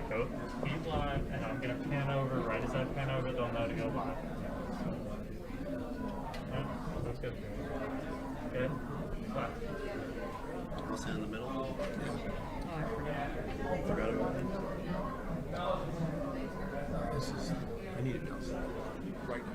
go keep live, and I'm gonna pan over. Right as I pan over, they'll know to go live. Alright, that's good. Good. Bye. I'll stand in the middle. Oh, I Forgot about it. I need it now. Right now.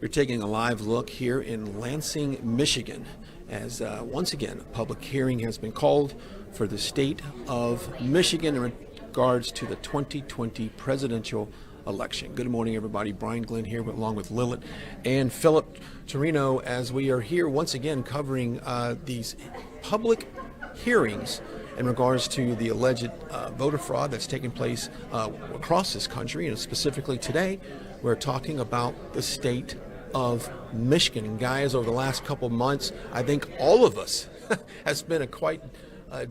We're taking a live look here in Lansing, Michigan, as once again a public hearing has been called for the state of Michigan in regards to the 2020 presidential election. Good morning, everybody. Brian Glenn here, along with Lilith and Philip Torino, as we are here once again covering these public hearings in regards to the alleged voter fraud that's taking place across this country, and specifically today, we're talking about the state of Michigan. And guys, over the last couple of months, I think all of us has spent a quite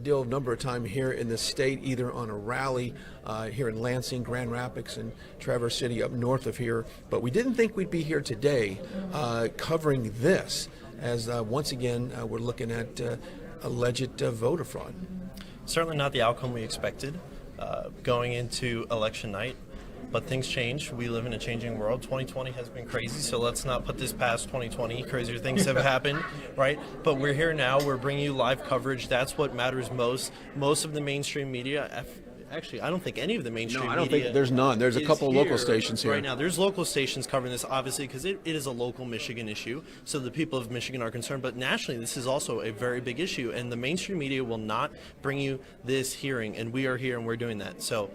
deal of number of time here in the state, either on a rally here in Lansing, Grand Rapids, and Traverse City up north of here. But we didn't think we'd be here today covering this, as once again we're looking at alleged voter fraud. Certainly not the outcome we expected going into election night. But things change. We live in a changing world. 2020 has been crazy, so let's not put this past 2020. Crazier things have happened, right? But we're here now. We're bringing you live coverage. That's what matters most. Most of the mainstream media, actually, I don't think any of the mainstream media. No, I don't think there's none. There's a couple of local stations here. Right now, there's local stations covering this, obviously, because it is a local Michigan issue. So the people of Michigan are concerned. But nationally, this is also a very big issue. And the mainstream media will not bring you this hearing. And we are here and we're doing that. So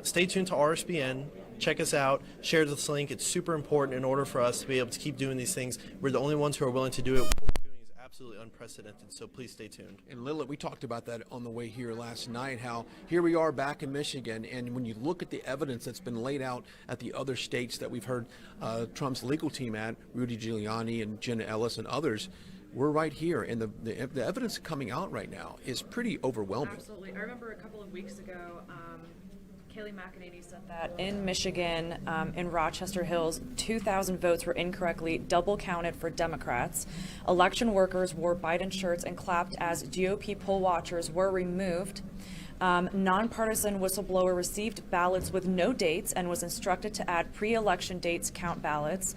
stay tuned to RSBN. Check us out. Share this link. It's super important in order for us to be able to keep doing these things. We're the only ones who are willing to do it. What we're doing is absolutely unprecedented, so please stay tuned. And Lilith, we talked about that on the way here last night, how here we are back in Michigan, and when you look at the evidence that's been laid out at the other states that we've heard Trump's legal team at, Rudy Giuliani and Jenna Ellis and others, we're right here, and the evidence coming out right now is pretty overwhelming. Absolutely. I remember a couple of weeks ago, Kayleigh McEnany said that in Michigan, in Rochester Hills, 2,000 votes were incorrectly double counted for Democrats. Election workers wore Biden shirts and clapped as GOP poll watchers were removed. Nonpartisan whistleblower received ballots with no dates and was instructed to add pre-election dates count ballots.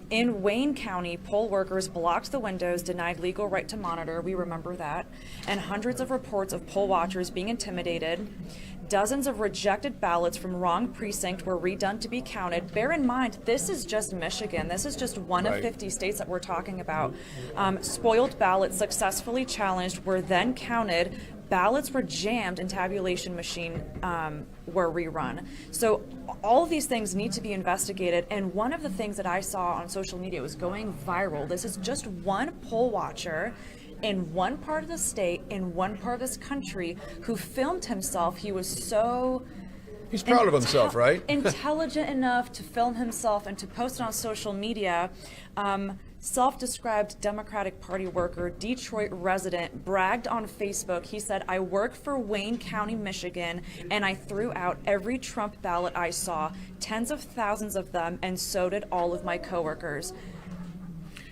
In Wayne County, poll workers blocked the windows, denied legal right to monitor. We remember that. And hundreds of reports of poll watchers being intimidated. Dozens of rejected ballots from wrong precinct were redone to be counted. Bear in mind, this is just Michigan. This is just one of 50 states that we're talking about. Spoiled ballots successfully challenged were then counted. Ballots were jammed and tabulation machine were rerun. So all of these things need to be investigated. And one of the things that I saw on social media was going viral. This is just one poll watcher in one part of the state, in one part of this country, who filmed himself. He was so... He's proud of himself, right? Intelligent enough to film himself and to post it on social media. Self-described Democratic Party worker, Detroit resident, bragged on Facebook. He said, "I work for Wayne County, Michigan, and I threw out every Trump ballot I saw, tens of thousands of them, and so did all of my coworkers."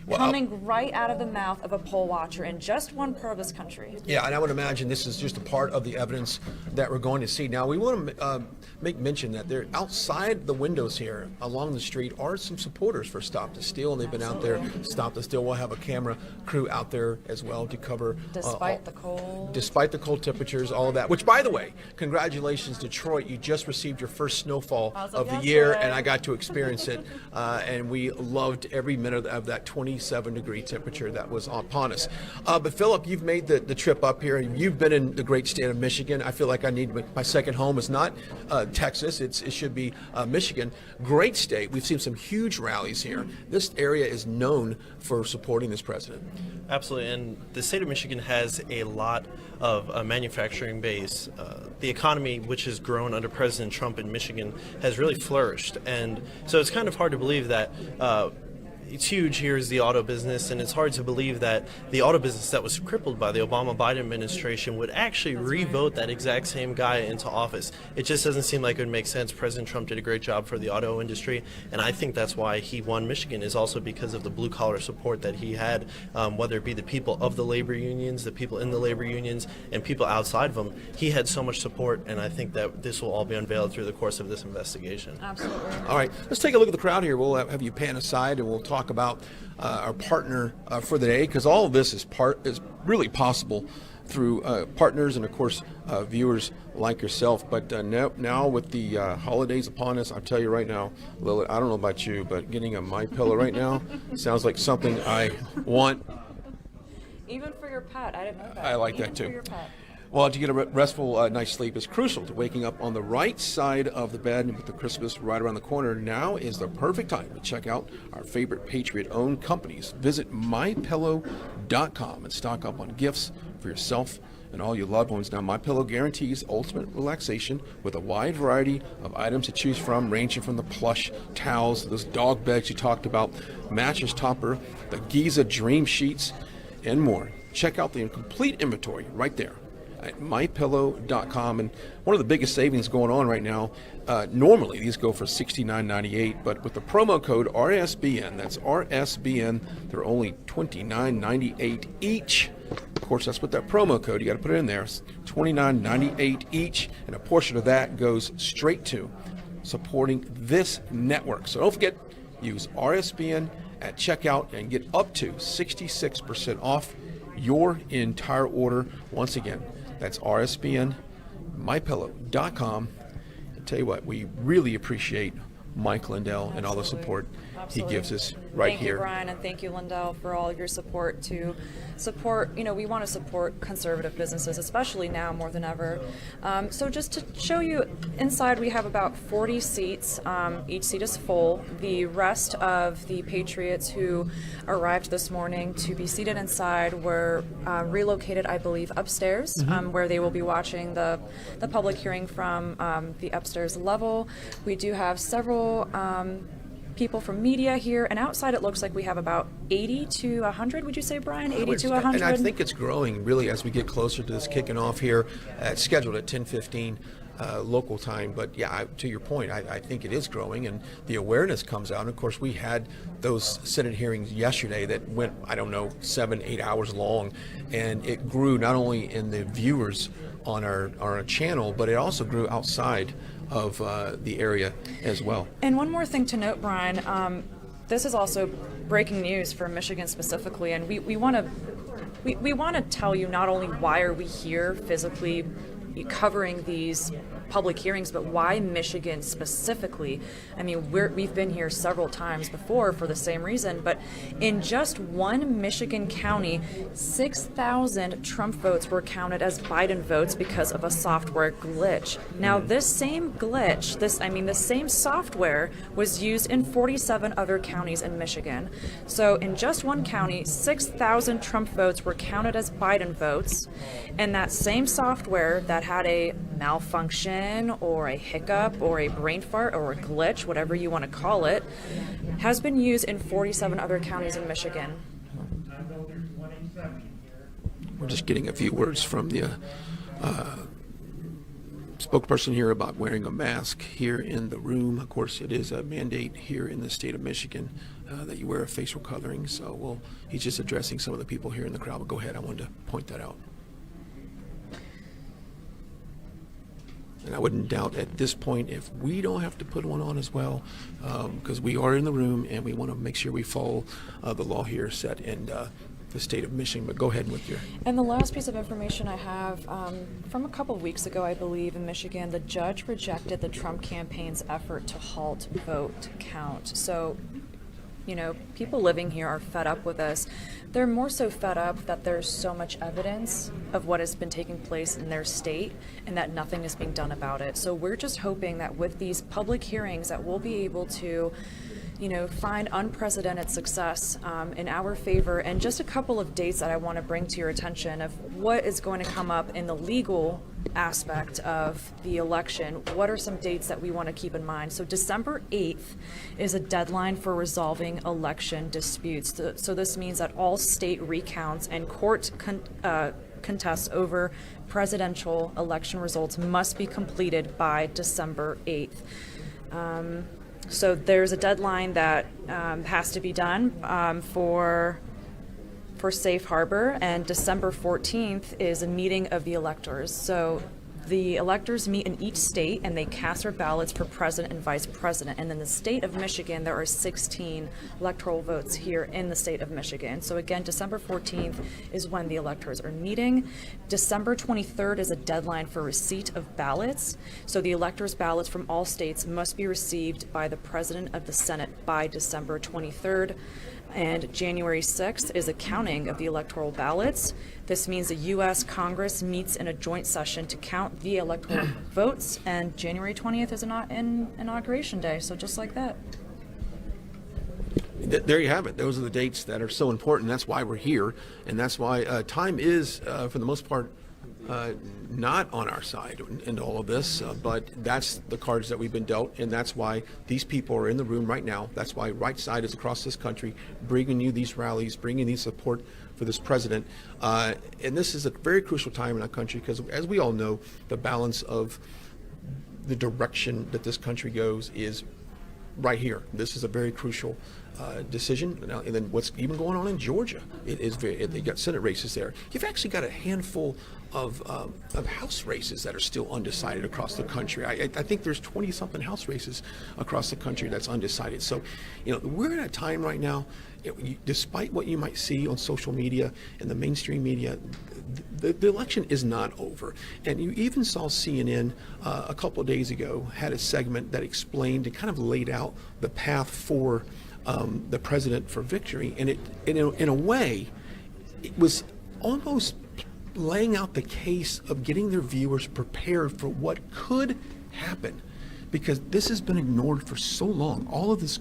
coming right out of the mouth of a poll watcher in just one part of this country. Yeah, and I would imagine this is just a part of the evidence that we're going to see. Now, we want to make mention that there, outside the windows here along the street, are some supporters for Stop the Steal, and they've been out there. Stop the Steal will have a camera crew out there as well to cover. Despite the cold. Despite the cold temperatures, all of that. Which, by the way, congratulations, Detroit! You just received your first snowfall of the year, and I got to experience it, and we loved every minute of that 27-degree temperature that was upon us. But Philip, you've made the trip up here. You've been in the great state of Michigan. I feel like I need my second home is not Texas. It should be Michigan. Great state. We've seen some huge rallies here. This area is known for supporting this president. Absolutely, and the state of Michigan has a lot of a manufacturing base. The economy, which has grown under President Trump in Michigan, has really flourished, and so it's kind of hard to believe that it's huge here is the auto business, and it's hard to believe that the auto business that was crippled by the Obama-Biden administration would actually revote that exact same guy into office. It just doesn't seem like it would make sense. President Trump did a great job for the auto industry, and I think that's why he won Michigan, is also because of the blue-collar support that he had, whether it be the people of the labor unions, the people in the labor unions, and people outside of them. He had so much support, and I think that this will all be unveiled through the course of this investigation. Absolutely. All right, let's take a look at the crowd here. We'll have you pan aside, and we'll talk about our partner for the day, because all of this is really possible through partners and, of course, viewers like yourself. But now with the holidays upon us, I'll tell you right now, Lilith, I don't know about you, but getting a MyPillow right now sounds like something I want. Even for your pet. I didn't know that. I like Even that too. For your pet. Well, to get a restful night's sleep is crucial to waking up on the right side of the bed, and with the Christmas right around the corner, now is the perfect time to check out our favorite Patriot-owned companies. Visit MyPillow.com and stock up on gifts for yourself and all your loved ones. Now, MyPillow guarantees ultimate relaxation with a wide variety of items to choose from, ranging from the plush towels, those dog beds you talked about, mattress topper, the Giza Dream Sheets, and more. Check out the complete inventory right there at mypillow.com. And one of the biggest savings going on right now, normally these go for $69.98, but with the promo code RSBN, that's RSBN, they're only $29.98 each. Of course, that's with that promo code. You got to put it in there. It's $29.98 each, and a portion of that goes straight to supporting this network. So don't forget, use RSBN at checkout and get up to 66% off your entire order. Once again, that's RSBN, mypillow.com. I tell you what, we really appreciate Mike Lindell and all the support he gives us right here. Thank you, Brian, and thank you, Lindell, for all your support to support, we want to support conservative businesses, especially now more than ever. So just to show you, inside we have about 40 seats. Each seat is full. The rest of the Patriots who arrived this morning to be seated inside were relocated, I believe, upstairs, where they will be watching the public hearing from the upstairs level. We do have several people from media here, and outside it looks like we have about 80 to 100, would you say, Brian? 80 to 100? And I think it's growing, really, as we get closer to this kicking off here. It's scheduled at 10:15 local time, but yeah, to your point, I think it is growing, and the awareness comes out. And of course, we had those Senate hearings yesterday that went, 7-8 hours long, and it grew not only in the viewers on our channel, but it also grew outside of the area as well. And one more thing to note, Brian, this is also breaking news for Michigan specifically, and we want to tell you not only why are we here physically covering these public hearings, but why Michigan specifically. I mean, we've been here several times before for the same reason, but in just one Michigan county, 6,000 Trump votes were counted as Biden votes because of a software glitch. Now, this same glitch, the same software was used in 47 other counties in Michigan. So in just one county, 6,000 Trump votes were counted as Biden votes, and that same software that had a malfunction or a hiccup or a brain fart or a glitch, whatever you want to call it, has been used in 47 other counties in Michigan. We're just getting a few words from the spokesperson here about wearing a mask here in the room. Of course, it is a mandate here in the state of Michigan that you wear a facial covering. So he's just addressing some of the people here in the crowd. But go ahead, I wanted to point that out. And I wouldn't doubt at this point if we don't have to put one on as well, because we are in the room and we want to make sure we follow the law here set in the state of Michigan. But go ahead with your... And the last piece of information I have, from a couple of weeks ago, I believe, in Michigan, the judge rejected the Trump campaign's effort to halt vote count. So, you know, people living here are fed up with this. They're more so fed up that there's so much evidence of what has been taking place in their state and that nothing is being done about it. So we're just hoping that with these public hearings that we'll be able to, you know, find unprecedented success in our favor. And just a couple of dates that I want to bring to your attention of what is going to come up in the legal aspect of the election. What are some dates that we want to keep in mind? So December 8th is a deadline for resolving election disputes. So this means that all state recounts and court contests over presidential election results must be completed by December 8th. So there's a deadline that has to be done for safe harbor, and December 14th is a meeting of the electors. So the electors meet in each state and they cast their ballots for president and vice president. And in the state of Michigan, there are 16 electoral votes here in the state of Michigan. So again, December 14th is when the electors are meeting. December 23rd is a deadline for receipt of ballots. So the electors' ballots from all states must be received by the president of the Senate by December 23rd. And January 6th is a counting of the electoral ballots. This means the U.S. Congress meets in a joint session to count the electoral votes, and January 20th is Inauguration Day, so just like that. There you have it. Those are the dates that are so important. That's why we're here, and that's why time is, for the most part, not on our side in all of this, but that's the cards that we've been dealt, and that's why these people are in the room right now. That's why Right Side is across this country bringing you these rallies, bringing you support for this president. And this is a very crucial time in our country because, as we all know, the balance of the direction that this country goes is right here. This is a very crucial decision. And then what's even going on in Georgia? It is they got Senate races there. You've actually got a handful of House races that are still undecided across the country. I think there's 20-something House races across the country that's undecided. So, you know, we're in a time right now, despite what you might see on social media and the mainstream media, the election is not over. And you even saw CNN a couple of days ago had a segment that explained and kind of laid out the path for the president for victory. And it, in a way, it was almost laying out the case of getting their viewers prepared for what could happen, because this has been ignored for so long. All of this,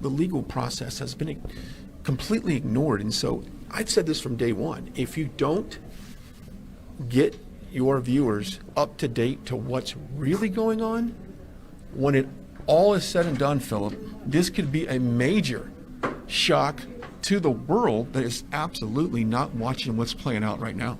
the legal process has been completely ignored. And so I've said this from day one: if you don't get your viewers up to date to what's really going on, when it all is said and done, Philip, this could be a major shock to the world that is absolutely not watching what's playing out right now.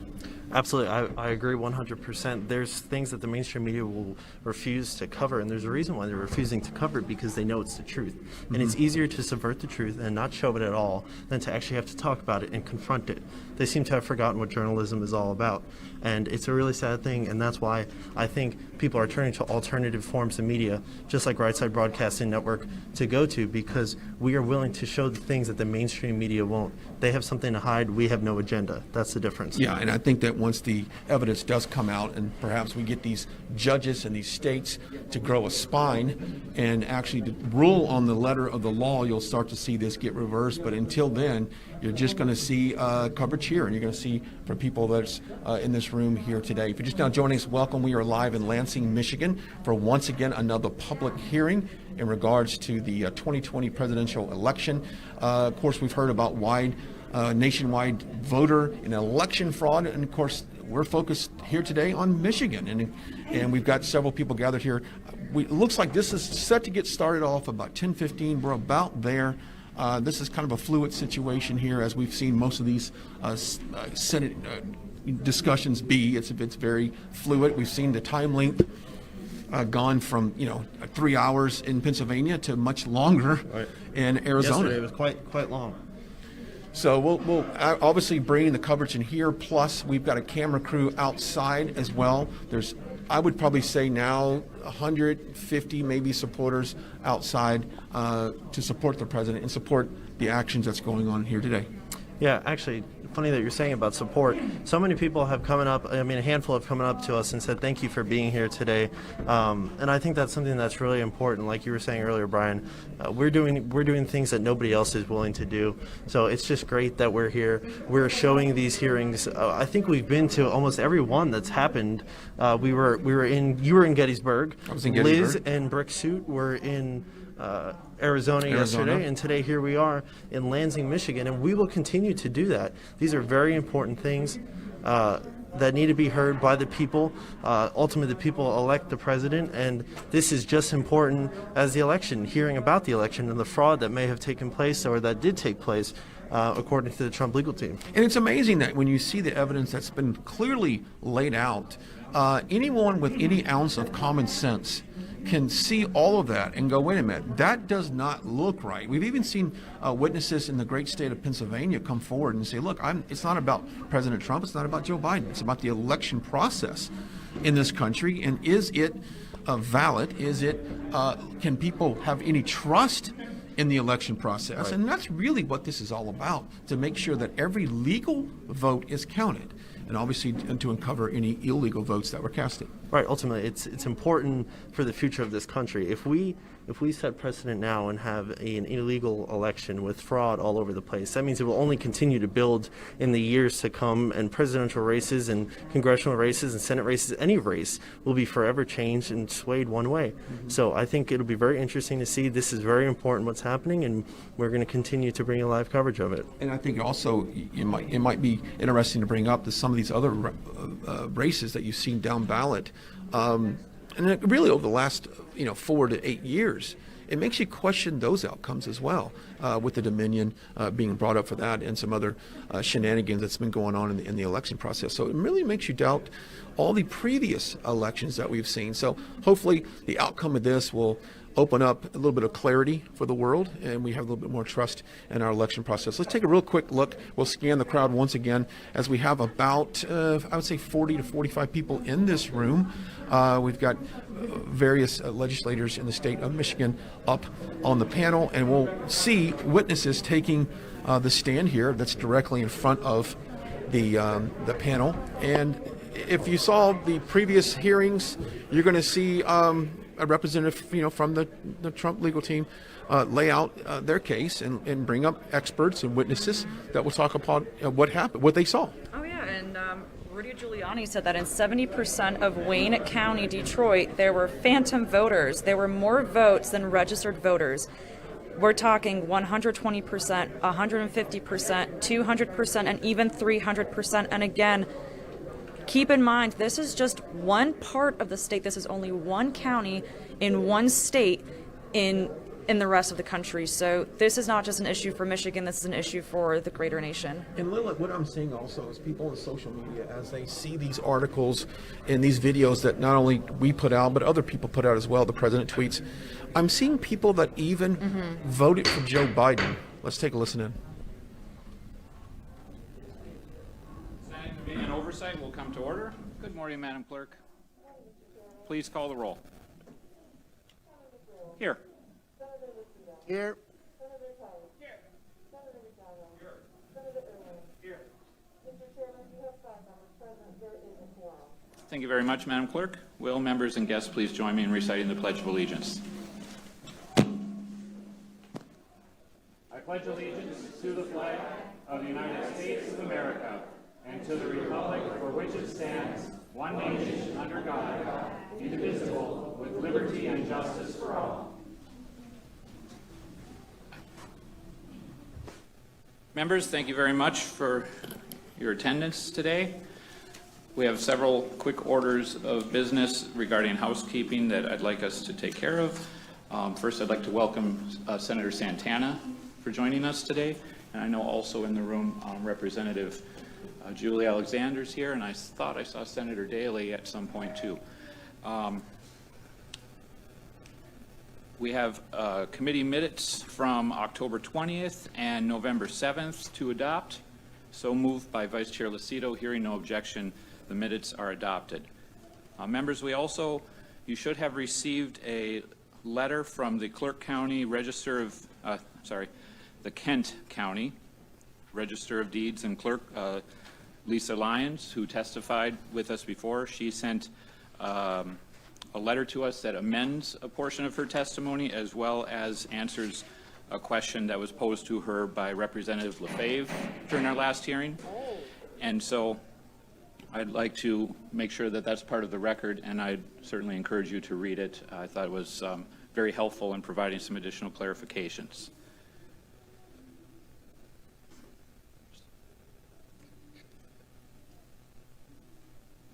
Absolutely, I agree 100%. There's things that the mainstream media will refuse to cover, and there's a reason why they're refusing to cover it, because they know it's the truth. Mm-hmm. And it's easier to subvert the truth and not show it at all than to actually have to talk about it and confront it. They seem to have forgotten what journalism is all about, and it's a really sad thing, and that's why I think people are turning to alternative forms of media, just like Right Side Broadcasting Network, to go to, because we are willing to show the things that the mainstream media won't. They have something to hide, we have no agenda. That's the difference. Yeah, and I think that once the evidence does come out and perhaps we get these judges in these states to grow a spine and actually to rule on the letter of the law, you'll start to see this get reversed. But until then, you're just going to see coverage here, and you're going to see from people that's in this room here today. If you're just now joining us, welcome. We are live in Lansing, Michigan for once again another public hearing in regards to the 2020 presidential election. Of course, we've heard about nationwide voter and election fraud, and of course we're focused here today on Michigan, and we've got several people gathered here. It looks like this is set to get started off about 10:15. We're about there. This is kind of a fluid situation here, as we've seen most of these Senate discussions be. It's very fluid. We've seen the time length gone from 3 hours in Pennsylvania to much longer in Arizona. Yesterday was quite long. So we'll obviously bring the coverage in here. Plus, we've got a camera crew outside as well. There's, I would probably say now, 150 maybe supporters outside to support the president and support the actions that's going on here today. Yeah, actually, funny that you're saying about support. So many people have come up, I mean, a handful have come up to us and said, thank you for being here today. And I think that's something that's really important. Like you were saying earlier, Brian, we're doing things that nobody else is willing to do. So it's just great that we're here. We're showing these hearings. I think we've been to almost every one that's happened. You were in Gettysburg. I was in Gettysburg. Liz and Brick Suit were in Arizona yesterday, and today here we are in Lansing, Michigan, and we will continue to do that. These are very important things that need to be heard by the people. Ultimately, the people elect the president, and this is just important as the election, hearing about the election and the fraud that may have taken place or that did take place, according to the Trump legal team. And it's amazing that when you see the evidence that's been clearly laid out, anyone with any ounce of common sense can see all of that and go, wait a minute, that does not look right. We've even seen witnesses in the great state of Pennsylvania come forward and say, look, it's not about President Trump, it's not about Joe Biden, it's about the election process in this country, and is it valid? Is it, can people have any trust in the election process? Right. And that's really what this is all about, to make sure that every legal vote is counted, and obviously to uncover any illegal votes that were casted. Right. Ultimately, it's important for the future of this country. If we set precedent now and have an illegal election with fraud all over the place, that means it will only continue to build in the years to come, and presidential races and congressional races and Senate races, any race, will be forever changed and swayed one way. Mm-hmm. So I think it'll be very interesting to see. This is very important what's happening, and we're going to continue to bring you live coverage of it. And I think also it might be interesting to bring up some of these other races that you've seen down ballot. And really over the last 4 to 8 years, it makes you question those outcomes as well, with the Dominion being brought up for that and some other shenanigans that's been going on in the election process. So it really makes you doubt all the previous elections that we've seen. So hopefully the outcome of this will open up a little bit of clarity for the world, and we have a little bit more trust in our election process. Let's take a real quick look. We'll scan the crowd once again, as we have about, I would say 40 to 45 people in this room. We've got various legislators in the state of Michigan up on the panel, and we'll see witnesses taking the stand here that's directly in front of the panel. And if you saw the previous hearings, you're going to see a representative, from the Trump legal team lay out their case and bring up experts and witnesses that will talk about what happened, what they saw. Oh yeah, and Rudy Giuliani said that in 70% of Wayne County, Detroit, there were phantom voters. There were more votes than registered voters. We're talking 120%, 150%, 200%, and even 300%. And again, keep in mind, this is just one part of the state. This is only one county in one state in the rest of the country. So this is not just an issue for Michigan. This is an issue for the greater nation. And Lilith, what I'm seeing also is people on social media, as they see these articles and these videos that not only we put out, but other people put out as well, the president tweets, I'm seeing people that even voted for Joe Biden. Let's take a listen in. And Oversight will come to order. Good morning, Madam Clerk. Please call the roll. Here. Here. Thank you very much, Madam Clerk. Will members and guests please join me in reciting the Pledge of Allegiance? I pledge allegiance to the flag of the United States of America and to the republic for which it stands, one nation, under God, indivisible, with liberty and justice for all. Members, thank you very much for your attendance today. We have several quick orders of business regarding housekeeping that I'd like us to take care of. First, I'd like to welcome Senator Santana for joining us today. And I know also in the room, Representative Julie Alexander's here, and I thought I saw Senator Daley at some point too. We have committee minutes from October 20th and November 7th to adopt. So moved by Vice Chair Lucido. Hearing no objection, the minutes are adopted. Members, you should have received a letter from the the Kent County Register of Deeds and Clerk, Lisa Lyons, who testified with us before. She sent a letter to us that amends a portion of her testimony, as well as answers a question that was posed to her by Representative LaFave during our last hearing. And so I'd like to make sure that that's part of the record, and I'd certainly encourage you to read it. I thought it was very helpful in providing some additional clarifications.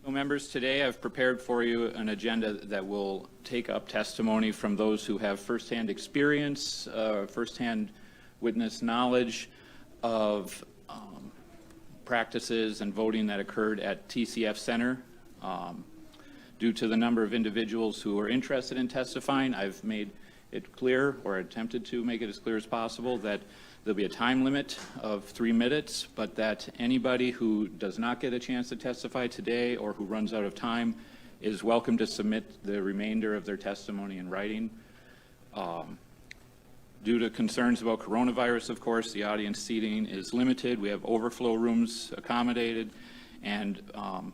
So members, today I've prepared for you an agenda that will take up testimony from those who have firsthand experience, firsthand witness knowledge of practices and voting that occurred at TCF Center. Due to the number of individuals who are interested in testifying, I've made it clear, or attempted to make it as clear as possible, that there'll be a time limit of 3 minutes, but that anybody who does not get a chance to testify today or who runs out of time is welcome to submit the remainder of their testimony in writing. Due to concerns about coronavirus, of course, the audience seating is limited. We have overflow rooms accommodated, and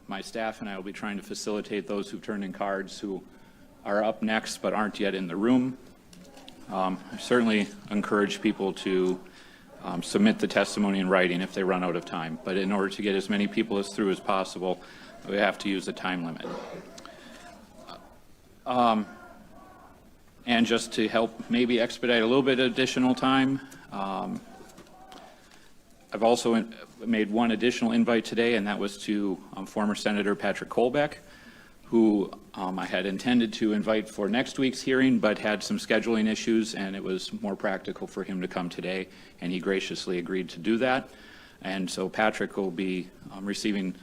my staff and I will be trying to facilitate those who've turned in cards who are up next but aren't yet in the room. I certainly encourage people to submit the testimony in writing if they run out of time. But in order to get as many people through as possible, we have to use the time limit. And just to help maybe expedite a little bit of additional time, I've also made one additional invite today, and that was to former Senator Patrick Colbeck, who I had intended to invite for next week's hearing, but had some scheduling issues, and it was more practical for him to come today, and he graciously agreed to do that. And so Patrick will be receiving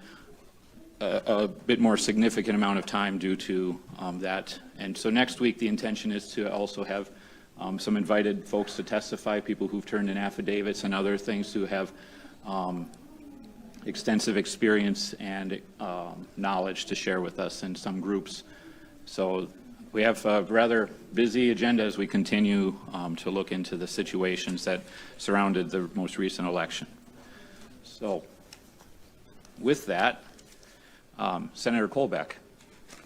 a bit more significant amount of time due to that. And so next week, the intention is to also have some invited folks to testify, people who've turned in affidavits and other things who have extensive experience and knowledge to share with us in some groups. So we have a rather busy agenda as we continue to look into the situations that surrounded the most recent election. So with that, Senator Colbeck,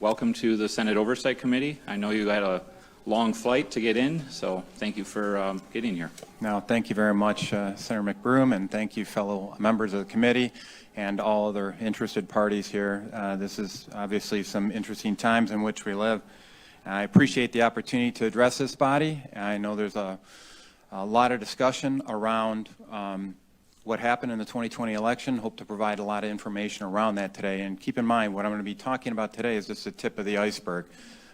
welcome to the Senate Oversight Committee. I know you had a long flight to get in, so thank you for getting here. No, thank you very much, Senator McBroom, and thank you, fellow members of the committee and all other interested parties here. This is obviously some interesting times in which we live. I appreciate the opportunity to address this body. I know there's a lot of discussion around what happened in the 2020 election. Hope to provide a lot of information around that today. And keep in mind, what I'm going to be talking about today is just the tip of the iceberg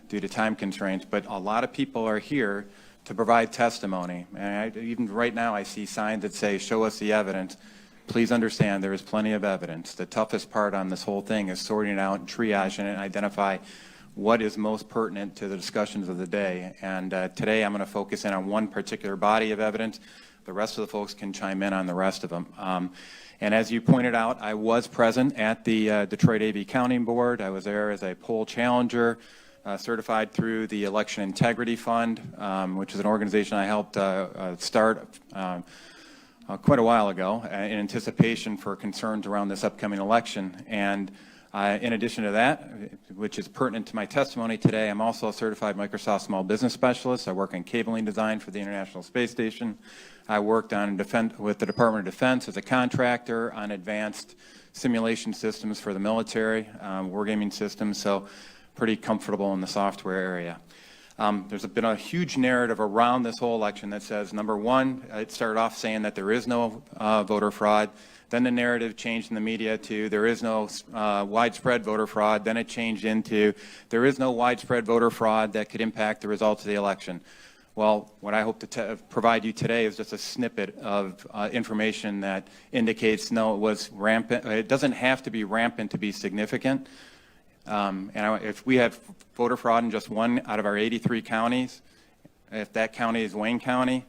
due to time constraints, but a lot of people are here to provide testimony. And even right now, I see signs that say, show us the evidence. Please understand there is plenty of evidence. The toughest part on this whole thing is sorting it out and triaging it and identify what is most pertinent to the discussions of the day. And today I'm going to focus in on one particular body of evidence. The rest of the folks can chime in on the rest of them. And as you pointed out, I was present at the Detroit AV Counting Board. I was there as a poll challenger, certified through the Election Integrity Fund, which is an organization I helped start quite a while ago in anticipation for concerns around this upcoming election. And in addition to that, which is pertinent to my testimony today, I'm also a certified Microsoft Small Business Specialist. I work in cabling design for the International Space Station. I worked on with the Department of Defense as a contractor on advanced simulation systems for the military, wargaming systems, so pretty comfortable in the software area. There's been a huge narrative around this whole election that says, number one, it started off saying that there is no voter fraud. Then the narrative changed in the media to there is no widespread voter fraud. Then it changed into there is no widespread voter fraud that could impact the results of the election. Well, what I hope to provide you today is just a snippet of information that indicates no, it was rampant. It doesn't have to be rampant to be significant. If we had voter fraud in just one out of our 83 counties, if that county is Wayne County,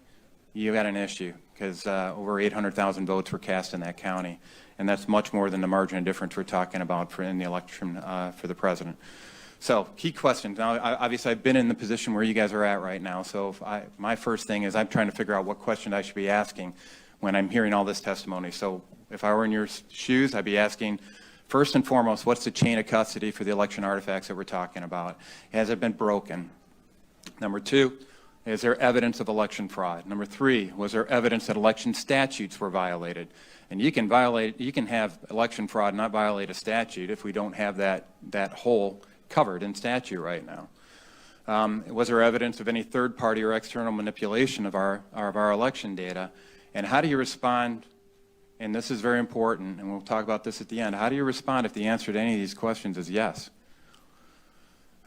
you got an issue, because over 800,000 votes were cast in that county, and that's much more than the margin of difference we're talking about in the election for the president. So, key questions. Now, obviously, I've been in the position where you guys are at right now, so my first thing is I'm trying to figure out what question I should be asking when I'm hearing all this testimony. So, if I were in your shoes, I'd be asking, first and foremost, what's the chain of custody for the election artifacts that we're talking about? Has it been broken? Number two, is there evidence of election fraud? Number three, was there evidence that election statutes were violated? And you can have election fraud and not violate a statute if we don't have that hole covered in statute right now. Was there evidence of any third party or external manipulation of our election data? And how do you respond, and this is very important, and we'll talk about this at the end, how do you respond if the answer to any of these questions is yes?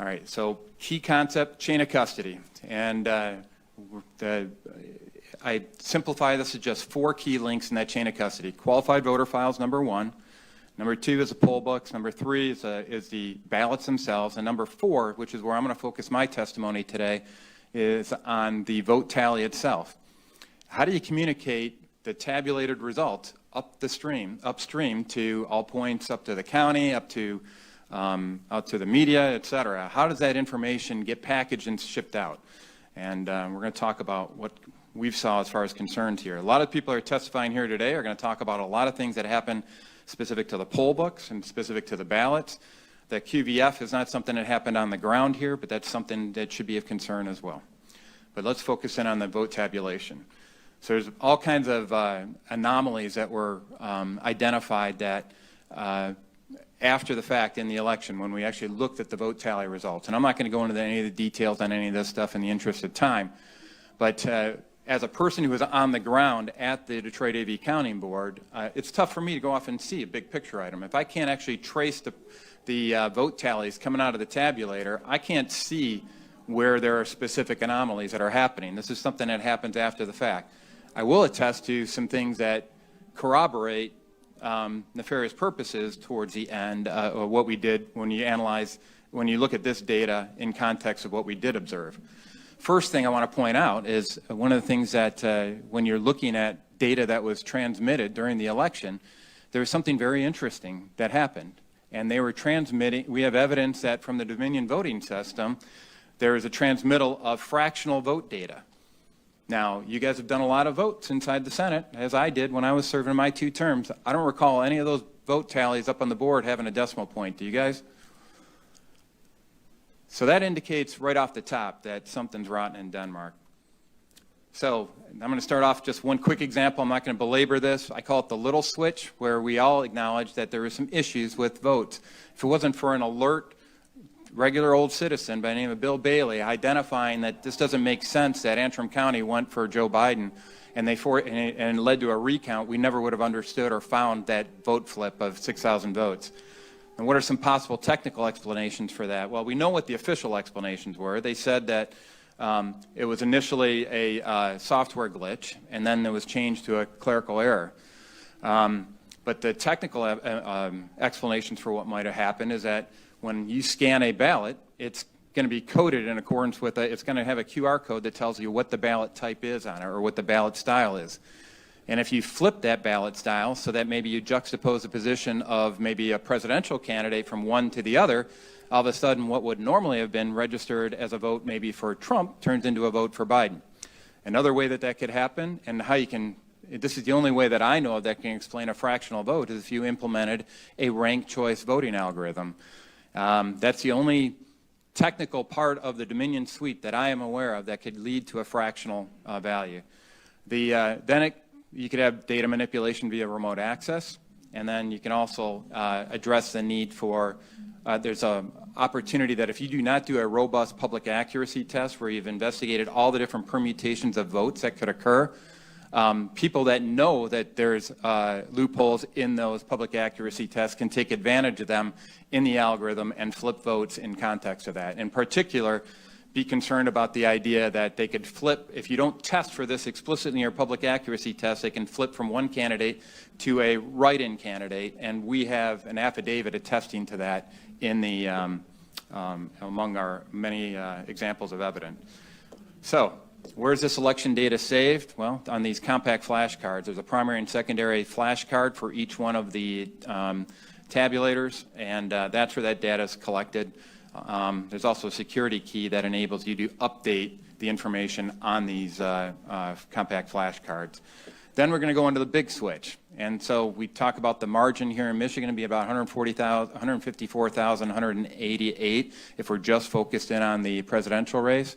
All right, so key concept, chain of custody. And I simplify this to just 4 key links in that chain of custody. Qualified voter files, number 1. Number 2 is the poll books. Number 3 is the ballots themselves. And number 4, which is where I'm going to focus my testimony today, is on the vote tally itself. How do you communicate the tabulated results upstream to all points, up to the county, out to the media, et cetera? How does that information get packaged and shipped out? And we're going to talk about what we've saw as far as concerns here. A lot of people are testifying here today are going to talk about a lot of things that happen specific to the poll books and specific to the ballots. The QVF is not something that happened on the ground here, but that's something that should be of concern as well. But let's focus in on the vote tabulation. So there's all kinds of anomalies that were identified that after the fact in the election when we actually looked at the vote tally results. And I'm not going to go into any of the details on any of this stuff in the interest of time, but as a person who was on the ground at the Detroit AV Counting Board, it's tough for me to go off and see a big picture item. If I can't actually trace the vote tallies coming out of the tabulator, I can't see where there are specific anomalies that are happening. This is something that happens after the fact. I will attest to some things that corroborate nefarious purposes towards the end of what we did when you look at this data in context of what we did observe. First thing I want to point out is one of the things that when you're looking at data that was transmitted during the election, there was something very interesting that happened. And they were transmitting, we have evidence that from the Dominion voting system, there is a transmittal of fractional vote data. Now, you guys have done a lot of votes inside the Senate, as I did when I was serving my 2 terms. I don't recall any of those vote tallies up on the board having a decimal point. Do you guys? So that indicates right off the top that something's rotten in Denmark. So I'm going to start off just one quick example. I'm not going to belabor this. I call it the little switch, where we all acknowledge that there are some issues with votes. If it wasn't for an alert, regular old citizen by the name of Bill Bailey identifying that this doesn't make sense that Antrim County went for Joe Biden and it led to a recount, we never would have understood or found that vote flip of 6,000 votes. And what are some possible technical explanations for that? Well, we know what the official explanations were. They said that it was initially a software glitch, and then it was changed to a clerical error. But the technical explanations for what might have happened is that when you scan a ballot, it's going to be coded in accordance with it's going to have a QR code that tells you what the ballot type is on it or what the ballot style is. And if you flip that ballot style so that maybe you juxtapose the position of maybe a presidential candidate from one to the other, all of a sudden what would normally have been registered as a vote maybe for Trump turns into a vote for Biden. Another way that could happen, and how you can, this is the only way that I know of that can explain a fractional vote, is if you implemented a ranked choice voting algorithm. That's the only technical part of the Dominion suite that I am aware of that could lead to a fractional value. You could have data manipulation via remote access, and then you can also address the need for, there's an opportunity that if you do not do a robust public accuracy test where you've investigated all the different permutations of votes that could occur, people that know that there's loopholes in those public accuracy tests can take advantage of them in the algorithm and flip votes in context of that. In particular, be concerned about the idea that they could flip, if you don't test for this explicitly in your public accuracy test, they can flip from one candidate to a write-in candidate, and we have an affidavit attesting to that in the, among our many examples of evidence. So Where's this election data saved? Well, on these compact flashcards. There's a primary and secondary flashcard for each one of the tabulators, and that's where that data is collected. There's also a security key that enables you to update the information on these compact flashcards. Then we're going to go into the big switch. And so we talk about the margin here in Michigan to be about 154,188 if we're just focused in on the presidential race.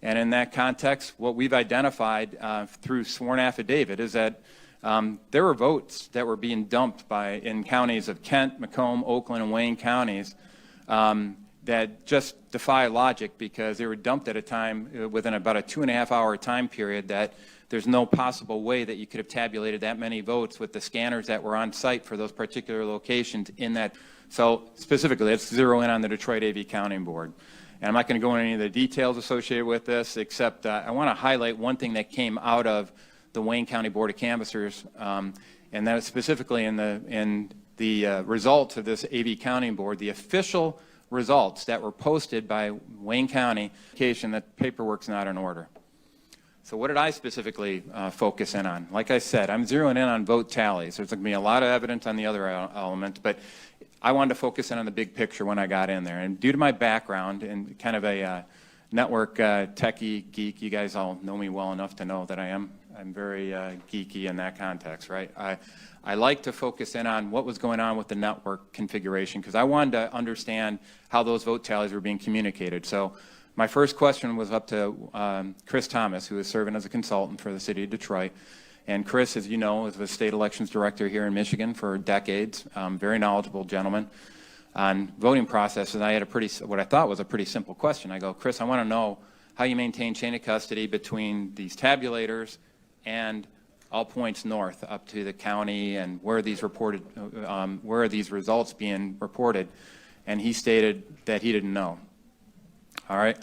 And in that context, what we've identified through sworn affidavit is that there were votes that were being dumped in counties of Kent, Macomb, Oakland, and Wayne counties that just defy logic because they were dumped at a time within about a 2.5-hour time period that there's no possible way that you could have tabulated that many votes with the scanners that were on site for those particular locations in that. So specifically, let's zero in on the Detroit AV Counting Board. And I'm not going to go into any of the details associated with this, except I want to highlight one thing that came out of the Wayne County Board of Canvassers, and that is specifically in the results of this AV Counting Board, the official results that were posted by Wayne County indication that paperwork's not in order. So what did I specifically focus in on? Like I said, I'm zeroing in on vote tallies. There's going to be a lot of evidence on the other elements, but I wanted to focus in on the big picture when I got in there. And due to my background and kind of a network techie geek, you guys all know me well enough to know that I'm very geeky in that context, right? I like to focus in on what was going on with the network configuration because I wanted to understand how those vote tallies were being communicated. So my first question was up to Chris Thomas, who is serving as a consultant for the city of Detroit. And Chris, as you know, is the state elections director here in Michigan for decades, very knowledgeable gentleman on voting process. And I had what I thought was a pretty simple question. I go, Chris, I want to know how you maintain chain of custody between these tabulators and all points north up to the county and where are these reported, where are these results being reported? And he stated that he didn't know. All right.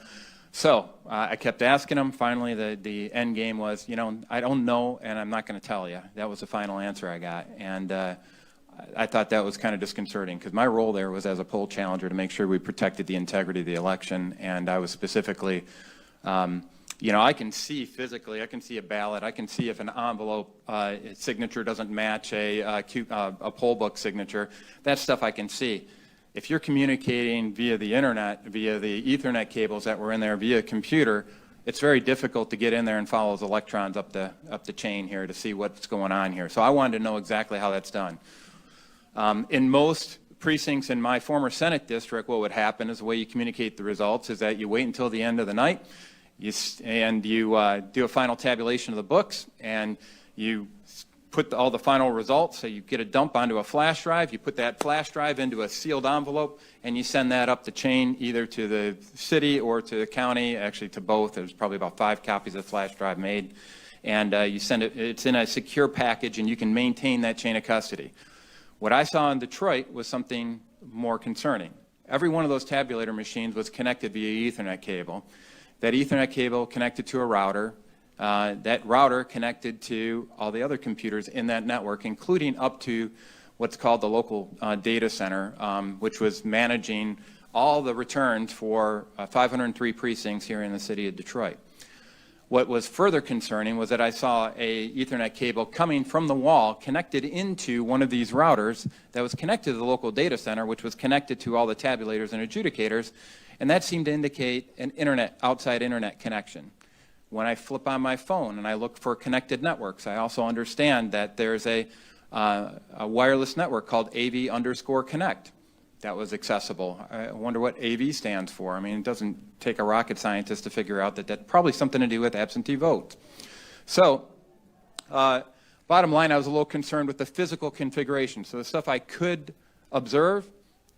So I kept asking him. Finally, the end game was, I don't know, and I'm not going to tell you. That was the final answer I got. And I thought that was kind of disconcerting because my role there was as a poll challenger to make sure we protected the integrity of the election. And I was specifically, I can see physically, I can see a ballot. I can see if an envelope signature doesn't match a poll book signature. That stuff I can see. If you're communicating via the internet, via the Ethernet cables that were in there, via computer, it's very difficult to get in there and follow those electrons up the chain here to see what's going on here. So I wanted to know exactly how that's done. In most precincts in my former Senate district, what would happen is the way you communicate the results is that you wait until the end of the night, you do a final tabulation of the books, and you put all the final results, so you get a dump onto a flash drive, you put that flash drive into a sealed envelope, and you send that up the chain either to the city or to the county, actually to both. There's probably about 5 copies of the flash drive made, and you send it, it's in a secure package, and you can maintain that chain of custody. What I saw in Detroit was something more concerning. Every one of those tabulator machines was connected via Ethernet cable. That Ethernet cable connected to a router. That router connected to all the other computers in that network, including up to what's called the local data center, which was managing all the returns for 503 precincts here in the city of Detroit. What was further concerning was that I saw a Ethernet cable coming from the wall connected into one of these routers that was connected to the local data center, which was connected to all the tabulators and adjudicators, and that seemed to indicate an outside internet connection. When I flip on my phone and I look for connected networks, I also understand that there's a wireless network called AV_Connect that was accessible. I wonder what AV stands for. I mean, it doesn't take a rocket scientist to figure out that that's probably something to do with absentee votes. So, bottom line, I was a little concerned with the physical configuration. So the stuff I could observe,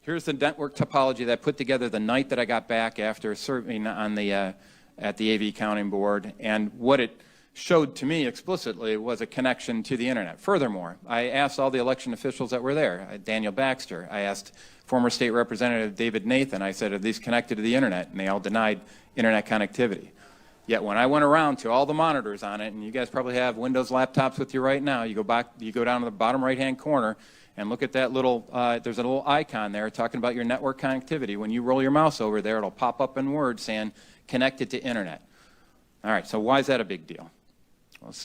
here's the network topology that I put together the night that I got back after serving on the at the AV Counting Board, and what it showed to me explicitly was a connection to the internet. Furthermore, I asked all the election officials that were there, Daniel Baxter, I asked former state representative David Nathan, I said, are these connected to the internet? And they all denied internet connectivity. Yet when I went around to all the monitors on it, and you guys probably have Windows laptops with you right now, you go down to the bottom right-hand corner and look at that little, there's a little icon there talking about your network connectivity. When you roll your mouse over there, it'll pop up in Word saying connected to internet. All right, so why is that a big deal?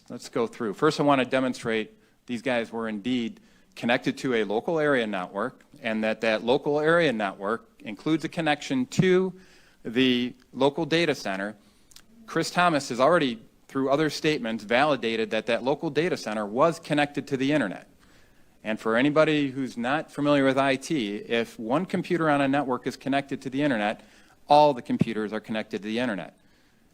Let's go through. First, I want to demonstrate these guys were indeed connected to a local area network, and that local area network includes a connection to the local data center. Chris Thomas has already, through other statements, validated that local data center was connected to the internet. And for anybody who's not familiar with IT, if one computer on a network is connected to the internet, all the computers are connected to the internet.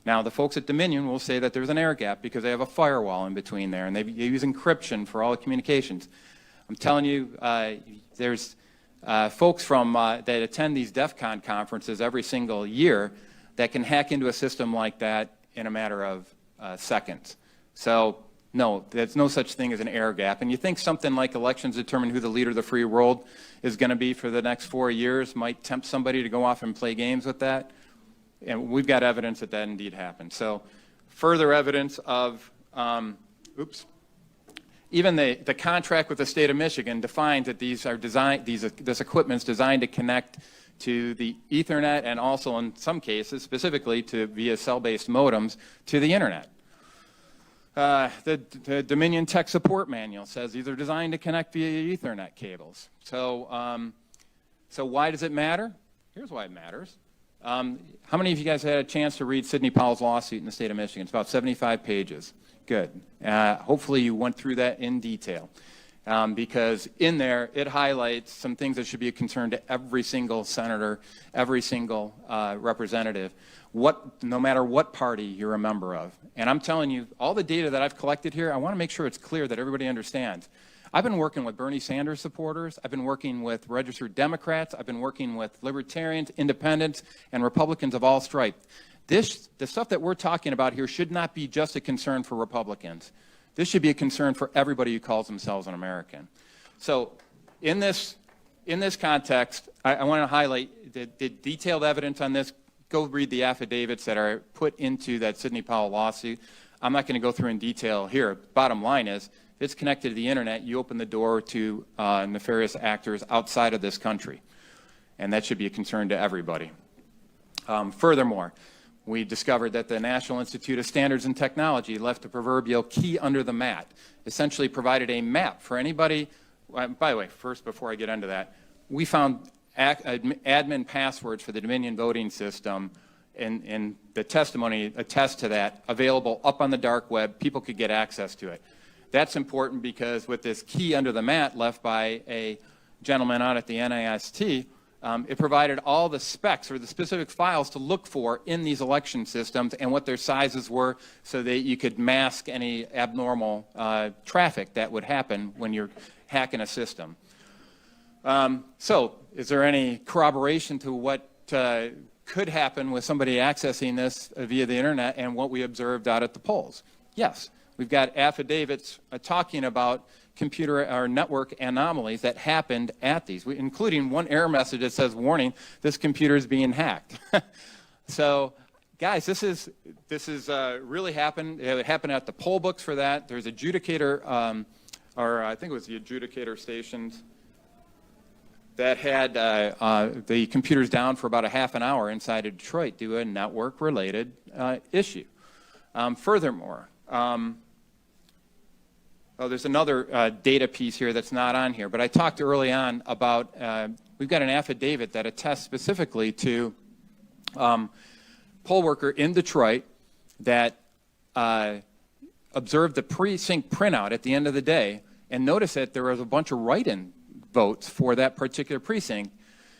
Now, the folks at Dominion will say that there's an air gap because they have a firewall in between there, and they use encryption for all the communications. I'm telling you, there's folks from that attend these DEF CON conferences every single year that can hack into a system like that in a matter of seconds. So, no, there's no such thing as an air gap. And you think something like elections determine who the leader of the free world is going to be for the next 4 years might tempt somebody to go off and play games with that? And we've got evidence that that indeed happened. So further evidence of, even the contract with the state of Michigan defines that these are designed, this equipment's designed to connect to the Ethernet and also in some cases, specifically to via cell-based modems, to the internet. The Dominion Tech Support Manual says these are designed to connect via Ethernet cables. So, so why does it matter? Here's why it matters. How many of you guys had a chance to read Sidney Powell's lawsuit in the state of Michigan? It's about 75 pages. Good. Hopefully you went through that in detail. Because in there, it highlights some things that should be a concern to every single senator, every single representative, no matter what party you're a member of. And I'm telling you, all the data that I've collected here, I want to make sure it's clear that everybody understands. I've been working with Bernie Sanders supporters. I've been working with registered Democrats. I've been working with libertarians, independents, and Republicans of all stripes. The stuff that we're talking about here should not be just a concern for Republicans. This should be a concern for everybody who calls themselves an American. So in this context, I want to highlight the detailed evidence on this. Go read the affidavits that are put into that Sidney Powell lawsuit. I'm not going to go through in detail here. Bottom line is, if it's connected to the internet, you open the door to nefarious actors outside of this country. And that should be a concern to everybody. Furthermore, we discovered that the National Institute of Standards and Technology left a proverbial key under the mat, essentially provided a map for anybody. By the way, first, before I get into that, we found admin passwords for the Dominion voting system, and the testimony attests to that, available up on the dark web. People could get access to it. That's important because with this key under the mat left by a gentleman out at the NIST, it provided all the specs or the specific files to look for in these election systems and what their sizes were so that you could mask any abnormal traffic that would happen when you're hacking a system. So is there any corroboration to what could happen with somebody accessing this via the internet and what we observed out at the polls? Yes. We've got affidavits talking about computer or network anomalies that happened at these, including one error message that says, warning, this computer is being hacked. So, guys, this is really happened. It happened at the poll books for that. There's adjudicator, or I think it was the adjudicator stations that had the computers down for about a half an hour inside of Detroit due to a network-related issue. Furthermore, there's another data piece here that's not on here, but I talked early on about, we've got an affidavit that attests specifically to poll worker in Detroit that observed the precinct printout at the end of the day and noticed that there was a bunch of write-in votes for that particular precinct.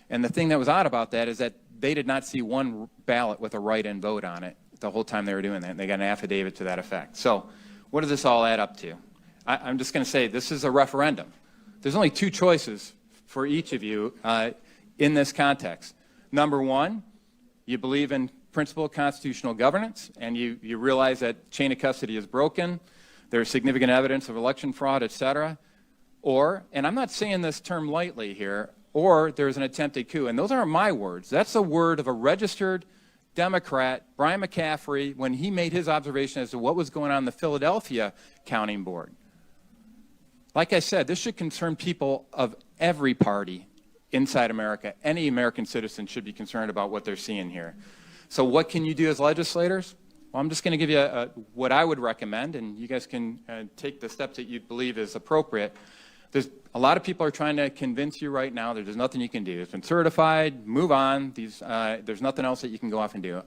And the thing that was odd about that is that they did not see one ballot with a write-in vote on it the whole time they were doing that. And they got an affidavit to that effect. So what does this all add up to? I'm just going to say this is a referendum. There's only two choices for each of you in this context. Number one, you believe in principle of constitutional governance, and you realize that chain of custody is broken, there's significant evidence of election fraud, et cetera. Or, and I'm not saying this term lightly here, or there's an attempted coup. And those aren't my words. That's the word of a registered Democrat, Brian McCaffrey, when he made his observation as to what was going on in the Philadelphia Counting Board. Like I said, this should concern people of every party inside America. Any American citizen should be concerned about what they're seeing here. So what can you do as legislators? Well, I'm just going to give you what I would recommend, and you guys can take the steps that you believe is appropriate. There's a lot of people are trying to convince you right now that there's nothing you can do. It's been certified, move on. There's nothing else that you can go off and do.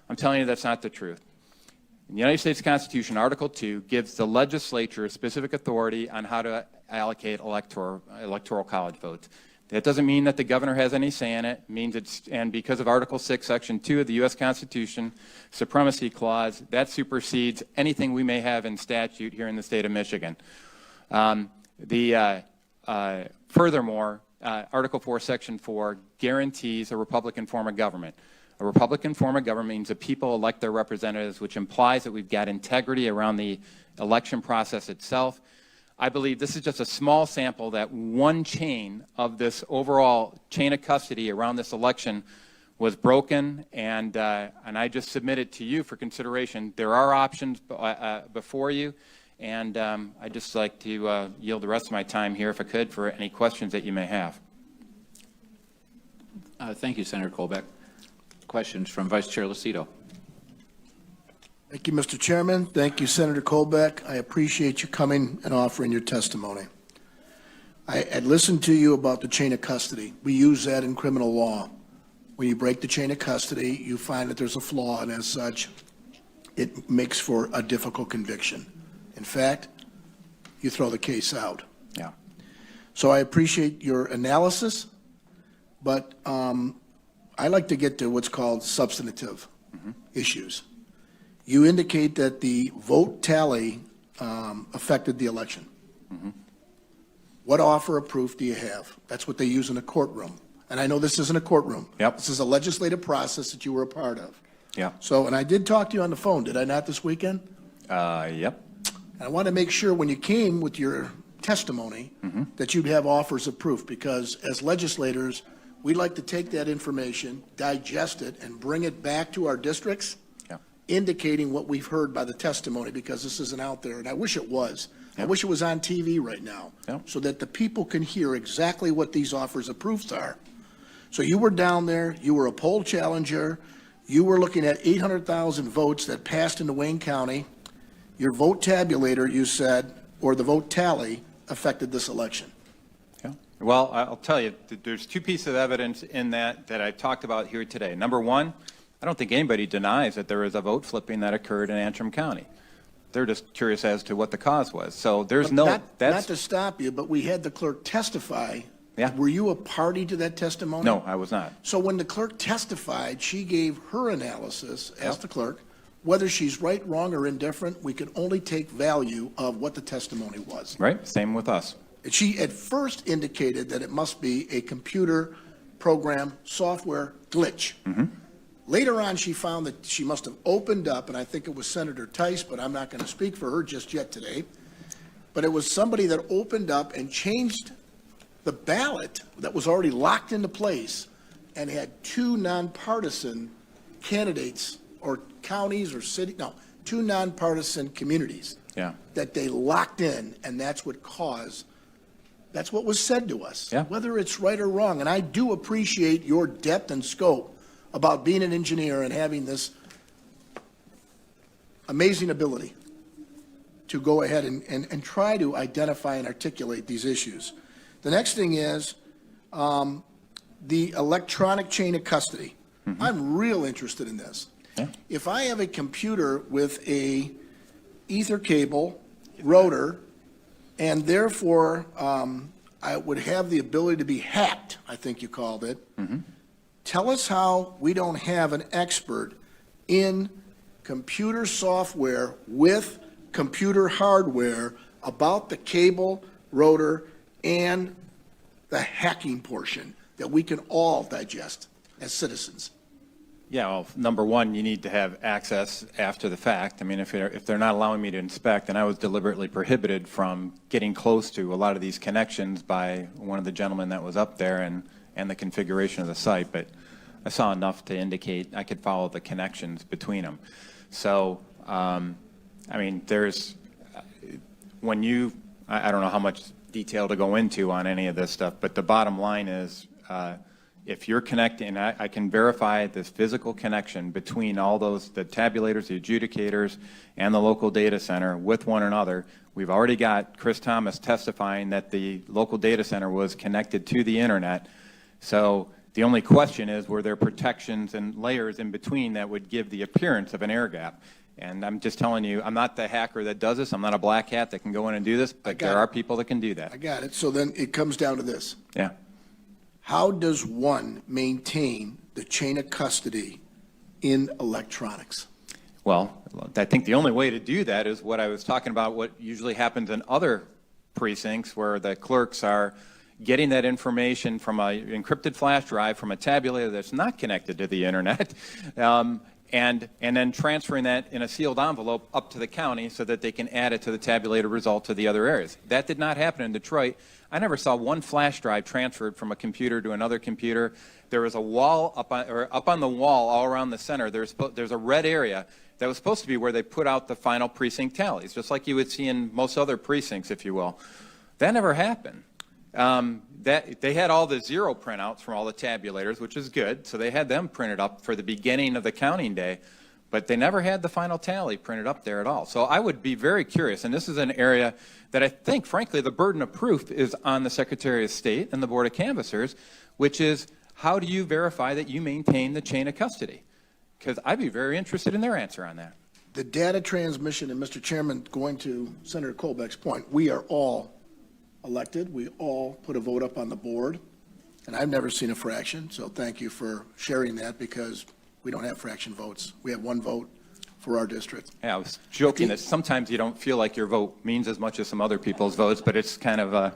I'm telling you that's not the truth. In the United States Constitution, Article 2 gives the legislature specific authority on how to allocate electoral college votes. That doesn't mean that the governor has any say in it. It means and because of Article 6, Section 2 of the U.S. Constitution, Supremacy Clause, that supersedes anything we may have in statute here in the state of Michigan. Furthermore, Article 4, Section 4 guarantees a Republican form of government. A Republican form of government means the people elect their representatives, which implies that we've got integrity around the election process itself. I believe this is just a small sample that one chain of this overall chain of custody around this election was broken, and I just submit it to you for consideration. There are options before you, and I'd just like to yield the rest of my time here, if I could, for any questions that you may have. Thank you, Senator Colbeck. Questions from Vice Chair Lucido. Thank you, Mr. Chairman. Thank you, Senator Colbeck. I appreciate you coming and offering your testimony. I had listened to you about the chain of custody. We use that in criminal law. When you break the chain of custody, you find that there's a flaw, and as such, it makes for a difficult conviction. In fact, you throw the case out. Yeah. So I appreciate your analysis, but I like to get to what's called substantive issues. You indicate that the vote tally affected the election. What offer of proof do you have? That's what they use in a courtroom. And I know this isn't a courtroom. Yep. This is a legislative process that you were a part of. Yeah. So, and I did talk to you on the phone, did I not, this weekend? Yep. And I want to make sure when you came with your testimony that you'd have offers of proof, because as legislators, we like to take that information, digest it, and bring it back to our districts, indicating what we've heard by the testimony, because this isn't out there, and I wish it was. I wish it was on TV right now, so that the people can hear exactly what these offers of proofs are. So you were down there, you were a poll challenger, you were looking at 800,000 votes that passed into Wayne County. Your vote tabulator, you said, or the vote tally, affected this election. Well, I'll tell you, there's two pieces of evidence in that I talked about here today. Number one, I don't think anybody denies that there was a vote flipping that occurred in Antrim County. They're just curious as to what the cause was. So there's Not to stop you, but we had the clerk testify. Yeah. Were you a party to that testimony? No, I was not. So when the clerk testified, she gave her analysis as the clerk. Whether she's right, wrong, or indifferent, we can only take value of what the testimony was. Right, same with us. She at first indicated that it must be a computer program software glitch. Later on, she found that she must have opened up, and I think it was Senator Tice, but I'm not going to speak for her just yet today, but it was somebody that opened up and changed the ballot that was already locked into place and had two nonpartisan candidates or counties or two nonpartisan communities that they locked in, and that's what caused. That's what was said to us, whether it's right or wrong. And I do appreciate your depth and scope about being an engineer and having this amazing ability to go ahead and try to identify and articulate these issues. The next thing is the electronic chain of custody. I'm real interested in this. If I have a computer with a ether cable router, and therefore I would have the ability to be hacked, I think you called it. Tell us how we don't have an expert in computer software with computer hardware about the cable, rotor, and the hacking portion that we can all digest as citizens. Yeah, well, number one, you need to have access after the fact. I mean, if they're not allowing me to inspect, and I was deliberately prohibited from getting close to a lot of these connections by one of the gentlemen that was up there and the configuration of the site, but I saw enough to indicate I could follow the connections between them. So, I mean, there's, I don't know how much detail to go into on any of this stuff, but the bottom line is, if you're connecting, I can verify this physical connection between all those, the tabulators, the adjudicators, and the local data center with one another. We've already got Chris Thomas testifying that the local data center was connected to the internet. So the only question is, were there protections and layers in between that would give the appearance of an air gap? And I'm just telling you, I'm not the hacker that does this. I'm not a black hat that can go in and do this, but there are people that can do that. I got it. So then it comes down to this. Yeah. How does one maintain the chain of custody in electronics? Well, I think the only way to do that is what I was talking about, what usually happens in other precincts where the clerks are getting that information from an encrypted flash drive from a tabulator that's not connected to the internet, and then transferring that in a sealed envelope up to the county so that they can add it to the tabulator result to the other areas. That did not happen in Detroit. I never saw one flash drive transferred from a computer to another computer. There was a wall up on the wall all around the center. There's a red area that was supposed to be where they put out the final precinct tallies, just like you would see in most other precincts, if you will. That never happened. They had all the zero printouts from all the tabulators, which is good, so they had them printed up for the beginning of the counting day, but they never had the final tally printed up there at all. So I would be very curious, and this is an area that I think, frankly, the burden of proof is on the Secretary of State and the Board of Canvassers, which is, how do you verify that you maintain the chain of custody? Because I'd be very interested in their answer on that. The data transmission, and Mr. Chairman, going to Senator Colbeck's point, we are all elected. We all put a vote up on the board, and I've never seen a fraction, so thank you for sharing that, because we don't have fraction votes. We have one vote for our district. Yeah, I was joking that sometimes you don't feel like your vote means as much as some other people's votes, but it's kind of,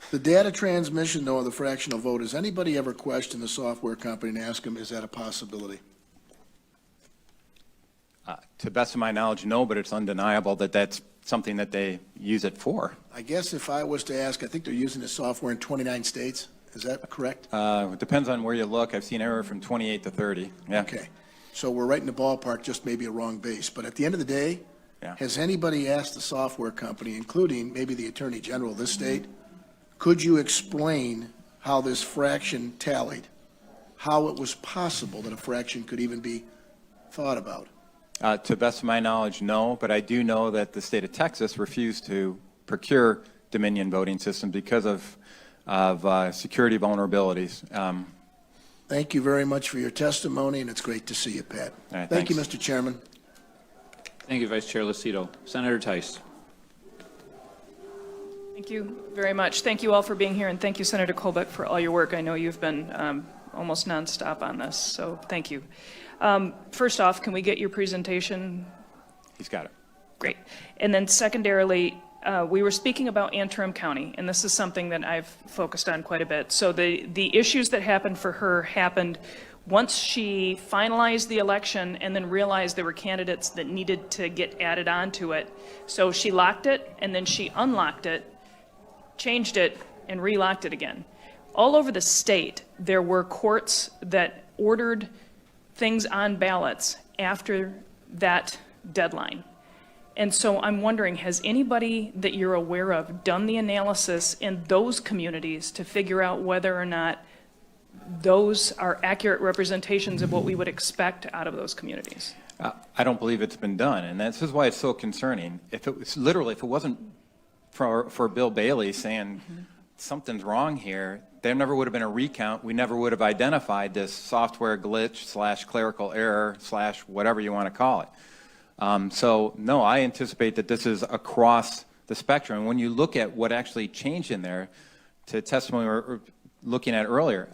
The data transmission, though, of the fractional vote, has anybody ever questioned the software company and asked them, is that a possibility? To the best of my knowledge, no, but it's undeniable that that's something that they use it for. I guess if I was to ask, I think they're using this software in 29 states. Is that correct? It depends on where you look. I've seen anywhere from 28 to 30. Yeah. Okay. So we're right in the ballpark, just maybe a wrong base. But at the end of the day, has anybody asked the software company, including maybe the Attorney General of this state, could you explain how this fraction tallied, how it was possible that a fraction could even be thought about? To the best of my knowledge, no, but I do know that the state of Texas refused to procure Dominion voting systems because of security vulnerabilities. Thank you very much for your testimony, and it's great to see you, Pat. Right, Thank you, thanks. Mr. Chairman. Thank you, Vice Chair Lucido. Senator Tice. Thank you very much. Thank you all for being here, and thank you, Senator Colbeck, for all your work. I know you've been almost nonstop on this, so thank you. First off, can we get your presentation? He's got it. Great. And then secondarily, we were speaking about Antrim County, and this is something that I've focused on quite a bit. So the issues that happened for her happened once she finalized the election and then realized there were candidates that needed to get added onto it. So she locked it, and then she unlocked it, changed it, and relocked it again. All over the state, there were courts that ordered things on ballots after that deadline. And so I'm wondering, has anybody that you're aware of done the analysis in those communities to figure out whether or not those are accurate representations of what we would expect out of those communities? I don't believe it's been done, and this is why it's so concerning. If it was literally, if it wasn't for Bill Bailey saying something's wrong here, there never would have been a recount. We never would have identified this software glitch / clerical error / whatever you want to call it. So no, I anticipate that this is across the spectrum. And when you look at what actually changed in there, to testimony we were looking at earlier,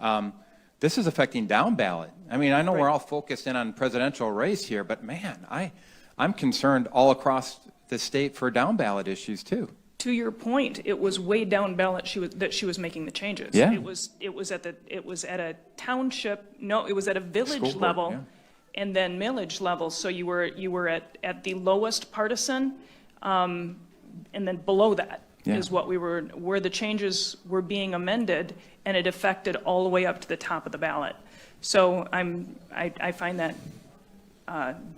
this is affecting down ballot. I mean, I know we're all focused in on presidential race here, but man, I'm concerned all across the state for down ballot issues too. To your point, it was way down ballot that she was making the changes. Yeah. It was at a township, no, it was at a village School board, level, yeah. and then millage level. So you were at the lowest partisan, and then below that is what where the changes were being amended, and it affected all the way up to the top of the ballot. So I find that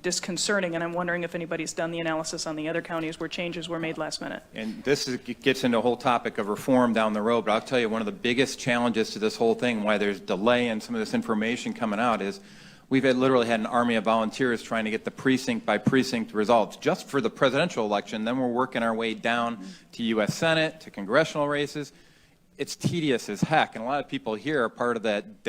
disconcerting, and I'm wondering if anybody's done the analysis on the other counties where changes were made last minute. And gets into a whole topic of reform down the road, but I'll tell you one of the biggest challenges to this whole thing, why there's delay in some of this information coming out, is we've literally had an army of volunteers trying to get the precinct by precinct results just for the presidential election. Then we're working our way down to U.S. Senate, to congressional races. It's tedious as heck, and a lot of people here are part of that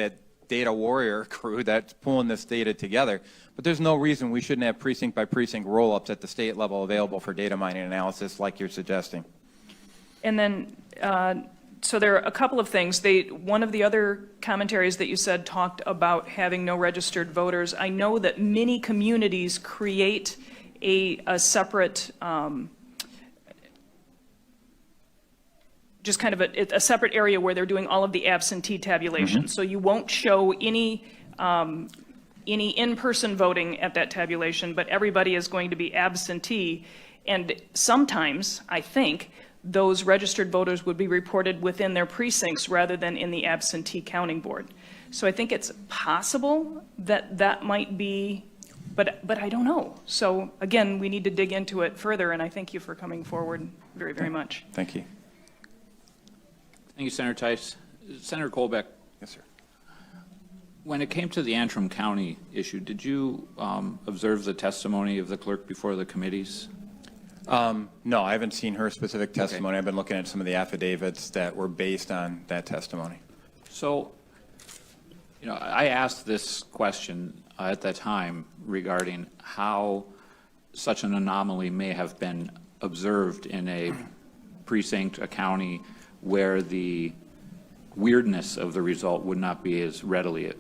data warrior crew that's pulling this data together. But there's no reason we shouldn't have precinct by precinct roll-ups at the state level available for data mining analysis like you're suggesting. And then, so there are a couple of things. One of the other commentaries that you said talked about having no registered voters. I know that many communities create a separate, just kind of a separate area where they're doing all of the absentee tabulation. So you won't show any in-person voting at that tabulation, but everybody is going to be absentee. And sometimes, I think, those registered voters would be reported within their precincts rather than in the absentee counting board. So I think it's possible that that might be, but I don't know. So again, we need to dig into it further, and I thank you for coming forward very, very much. Thank you. Thank you, Senator Tice. Senator Colbeck, Yes, sir. when it came to the Antrim County issue, did you observe the testimony of the clerk before the committees? No, I haven't seen her specific testimony. I've been looking at some of the affidavits that were based on that testimony. So, you know, I asked this question at that time regarding how such an anomaly may have been observed in a precinct, a county, where the weirdness of the result would not be as readily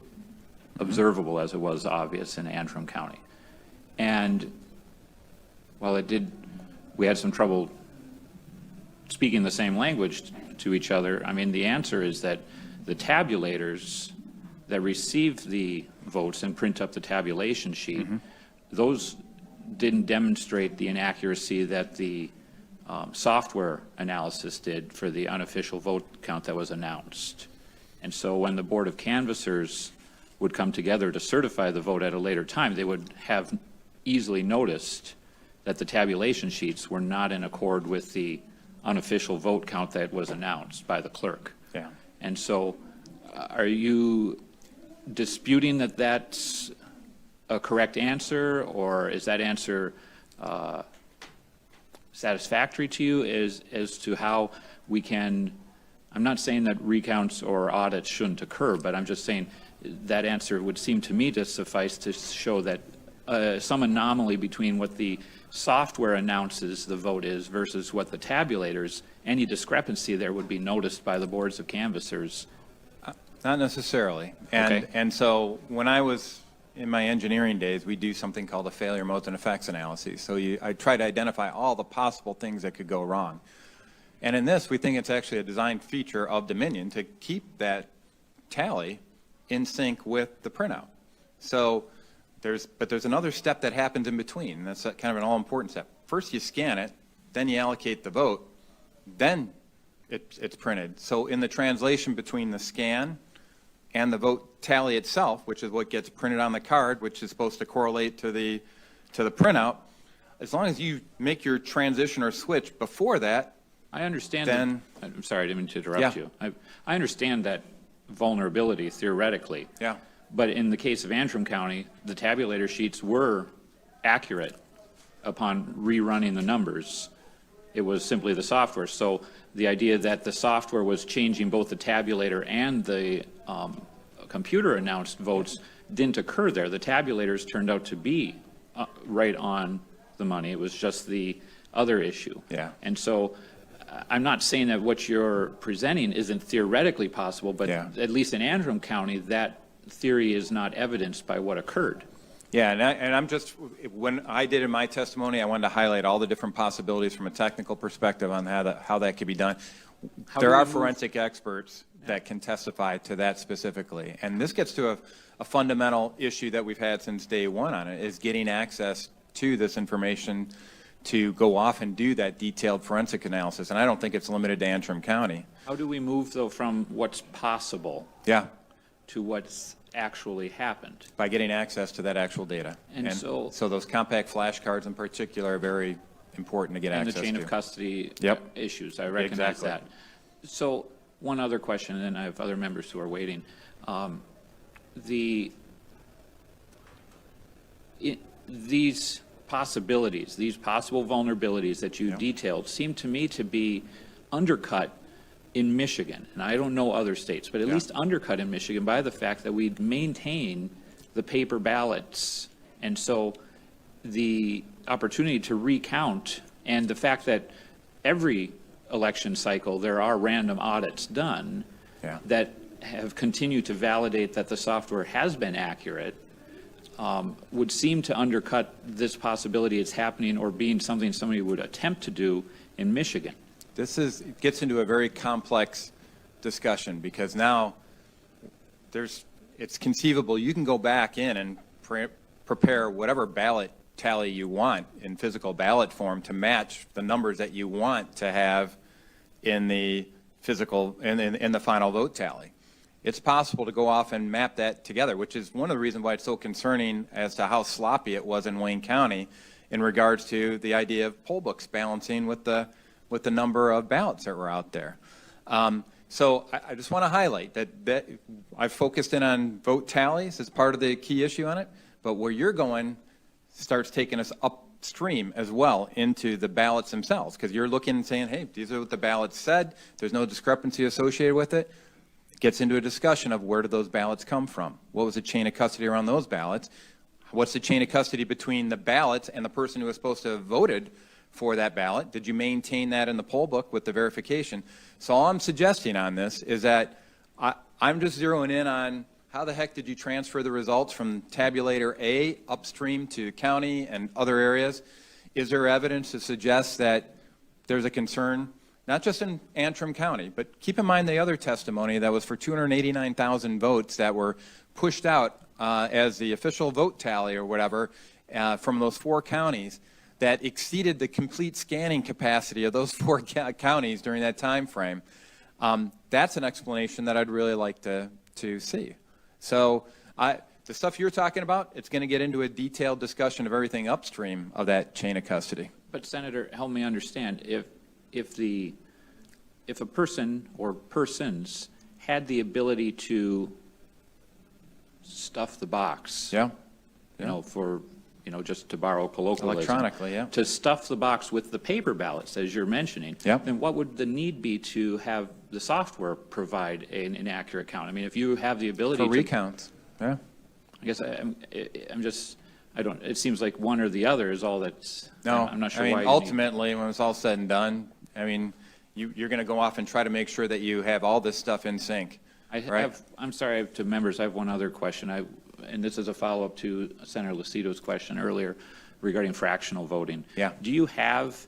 observable as it was obvious in Antrim County. And while we had some trouble speaking the same language to each other, I mean, the answer is that the tabulators that receive the votes and print up the tabulation sheet, those didn't demonstrate the inaccuracy that the software analysis did for the unofficial vote count that was announced. And so when the Board of Canvassers would come together to certify the vote at a later time, they would have easily noticed that the tabulation sheets were not in accord with the unofficial vote count that was announced by the clerk. Yeah. And so are you disputing that that's a correct answer, or is that answer satisfactory to you as to how we can, I'm not saying that recounts or audits shouldn't occur, but I'm just saying that answer would seem to me to suffice to show that some anomaly between what the software announces the vote is versus what the tabulators, any discrepancy there would be noticed by the boards of canvassers. Not necessarily. Okay. And so when I was in my engineering days, we do something called a failure modes and effects analysis. So I try to identify all the possible things that could go wrong. And in this, we think it's actually a design feature of Dominion to keep that tally in sync with the printout. So there's another step that happens in between, and that's kind of an all-important step. First you scan it, then you allocate the vote, then it's printed. So in the translation between the scan and the vote tally itself, which is what gets printed on the card, which is supposed to correlate to the printout, as long as you make your transition or switch before that, I understand then, that, I'm sorry, I didn't mean to interrupt you. I understand that vulnerability theoretically. Yeah. But in the case of Antrim County, the tabulator sheets were accurate upon rerunning the numbers. It was simply the software. So the idea that the software was changing both the tabulator and the computer announced votes didn't occur there. The tabulators turned out to be right on the money. It was just the other issue. Yeah. And so I'm not saying that what you're presenting isn't theoretically possible, but Yeah. at least in Antrim County, that theory is not evidenced by what occurred. Yeah, and I'm just, when I did in my testimony, I wanted to highlight all the different possibilities from a technical perspective on how that could be done. There are forensic experts that can testify to that specifically. And this gets to a fundamental issue that we've had since day one on it, is getting access to this information to go off and do that detailed forensic analysis. And I don't think it's limited to Antrim County. How do we move, though, from what's possible Yeah. to what's actually happened. By getting access to that actual data. And so those compact flashcards in particular are very important to get and access to. the chain of custody Yep. issues, I recognize Exactly. that. So one other question, and then I have other members who are waiting. These possibilities, these possible vulnerabilities that you detailed seem to me to be undercut in Michigan, and I don't know other states, but at least undercut in Michigan by the fact that we maintain the paper ballots. And so the opportunity to recount and the fact that every election cycle there are random audits done that have continued to validate that the software has been accurate would seem to undercut this possibility it's happening or being something somebody would attempt to do in Michigan. It gets into a very complex discussion because now it's conceivable you can go back in and prepare whatever ballot tally you want in physical ballot form to match the numbers that you want to have in the physical in the final vote tally. It's possible to go off and map that together, which is one of the reasons why it's so concerning as to how sloppy it was in Wayne County in regards to the idea of poll books balancing with the number of ballots that were out there. So I just want to highlight that I've focused in on vote tallies as part of the key issue on it, but where you're going starts taking us upstream as well into the ballots themselves, because you're looking and saying, hey, these are what the ballots said, there's no discrepancy associated with it. It gets into a discussion of where did those ballots come from? What was the chain of custody around those ballots? What's the chain of custody between the ballots and the person who was supposed to have voted for that ballot? Did you maintain that in the poll book with the verification? So all I'm suggesting on this is that I'm just zeroing in on how the heck did you transfer the results from tabulator A upstream to county and other areas? Is there evidence to suggest that there's a concern, not just in Antrim County, but keep in mind the other testimony that was for 289,000 votes that were pushed out as the official vote tally or whatever from those 4 counties that exceeded the complete scanning capacity of those 4 counties during that time frame. That's an explanation that I'd really like to see. So the stuff you're talking about, it's going to get into a detailed discussion of everything upstream of that chain of custody. But Senator, help me understand, if a person or persons had the ability to stuff the box, you know, just to borrow colloquialism, Electronically, to stuff the box with the paper ballots, as you're mentioning, then what would the need be to have the software provide an accurate count? I mean, if you have the ability for recounts, I guess it seems like one or the other is all that's, no, I'm not sure I mean, why. ultimately, when it's all said and done, I mean, you're going to go off and try to make sure that you have all this stuff in sync. I'm sorry, to members, I have one other question. And this is a follow-up to Senator Lucido's question earlier regarding fractional voting. Yeah. Do you have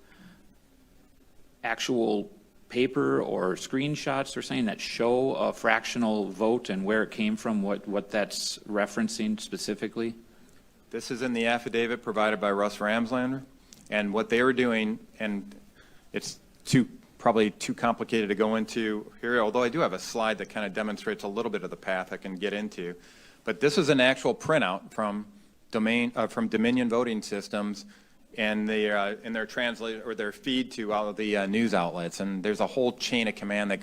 actual paper or screenshots or something that show a fractional vote and where it came from, what that's referencing specifically? This is in the affidavit provided by Russ Ramslander, and what they were doing, and it's probably too complicated to go into here, although I do have a slide that kind of demonstrates a little bit of the path I can get into. But this is an actual printout from Dominion Voting Systems and in their translate or their feed to all of the news outlets, and there's a whole chain of command that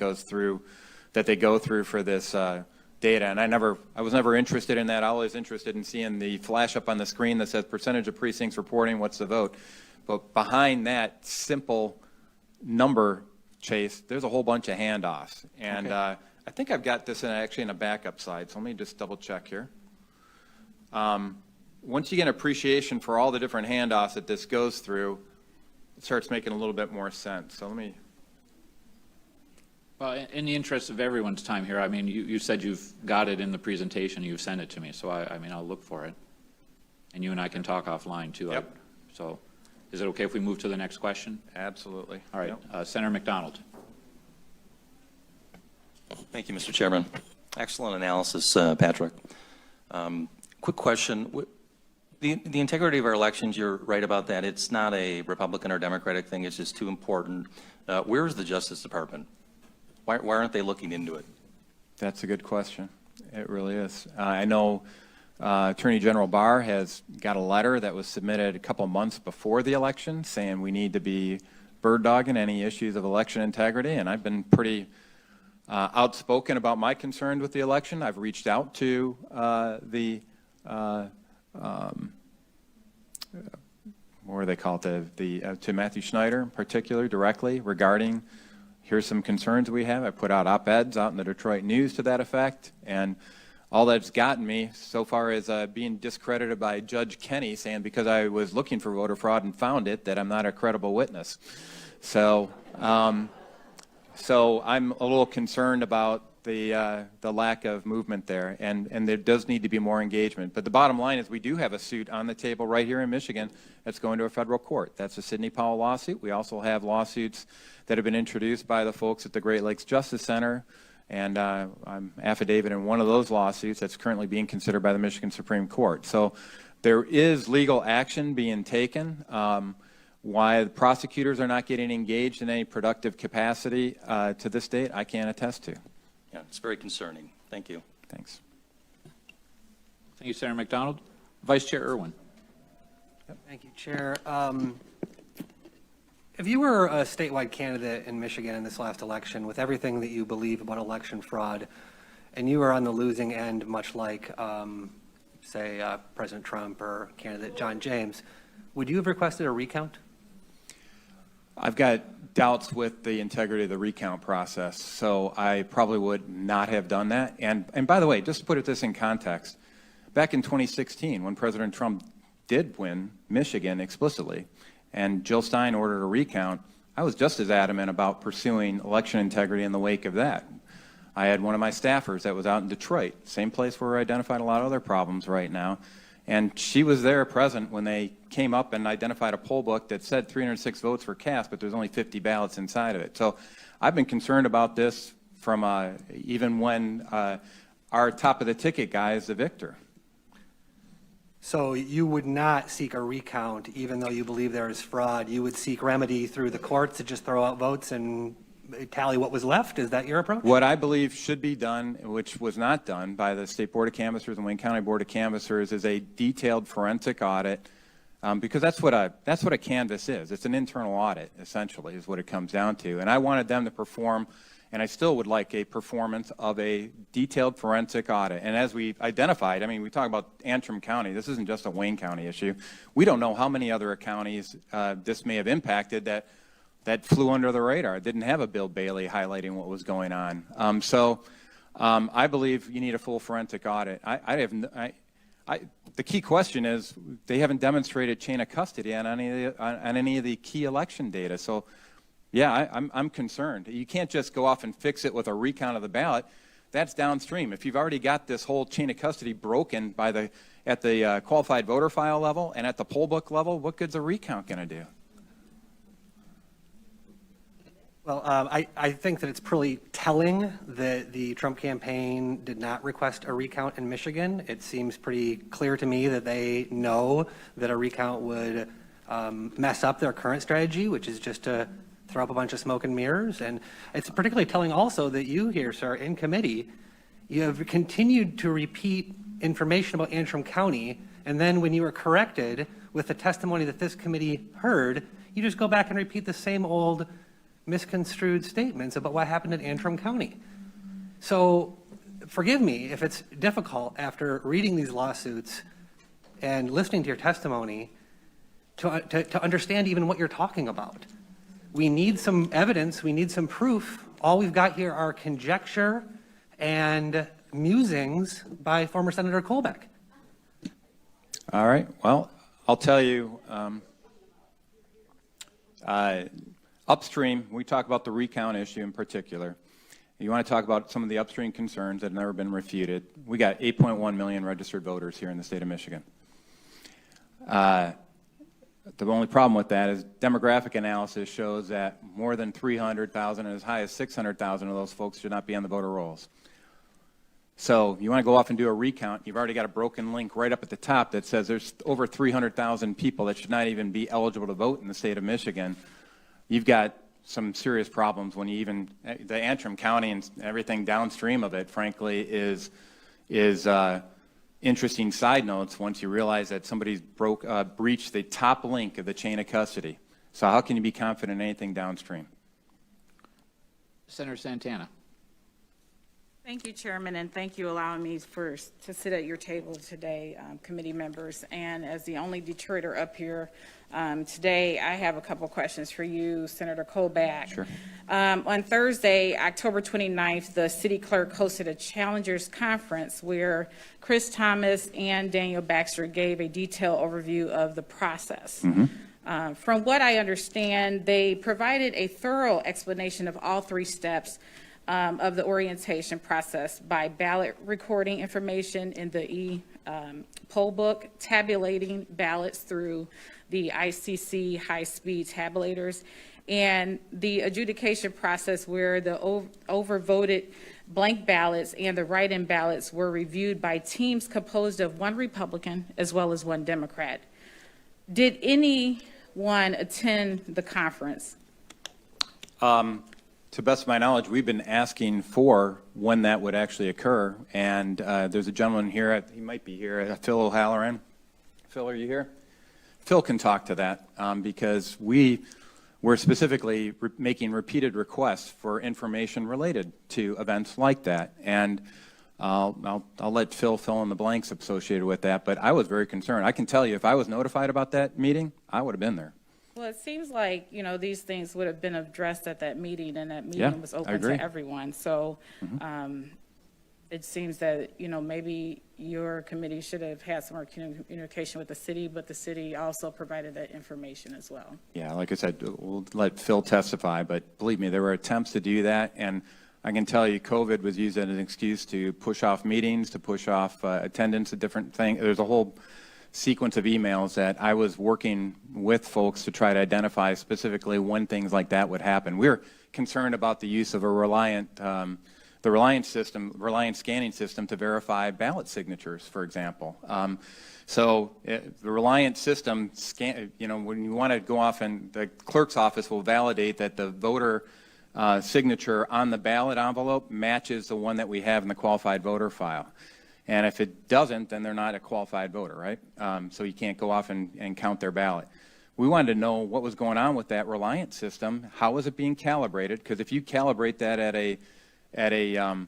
they go through for this data. And I was never interested in that. I was interested in seeing the flash up on the screen that says percentage of precincts reporting, what's the vote. But behind that simple number chase, there's a whole bunch of handoffs. And I think I've got this actually in a backup slide, so let me just double check here. Once you get an appreciation for all the different handoffs that this goes through, it starts making a little bit more sense. So let me. Well, in the interest of everyone's time here, I mean, you said you've got it in the presentation, you've sent it to me, so I mean, I'll look for it. And you and I can talk offline too. Yep. So is it okay if we move to the next question? Absolutely. All right, Yep. Senator McDonald. Thank you, Mr. Chairman. Excellent analysis, Patrick. Quick question. The integrity of our elections, you're right about that. It's not a Republican or Democratic thing. It's just too important. Where is the Justice Department? Why aren't they looking into it? That's a good question. It really is. I know Attorney General Barr has got a letter that was submitted a couple months before the election saying we need to be bird dogging any issues of election integrity, and I've been pretty outspoken about my concerns with the election. I've reached out to what do they call it, to Matthew Schneider in particular directly regarding here's some concerns we have. I put out op-eds out in the Detroit News to that effect, and all that's gotten me so far is being discredited by Judge Kenney saying because I was looking for voter fraud and found it that I'm not a credible witness. So so I'm a little concerned about the lack of movement there, and there does need to be more engagement. But the bottom line is we do have a suit on the table right here in Michigan that's going to a federal court. That's the Sidney Powell lawsuit. We also have lawsuits that have been introduced by the folks at the Great Lakes Justice Center, and I'm affidavit in one of those lawsuits that's currently being considered by the Michigan Supreme Court. So there is legal action being taken. Why the prosecutors are not getting engaged in any productive capacity to this date, I can't attest to. Yeah, it's very concerning. Thank you. Thanks. Thank you, Senator McDonald. Vice Chair Irwin. Thank you, Chair. If you were a statewide candidate in Michigan in this last election, with everything that you believe about election fraud, and you were on the losing end, much like, say, President Trump or candidate John James, would you have requested a recount? I've got doubts with the integrity of the recount process, so I probably would not have done that. And by the way, just to put this in context, back in 2016, when President Trump did win Michigan explicitly, and Jill Stein ordered a recount, I was just as adamant about pursuing election integrity in the wake of that. I had one of my staffers that was out in Detroit, same place where I identified a lot of other problems right now, and she was there present when they came up and identified a poll book that said 306 votes were cast, but there's only 50 ballots inside of it. So I've been concerned about this from even when our top of the ticket guy is the victor. So you would not seek a recount, even though you believe there is fraud. You would seek remedy through the courts to just throw out votes and tally what was left? Is that your approach? What I believe should be done, which was not done by the State Board of Canvassers and Wayne County Board of Canvassers, is a detailed forensic audit, because that's what a canvass is. It's an internal audit, essentially, is what it comes down to. And I wanted them to perform, and I still would like a performance of a detailed forensic audit. And as we identified, I mean, we talk about Antrim County. This isn't just a Wayne County issue. We don't know how many other counties this may have impacted that flew under the radar. It didn't have a Bill Bailey highlighting what was going on. I believe you need a full forensic audit. The key question is they haven't demonstrated chain of custody on any of the key election data. So, yeah, I'm concerned. You can't just go off and fix it with a recount of the ballot. That's downstream. If you've already got this whole chain of custody broken at the qualified voter file level and at the poll book level, what good's a recount going to do? Well, I think that it's pretty telling that the Trump campaign did not request a recount in Michigan. It seems pretty clear to me that they know that a recount would mess up their current strategy, which is just to throw up a bunch of smoke and mirrors. And it's particularly telling also that you here, sir, in committee, you have continued to repeat information about Antrim County, and then when you were corrected with the testimony that this committee heard, you just go back and repeat the same old misconstrued statements about what happened in Antrim County. So forgive me if it's difficult after reading these lawsuits and listening to your testimony to understand even what you're talking about. We need some evidence, we need some proof. All we've got here are conjecture and musings by former Senator Colbeck. All right, well, I'll tell you, upstream, we talk about the recount issue in particular. You want to talk about some of the upstream concerns that have never been refuted. We got 8.1 million registered voters here in the state of Michigan. The only problem with that is demographic analysis shows that more than 300,000 and as high as 600,000 of those folks should not be on the voter rolls. So you want to go off and do a recount, you've already got a broken link right up at the top that says there's over 300,000 people that should not even be eligible to vote in the state of Michigan. You've got some serious problems when you even, the Antrim County and everything downstream of it, frankly, is is interesting side notes once you realize that somebody's breached the top link of the chain of custody. So how can you be confident in anything downstream? Senator Santana. Thank you, Chairman, and thank you allowing me to sit at your table today, committee members. And as the only detractor up here today, I have a couple questions for you, Senator Colback. Sure. On Thursday, October 29th, the city clerk hosted a challengers conference where Chris Thomas and Daniel Baxter gave a detailed overview of the process. From what I understand, they provided a thorough explanation of all three steps of the orientation process by ballot recording information in the poll book, tabulating ballots through the ICC high-speed tabulators, and the adjudication process where the overvoted blank ballots and the write-in ballots were reviewed by teams composed of one Republican as well as one Democrat. Did anyone attend the conference? To the best of my knowledge, we've been asking for when that would actually occur, and there's a gentleman here, he might be here, Phil O'Halloran. Phil, are you here? Phil can talk to that because we're specifically making repeated requests for information related to events like that, and I'll let Phil fill in the blanks associated with that, but I was very concerned. I can tell you, if I was notified about that meeting, I would have been there. Well, it seems like, these things would have been addressed at that meeting, and that meeting was open to everyone. So it seems that, maybe your committee should have had some more communication with the city, but the city also provided that information as well. Yeah, like I said, we'll let Phil testify, but believe me, there were attempts to do that, and I can tell you COVID was used as an excuse to push off meetings, to push off attendance at different things. There's a whole sequence of emails that I was working with folks to try to identify specifically when things like that would happen. We're concerned about the use of a Reliant scanning system to verify ballot signatures, for example. So the Reliant system, when you want to go off, and the clerk's office will validate that the voter signature on the ballot envelope matches the one that we have in the qualified voter file. And if it doesn't, then they're not a qualified voter, right? So you can't go off and count their ballot. We wanted to know what was going on with that Reliant system. How was it being calibrated? Because if you calibrate that at a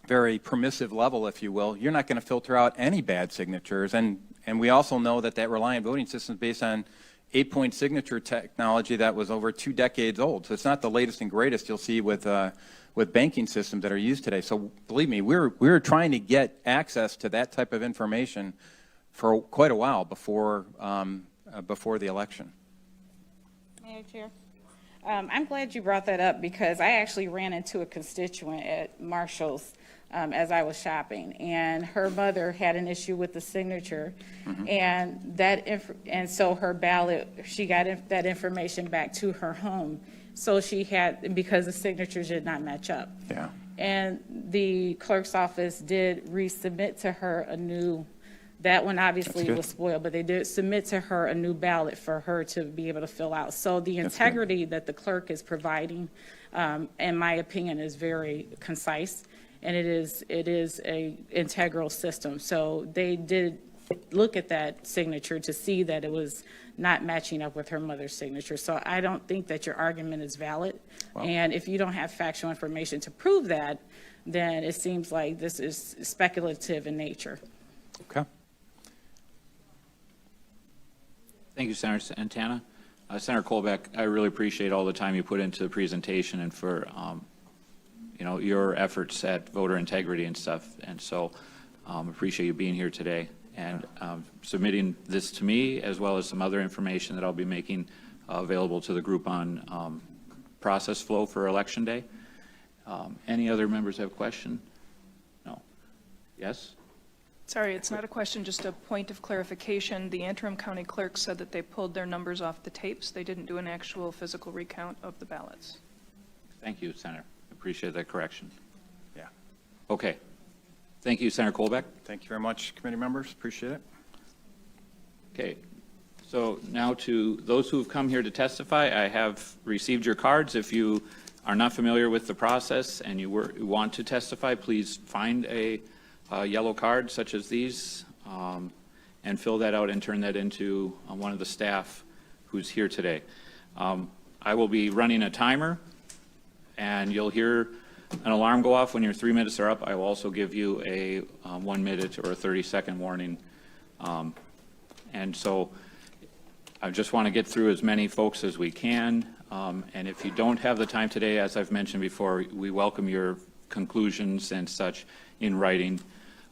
very permissive level, if you will, you're not going to filter out any bad signatures. And we also know that Reliant voting system is based on 8-point signature technology that was over 2 decades old. So it's not the latest and greatest you'll see with banking systems that are used today. So believe me, we're trying to get access to that type of information for quite a while before the election. Mayor Chair, I'm glad you brought that up because I actually ran into a constituent at Marshall's as I was shopping, and her mother had an issue with the signature, and so her ballot, she got that information back to her home. So she had, because the signatures did not match up. Yeah. And the clerk's office did resubmit to her a new, that one obviously was spoiled, but they did submit to her a new ballot for her to be able to fill out. So the integrity that the clerk is providing, in my opinion, is very concise, and it is a integral system. So they did look at that signature to see that it was not matching up with her mother's signature. So I don't think that your argument is valid. Wow. And if you don't have factual information to prove that, then it seems like this is speculative in nature. Okay. Thank you, Senator Santana. Senator Colbeck, I really appreciate all the time you put into the presentation and for your efforts at voter integrity and stuff. And so appreciate you being here today and submitting this to me, as well as some other information that I'll be making available to the group on process flow for Election Day. Any other members have a question? No? Yes? Sorry, it's not a question, just a point of clarification. The interim county clerk said that they pulled their numbers off the tapes. They didn't do an actual physical recount of the ballots. Thank you, Senator. Appreciate that correction. Yeah. Okay. Thank you, Senator Colbeck. Thank you very much, committee members. Appreciate it. Okay. So now to those who have come here to testify, I have received your cards. If you are not familiar with the process and you want to testify, please find a a yellow card such as these and fill that out and turn that into one of the staff who's here today. I will be running a timer, and you'll hear an alarm go off when your 3 minutes are up. I will also give you a 1 minute or a 30-second warning. And so I just want to get through as many folks as we can. And if you don't have the time today, as I've mentioned before, we welcome your conclusions and such in writing.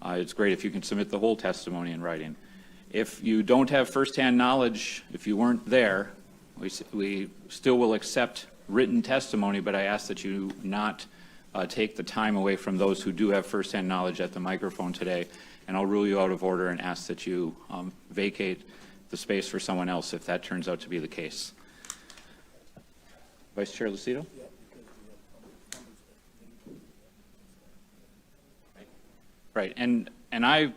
It's great if you can submit the whole testimony in writing. If you don't have firsthand knowledge, if you weren't there, we still will accept written testimony, but I ask that you not take the time away from those who do have firsthand knowledge at the microphone today, and I'll rule you out of order and ask that you vacate the space for someone else if that turns out to be the case. Vice Chair Lucido? Right, and I,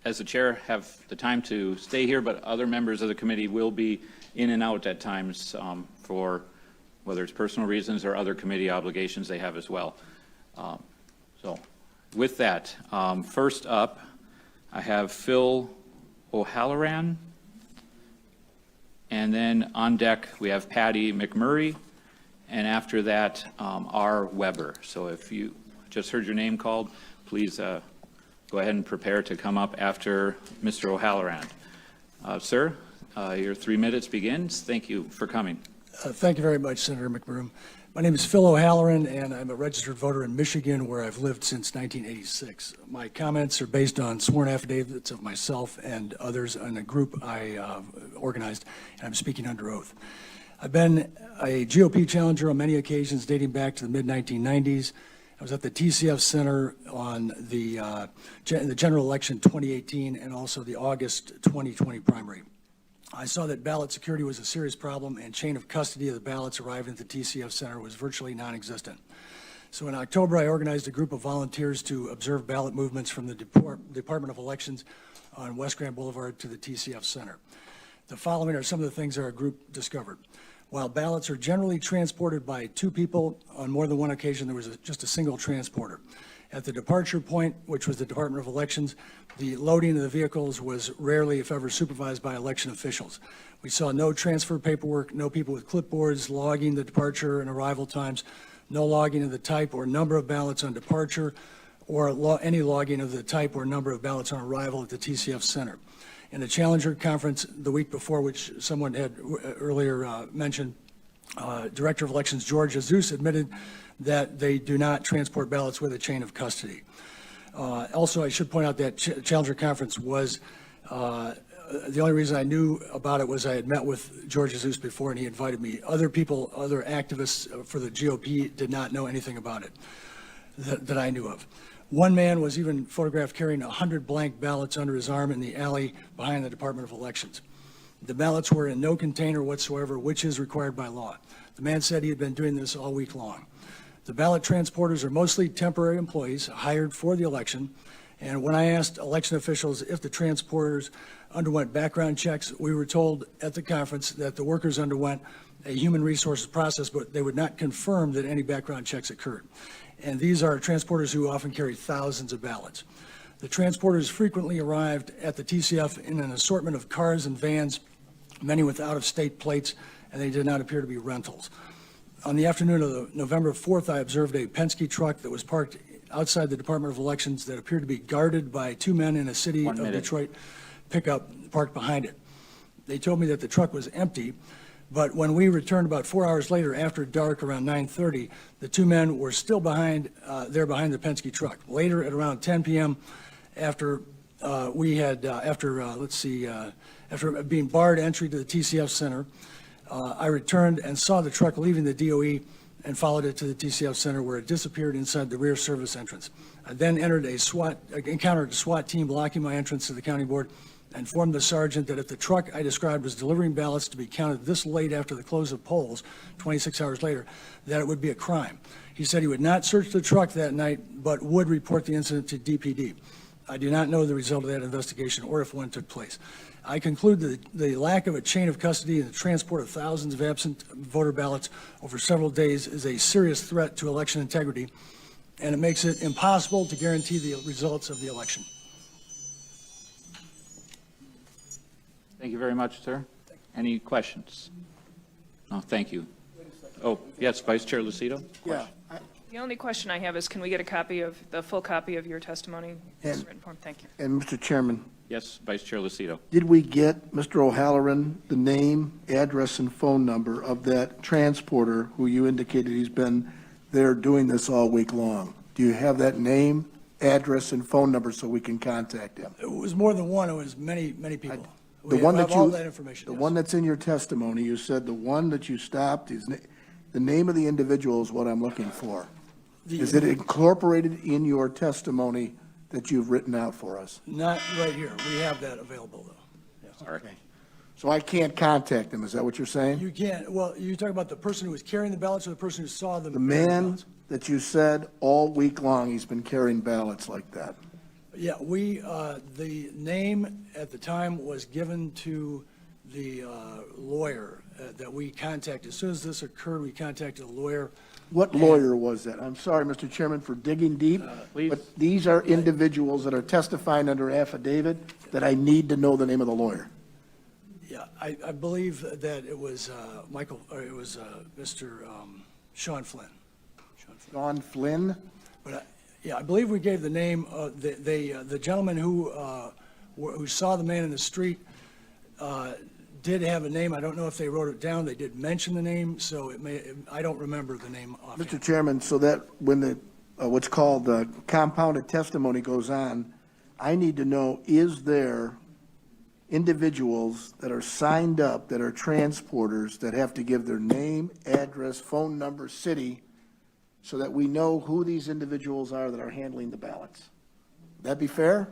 as the chair, have the time to stay here, but other members of the committee will be in and out at times for whether it's personal reasons or other committee obligations they have as well. So with that, first up, I have Phil O'Halloran, and then on deck we have Patty McMurray, and after that, R. Weber. So if you just heard your name called, please go ahead and prepare to come up after Mr. O'Halloran. Sir, your 3 minutes begins. Thank you for coming. Thank you very much, Senator McBroom. My name is Phil O'Halloran, and I'm a registered voter in Michigan, where I've lived since 1986. My comments are based on sworn affidavits of myself and others in a group I organized, and I'm speaking under oath. I've been a GOP challenger on many occasions dating back to the mid-1990s. I was at the TCF Center on the general election 2018 and also the August 2020 primary. I saw that ballot security was a serious problem, and chain of custody of the ballots arriving at the TCF Center was virtually non-existent. So in October, I organized a group of volunteers to observe ballot movements from the Department of Elections on West Grand Boulevard to the TCF Center. The following are some of the things our group discovered. While ballots are generally transported by two people, on more than one occasion there was just a single transporter. At the departure point, which was the Department of Elections, the loading of the vehicles was rarely, if ever, supervised by election officials. We saw no transfer paperwork, no people with clipboards logging the departure and arrival times, no logging of the type or number of ballots on departure, or any logging of the type or number of ballots on arrival at the TCF Center. In the Challenger Conference the week before, which someone had earlier mentioned, Director of Elections George Jesus admitted that they do not transport ballots with a chain of custody. Also, I should point out that Challenger Conference was, the only reason I knew about it was I had met with George Jesus before and he invited me. Other people, other activists for the GOP did not know anything about it that I knew of. One man was even photographed carrying 100 blank ballots under his arm in the alley behind the Department of Elections. The ballots were in no container whatsoever, which is required by law. The man said he had been doing this all week long. The ballot transporters are mostly temporary employees hired for the election, and when I asked election officials if the transporters underwent background checks, we were told at the conference that the workers underwent a human resources process, but they would not confirm that any background checks occurred. And these are transporters who often carry thousands of ballots. The transporters frequently arrived at the TCF in an assortment of cars and vans, many with out-of-state plates, and they did not appear to be rentals. On the afternoon of November 4th, I observed a Penske truck that was parked outside the Department of Elections that appeared to be guarded by two men in a city of Detroit pickup parked behind it. They told me that the truck was empty, but when we returned about 4 hours later after dark around 9:30, the two men were still behind behind the Penske truck. Later at around 10 p.m., after being barred entry to the TCF Center, I returned and saw the truck leaving the DOE and followed it to the TCF Center, where it disappeared inside the rear service entrance. I then encountered a SWAT team blocking my entrance to the county board, and informed the sergeant that if the truck I described was delivering ballots to be counted this late after the close of polls, 26 hours later, that it would be a crime. He said he would not search the truck that night, but would report the incident to DPD. I do not know the result of that investigation or if one took place. I conclude that the lack of a chain of custody and the transport of thousands of absent voter ballots over several days is a serious threat to election integrity and it makes it impossible to guarantee the results of the election. Thank you very much, sir. Any questions? No, thank you. Oh, yes, Vice Chair Lucido? Yeah. The only question I have is, can we get a copy of, the full copy of your testimony? in written form? Thank you. And Mr. Chairman, Yes, Vice Chair Lucido. did we get, Mr. O'Halloran, the name, address, and phone number of that transporter who you indicated he's been there doing this all week long? Do you have that name, address, and phone number so we can contact him? It was more than one, it was many, many people. The We one have that all you, that information, the yes. one that's in your testimony, you said the one that you stopped, the name of the individual is what I'm looking for. Is it incorporated in your testimony that you've written out for us? Not right here. We have that available, though. Yes. Okay. So I can't contact him, is that what you're saying? You can't, well, you're talking about the person who was carrying the ballots or the person who saw them? The carrying man ballots? that you said all week long he's been carrying ballots like that. Yeah, the name at the time was given to the lawyer that we contacted. As soon as this occurred, we contacted a lawyer. What lawyer was that? I'm sorry, Mr. Chairman, for digging deep, Please. but these are individuals that are testifying under affidavit that I need to know the name of the lawyer. Yeah, I believe that it was Michael, or it was Mr. Sean Flynn. John Flynn? But, yeah, I believe we gave the name of the gentleman who saw the man in the street did have a name. I don't know if they wrote it down. They did mention the name, so I don't remember the name offhand. Mr. Chairman, so that when the, what's called the compounded testimony goes on, I need to know, is there individuals that are signed up, that are transporters, that have to give their name, address, phone number, city, so that we know who these individuals are that are handling the ballots? That be fair?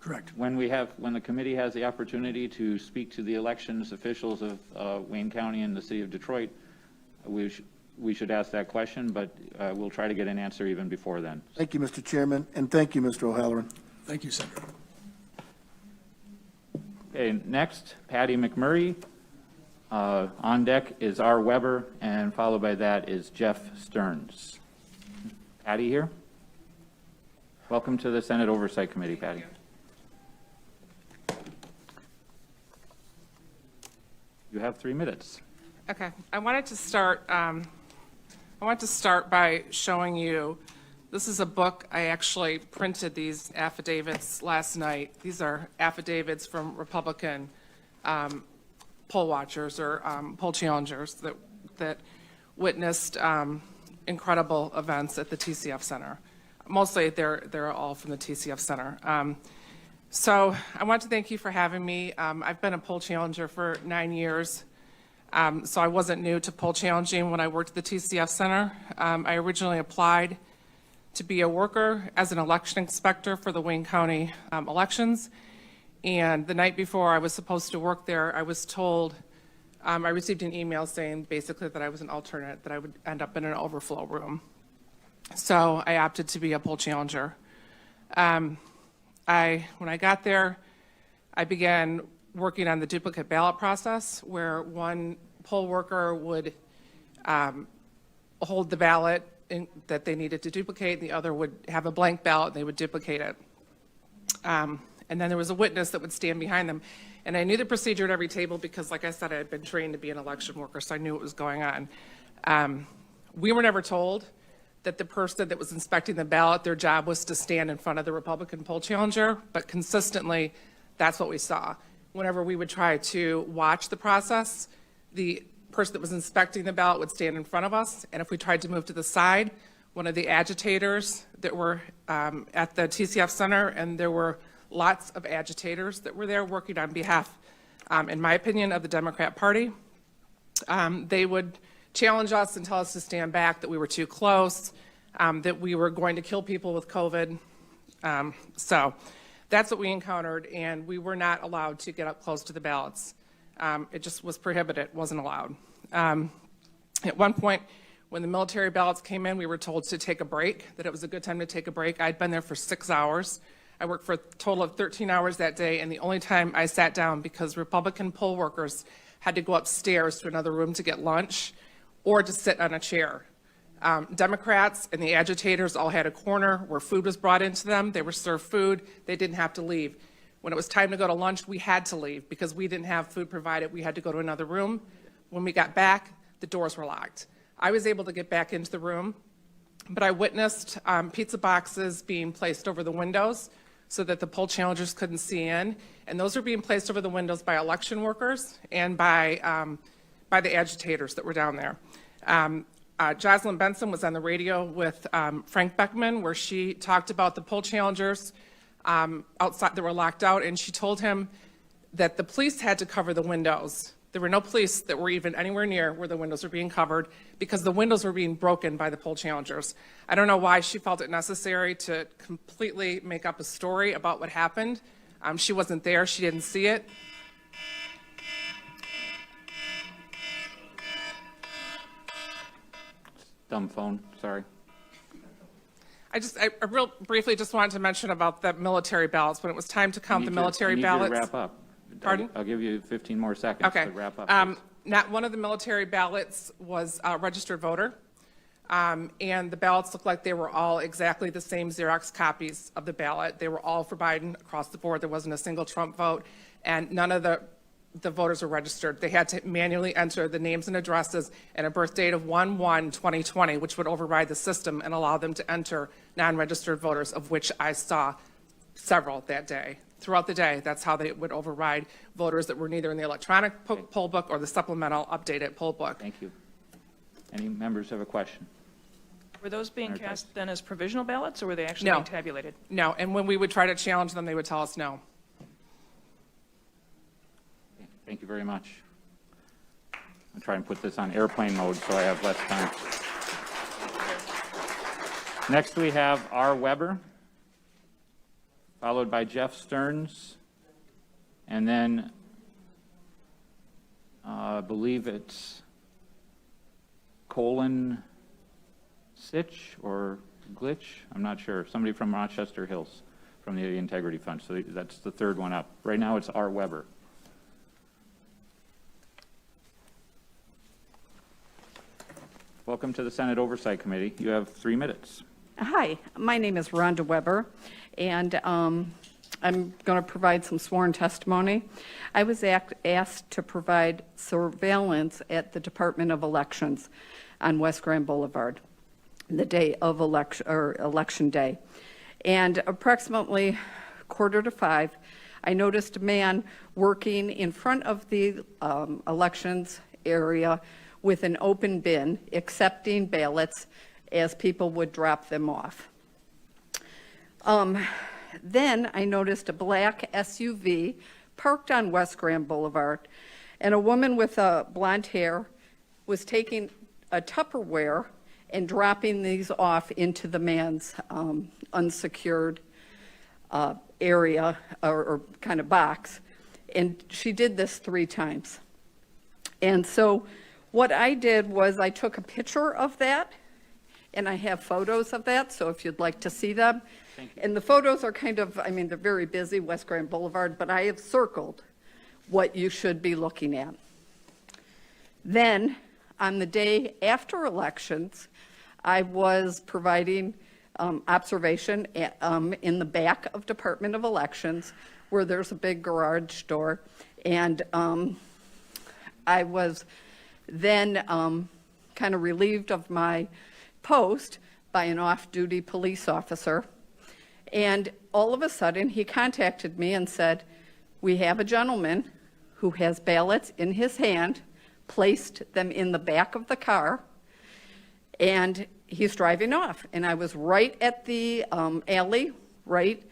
Correct. When the committee has the opportunity to speak to the elections officials of Wayne County and the city of Detroit, we should ask that question, but we'll try to get an answer even before then. Thank you, Mr. Chairman, and thank you, Mr. O'Halloran. Thank you, Senator. Okay, next, Patty McMurray. On deck is R. Weber, and followed by that is Jeff Stearns. Patty here? Welcome to the Senate Oversight Committee, Patty. You have 3 minutes. Okay, I wanted to start by showing you, this is a book. I actually printed these affidavits last night. These are affidavits from Republican poll watchers or poll challengers that witnessed incredible events at the TCF Center. Mostly they're all from the TCF Center. So I want to thank you for having me. I've been a poll challenger for 9 years. So I wasn't new to poll challenging when I worked at the TCF Center. I originally applied to be a worker as an election inspector for the Wayne County elections. And the night before I was supposed to work there, I was told, I received an email saying basically that I was an alternate, that I would end up in an overflow room. So I opted to be a poll challenger. When I got there, I began working on the duplicate ballot process, where one poll worker would hold the ballot that they needed to duplicate, and the other would have a blank ballot, and they would duplicate it. And then there was a witness that would stand behind them. And I knew the procedure at every table because, like I said, I had been trained to be an election worker, so I knew what was going on. We were never told that the person that was inspecting the ballot, their job was to stand in front of the Republican poll challenger, but consistently, that's what we saw. Whenever we would try to watch the process, the person that was inspecting the ballot would stand in front of us, and if we tried to move to the side, one of the agitators that were at the TCF Center, and there were lots of agitators that were there working on behalf, in my opinion, of the Democrat Party. They would challenge us and tell us to stand back, that we were too close, that we were going to kill people with COVID. So that's what we encountered, and we were not allowed to get up close to the ballots. It just was prohibited, wasn't allowed. At one point, when the military ballots came in, we were told to take a break, that it was a good time to take a break. I'd been there for 6 hours. I worked for a total of 13 hours that day, and the only time I sat down because Republican poll workers had to go upstairs to another room to get lunch or to sit on a chair. Democrats and the agitators all had a corner where food was brought into them. They were served food. They didn't have to leave. When it was time to go to lunch, we had to leave because we didn't have food provided. We had to go to another room. When we got back, the doors were locked. I was able to get back into the room, but I witnessed pizza boxes being placed over the windows so that the poll challengers couldn't see in. And those were being placed over the windows by election workers and by the agitators that were down there. Jocelyn Benson was on the radio with Frank Beckman, where she talked about the poll challengers outside that were locked out, and she told him that the police had to cover the windows. There were no police that were even anywhere near where the windows were being covered because the windows were being broken by the poll challengers. I don't know why she felt it necessary to completely make up a story about what happened. She wasn't there. She didn't see it. Dumb phone, sorry. I real briefly just wanted to mention about the military ballots. When it was time to count the military ballots. I need you to wrap up. Pardon? I'll give you 15 more seconds Okay. to wrap up. Not one of the military ballots was a registered voter. And the ballots looked like they were all exactly the same Xerox copies of the ballot. They were all for Biden across the board. There wasn't a single Trump vote, and none of the voters were registered. They had to manually enter the names and addresses and a birth date of 1/1/2020, which would override the system and allow them to enter non-registered voters, of which I saw several that day. Throughout the day, that's how they would override voters that were neither in the electronic poll book or the supplemental updated poll book. Thank you. Any members have a question? Were those being cast then as provisional ballots, or were they actually No. being tabulated? No, and when we would try to challenge them, they would tell us no. Thank you very much. I'll try and put this on airplane mode so I have less time. Next, we have R. Weber, followed by Jeff Stearns, and then I believe it's Colin Sitch or Glitch, I'm not sure, somebody from Rochester Hills from the Integrity Fund. So that's the third one up. Right now it's R. Weber. Welcome to the Senate Oversight Committee. You have 3 minutes. Hi, my name is Rhonda Weber, and I'm going to provide some sworn testimony. I was asked to provide surveillance at the Department of Elections on West Grand Boulevard, the day of election day. And approximately 4:45, I noticed a man working in front of the elections area with an open bin, accepting ballots as people would drop them off. Then I noticed a black SUV parked on West Grand Boulevard, and a woman with blonde hair was taking a Tupperware and dropping these off into the man's unsecured area or kind of box. And she did this 3 times. And so what I did was I took a picture of that, and I have photos of that, so if you'd like to see them. And the photos are kind of, I mean, they're very busy, West Grand Boulevard, but I have circled what you should be looking at. Then, on the day after elections, I was providing observation in the back of Department of Elections, where there's a big garage door, and I was then kind of relieved of my post by an off-duty police officer. And all of a sudden, he contacted me and said, "We have a gentleman who has ballots in his hand, placed them in the back of the car, and he's driving off." And I was right at the alley, right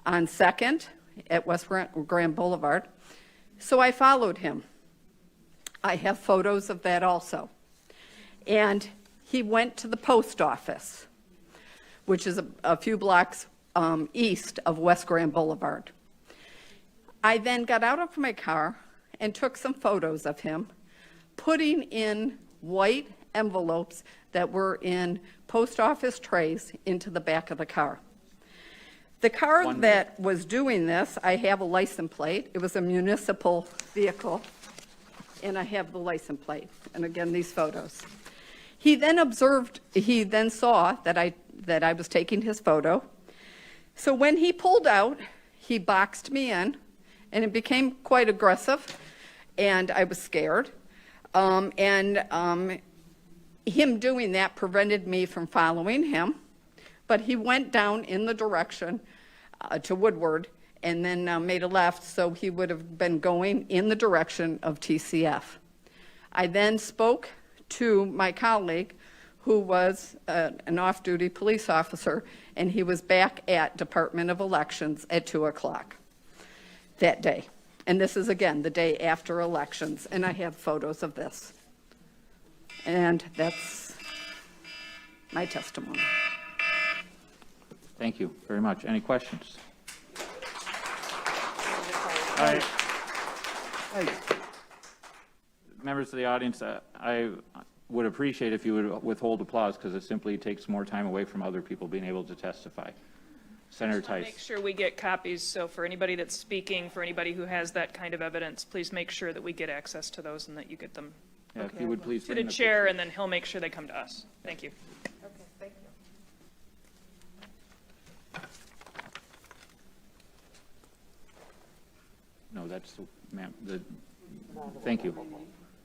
on 2nd at West Grand Boulevard. So I followed him. I have photos of that also. And he went to the post office, which is a few blocks east of West Grand Boulevard. I then got out of my car and took some photos of him, putting in white envelopes that were in post office trays into the back of the car. The car that was doing this, I have a license plate. It was a municipal vehicle, and I have the license plate. And again, these photos. He then saw that I was taking his photo. So when he pulled out, he boxed me in, and it became quite aggressive, and I was scared. Him doing that prevented me from following him, but he went down in the direction to Woodward and then made a left, so he would have been going in the direction of TCF. I then spoke to my colleague, who was an off-duty police officer, and he was back at Department of Elections at 2 o'clock that day. And this is, again, the day after elections, and I have photos of this. And that's my testimony. Thank you very much. Any questions? Members of the audience, I would appreciate if you would withhold applause, because it simply takes more time away from other people being able to testify. Senator Tice. Make sure we get copies, so for anybody that's speaking, for anybody who has that kind of evidence, please make sure that we get access to those and that you get them Yeah, if you would please to the bring chair, pictures. and then he'll make sure they come to us. Thank you. Okay, thank you. No, that's, ma'am, thank you.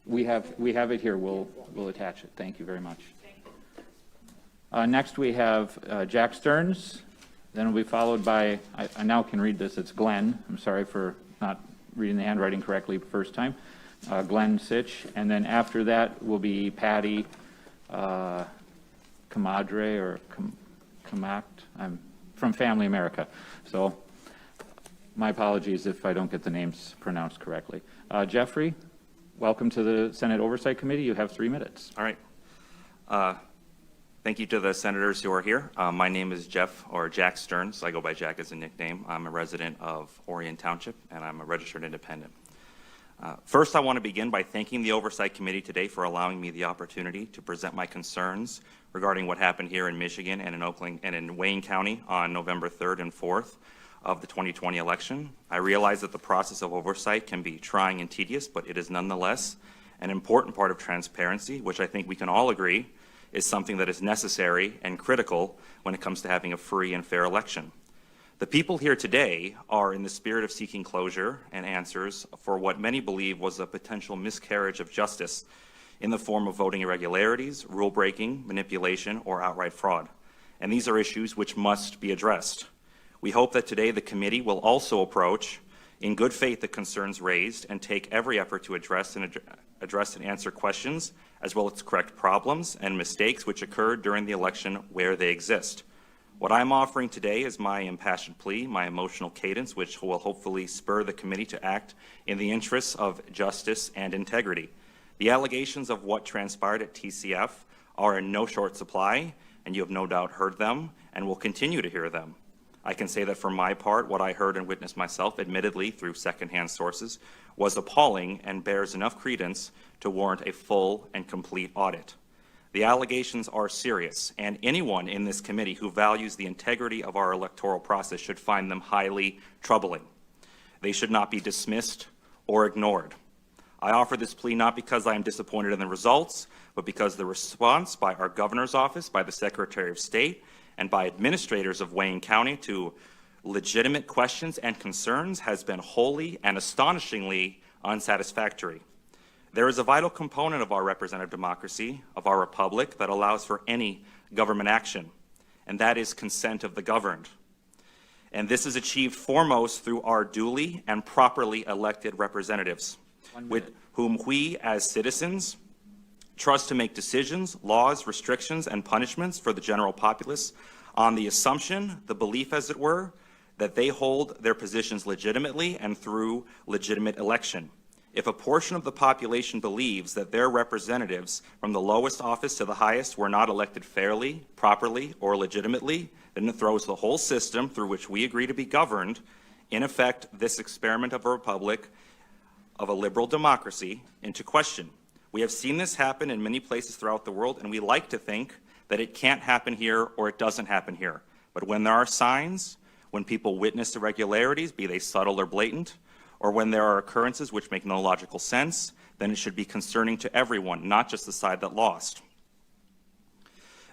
We have it here. We'll attach it. Thank you very much. Next, we have Jack Stearns. Then we'll be followed by, I now can read this, it's Glenn. I'm sorry for not reading the handwriting correctly the first time. Glenn Sitch. And then after that will be Patty Camadre or Camact. I'm from Family America. So my apologies if I don't get the names pronounced correctly. Jeffrey, welcome to the Senate Oversight Committee. You have 3 minutes. All right. Thank you to the senators who are here. My name is Jeff, or Jack Stearns. I go by Jack as a nickname. I'm a resident of Orion Township, and I'm a registered independent. First, I want to begin by thanking the Oversight Committee today for allowing me the opportunity to present my concerns regarding what happened here in Michigan and in Oakland and in Wayne County on November 3rd and 4th of the 2020 election. I realize that the process of oversight can be trying and tedious, but it is nonetheless an important part of transparency, which I think we can all agree is something that is necessary and critical when it comes to having a free and fair election. The people here today are in the spirit of seeking closure and answers for what many believe was a potential miscarriage of justice in the form of voting irregularities, rule breaking, manipulation, or outright fraud. And these are issues which must be addressed. We hope that today the committee will also approach in good faith the concerns raised and take every effort to address and answer questions, as well as correct problems and mistakes which occurred during the election where they exist. What I'm offering today is my impassioned plea, my emotional cadence, which will hopefully spur the committee to act in the interests of justice and integrity. The allegations of what transpired at TCF are in no short supply, and you have no doubt heard them and will continue to hear them. I can say that for my part, what I heard and witnessed myself, admittedly through secondhand sources, was appalling and bears enough credence to warrant a full and complete audit. The allegations are serious, and anyone in this committee who values the integrity of our electoral process should find them highly troubling. They should not be dismissed or ignored. I offer this plea not because I am disappointed in the results, but because the response by our governor's office, by the Secretary of State, and by administrators of Wayne County to legitimate questions and concerns has been wholly and astonishingly unsatisfactory. There is a vital component of our representative democracy, of our republic, that allows for any government action, and that is consent of the governed. And this is achieved foremost through our duly and properly elected representatives, with whom we as citizens trust to make decisions, laws, restrictions, and punishments for the general populace on the assumption, the belief as it were, that they hold their positions legitimately and through legitimate election. If a portion of the population believes that their representatives from the lowest office to the highest were not elected fairly, properly, or legitimately, then it throws the whole system through which we agree to be governed, in effect, this experiment of a republic, of a liberal democracy, into question. We have seen this happen in many places throughout the world, and we like to think that it can't happen here or it doesn't happen here. But when there are signs, when people witness irregularities, be they subtle or blatant, or when there are occurrences which make no logical sense, then it should be concerning to everyone, not just the side that lost.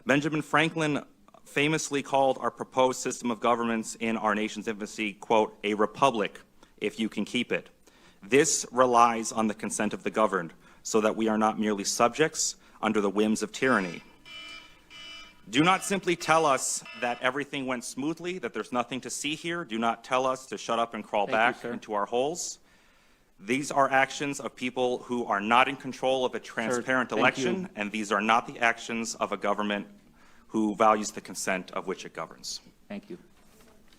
Benjamin Franklin famously called our proposed system of governments in our nation's infancy, quote, a republic, if you can keep it. This relies on the consent of the governed, so that we are not merely subjects under the whims of tyranny. Do not simply tell us that everything went smoothly, that there's nothing to see here. Do not tell us to shut up and crawl back into our holes. These are actions of people who are not in control of a transparent election, and these are not the actions of a government who values the consent of which it governs. Thank you.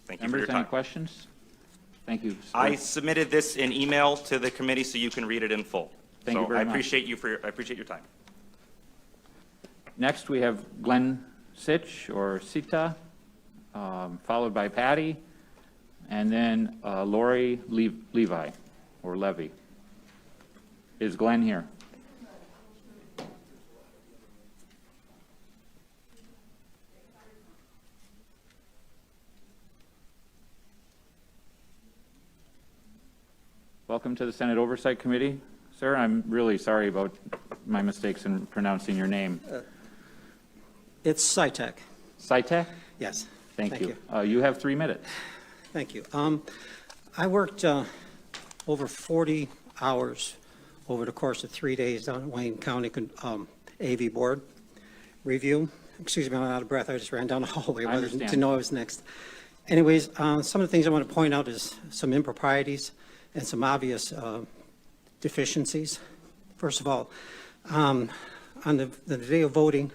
Thank you for your Members, time. any questions? Thank you. I submitted this in email to the committee so you can read it in full. Thank you very much. I appreciate your time. Next, we have Glenn Sitch, or Sita, followed by Patty, and then Lori Levi, or Levy. Is Glenn here? Welcome to the Senate Oversight Committee. Sir, I'm really sorry about my mistakes in pronouncing your name. It's SciTech. SciTech? Yes. Thank you. You have 3 minutes. Thank you. I worked over 40 hours over the course of 3 days down at Wayne County AV Board review. Excuse me, I'm out of breath. I just ran down the hallway to know I was next. Anyways, some of the things I want to point out is some improprieties and some obvious deficiencies. First of all, on the day of voting,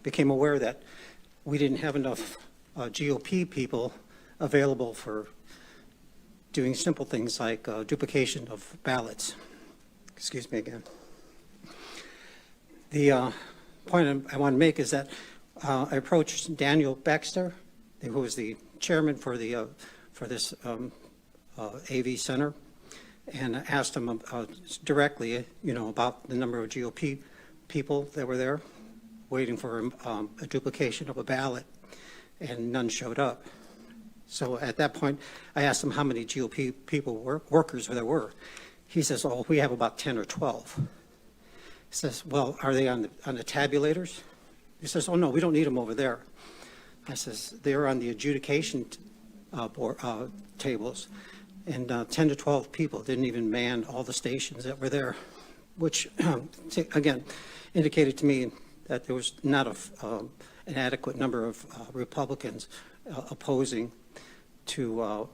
became aware that we didn't have enough GOP people available for doing simple things like duplication of ballots. Excuse me again. The point I want to make is that I approached Daniel Baxter, who was the chairman for this AV Center, and asked him directly, about the number of GOP people that were there waiting for a duplication of a ballot, and none showed up. So at that point, I asked him how many GOP workers there were. He says, "Oh, we have about 10 or 12." He says, "Well, are they on the tabulators?" He says, "Oh no, we don't need them over there." I says, "They're on the adjudication tables." And 10 to 12 people didn't even man all the stations that were there, which, again, indicated to me that there was not an adequate number of Republicans opposing to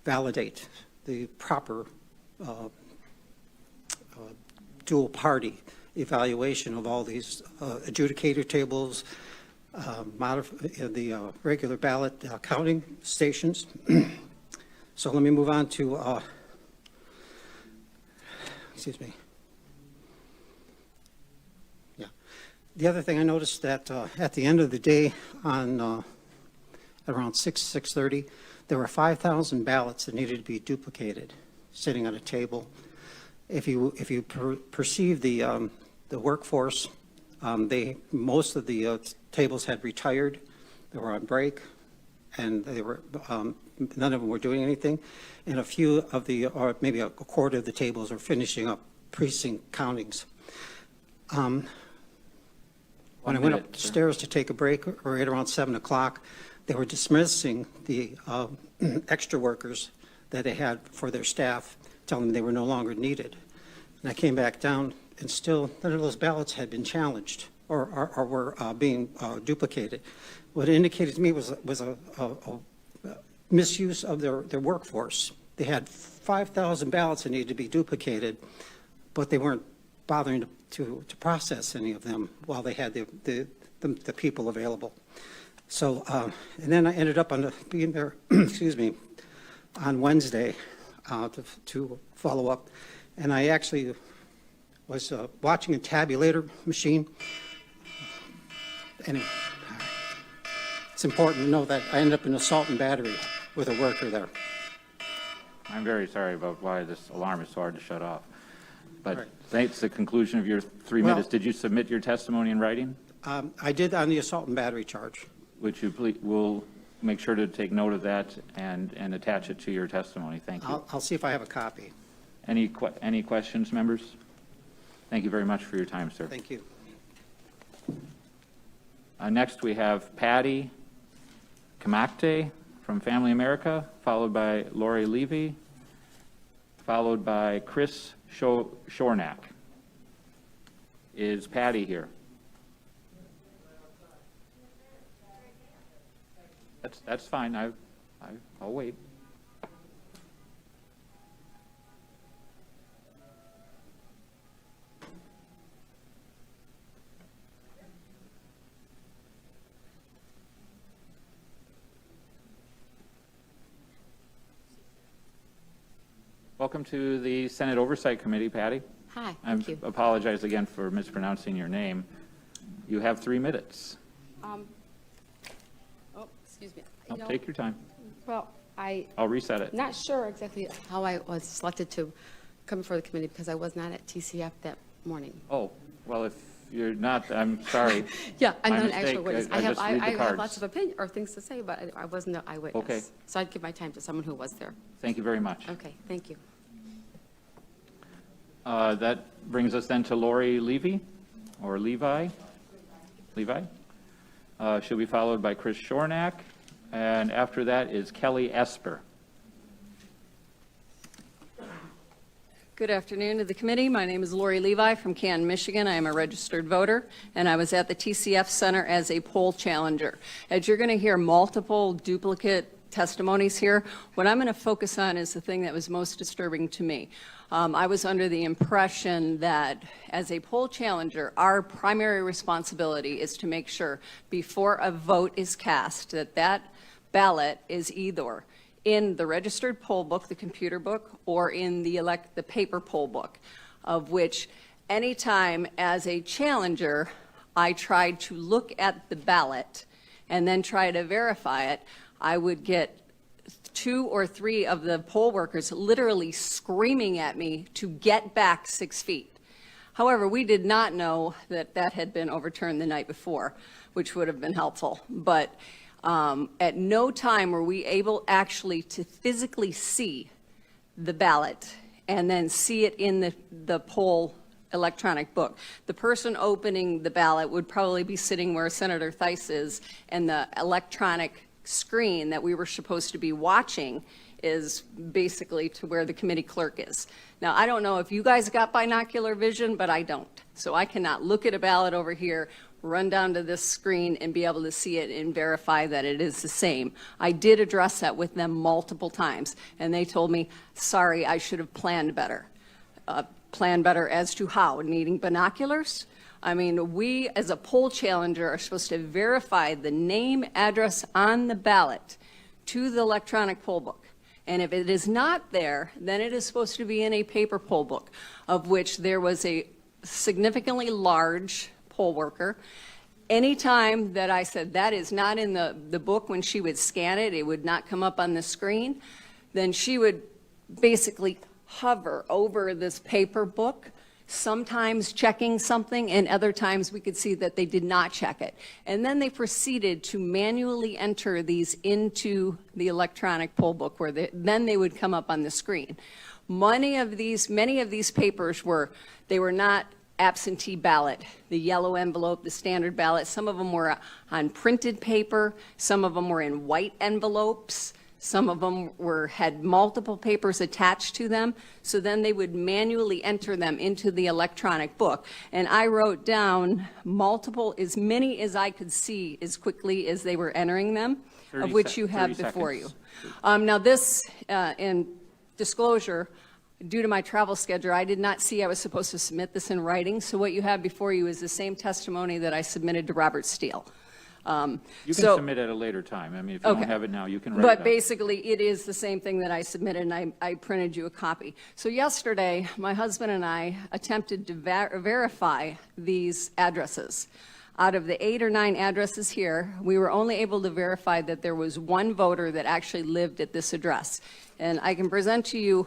validate the proper dual party evaluation of all these adjudicator tables, the regular ballot counting stations. So let me move on to, excuse me. Yeah. The other thing I noticed that at the end of the day on around 6:30, there were 5,000 ballots that needed to be duplicated sitting on a table. If you perceive the workforce, most of the tables had retired. They were on break, and they were none of them were doing anything, and a few of or maybe a quarter of the tables are finishing up precinct countings. When I went upstairs to take a break, right around 7 o'clock, they were dismissing the extra workers that they had for their staff, telling them they were no longer needed. And I came back down, and still none of those ballots had been challenged or were being duplicated. What it indicated to me was a misuse of their workforce. They had 5,000 ballots that needed to be duplicated, but they weren't bothering to process any of them while they had the people available. So, and then I ended up being there, excuse me, on Wednesday to follow up, and I actually was watching a tabulator machine. Anyway, it's important to know that I ended up in assault and battery with a worker there. I'm very sorry about why this alarm is so hard to shut off. But Right. that's the conclusion of your 3 minutes. Did you submit your testimony in writing? I did on the assault and battery charge. Would you please, we'll make sure to take note of that and attach it to your testimony. Thank you. I'll see if I have a copy. Any questions, members? Thank you very much for your time, sir. Thank you. Next, we have Patty Kamakte from Family America, followed by Lori Levy, followed by Chris Shornack. Is Patty here? That's fine. I'll wait. Welcome to the Senate Oversight Committee, Patty. Hi, I thank you. apologize again for mispronouncing your name. You have 3 minutes. Oh, excuse me. Take your time. Well, I'll reset it. not sure exactly how I was selected to come before the committee because I was not at TCF that morning. Oh, well, if you're not, I'm sorry. Yeah, I'm My not an mistake. actual witness. I just read the I have cards. lots of opinion or things to say, but I wasn't an eyewitness. Okay. So I'd give my time to someone who was there. Thank you very much. Okay, thank you. That brings us then to Lori Levy, or Levi. Levi. She'll be followed by Chris Shornack, and after that is Kelly Esper. Good afternoon to the committee. My name is Lori Levi from Canton, Michigan. I am a registered voter, and I was at the TCF Center as a poll challenger. As you're going to hear multiple duplicate testimonies here, what I'm going to focus on is the thing that was most disturbing to me. I was under the impression that as a poll challenger, our primary responsibility is to make sure before a vote is cast that that ballot is either in the registered poll book, the computer book, or in the paper poll book, of which anytime as a challenger I tried to look at the ballot and then try to verify it, I would get 2 or 3 of the poll workers literally screaming at me to get back 6 feet. However, we did not know that that had been overturned the night before, which would have been helpful. But at no time were we able actually to physically see the ballot and then see it in the poll electronic book. The person opening the ballot would probably be sitting where Senator Theis is, and the electronic screen that we were supposed to be watching is basically to where the committee clerk is. Now, I don't know if you guys got binocular vision, but I don't. So I cannot look at a ballot over here, run down to this screen and be able to see it and verify that it is the same. I did address that with them multiple times, and they told me, sorry, I should have planned better. Plan better as to how? Needing binoculars? I mean, we as a poll challenger are supposed to verify the name, address on the ballot to the electronic poll book. And if it is not there, then it is supposed to be in a paper poll book, of which there was a significantly large poll worker. Anytime that I said that is not in the book, when she would scan it, it would not come up on the screen, then she would basically hover over this paper book, sometimes checking something, and other times we could see that they did not check it. And then they proceeded to manually enter these into the electronic poll book, where then they would come up on the screen. Many of these papers were not absentee ballot, the yellow envelope, the standard ballot. Some of them were on printed paper, some of them were in white envelopes. Some of them had multiple papers attached to them, so then they would manually enter them into the electronic book. And I wrote down as many as I could see as quickly as they were entering them, of which you have before you. Now this, in disclosure, due to my travel schedule, I did not see I was supposed to submit this in writing, so what you have before you is the same testimony that I submitted to Robert Steele. You can submit at a later time. I mean, if you don't have it now, you can write it But up. basically, it is the same thing that I submitted, and I printed you a copy. So yesterday, my husband and I attempted to verify these addresses. Out of the 8 or 9 addresses here, we were only able to verify that there was one voter that actually lived at this address. And I can present to you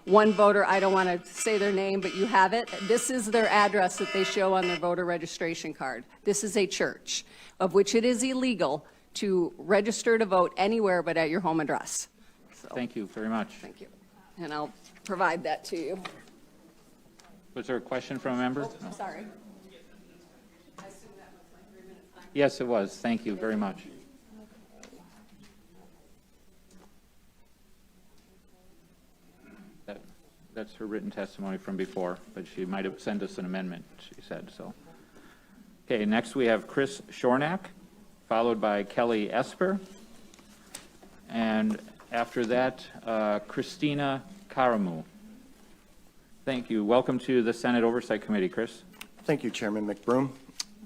one voter. I don't want to say their name, but you have it. This is their address that they show on their voter registration card. This is a church, of which it is illegal to register to vote anywhere but at your home address. So, Thank you very much. thank you. And I'll provide that to you. Was there a question from a member? Sorry. Yes, it was. Thank you very much. That's her written testimony from before, but she might have sent us an amendment, she said, so. Okay, next we have Chris Shornack, followed by Kelly Esper. And after that, Christina Karamu. Thank you. Welcome to the Senate Oversight Committee, Chris. Thank you, Chairman McBroom.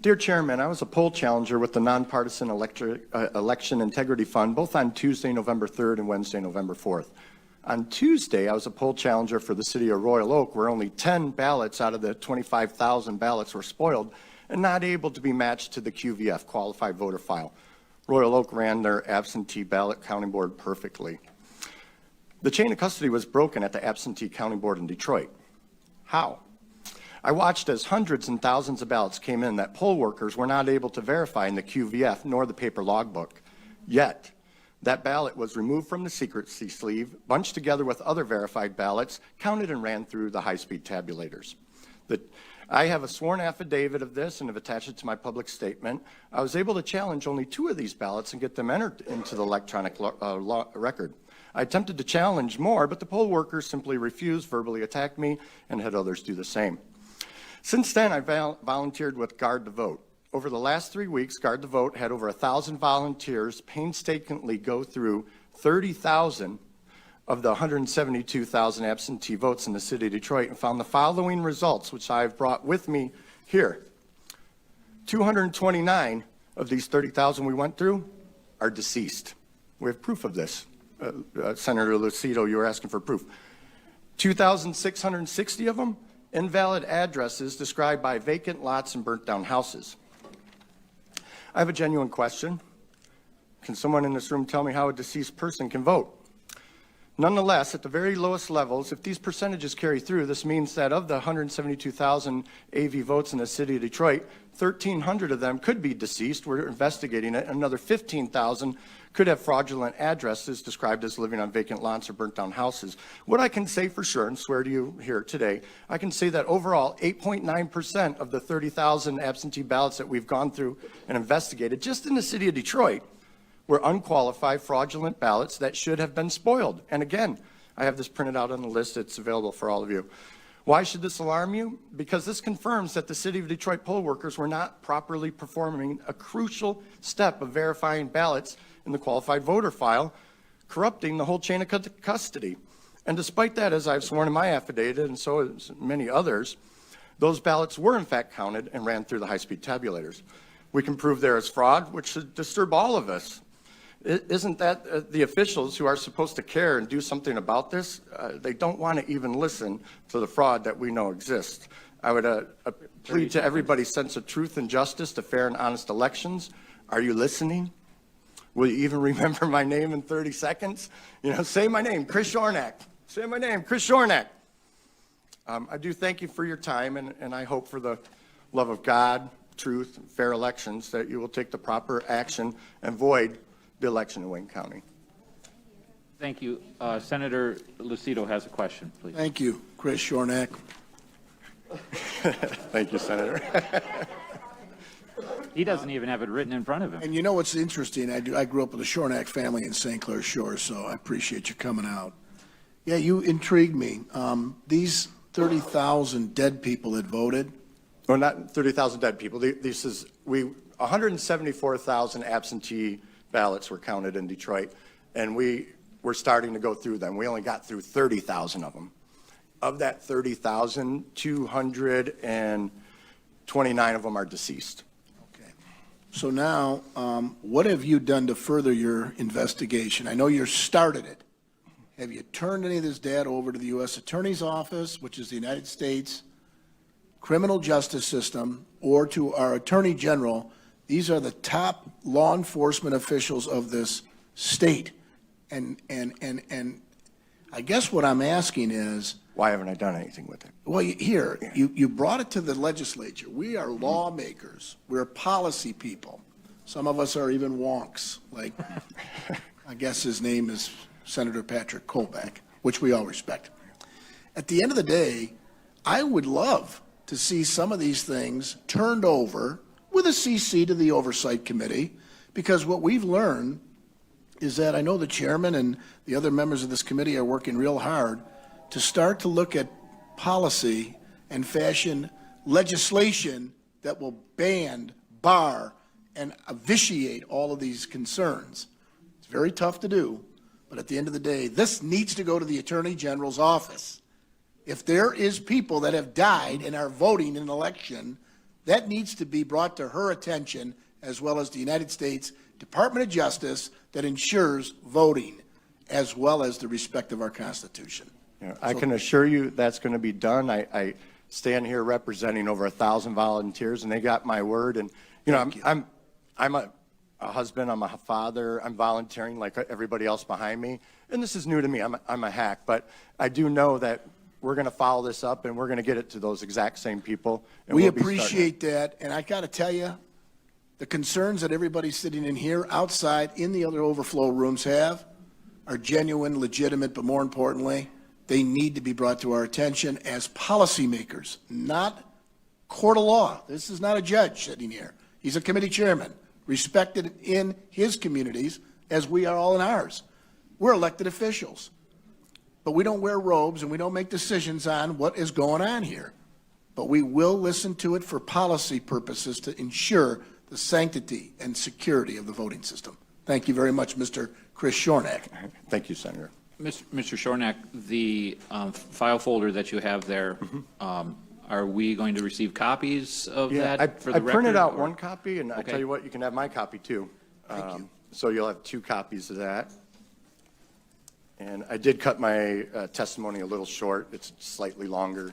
Dear Chairman, I was a poll challenger with the Nonpartisan Election Integrity Fund, both on Tuesday, November 3rd and Wednesday, November 4th. On Tuesday, I was a poll challenger for the city of Royal Oak, where only 10 ballots out of the 25,000 ballots were spoiled and not able to be matched to the QVF, qualified voter file. Royal Oak ran their absentee ballot counting board perfectly. The chain of custody was broken at the absentee counting board in Detroit. How? I watched as hundreds and thousands of ballots came in that poll workers were not able to verify in the QVF nor the paper logbook. Yet, that ballot was removed from the secrecy sleeve, bunched together with other verified ballots, counted and ran through the high-speed tabulators. I have a sworn affidavit of this and have attached it to my public statement. I was able to challenge only 2 of these ballots and get them entered into the electronic record. I attempted to challenge more, but the poll workers simply refused, verbally attacked me, and had others do the same. Since then, I volunteered with Guard the Vote. Over the last 3 weeks, Guard the Vote had over 1,000 volunteers painstakingly go through 30,000 of the 172,000 absentee votes in the city of Detroit and found the following results, which I've brought with me here. 229 of these 30,000 we went through are deceased. We have proof of this. Senator Lucido, you were asking for proof. 2,660 of them, invalid addresses described by vacant lots and burnt down houses. I have a genuine question. Can someone in this room tell me how a deceased person can vote? Nonetheless, at the very lowest levels, if these percentages carry through, this means that of the 172,000 AV votes in the city of Detroit, 1,300 of them could be deceased. We're investigating it. Another 15,000 could have fraudulent addresses described as living on vacant lots or burnt down houses. What I can say for sure, and swear to you here today, I can say that overall 8.9% of the 30,000 absentee ballots that we've gone through and investigated just in the city of Detroit were unqualified fraudulent ballots that should have been spoiled. And again, I have this printed out on the list. It's available for all of you. Why should this alarm you? Because this confirms that the city of Detroit poll workers were not properly performing a crucial step of verifying ballots in the qualified voter file, corrupting the whole chain of custody. And despite that, as I've sworn in my affidavit, and so as many others, those ballots were in fact counted and ran through the high-speed tabulators. We can prove there is fraud, which should disturb all of us. Isn't that the officials who are supposed to care and do something about this? They don't want to even listen to the fraud that we know exists. I would plead to everybody's sense of truth and justice to fair and honest elections. Are you listening? Will you even remember my name in 30 seconds? You know, say my name, Chris Shornack. Say my name, Chris Shornack. I do thank you for your time, and I hope for the love of God, truth, and fair elections that you will take the proper action and void the election in Wayne County. Thank you. Senator Lucido has a question, please. Thank you, Chris Shornack. Thank you, Senator. He doesn't even have it written in front of him. And you know what's interesting? I grew up with a Shornack family in St. Clair Shores, so I appreciate you coming out. Yeah, you intrigued me. These 30,000 dead people that voted. Well, not 30,000 dead people. 174,000 absentee ballots were counted in Detroit, and we were starting to go through them. We only got through 30,000 of them. Of that 30,000, 229 of them are deceased. Okay. So now, what have you done to further your investigation? I know you started it. Have you turned any of this data over to the U.S. Attorney's Office, which is the United States criminal justice system, or to our Attorney General? These are the top law enforcement officials of this state. And I guess what I'm asking is, why haven't I done anything with it? Well, you brought it to the legislature. We are lawmakers. We're policy people. Some of us are even wonks, like I guess his name is Senator Patrick Kolbeck, which we all respect. At the end of the day, I would love to see some of these things turned over with a CC to the Oversight Committee, because what we've learned is that I know the chairman and the other members of this committee are working real hard to start to look at policy and fashion legislation that will ban, bar, and vitiate all of these concerns. It's very tough to do, but at the end of the day, this needs to go to the Attorney General's office. If there is people that have died and are voting in an election, that needs to be brought to her attention, as well as the United States Department of Justice that ensures voting, as well as the respect of our Constitution. Yeah, I can assure you that's going to be done. I stand here representing over 1,000 volunteers, and they got my word. And you know, I'm a husband, I'm a father, I'm volunteering like everybody else behind me. And this is new to me. I'm a hack, but I do know that we're going to follow this up, and we're going to get it to those exact same people. And We appreciate that, and I got to tell you, the concerns that everybody sitting in here, outside, in the other overflow rooms have are genuine, legitimate, but more importantly, they need to be brought to our attention as policymakers, not court of law. This is not a judge sitting here. He's a committee chairman, respected in his communities as we are all in ours. We're elected officials, but we don't wear robes and we don't make decisions on what is going on here. But we will listen to it for policy purposes to ensure the sanctity and security of the voting system. Thank you very much, Mr. Chris Shornack. Thank you, Senator. Mr. Shornack, the file folder that you have there, are we going to receive copies of that for the record? I printed out or? one copy, and I tell you what, you can have my copy too. Thank you. So you'll have 2 copies of that. And I did cut my testimony a little short. It's slightly longer.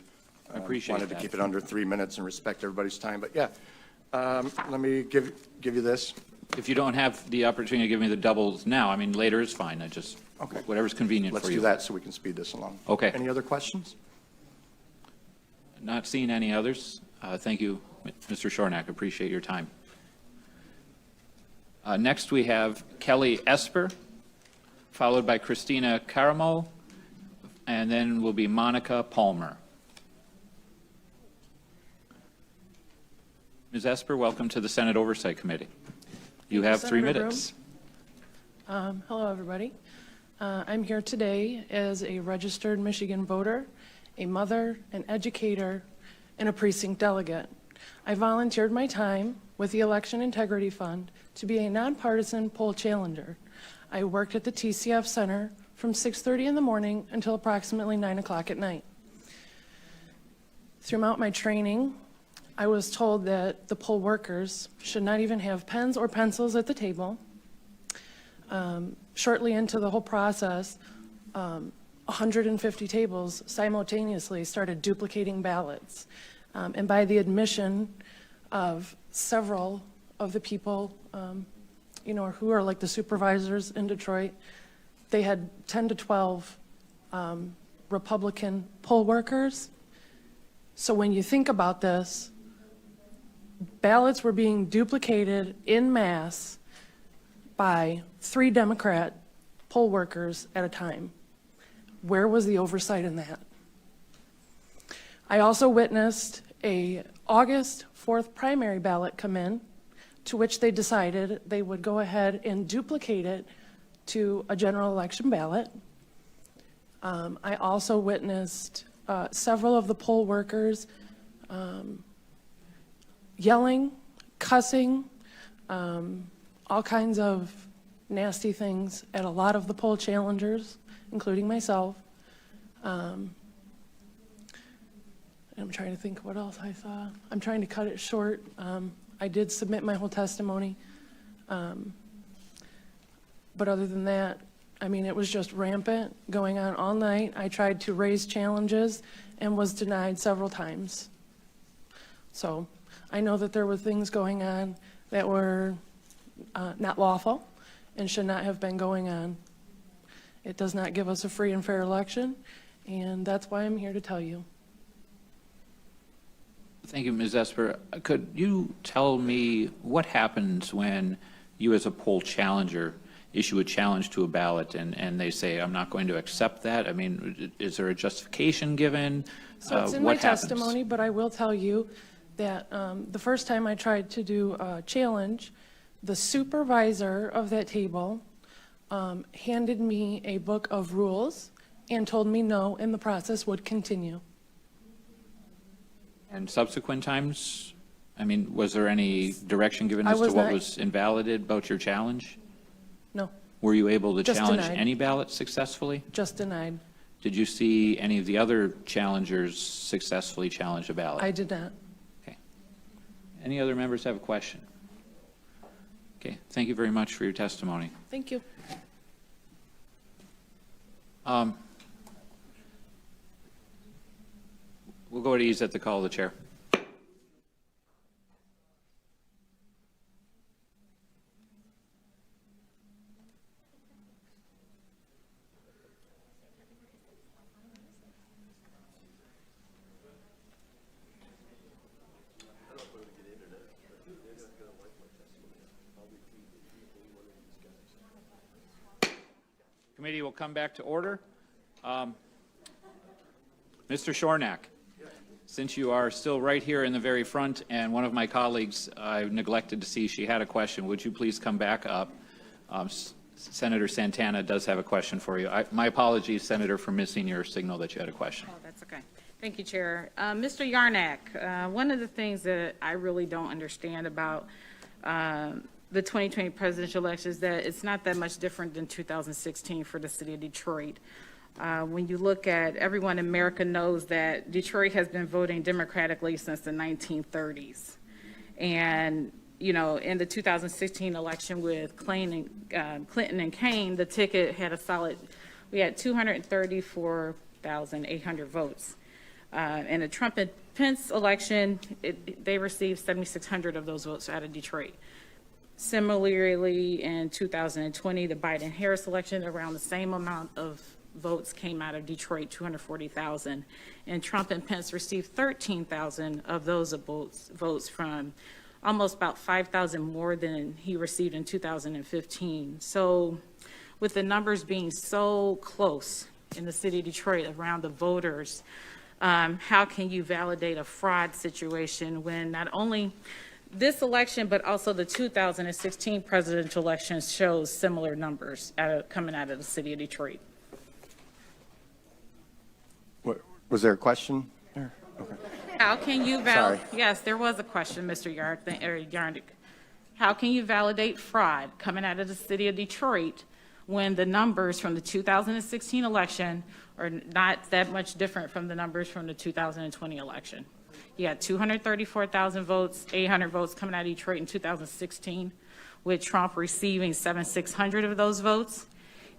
I appreciate wanted that. to keep it under 3 minutes and respect everybody's time. But yeah, let me give you this. If you don't have the opportunity to give me the doubles now, I mean, later is fine. I just, Okay. whatever's convenient Let's for you. do that so we can speed this along. Okay. Any other questions? Not seeing any others. Thank you, Mr. Shornack. Appreciate your time. Next, we have Kelly Esper, followed by Christina Caramel, and then will be Monica Palmer. Ms. Esper, welcome to the Senate Oversight Committee. You have 3 Senator minutes. Hello, everybody. I'm here today as a registered Michigan voter, a mother, an educator, and a precinct delegate. I volunteered my time with the Election Integrity Fund to be a nonpartisan poll challenger. I worked at the TCF Center from 6:30 in the morning until approximately 9 o'clock at night. Throughout my training, I was told that the poll workers should not even have pens or pencils at the table. Shortly into the whole process, 150 tables simultaneously started duplicating ballots. And by the admission of several of the people, who are like the supervisors in Detroit, they had 10 to 12 Republican poll workers. So when you think about this, ballots were being duplicated en masse by 3 Democrat poll workers at a time. Where was the oversight in that? I also witnessed a August 4th primary ballot come in, to which they decided they would go ahead and duplicate it to a general election ballot. I also witnessed several of the poll workers yelling, cussing, all kinds of nasty things at a lot of the poll challengers, including myself. I'm trying to think what else I saw. I'm trying to cut it short. I did submit my whole testimony. But other than that, I mean, it was just rampant, going on all night. I tried to raise challenges and was denied several times. So I know that there were things going on that were not lawful and should not have been going on. It does not give us a free and fair election, and that's why I'm here to tell you. Thank you, Ms. Esper. Could you tell me what happens when you as a poll challenger issue a challenge to a ballot and they say, I'm not going to accept that? I mean, is there a justification given? So it's in my testimony, but I will tell you that the first time I tried to do a challenge, the supervisor of that table handed me a book of rules and told me no, and the process would continue. And subsequent times, I mean, was there any direction given I as to was what not- was invalidated about your challenge? No, Were you able to Just challenge denied. any ballot successfully? just denied. Did you see any of the other challengers successfully challenge a ballot? I did not. Okay. Any other members have a question? Okay, thank you very much for your testimony. Thank you. We'll go to ease at the call of the chair. Committee will come back to order. Mr. Shornack, since you are still right here in the very front, and one of my colleagues I neglected to see, she had a question, would you please come back up? Senator Santana does have a question for you. My apologies, Senator, for missing your signal that you had a question. Oh, that's okay. Thank you, Chair. Mr. Yarnack, one of the things that I really don't understand about the 2020 presidential election is that it's not that much different than 2016 for the city of Detroit. When you look at, everyone in America knows that Detroit has been voting democratically since the 1930s. And, you know, in the 2016 election with Clinton and Kane, the ticket had a solid, we had 234,800 votes. In the Trump and Pence election, they received 7,600 of those votes out of Detroit. Similarly, in 2020, the Biden-Harris election, around the same amount of votes came out of Detroit, 240,000. And Trump and Pence received 13,000 of those votes from almost about 5,000 more than he received in 2015. So with the numbers being so close in the city of Detroit around the voters, how can you validate a fraud situation when not only this election, but also the 2016 presidential election shows similar numbers coming out of the city of Detroit? Was there a question there? Okay. How can you Sorry. Yes, there was a question, Mr. Yarnick. How can you validate fraud coming out of the city of Detroit when the numbers from the 2016 election are not that much different from the numbers from the 2020 election? You had 234,000 votes, 800 votes coming out of Detroit in 2016, with Trump receiving 7,600 of those votes,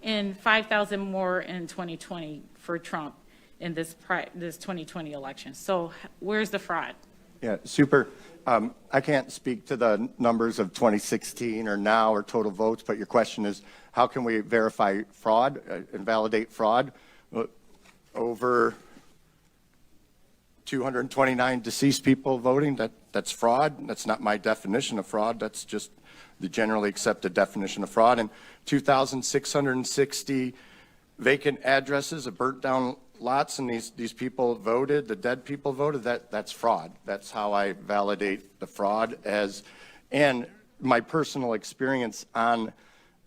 and 5,000 more in 2020 for Trump in this 2020 election. So where's the fraud? Yeah, super. I can't speak to the numbers of 2016 or now or total votes, but your question is, how can we verify fraud and validate fraud? Over 229 deceased people voting, that's fraud. That's not my definition of fraud. That's just the generally accepted definition of fraud. And 2,660 vacant addresses of burnt down lots, and these people voted, the dead people voted, that's fraud. That's how I validate the fraud and my personal experience on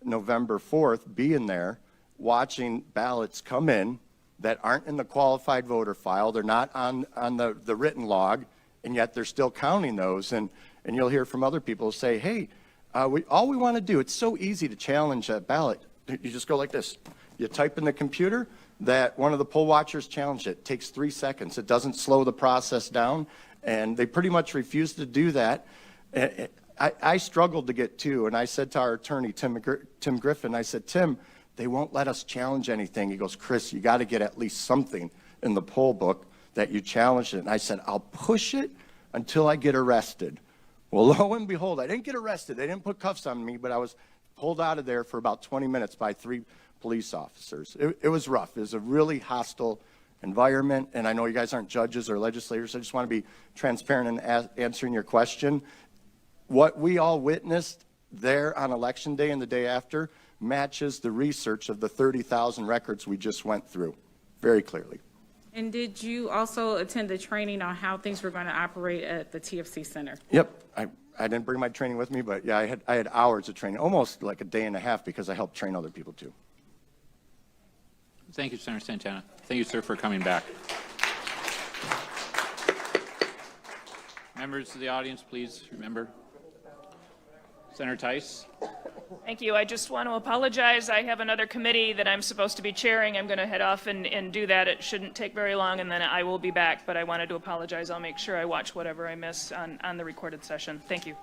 November 4th, being there, watching ballots come in that aren't in the qualified voter file. They're not on the written log, and yet they're still counting those. And you'll hear from other people say, hey, all we want to do, it's so easy to challenge a ballot. You just go like this. You type in the computer that one of the poll watchers challenged it. It takes 3 seconds. It doesn't slow the process down, and they pretty much refuse to do that. I struggled to get to, and I said to our attorney, Tim Griffin, I said, Tim, they won't let us challenge anything. He goes, Chris, you got to get at least something in the poll book that you challenged it. And I said, I'll push it until I get arrested. Well, lo and behold, I didn't get arrested. They didn't put cuffs on me, but I was pulled out of there for about 20 minutes by 3 police officers. It was rough. It was a really hostile environment, and I know you guys aren't judges or legislators. I just want to be transparent in answering your question. What we all witnessed there on Election Day and the day after matches the research of the 30,000 records we just went through very clearly. And did you also attend the training on how things were going to operate at the TFC Center? Yep, I didn't bring my training with me, but yeah, I had hours of training, almost like a day and a half, because I helped train other people too. Thank you, Senator Santana. Thank you, sir, for coming back. Members of the audience, please remember. Senator Tice. Thank you. I just want to apologize. I have another committee that I'm supposed to be chairing. I'm going to head off and do that. It shouldn't take very long, and then I will be back. But I wanted to apologize. I'll make sure I watch whatever I miss on the recorded session. Thank you.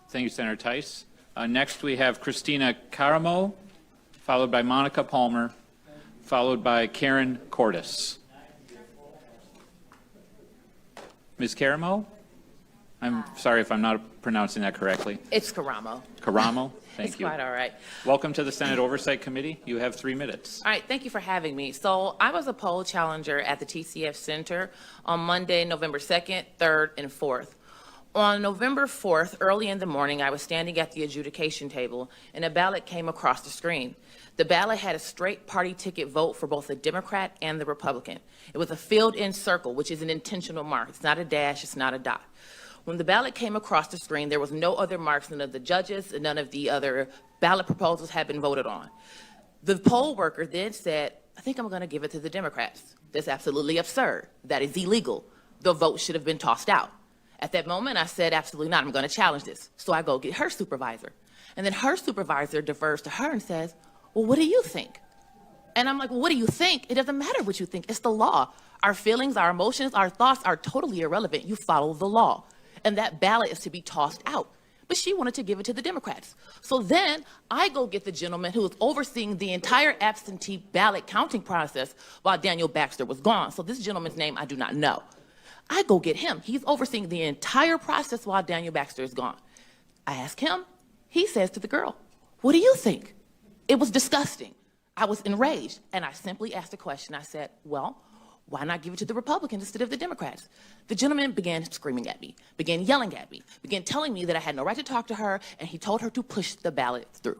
Thank you, Senator Tice. Next, we have Christina Caramo, followed by Monica Palmer, followed by Karen Cordes. Ms. Caramo? I'm sorry if I'm not pronouncing that correctly. It's Caramo. Caramo, thank It's you. quite all right. Welcome to the Senate Oversight Committee. You have 3 minutes. All right, thank you for having me. So I was a poll challenger at the TCF Center on Monday, November 2nd, 3rd, and 4th. On November 4th, early in the morning, I was standing at the adjudication table, and a ballot came across the screen. The ballot had a straight party ticket vote for both the Democrat and the Republican. It was a filled-in circle, which is an intentional mark. It's not a dash, it's not a dot. When the ballot came across the screen, there was no other marks. None of the judges and none of the other ballot proposals had been voted on. The poll worker then said, I think I'm going to give it to the Democrats. That's absolutely absurd. That is illegal. The vote should have been tossed out. At that moment, I said, absolutely not. I'm going to challenge this. So I go get her supervisor. And then her supervisor defers to her and says, well, what do you think? And I'm like, well, what do you think? It doesn't matter what you think. It's the law. Our feelings, our emotions, our thoughts are totally irrelevant. You follow the law. And that ballot is to be tossed out. But she wanted to give it to the Democrats. So then I go get the gentleman who was overseeing the entire absentee ballot counting process while Daniel Baxter was gone. So this gentleman's name I do not know. I go get him. He's overseeing the entire process while Daniel Baxter is gone. I ask him. He says to the girl, what do you think? It was disgusting. I was enraged. And I simply asked a question. I said, well, why not give it to the Republicans instead of the Democrats? The gentleman began screaming at me, began yelling at me, began telling me that I had no right to talk to her, and he told her to push the ballot through.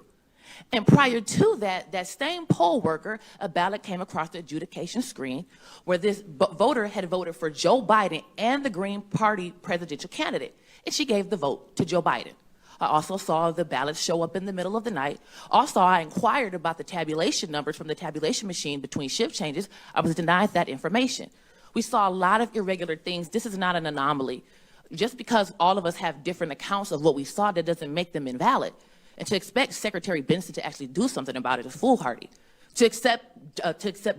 And prior to that, that same poll worker, a ballot came across the adjudication screen where this voter had voted for Joe Biden and the Green Party presidential candidate, and she gave the vote to Joe Biden. I also saw the ballots show up in the middle of the night. Also, I inquired about the tabulation numbers from the tabulation machine between shift changes. I was denied that information. We saw a lot of irregular things. This is not an anomaly. Just because all of us have different accounts of what we saw, that doesn't make them invalid. And to expect Secretary Benson to actually do something about it is foolhardy. To accept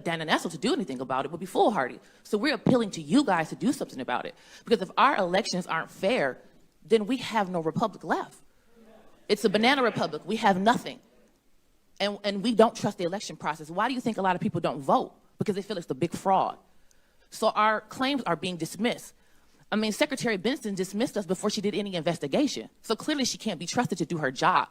Dan and Essel to do anything about it would be foolhardy. So we're appealing to you guys to do something about it. Because if our elections aren't fair, then we have no republic left. It's a banana republic. We have nothing. And we don't trust the election process. Why do you think a lot of people don't vote? Because they feel it's a big fraud. So our claims are being dismissed. I mean, Secretary Benson dismissed us before she did any investigation. So clearly she can't be trusted to do her job.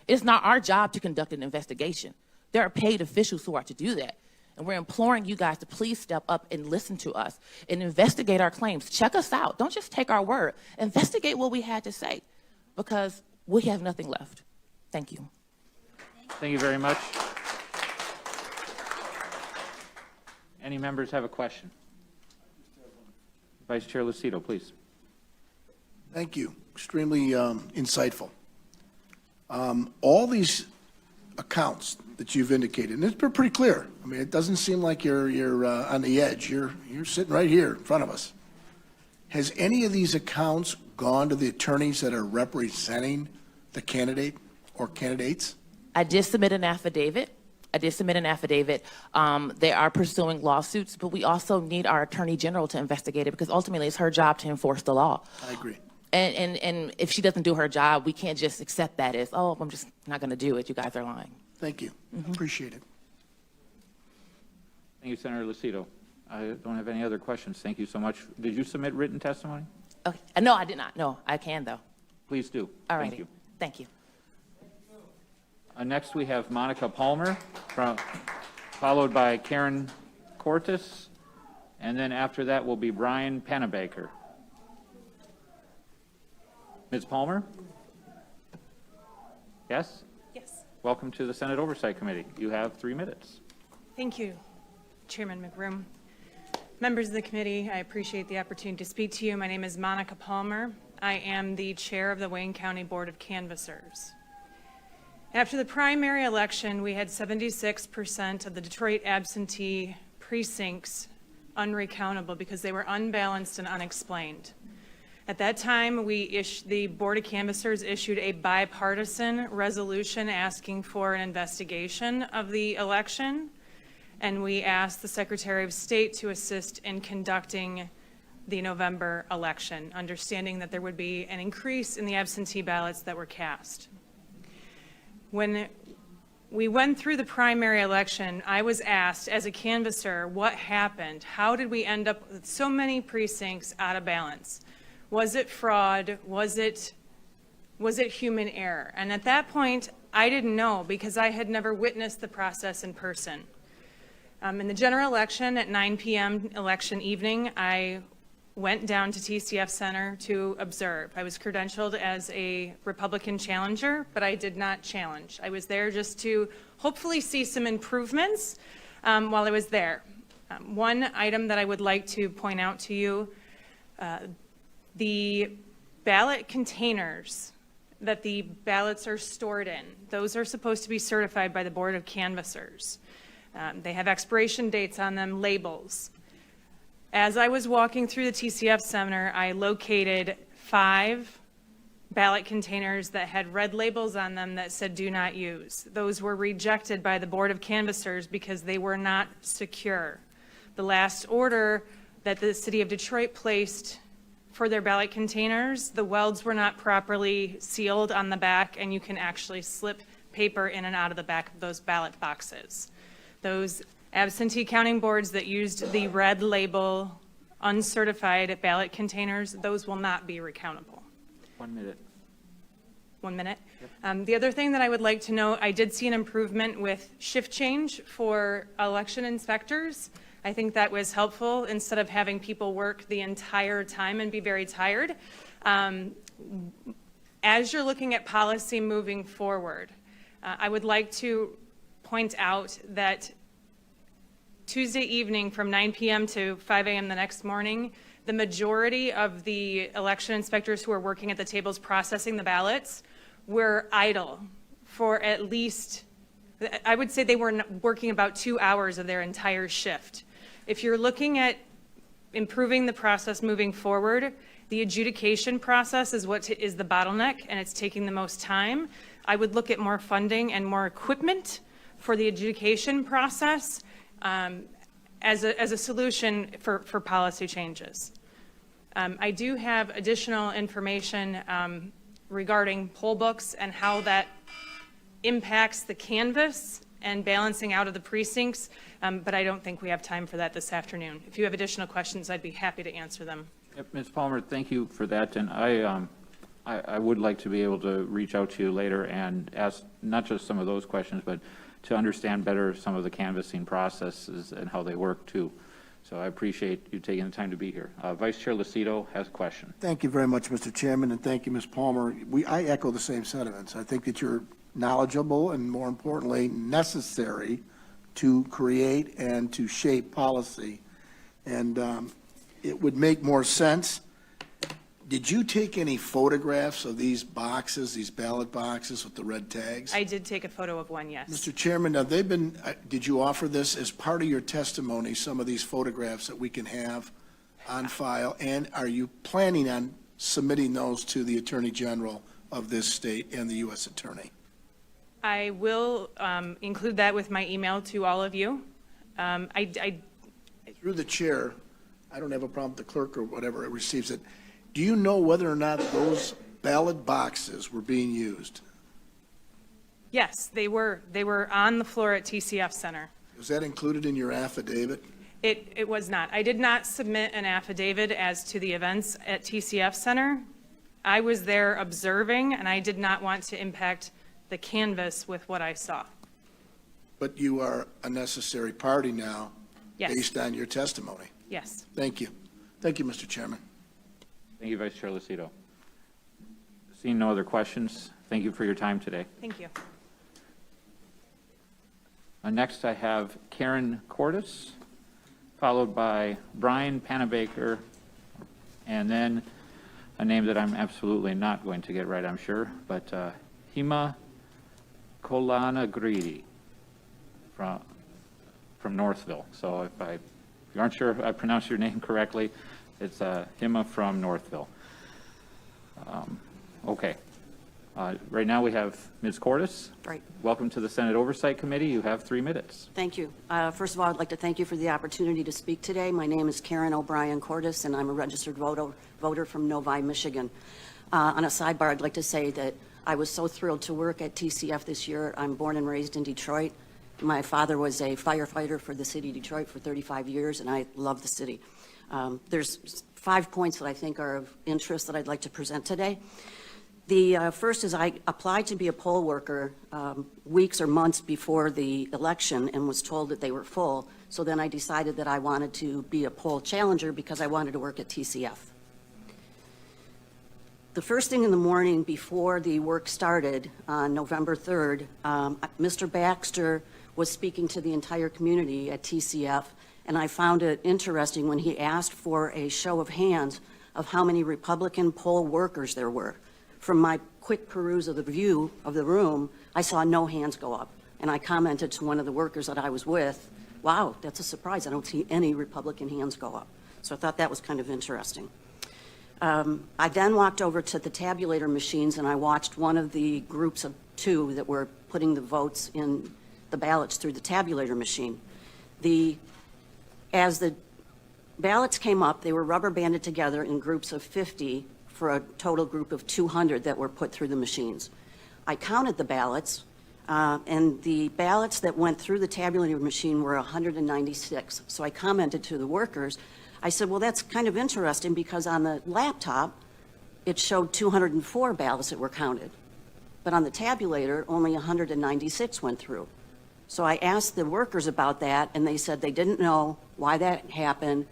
It's not our job to conduct an investigation. There are paid officials who are to do that. And we're imploring you guys to please step up and listen to us and investigate our claims. Check us out. Don't just take our word. Investigate what we had to say, because we have nothing left. Thank you. Thank you very much. Any members have a question? Vice Chair Lucido, please. Thank you. Extremely insightful. All these accounts that you've indicated, and it's been pretty clear. I mean, it doesn't seem like you're on the edge. You're sitting right here in front of us. Has any of these accounts gone to the attorneys that are representing the candidate or candidates? I did submit an affidavit. They are pursuing lawsuits, but we also need our Attorney General to investigate it, because ultimately it's her job to enforce the law. I agree. And if she doesn't do her job, we can't just accept that as, oh, I'm just not going to do it. You guys are lying. Thank you. Appreciate it. Thank you, Senator Lucido. I don't have any other questions. Thank you so much. Did you submit written testimony? Okay. No, I did not. No, I can, though. Please do. All right. Thank you. Thank you. Next, we have Monica Palmer, followed by Karen Cortes, and then after that will be Brian Pennebaker. Ms. Palmer? Yes? Yes. Welcome to the Senate Oversight Committee. You have 3 minutes. Thank you, Chairman McBroom. Members of the committee, I appreciate the opportunity to speak to you. My name is Monica Palmer. I am the chair of the Wayne County Board of Canvassers. After the primary election, we had 76% of the Detroit absentee precincts unrecountable because they were unbalanced and unexplained. At that time, the Board of Canvassers issued a bipartisan resolution asking for an investigation of the election, and we asked the Secretary of State to assist in conducting the November election, understanding that there would be an increase in the absentee ballots that were cast. When we went through the primary election, I was asked as a canvasser, what happened? How did we end up with so many precincts out of balance? Was it fraud? Was it human error? And at that point, I didn't know because I had never witnessed the process in person. In the general election at 9 p.m. election evening, I went down to TCF Center to observe. I was credentialed as a Republican challenger, but I did not challenge. I was there just to hopefully see some improvements while I was there. One item that I would like to point out to you, the ballot containers that the ballots are stored in, those are supposed to be certified by the Board of Canvassers. They have expiration dates on them, labels. As I was walking through the TCF Center, I located 5 ballot containers that had red labels on them that said do not use. Those were rejected by the Board of Canvassers because they were not secure. The last order that the City of Detroit placed for their ballot containers, the welds were not properly sealed on the back, and you can actually slip paper in and out of the back of those ballot boxes. Those absentee counting boards that used the red label uncertified ballot containers, those will not be recountable. 1 minute. 1 minute. Yep. The other thing that I would like to note, I did see an improvement with shift change for election inspectors. I think that was helpful instead of having people work the entire time and be very tired. As you're looking at policy moving forward, I would like to point out that Tuesday evening from 9 p.m. to 5 a.m. the next morning, the majority of the election inspectors who are working at the tables processing the ballots were idle for at least, I would say they were working about 2 hours of their entire shift. If you're looking at improving the process moving forward, the adjudication process is what is the bottleneck, and it's taking the most time. I would look at more funding and more equipment for the adjudication process as a solution for policy changes. I do have additional information regarding poll books and how that impacts the canvass and balancing out of the precincts, but I don't think we have time for that this afternoon. If you have additional questions, I'd be happy to answer them. Yep, Ms. Palmer, thank you for that, and I would like to be able to reach out to you later and ask not just some of those questions, but to understand better some of the canvassing processes and how they work too. So I appreciate you taking the time to be here. Vice Chair Lucido has a question. Thank you very much, Mr. Chairman, and thank you, Ms. Palmer. I echo the same sentiments. I think that you're knowledgeable and, more importantly, necessary to create and to shape policy. And it would make more sense. Did you take any photographs of these boxes, these ballot boxes with the red tags? I did take a photo of one, yes. Mr. Chairman, now did you offer this as part of your testimony, some of these photographs that we can have on file? And are you planning on submitting those to the Attorney General of this state and the U.S. Attorney? I will include that with my email to all of you. Through the chair, I don't have a problem with the clerk or whatever receives it. Do you know whether or not those ballot boxes were being used? Yes, they were. They were on the floor at TCF Center. Was that included in your affidavit? It was not. I did not submit an affidavit as to the events at TCF Center. I was there observing, and I did not want to impact the canvas with what I saw. But you are a necessary party now, Yes. based on your testimony. Yes. Thank you. Thank you, Mr. Chairman. Thank you, Vice Chair Lucido. Seeing no other questions, thank you for your time today. Thank you. Next, I have Karen Cordes followed by Brian Panabaker, and then a name that I'm absolutely not going to get right, I'm sure, but Hima Kolanagridi from Northville. So if you aren't sure if I pronounced your name correctly, it's Hima from Northville. Okay. Right now we have Ms. Cordes. Right. Welcome to the Senate Oversight Committee. You have 3 minutes. Thank you. First of all, I'd like to thank you for the opportunity to speak today. My name is Karen O'Brien Cordes, and I'm a registered voter from Novi, Michigan. On a sidebar, I'd like to say that I was so thrilled to work at TCF this year. I'm born and raised in Detroit. My father was a firefighter for the city of Detroit for 35 years, and I love the city. There's 5 points that I think are of interest that I'd like to present today. The first is I applied to be a poll worker weeks or months before the election and was told that they were full. So then I decided that I wanted to be a poll challenger because I wanted to work at TCF. The first thing in the morning before the work started on November 3rd, Mr. Baxter was speaking to the entire community at TCF, and I found it interesting when he asked for a show of hands of how many Republican poll workers there were. From my quick peruse of the view of the room, I saw no hands go up. And I commented to one of the workers that I was with, wow, that's a surprise. I don't see any Republican hands go up. So I thought that was kind of interesting. I then walked over to the tabulator machines and I watched one of the groups of 2 that were putting the votes in the ballots through the tabulator machine. As the ballots came up, they were rubber banded together in groups of 50 for a total group of 200 that were put through the machines. I counted the ballots, and the ballots that went through the tabulator machine were 196. So I commented to the workers, I said, well, that's kind of interesting because on the laptop, it showed 204 ballots that were counted. But on the tabulator, only 196 went through. So I asked the workers about that, and they said they didn't know why that happened,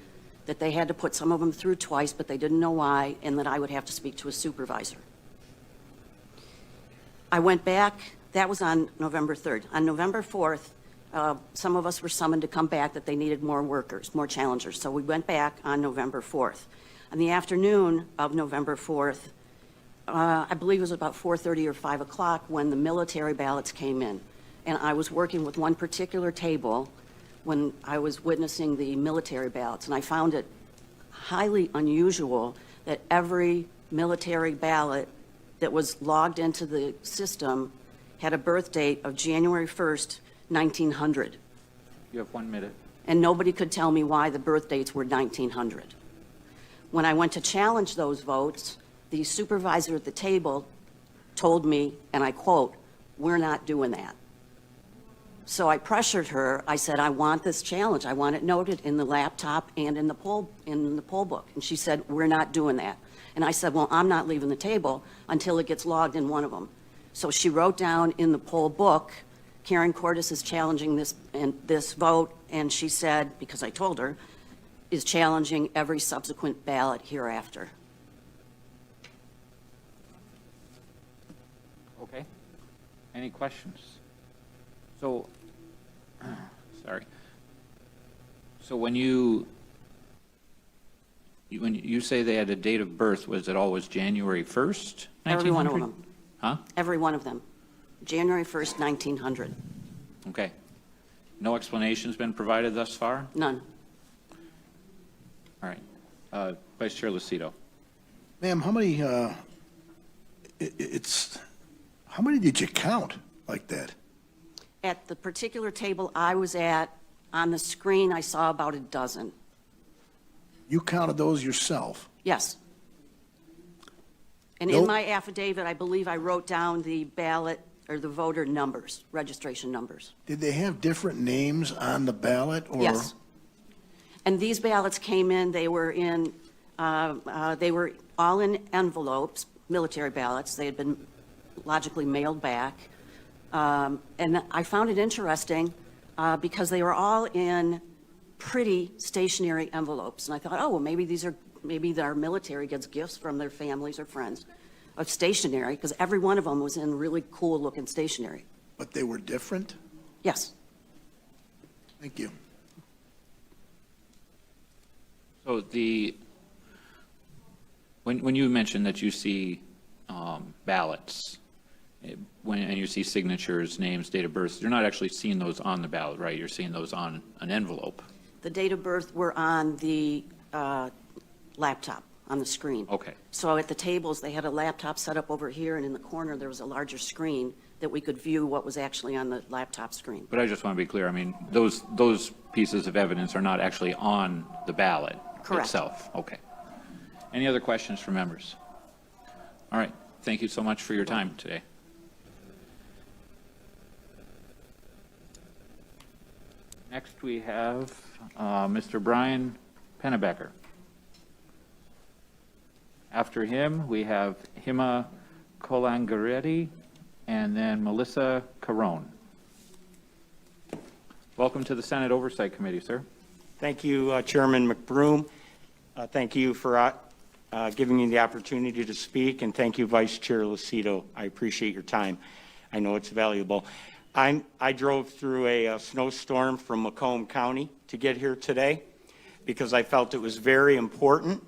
that they had to put some of them through twice, but they didn't know why, and that I would have to speak to a supervisor. I went back, that was on November 3rd. On November 4th, some of us were summoned to come back that they needed more workers, more challengers. So we went back on November 4th. On the afternoon of November 4th, I believe it was about 4:30 or 5 o'clock when the military ballots came in. And I was working with one particular table when I was witnessing the military ballots, and I found it highly unusual that every military ballot that was logged into the system had a birth date of January 1st, 1900. You have 1 minute. And nobody could tell me why the birth dates were 1900. When I went to challenge those votes, the supervisor at the table told me, and I quote, "We're not doing that." So I pressured her. I said, I want this challenge. I want it noted in the laptop and in the poll book. And she said, we're not doing that. And I said, well, I'm not leaving the table until it gets logged in one of them. So she wrote down in the poll book, Karen Cordes is challenging this vote, and she said, because I told her, is challenging every subsequent ballot hereafter. Okay. Any questions? So, sorry. So when you say they had a date of birth, was it always January 1st? Every one of them. Huh? Every one of them. January 1st, 1900. Okay. No explanation's been provided thus far? None. All right. Vice Chair Lucido. Ma'am, how many, how many did you count like that? At the particular table I was at, on the screen, I saw about a dozen. You counted those yourself? Yes. And in my affidavit, I believe I wrote down the ballot or the voter numbers, registration numbers. Did they have different names on the ballot? Or? Yes. And these ballots came in, they were all in envelopes, military ballots. They had been logically mailed back. And I found it interesting because they were all in pretty stationary envelopes. And I thought, oh, well, maybe our military gets gifts from their families or friends of stationery, because every one of them was in really cool looking stationery. But they were different? Yes. Thank you. So when you mentioned that you see ballots, and you see signatures, names, date of birth, you're not actually seeing those on the ballot, right? You're seeing those on an envelope. The date of birth were on the laptop, on the screen. Okay. So at the tables, they had a laptop set up over here, and in the corner, there was a larger screen that we could view what was actually on the laptop screen. But I just want to be clear, I mean, those pieces of evidence are not actually on the ballot Correct. itself. Okay. Any other questions from members? All right. Thank you so much for your time today. Next, we have Mr. Brian Pennebecker. After him, we have Hima Colangaretti and then Melissa Carone. Welcome to the Senate Oversight Committee, sir. Thank you, Chairman McBroom. Thank you for giving me the opportunity to speak, and thank you, Vice Chair Lucido. I appreciate your time. I know it's valuable. I drove through a snowstorm from Macomb County to get here today because I felt it was very important.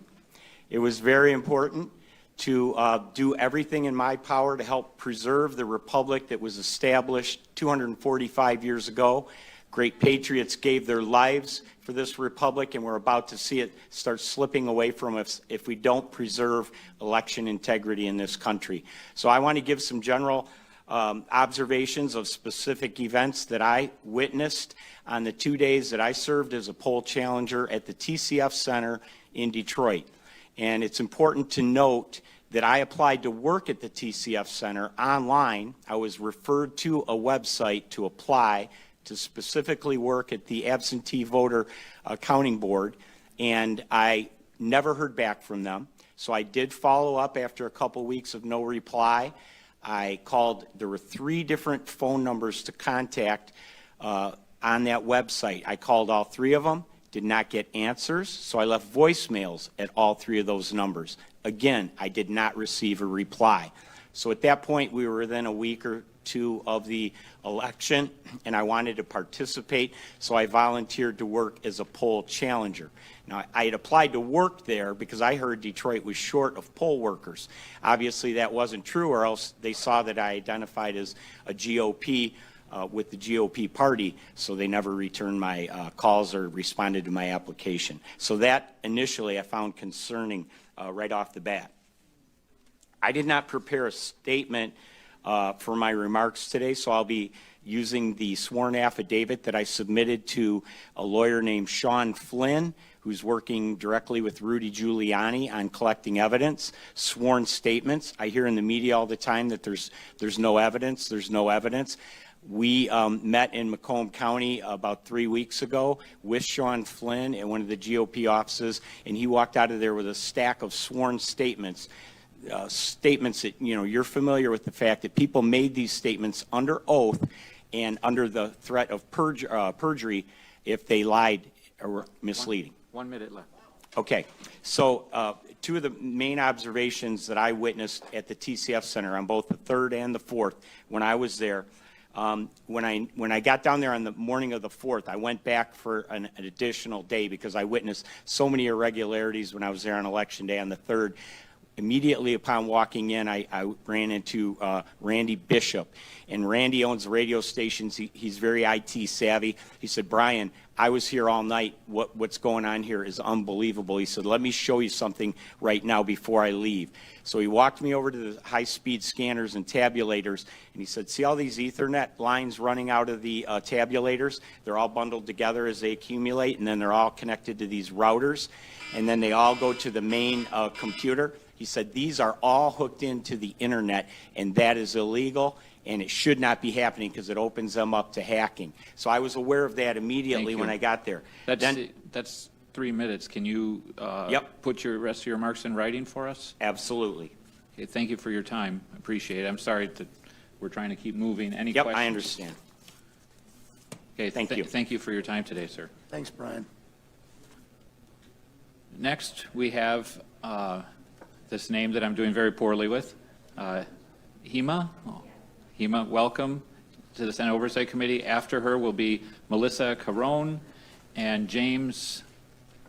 It was very important to do everything in my power to help preserve the republic that was established 245 years ago. Great patriots gave their lives for this republic, and we're about to see it start slipping away from us if we don't preserve election integrity in this country. So I want to give some general observations of specific events that I witnessed on the 2 days that I served as a poll challenger at the TCF Center in Detroit. And it's important to note that I applied to work at the TCF Center online. I was referred to a website to apply to specifically work at the Absentee Voter Accounting Board, and I never heard back from them. So I did follow up after a couple weeks of no reply. I called, there were 3 different phone numbers to contact on that website. I called all 3 of them, did not get answers, so I left voicemails at all 3 of those numbers. Again, I did not receive a reply. So at that point, we were within a week or 2 of the election, and I wanted to participate, so I volunteered to work as a poll challenger. Now, I had applied to work there because I heard Detroit was short of poll workers. Obviously, that wasn't true, or else they saw that I identified as a GOP with the GOP party, so they never returned my calls or responded to my application. So that initially I found concerning right off the bat. I did not prepare a statement for my remarks today, so I'll be using the sworn affidavit that I submitted to a lawyer named Sean Flynn, who's working directly with Rudy Giuliani on collecting evidence, sworn statements. I hear in the media all the time that there's no evidence, there's no evidence. We met in Macomb County about 3 weeks ago with Sean Flynn at one of the GOP offices, and he walked out of there with a stack of sworn statements. Statements that, you know, you're familiar with the fact that people made these statements under oath and under the threat of perjury if they lied or were misleading. 1 minute left. Okay, so 2 of the main observations that I witnessed at the TCF Center on both the 3rd and the 4th when I was there, when I got down there on the morning of the 4th, I went back for an additional day because I witnessed so many irregularities when I was there on Election Day on the 3rd. Immediately upon walking in, I ran into Randy Bishop, and Randy owns the radio stations. He's very IT savvy. He said, "Brian, I was here all night. What's going on here is unbelievable." He said, "Let me show you something right now before I leave." So he walked me over to the high-speed scanners and tabulators, and he said, "See all these Ethernet lines running out of the tabulators? They're all bundled together as they accumulate, and then they're all connected to these routers, and then they all go to the main computer." He said, "These are all hooked into the internet, and that is illegal, and it should not be happening because it opens them up to hacking." So I was aware of that immediately when I got there. That's 3 minutes. Can you put your rest of your remarks in writing for us? Absolutely. Okay, thank you for your time. Appreciate it. I'm sorry that we're trying to keep moving. Any questions? I understand. Okay, Thank you. Thank you for your time today, sir. Thanks, Brian. Next, we have this name that I'm doing very poorly with, Hima. Hima, welcome to the Senate Oversight Committee. After her will be Melissa Carone and James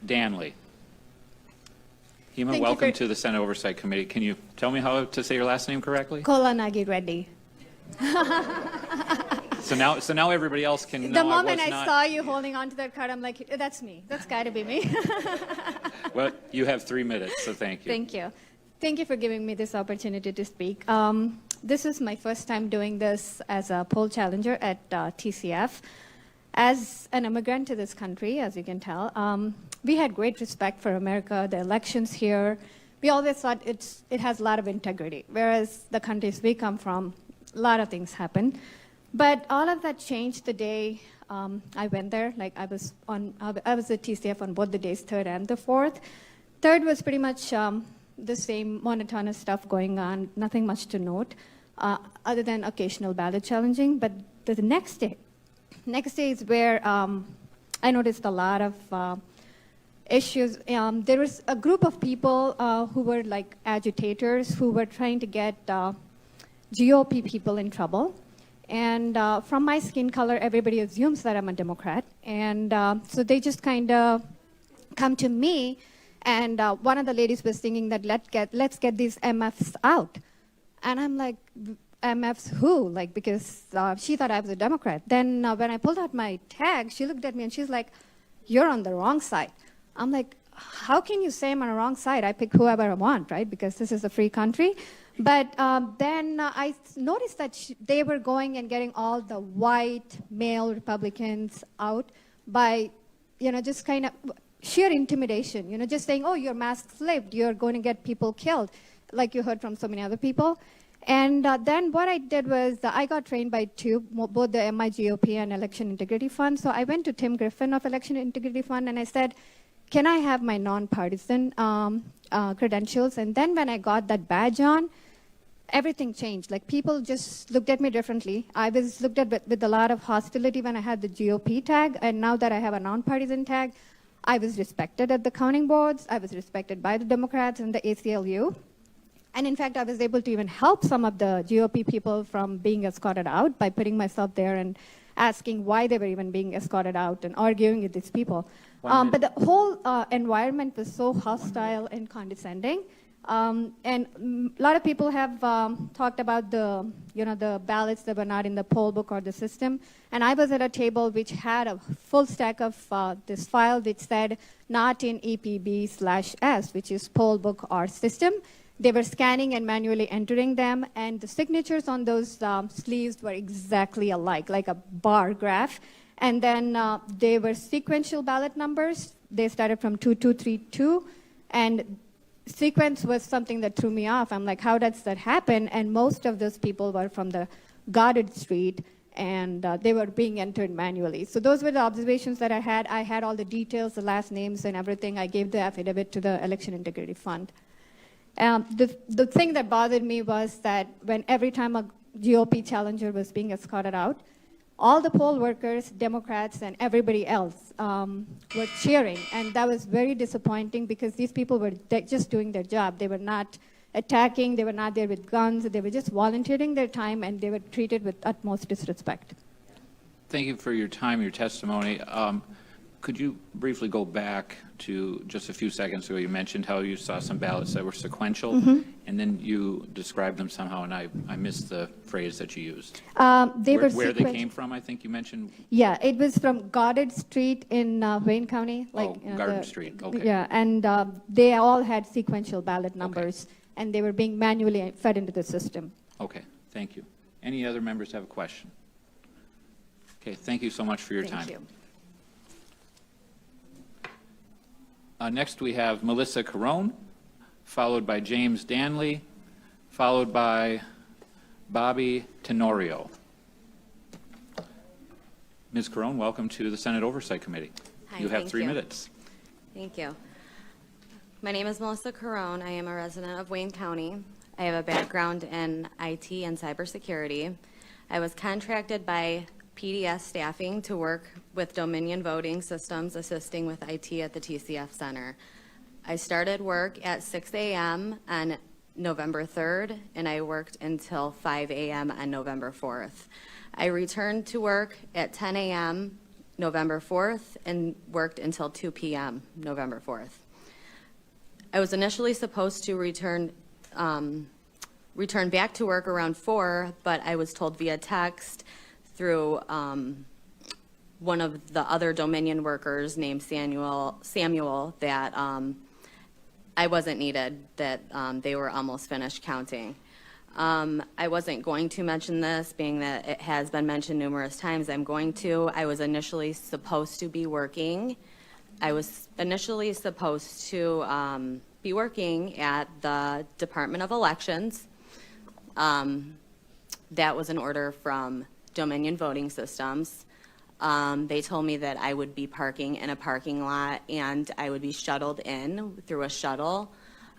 Danley. Hema, Thank you welcome for- to the Senate Oversight Committee. Can you tell me how to say your last name correctly? Kolanagi Reddy. So now everybody else can know The I was moment I not. saw you holding on to that card, I'm like, that's me. That's got to be me. Well, you have 3 minutes, so thank you. Thank you. Thank you for giving me this opportunity to speak. This is my first time doing this as a poll challenger at TCF. As an immigrant to this country, as you can tell, we had great respect for America, the elections here. We always thought it has a lot of integrity, whereas the countries we come from, a lot of things happen. But all of that changed the day I went there. Like I was at TCF on both the days, 3rd and the 4th. 3rd was pretty much the same monotonous stuff going on, nothing much to note, other than occasional ballot challenging. But the next day is where I noticed a lot of issues. There was a group of people who were like agitators who were trying to get GOP people in trouble. And from my skin color, everybody assumes that I'm a Democrat. And so they just kind of come to me. And one of the ladies was thinking that let's get these MFs out. And I'm like, MFs who? Like, because she thought I was a Democrat. Then when I pulled out my tag, she looked at me and she's like, you're on the wrong side. I'm like, how can you say I'm on the wrong side? I pick whoever I want, right? Because this is a free country. But then I noticed that they were going and getting all the white male Republicans out by, just kind of sheer intimidation, just saying, oh, you're mask slaved, you're going to get people killed, like you heard from so many other people. And then what I did was I got trained by both the MIGOP and Election Integrity Fund. So I went to Tim Griffin of Election Integrity Fund and I said, can I have my nonpartisan credentials? And then when I got that badge on, everything changed. Like people just looked at me differently. I was looked at with a lot of hostility when I had the GOP tag. And now that I have a nonpartisan tag, I was respected at the counting boards. I was respected by the Democrats and the ACLU. And in fact, I was able to even help some of the GOP people from being escorted out by putting myself there and asking why they were even being escorted out and arguing with these people. But the whole environment was so hostile and condescending. And a lot of people have talked about the ballots that were not in the poll book or the system. And I was at a table which had a full stack of this file which said not in EPB/S, which is poll book or system. They were scanning and manually entering them, and the signatures on those sleeves were exactly alike, like a bar graph. And then they were sequential ballot numbers. They started from 2232, and sequence was something that threw me off. I'm like, how does that happen? And most of those people were from the Goddard Street, and they were being entered manually. So those were the observations that I had. I had all the details, the last names and everything. I gave the affidavit to the Election Integrity Fund. The thing that bothered me was that when every time a GOP challenger was being escorted out, all the poll workers, Democrats, and everybody else were cheering. And that was very disappointing because these people were just doing their job. They were not attacking. They were not there with guns. They were just volunteering their time, and they were treated with utmost disrespect. Thank you for your time, your testimony. Could you briefly go back to just a few seconds ago? You mentioned how you saw some ballots that were sequential, and then you described them somehow, and I missed the phrase that you used. Where they came from, I think you mentioned? Yeah, it was from Goddard Street in Wayne County. Goddard Street, okay. Yeah, and they all had sequential ballot numbers, and they were being manually fed into the system. Okay, thank you. Any other members have a question? Okay, thank you so much for your time. Thank you. Next, we have Melissa Carone, followed by James Danley, followed by Bobby Tenorio. Ms. Carone, welcome to the Senate Oversight Committee. Hi, you have thank 3 you. minutes. Thank you. My name is Melissa Carone. I am a resident of Wayne County. I have a background in IT and cybersecurity. I was contracted by PDS staffing to work with Dominion Voting Systems, assisting with IT at the TCF Center. I started work at 6 a.m. on November 3rd, and I worked until 5 a.m. on November 4th. I returned to work at 10 a.m. November 4th and worked until 2 p.m. November 4th. I was initially supposed to return back to work around 4, but I was told via text through one of the other Dominion workers named Samuel that I wasn't needed, that they were almost finished counting. I wasn't going to mention this, being that it has been mentioned numerous times. I'm going to. I was initially supposed to be working. I was initially supposed to be working at the Department of Elections. That was an order from Dominion Voting Systems. They told me that I would be parking in a parking lot and I would be shuttled in through a shuttle.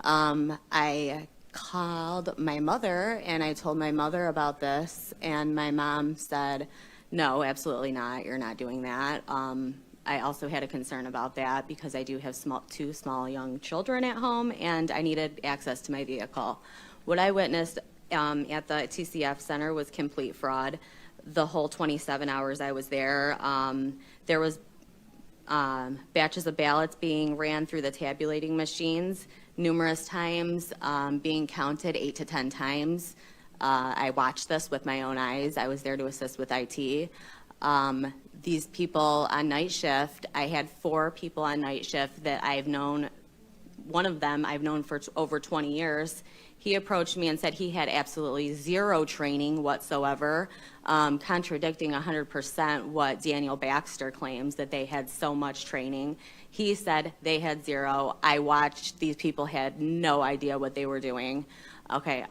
I called my mother and I told my mother about this, and my mom said, no, absolutely not, you're not doing that. I also had a concern about that because I do have two small young children at home and I needed access to my vehicle. What I witnessed at the TCF Center was complete fraud. The whole 27 hours I was there, there was batches of ballots being ran through the tabulating machines numerous times, being counted 8 to 10 times. I watched this with my own eyes. I was there to assist with IT. These people on night shift, I had 4 people on night shift that I've known. One of them I've known for over 20 years. He approached me and said he had absolutely zero training whatsoever, contradicting 100% what Daniel Baxter claims, that they had so much training. He said they had zero. I watched. These people had no idea what they were doing. Okay.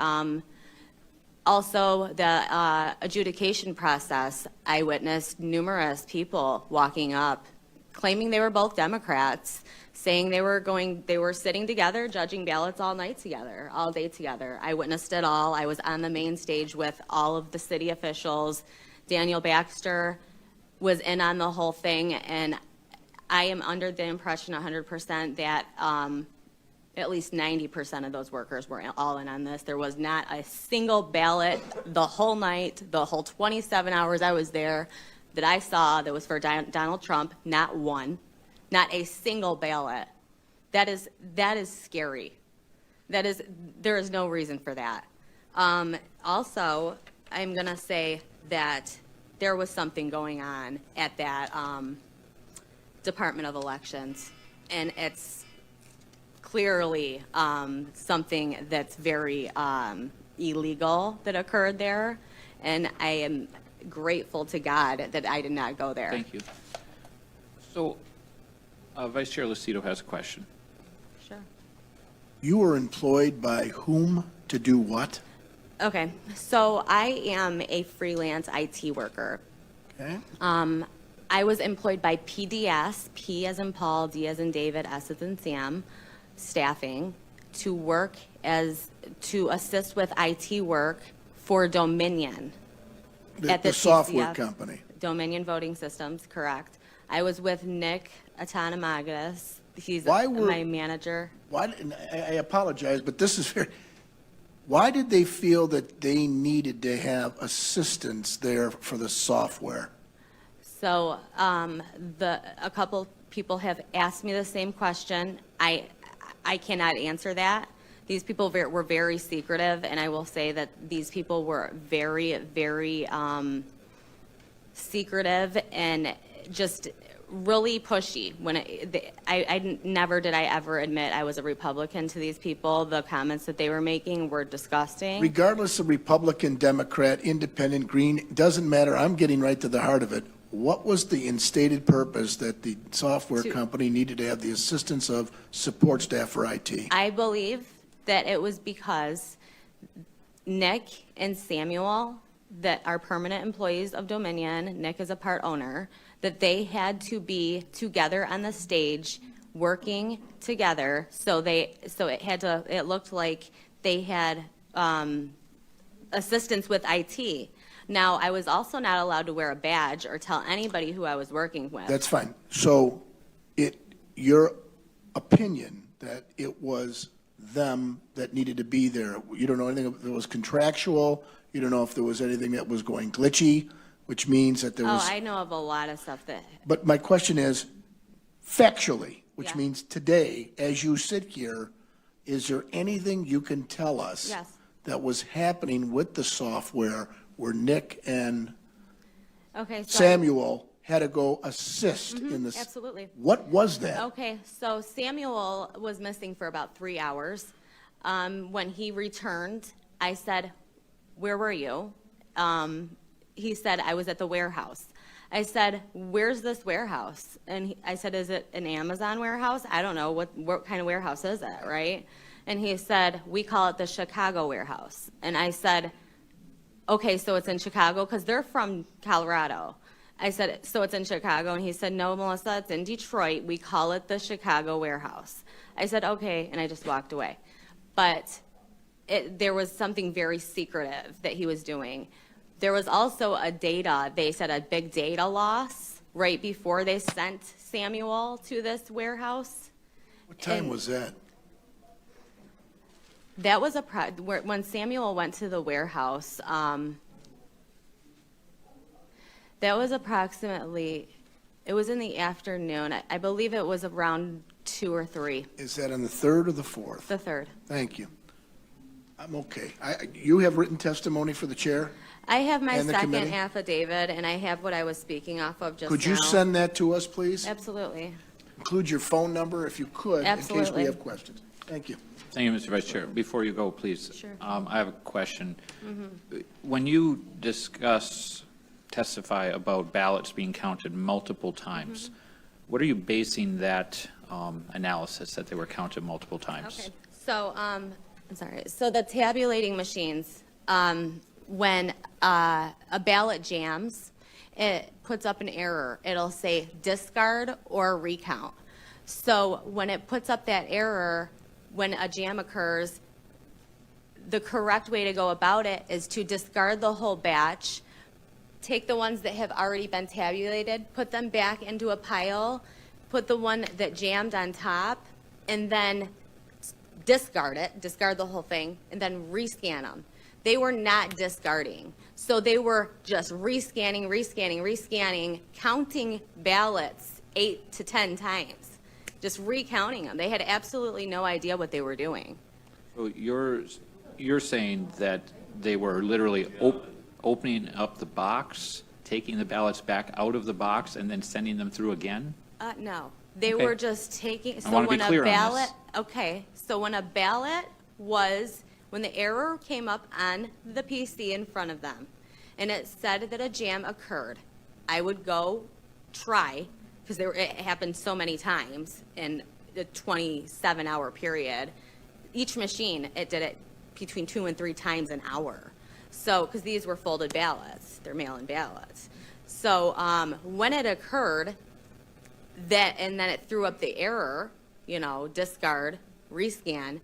Also, the adjudication process, I witnessed numerous people walking up, claiming they were both Democrats, saying they were sitting together, judging ballots all night together, all day together. I witnessed it all. I was on the main stage with all of the city officials. Daniel Baxter was in on the whole thing, and I am under the impression 100% that at least 90% of those workers were all in on this. There was not a single ballot the whole night, the whole 27 hours I was there, that I saw that was for Donald Trump. Not one, not a single ballot. That is scary. There is no reason for that. Also, I'm gonna say that there was something going on at that Department of Elections, and it's clearly something that's very illegal that occurred there, and I am grateful to God that I did not go there. Thank you. So, Vice Chair Lucido has a question. Sure. You were employed by whom to do what? Okay, so I am a freelance IT worker. Okay. I was employed by PDS, P as in Paul, D as in David, S as in Sam, staffing, to assist with IT work for Dominion. At The software TCF, company. Dominion Voting Systems, correct. I was with Nick Atanamagis. He's Why were- my manager. And I apologize, but this is very, why did they feel that they needed to have assistance there for the software? So a couple people have asked me the same question. I cannot answer that. These people were very secretive, and I will say that these people were very, very secretive and just really pushy. Never did I ever admit I was a Republican to these people. The comments that they were making were disgusting. Regardless of Republican, Democrat, Independent, Green, doesn't matter. I'm getting right to the heart of it. What was the instated purpose that the software company needed to have the assistance of support staff for IT? I believe that it was because Nick and Samuel, that are permanent employees of Dominion, Nick is a part owner, that they had to be together on the stage working together. So it looked like they had assistance with IT. Now, I was also not allowed to wear a badge or tell anybody who I was working with. That's fine. So your opinion that it was them that needed to be there, you don't know anything that was contractual, you don't know if there was anything that was going glitchy, which means that there was... Oh, I know of a lot of stuff that... But my question is, factually, which Yeah. means today, as you sit here, is there anything you can tell us Yes. that was happening with the software where Nick and Okay, so. Samuel had to go assist in this? Absolutely. What was that? Okay, so Samuel was missing for about 3 hours. When he returned, I said, "Where were you?" He said, "I was at the warehouse." I said, "Where's this warehouse?" And I said, "Is it an Amazon warehouse? I don't know. What kind of warehouse is it, right?" And he said, "We call it the Chicago warehouse." And I said, "Okay, so it's in Chicago?" Because they're from Colorado. I said, "So it's in Chicago?" And he said, "No, Melissa, it's in Detroit. We call it the Chicago warehouse." I said, "Okay," and I just walked away. But there was something very secretive that he was doing. There was also they said a big data loss right before they sent Samuel to this warehouse. What time was that? That was when Samuel went to the warehouse, that was approximately, it was in the afternoon. I believe it was around 2 or 3. Is that on the 3rd or the 4th? The 3rd. Thank you. I'm okay. You have written testimony for the chair? I have my And the second committee? affidavit, and I have what I was speaking off of just now. Could you send that to us, please? Absolutely. Include your phone number if you could, in case we Absolutely. have questions. Thank you. Thank you, Mr. Vice Chair. Before you go, please. Sure. I have a question. Mm-hmm. When you testify about ballots being counted multiple times, Mm-hmm. what are you basing that analysis that they were counted multiple times? Okay, so, I'm sorry, so the tabulating machines, when a ballot jams, it puts up an error. It'll say discard or recount. So when it puts up that error, when a jam occurs, the correct way to go about it is to discard the whole batch, take the ones that have already been tabulated, put them back into a pile, put the one that jammed on top, and then discard the whole thing, and then rescan them. They were not discarding. So they were just rescanning, counting ballots 8 to 10 times, just recounting them. They had absolutely no idea what they were doing. So you're saying that they were literally opening up the box, taking the ballots back out of the box, and then sending them through again? No, they Okay. were just taking, I so wanna be when a clear on this. ballot, okay, so when a ballot was, when the error came up on the PC in front of them, and it said that a jam occurred, I would go try, because it happened so many times in the 27-hour period. Each machine, it did it between 2 and 3 times an hour. So, because these were folded ballots, they're mail-in ballots. So when it occurred, and then it threw up the error, discard, rescan,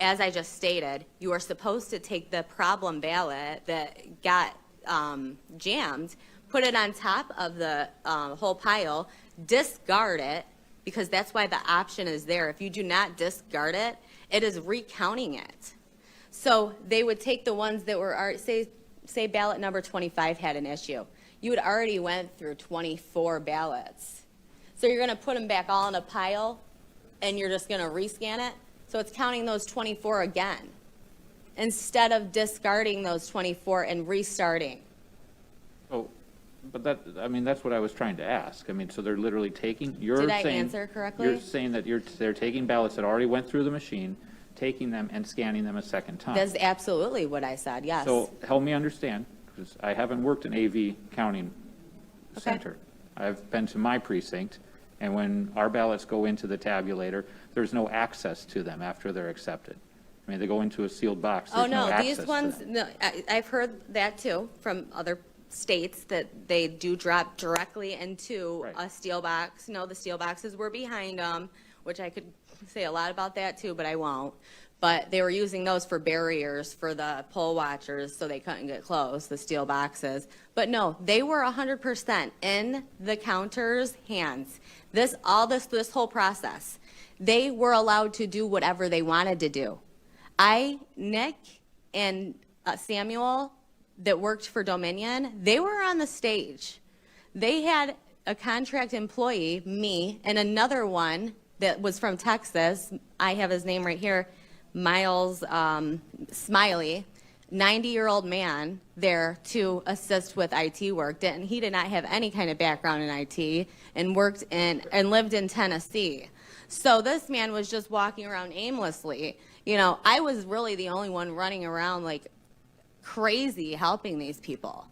as I just stated, you are supposed to take the problem ballot that got jammed, put it on top of the whole pile, discard it, because that's why the option is there. If you do not discard it, it is recounting it. So they would take the ones that were, say ballot number 25 had an issue. You had already went through 24 ballots. So you're going to put them back all in a pile, and you're just going to rescan it. So it's counting those 24 again, instead of discarding those 24 and restarting. Oh, but that's what I was trying to ask. So they're literally taking, Did I answer correctly? You're saying that they're taking ballots that already went through the machine, taking them and scanning them a second time. That's absolutely what I said, yes. So help me understand, because I haven't worked in AV counting center. I've been to my precinct, and when our ballots go into the tabulator, there's no access to them after they're accepted. They go into a sealed box. Oh, There's no no, access these to ones, them. no, I've heard that too from other states, that they do drop directly into a steel box. No, the steel boxes were behind them, which I could say a lot about that too, but I won't. But they were using those for barriers for the poll watchers so they couldn't get close, the steel boxes. But no, they were 100% in the counter's hands. This whole process, they were allowed to do whatever they wanted to do. Nick and Samuel that worked for Dominion, they were on the stage. They had a contract employee, me, and another one that was from Texas. I have his name right here. Miles Smiley, 90-year-old man there to assist with IT work. He did not have any kind of background in IT and worked in and lived in Tennessee. So this man was just walking around aimlessly. You know, I was really the only one running around like crazy helping these people.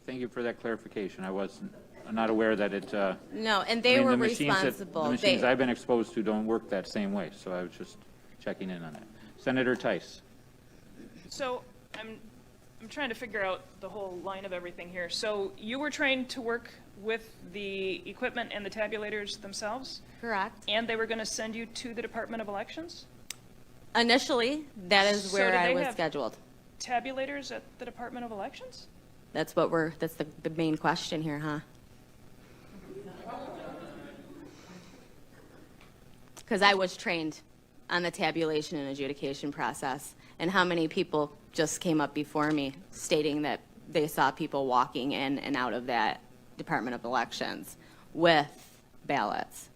Thank you for that clarification. I'm not aware that it. No, and they were responsible. The machines I've been exposed to don't work that same way, so I was just checking in on that. Senator Tice. So I'm trying to figure out the whole line of everything here. So you were trained to work with the equipment and the tabulators themselves? Correct. And they were going to send you to the Department of Elections? Initially, that is So where did I they was have scheduled. Tabulators at the Department of Elections? That's the main question here, huh? Because I was trained on the tabulation and adjudication process, and how many people just came up before me stating that they saw people walking in and out of that Department of Elections with ballots.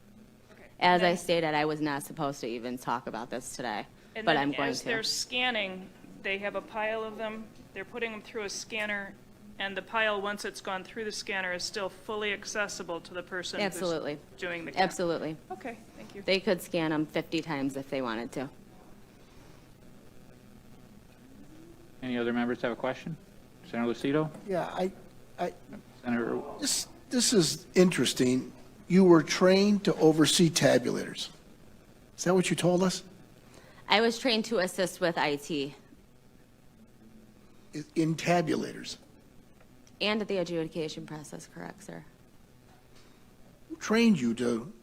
As I stated, I was not supposed to even talk about this today, And but then I'm going as to. they're scanning, they have a pile of them, they're putting them through a scanner, and the pile, once it's gone through the scanner, is still fully accessible to the person Absolutely. who's doing the count. Absolutely. Okay, thank you. They could scan them 50 times if they wanted to. Any other members have a question? Senator Lucido? Yeah, Senator, this is interesting. You were trained to oversee tabulators. Is that what you told us? I was trained to assist with IT In tabulators? and the adjudication process, correct, sir? Who trained you to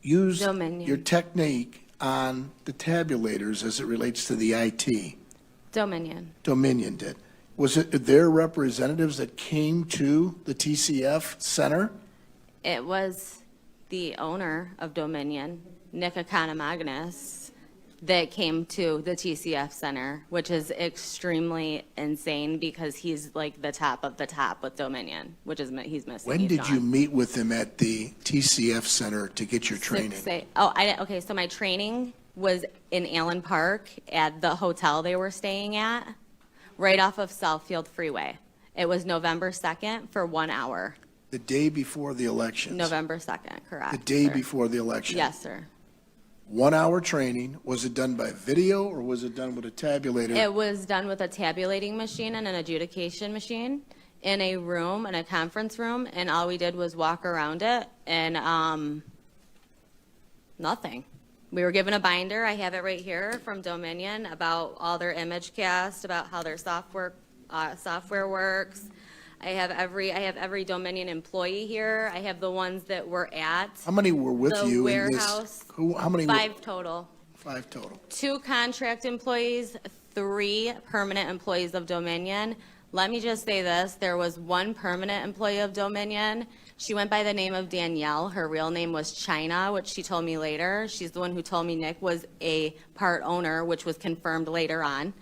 use Dominion. your technique on the tabulators as it relates to the IT? Dominion. Dominion did. Was it their representatives that came to the TCF Center? It was the owner of Dominion, Nick Economagnis, that came to the TCF Center, which is extremely insane because he's like the top of the top with Dominion, which is he's missing. When He's did gone. you meet with them at the TCF Center to get your training? Okay, so my training was in Allen Park at the hotel they were staying at, right off of Southfield Freeway. It was November 2nd for 1 hour. The day before the elections? November 2nd, correct. The day sir. before the election? Yes, sir. 1 hour training. Was it done by video or was it done with a tabulator? It was done with a tabulating machine and an adjudication machine in a room, in a conference room, and all we did was walk around it and nothing. We were given a binder, I have it right here, from Dominion about all their image cast, about how their software works. I have every Dominion employee here. I have the ones that were at How many were with the you in warehouse. this? How many? 5 total. 5 total. 2 contract employees, 3 permanent employees of Dominion. Let me just say this, there was 1 permanent employee of Dominion. She went by the name of Danielle. Her real name was China, which she told me later. She's the one who told me Nick was a part owner, which was confirmed later on.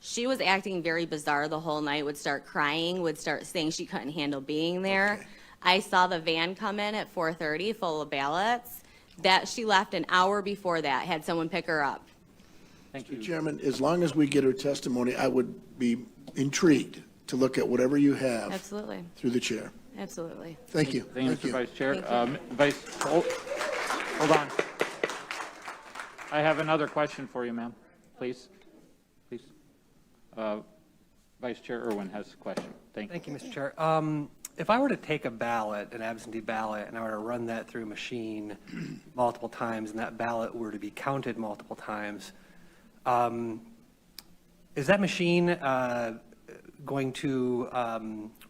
She was acting very bizarre the whole night, would start crying, would start saying she couldn't handle being there. Okay. I saw the van come in at 4:30 full of ballots. That she left an hour before that, had someone pick her up. thank you. Mr. Chairman, as long as we get her testimony, I would be intrigued to look at whatever you have Absolutely, through the chair. absolutely. Thank you. Thank you, Mr. Vice Chair. Thank Hold on. I have another question for you, ma'am. Please. Please. Vice Chair Irwin has a question. Thank you. Thank you, Mr. Chair. If I were to take a ballot, an absentee ballot, and I were to run that through a machine multiple times, and that ballot were to be counted multiple times, is that machine going to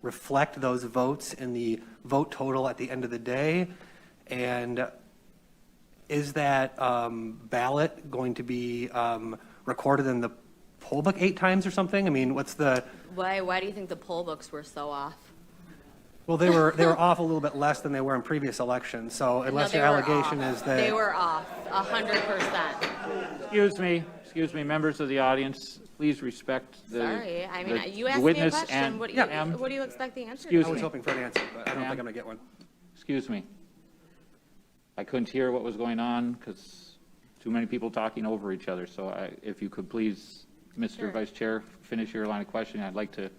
reflect those votes in the vote total at the end of the day? And is that ballot going to be recorded in the poll book 8 times or something? I mean, what's the... Why do you think the poll books were so off? Well, they were off a little bit less than they were in previous elections, so unless No, your they were allegation off. is that... They were off, 100%. Excuse me, members of the audience, please respect the... Sorry, I mean, the- you the asked me a witness question, and- what do Ma'am, you expect the answer to Excuse be? I was me. hoping for an answer, but I don't think Ma'am. I'm going to get one. Excuse me. I couldn't hear what was going on because too many people talking over each other, so if you could please, Mr. Sure. Vice Chair, finish your line of questioning. I'd like to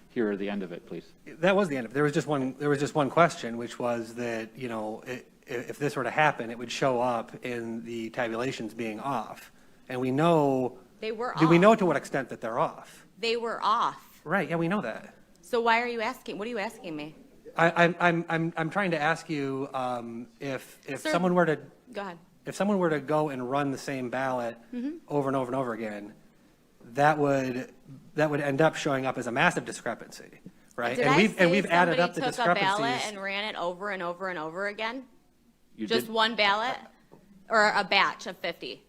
hear the end of it, please. That was the end of it. There was just one question, which was that, you know, if this were to happen, it would show up in the tabulations being off. And we know. They were Do we off. know to what extent that they're off? They were off. Right, yeah, we know that. So why are you asking? What are you asking me? I'm trying to ask you, if Sir, someone were to. Go ahead. If someone were to go and run the same ballot over and over and over again, that would end up showing up as a massive discrepancy, right? Did And we've added up the somebody took a ballot discrepancies. and ran it over and over and over again? You Just did- one ballot? Or a batch of 50?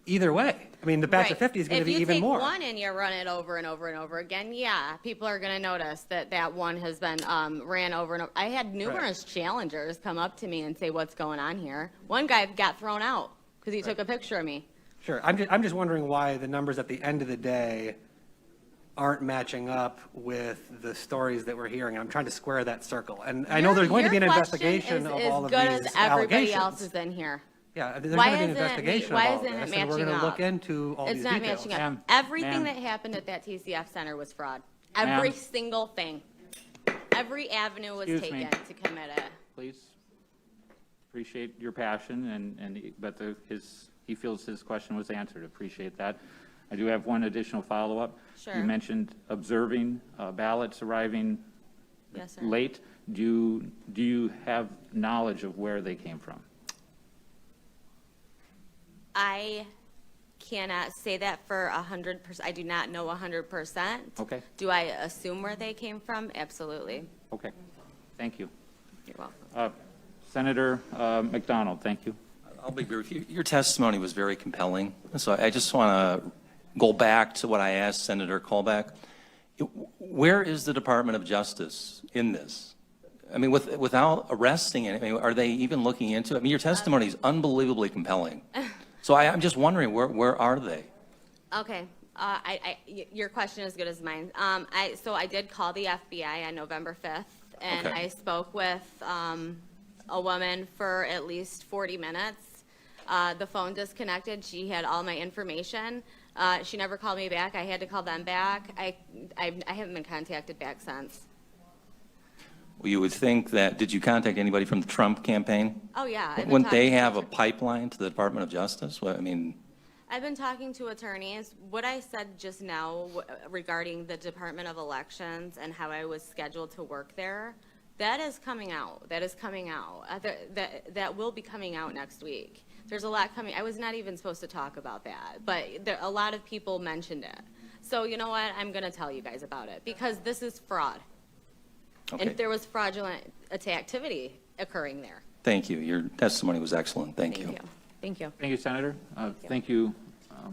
Either way, I mean, the batch of Right. 50 is going to be even more. If you take one and you run it over and over and over again, yeah, people are going to notice that that one has been ran over and over. I had numerous challengers come up to me and say, what's going on here? One guy got thrown out because he took a picture of me. Sure, I'm just wondering why the numbers at the end of the day aren't matching up with the stories that we're hearing. I'm trying to square that circle. And I know there's going to be an investigation of all of these As good as everybody allegations. else's in here. Yeah, there's Why going to be an isn't it investigation why of all isn't it this, and we're matching going to look up? into all It's these not details. matching up. Ma'am, Everything ma'am. that happened at that TCF center was fraud. Ma'am. Every single thing. Every avenue was Excuse me. taken to commit it. Please. Appreciate your passion, but he feels his question was answered. Appreciate that. I do have one additional follow-up. Sure. You mentioned observing ballots arriving Yes, sir. late. Do you have knowledge of where they came from? I cannot say that for 100%. I do not know 100%. Okay. Do I assume where they came from? Absolutely. Okay. Thank you. You're welcome. Senator McDonald, thank you. I'll be brief. Your testimony was very compelling. So I just want to go back to what I asked Senator Colbeck. Where is the Department of Justice in this? I mean, without arresting it, I mean, are they even looking into it? I mean, your testimony is unbelievably compelling. So I'm just wondering, where are they? Okay. Your question is as good as mine. So I did call the FBI on November 5th, and Okay. I spoke with a woman for at least 40 minutes. The phone disconnected. She had all my information. She never called me back. I had to call them back. I haven't been contacted back since. Well, you would think that, did you contact anybody from the Trump campaign? Oh, yeah. I've been Wouldn't they talking to have a pipeline to the Department of Justice? Well, I mean, I've been talking to attorneys. What I said just now regarding the Department of Elections and how I was scheduled to work there, that is coming out. That is coming out. That will be coming out next week. There's a lot coming. I was not even supposed to talk about that, but a lot of people mentioned it. So you know what? I'm going to tell you guys about it because this is fraud. okay. And there was fraudulent activity occurring there. Thank you. Your testimony was excellent. Thank you. Thank you. Thank you, Senator. Thank you,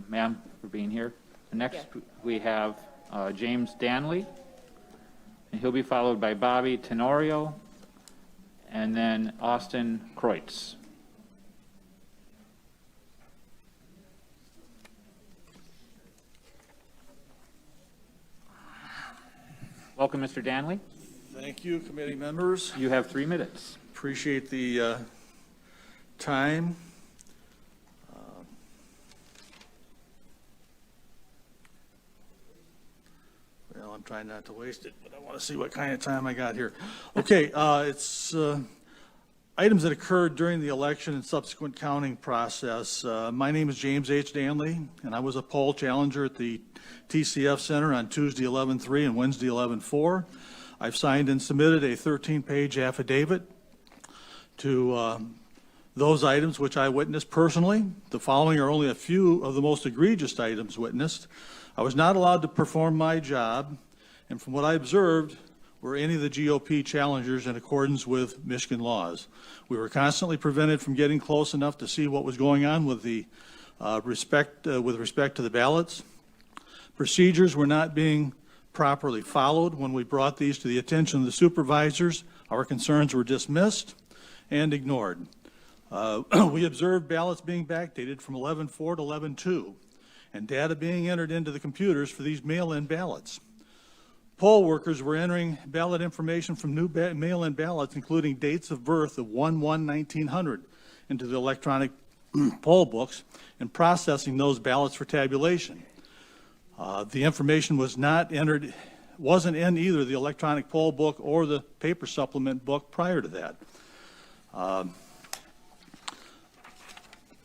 ma'am, for being here. Next, we have James Danley, and he'll be followed by Bobby Tenorio, and then Austin Kreutz. Welcome, Mr. Danley. Thank you, committee members. You have 3 minutes. Appreciate the time. Well, I'm trying not to waste it, but I want to see what kind of time I got here. Okay, it's items that occurred during the election and subsequent counting process. My name is James H. Danley, and I was a poll challenger at the TCF Center on Tuesday 11/3 and Wednesday 11/4. I've signed and submitted a 13-page affidavit to those items which I witnessed personally. The following are only a few of the most egregious items witnessed. I was not allowed to perform my job, and from what I observed, were any of the GOP challengers in accordance with Michigan laws. We were constantly prevented from getting close enough to see what was going on with the respect to the ballots. Procedures were not being properly followed. When we brought these to the attention of the supervisors, our concerns were dismissed and ignored. We observed ballots being backdated from 11/4 to 11/2, and data being entered into the computers for these mail-in ballots. Poll workers were entering ballot information from new mail-in ballots, including dates of birth of 1/1/1900, into the electronic poll books and processing those ballots for tabulation. The information wasn't in either the electronic poll book or the paper supplement book prior to that.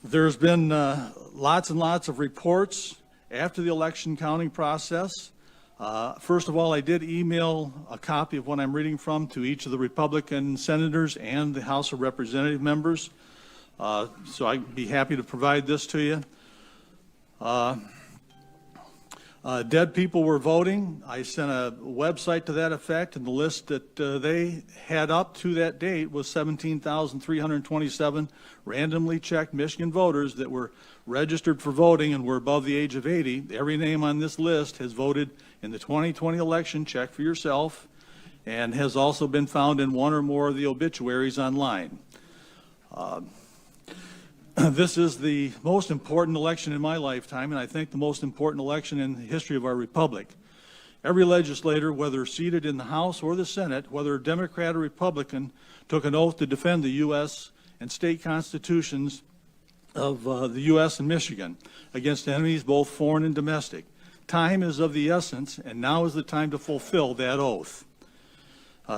There's been lots and lots of reports after the election counting process. First of all, I did email a copy of what I'm reading from to each of the Republican senators and the House of Representative members. So I'd be happy to provide this to you. Dead people were voting. I sent a website to that effect, and the list that they had up to that date was 17,327 randomly checked Michigan voters that were registered for voting and were above the age of 80. Every name on this list has voted in the 2020 election. Check for yourself, and has also been found in one or more of the obituaries online. This is the most important election in my lifetime, and I think the most important election in the history of our republic. Every legislator, whether seated in the House or the Senate, whether Democrat or Republican, took an oath to defend the U.S. and state constitutions of the U.S. and Michigan against enemies both foreign and domestic. Time is of the essence, and now is the time to fulfill that oath.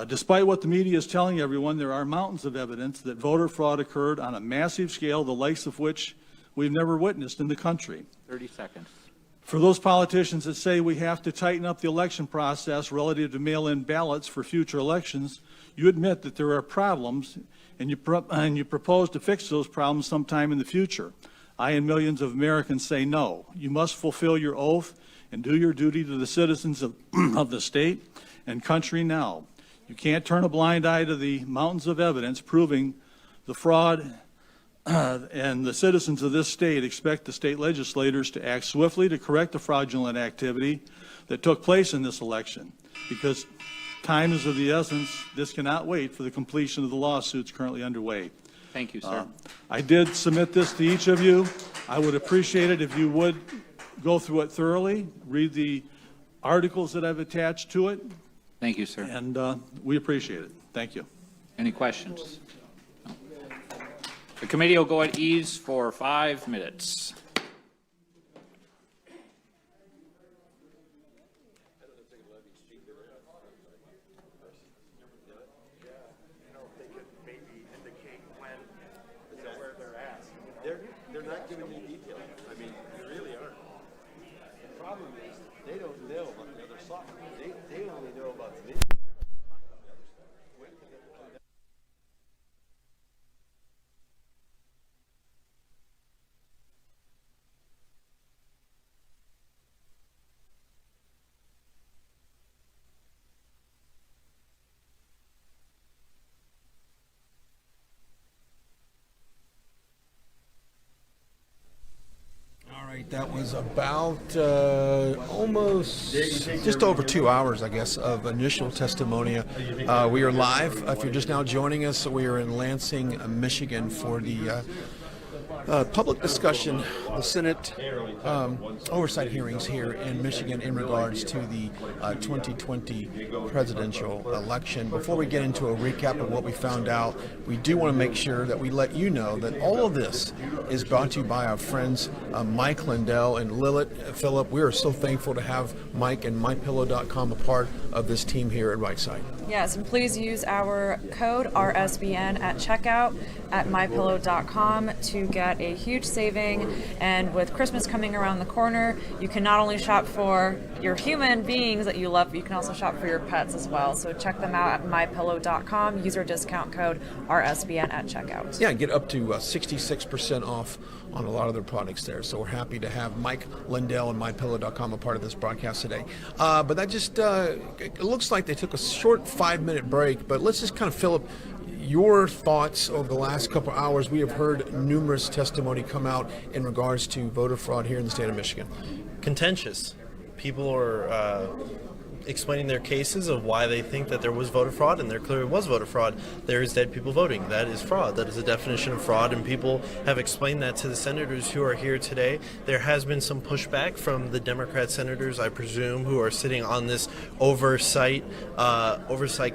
Despite what the media is telling everyone, there are mountains of evidence that voter fraud occurred on a massive scale, the likes of which we've never witnessed in the country. 30 seconds. For those politicians that say we have to tighten up the election process relative to mail-in ballots for future elections, you admit that there are problems, and you propose to fix those problems sometime in the future. I and millions of Americans say no. You must fulfill your oath and do your duty to the citizens of the state and country now. You can't turn a blind eye to the mountains of evidence proving the fraud, and the citizens of this state expect the state legislators to act swiftly to correct the fraudulent activity that took place in this election. Because time is of the essence, this cannot wait for the completion of the lawsuits currently underway. Thank you, sir. I did submit this to each of you. I would appreciate it if you would go through it thoroughly, read the articles that I've attached to it. Thank you, sir. And we appreciate it. Thank you. Any questions? No. The committee will go at ease for 5 minutes. They're not giving you details. I mean, they really aren't. The problem is they don't know about the other side. They only know about the video. That was about almost just over 2 hours, I guess, of initial testimony. We are live. If you're just now joining us, we are in Lansing, Michigan for the public discussion, the Senate oversight hearings here in Michigan in regards to the 2020 presidential election. Before we get into a recap of what we found out, we do want to make sure that we let you know that all of this is brought to you by our friends Mike Lindell and Lilith Phillip. We are so thankful to have Mike and MyPillow.com a part of this team here at Oversight. Yes, and please use our code RSBN at checkout at MyPillow.com to get a huge saving. And with Christmas coming around the corner, you can not only shop for your human beings that you love, but you can also shop for your pets as well. So check them out at MyPillow.com. Use our discount code RSBN at checkout. Yeah, get up to 66% off on a lot of their products there. So we're happy to have Mike Lindell and MyPillow.com a part of this broadcast today. But that just, it looks like they took a short 5-minute break, but let's just kind of fill up your thoughts over the last couple of hours. We have heard numerous testimony come out in regards to voter fraud here in the state of Michigan. Contentious. People are explaining their cases of why they think that there was voter fraud, and there clearly was voter fraud. There is dead people voting. That is fraud. That is a definition of fraud, and people have explained that to the senators who are here today. There has been some pushback from the Democrat senators, I presume, who are sitting on this oversight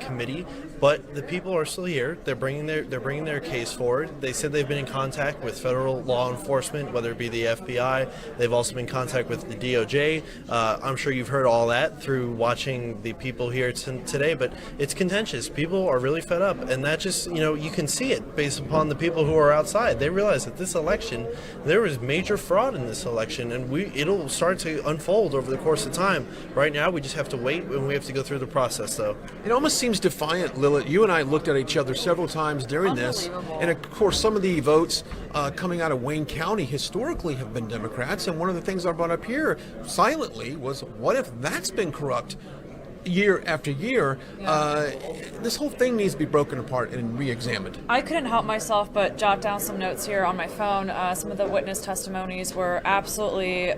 committee. But the people are still here. They're bringing their case forward. They said they've been in contact with federal law enforcement, whether it be the FBI. They've also been in contact with the DOJ. I'm sure you've heard all that through watching the people here today. But it's contentious. People are really fed up, and that just you can see it based upon the people who are outside. They realize that this election, there was major fraud in this election, and it'll start to unfold over the course of time. Right now, we just have to wait, and we have to go through the process, though. It almost seems defiant, Lilith. You and I looked at each other several times during this, and of course some of the votes coming out of Wayne County historically have been Democrats, and one of the things I brought up here silently was, what if that's been corrupt year after year? This whole thing needs to be broken apart and re-examined. I couldn't help myself but jot down some notes here on my phone. Some of the witness testimonies were absolutely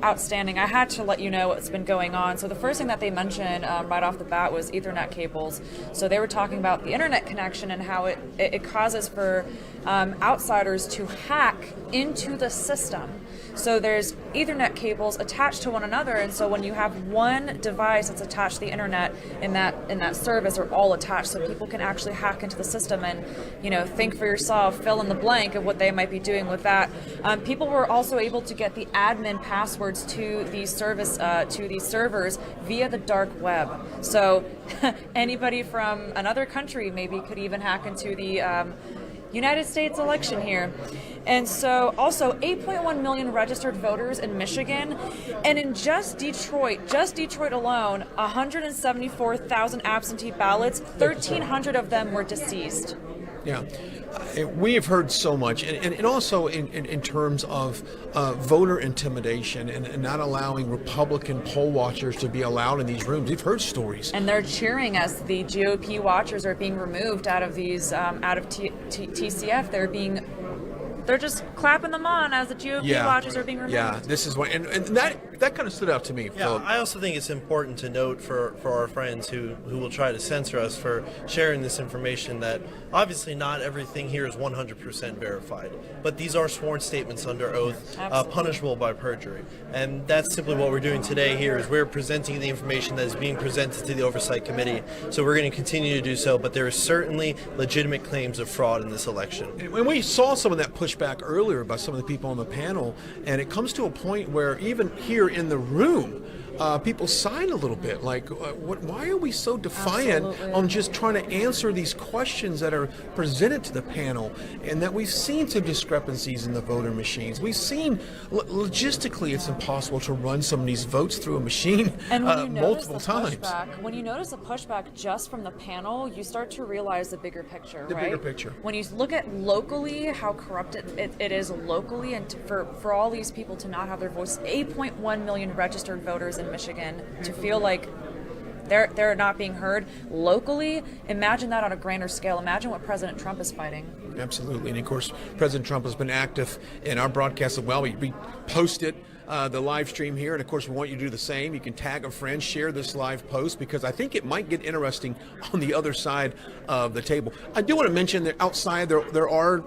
outstanding. I had to let you know what's been going on. So the first thing that they mentioned right off the bat was Ethernet cables. So they were talking about the internet connection and how it causes for outsiders to hack into the system. So there's Ethernet cables attached to one another, and so when you have one device that's attached to the internet in that service, are all attached, so people can actually hack into the system and think for yourself, fill in the blank of what they might be doing with that. People were also able to get the admin passwords to these servers via the dark web. So anybody from another country maybe could even hack into the United States election here. And so also 8.1 million registered voters in Michigan, and in just Detroit alone, 174,000 absentee ballots, 1,300 of them were deceased. Yeah. We have heard so much, and also in terms of voter intimidation and not allowing Republican poll watchers to be allowed in these rooms. We've heard stories. And they're cheering as the GOP watchers are being removed out of these, TCF. They're just clapping them on as the GOP watchers are being removed. Yeah, this is what, and that kind of stood out to me. Yeah, I also think it's important to note for our friends who will try to censor us for sharing this information that obviously not everything here is 100% verified, but these are sworn statements under oath, punishable by perjury. And that's simply what we're doing today here, is we're presenting the information that is being presented to the Oversight Committee. So we're going to continue to do so, but there are certainly legitimate claims of fraud in this election. And we saw some of that pushback earlier by some of the people on the panel, and it comes to a point where even here in the room, people sigh a little bit, like, why are we so defiant on just trying to answer these questions that are presented to the panel, and that we've seen some discrepancies in the voter machines. We've seen, logistically, it's impossible to run some of these votes through a machine multiple times. When you notice a pushback just from the panel, you start to realize the bigger picture, The bigger picture. When you look at locally, how corrupt it is locally, and for all these people to not have their voice, 8.1 million registered voters in Michigan, to feel like they're not being heard locally. Imagine that on a grander scale. Imagine what President Trump is fighting. Absolutely, and of course, President Trump has been active in our broadcast as well. We post it, the live stream here, and of course we want you to do the same. You can tag a friend, share this live post, because I think it might get interesting on the other side of the table. I do want to mention that outside there are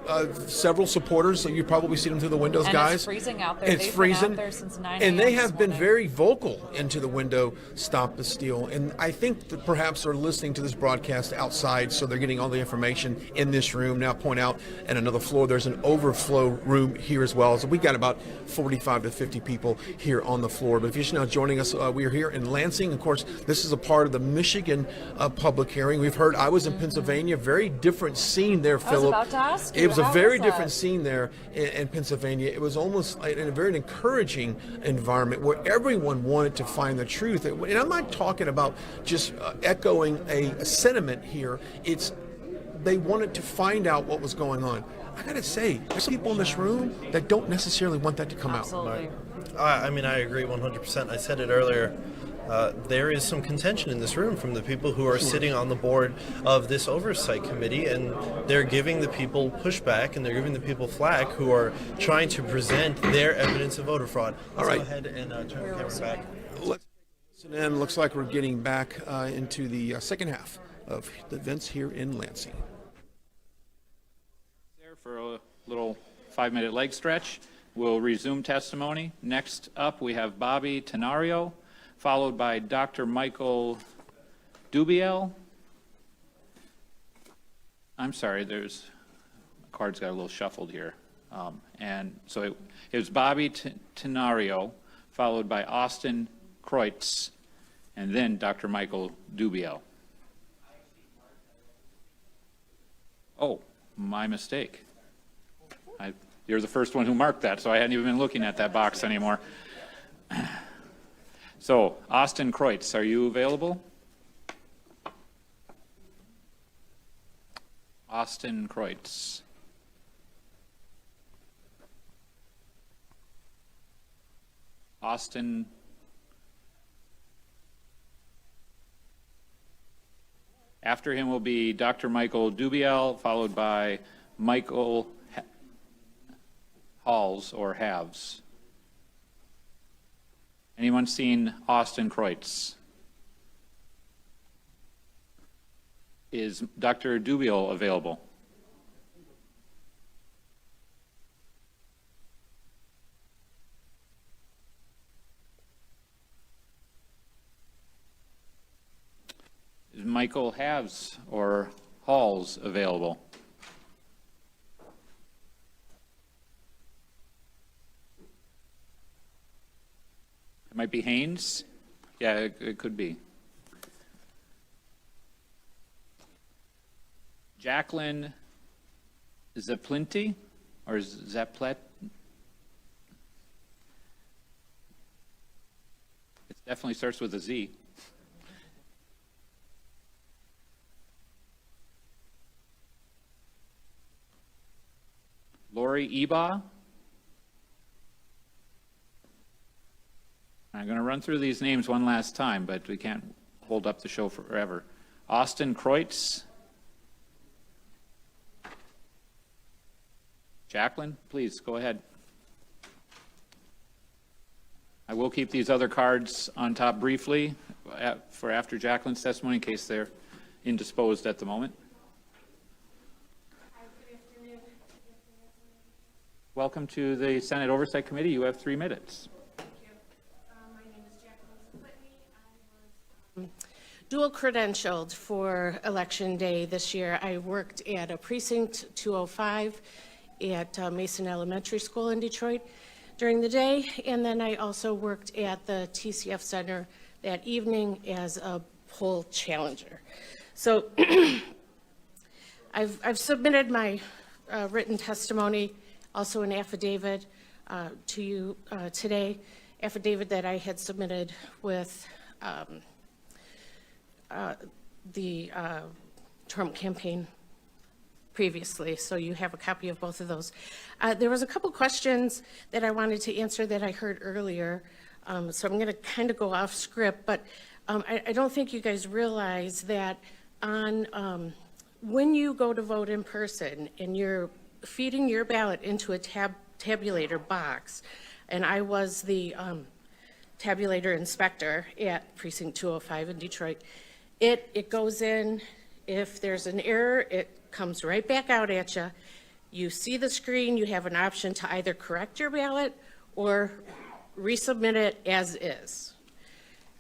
several supporters, so you probably see them through the windows, And guys. it's freezing out there. It's They've freezing, been out there since 9 and they a.m. have been very vocal into the window, stop the steal. And I think that perhaps they're listening to this broadcast outside, so they're getting all the information in this room. Now point out at another floor, there's an overflow room here as well. So we got about 45 to 50 people here on the floor. But if you're just now joining us, we are here in Lansing. Of course, this is a part of the Michigan public hearing. We've heard, I was in Pennsylvania, very different scene there, Philip. I was about to ask you, it was a how very was different that? scene there in Pennsylvania. It was almost in a very encouraging environment where everyone wanted to find the truth. And I'm not talking about just echoing a sentiment here. It's they wanted to find out what was going on. I gotta say, there's people in this room that don't necessarily want that to come out. Absolutely. I mean, I agree 100%. I said it earlier. There is some contention in this room from the people who are sitting on the board of this Oversight Committee, and they're giving the people pushback, and they're giving the people flack who are trying to present their evidence of voter fraud. Let's go ahead and turn the camera back. And looks like we're getting back into the second half of the events here in Lansing. There for a little 5-minute leg stretch. We'll resume testimony. Next up, we have Bobby Tenario, followed by Dr. Michael Dubiel. I'm sorry, the cards got a little shuffled here. And so it was Bobby Tenario, followed by Austin Kreutz, and then Dr. Michael Dubiel. Oh, my mistake. You're the first one who marked that, so I hadn't even been looking at that box anymore. So, Austin Kreutz, are you available? Austin Kreutz. Austin. After him will be Dr. Michael Dubiel, followed by Michael Halls or Halves. Anyone seen Austin Kreutz? Is Dr. Dubiel available? Is Michael Halves or Halls available? It might be Haynes. Yeah, it could be. Jacqueline Zaplinti, or Zaplet? It definitely starts with a Z. Lori Eba. I'm going to run through these names one last time, but we can't hold up the show forever. Austin Kreutz. Jacqueline, please go ahead. I will keep these other cards on top briefly for after Jacqueline's testimony in case they're indisposed at the moment. Welcome to the Senate Oversight Committee. You have 3 minutes. Dual credentialed for Election Day this year. I worked at a precinct 205 at Mason Elementary School in Detroit during the day, and then I also worked at the TCF Center that evening as a poll challenger. So I've submitted my written testimony, also an affidavit to you today, affidavit that I had submitted with the Trump campaign previously, so you have a copy of both of those. There was a couple questions that I wanted to answer that I heard earlier, so I'm going to kind of go off script, but I don't think you guys realize that on when you go to vote in person and you're feeding your ballot into a tabulator box, and I was the tabulator inspector at Precinct 205 in Detroit, it goes in. If there's an error, it comes right back out at you. You see the screen, you have an option to either correct your ballot or resubmit it as is.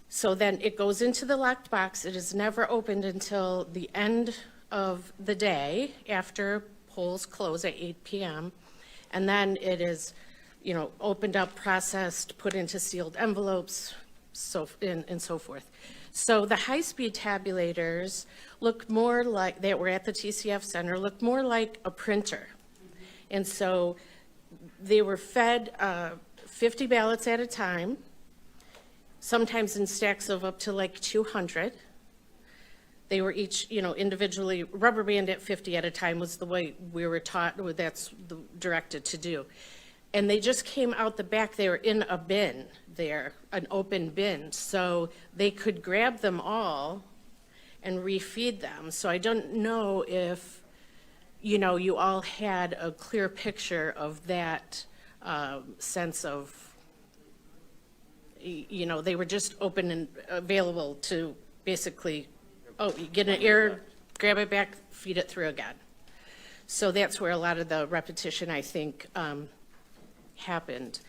So then it goes into the locked box. It is never opened until the end of the day after polls close at 8 p.m. And then it is, opened up, processed, put into sealed envelopes, and so forth. So the high-speed tabulators look more like, that were at the TCF Center, look more like a printer. And so they were fed 50 ballots at a time, sometimes in stacks of up to like 200. They were each, individually rubber band at 50 at a time was the way we were taught, or that's directed to do. And they just came out the back. They were in a bin there, an open bin, so they could grab them all and refeed them. So I don't know if, you all had a clear picture of that sense of you know, they were just open and available to basically, oh, you get an error, grab it back, feed it through again. So that's where a lot of the repetition, I think, happened.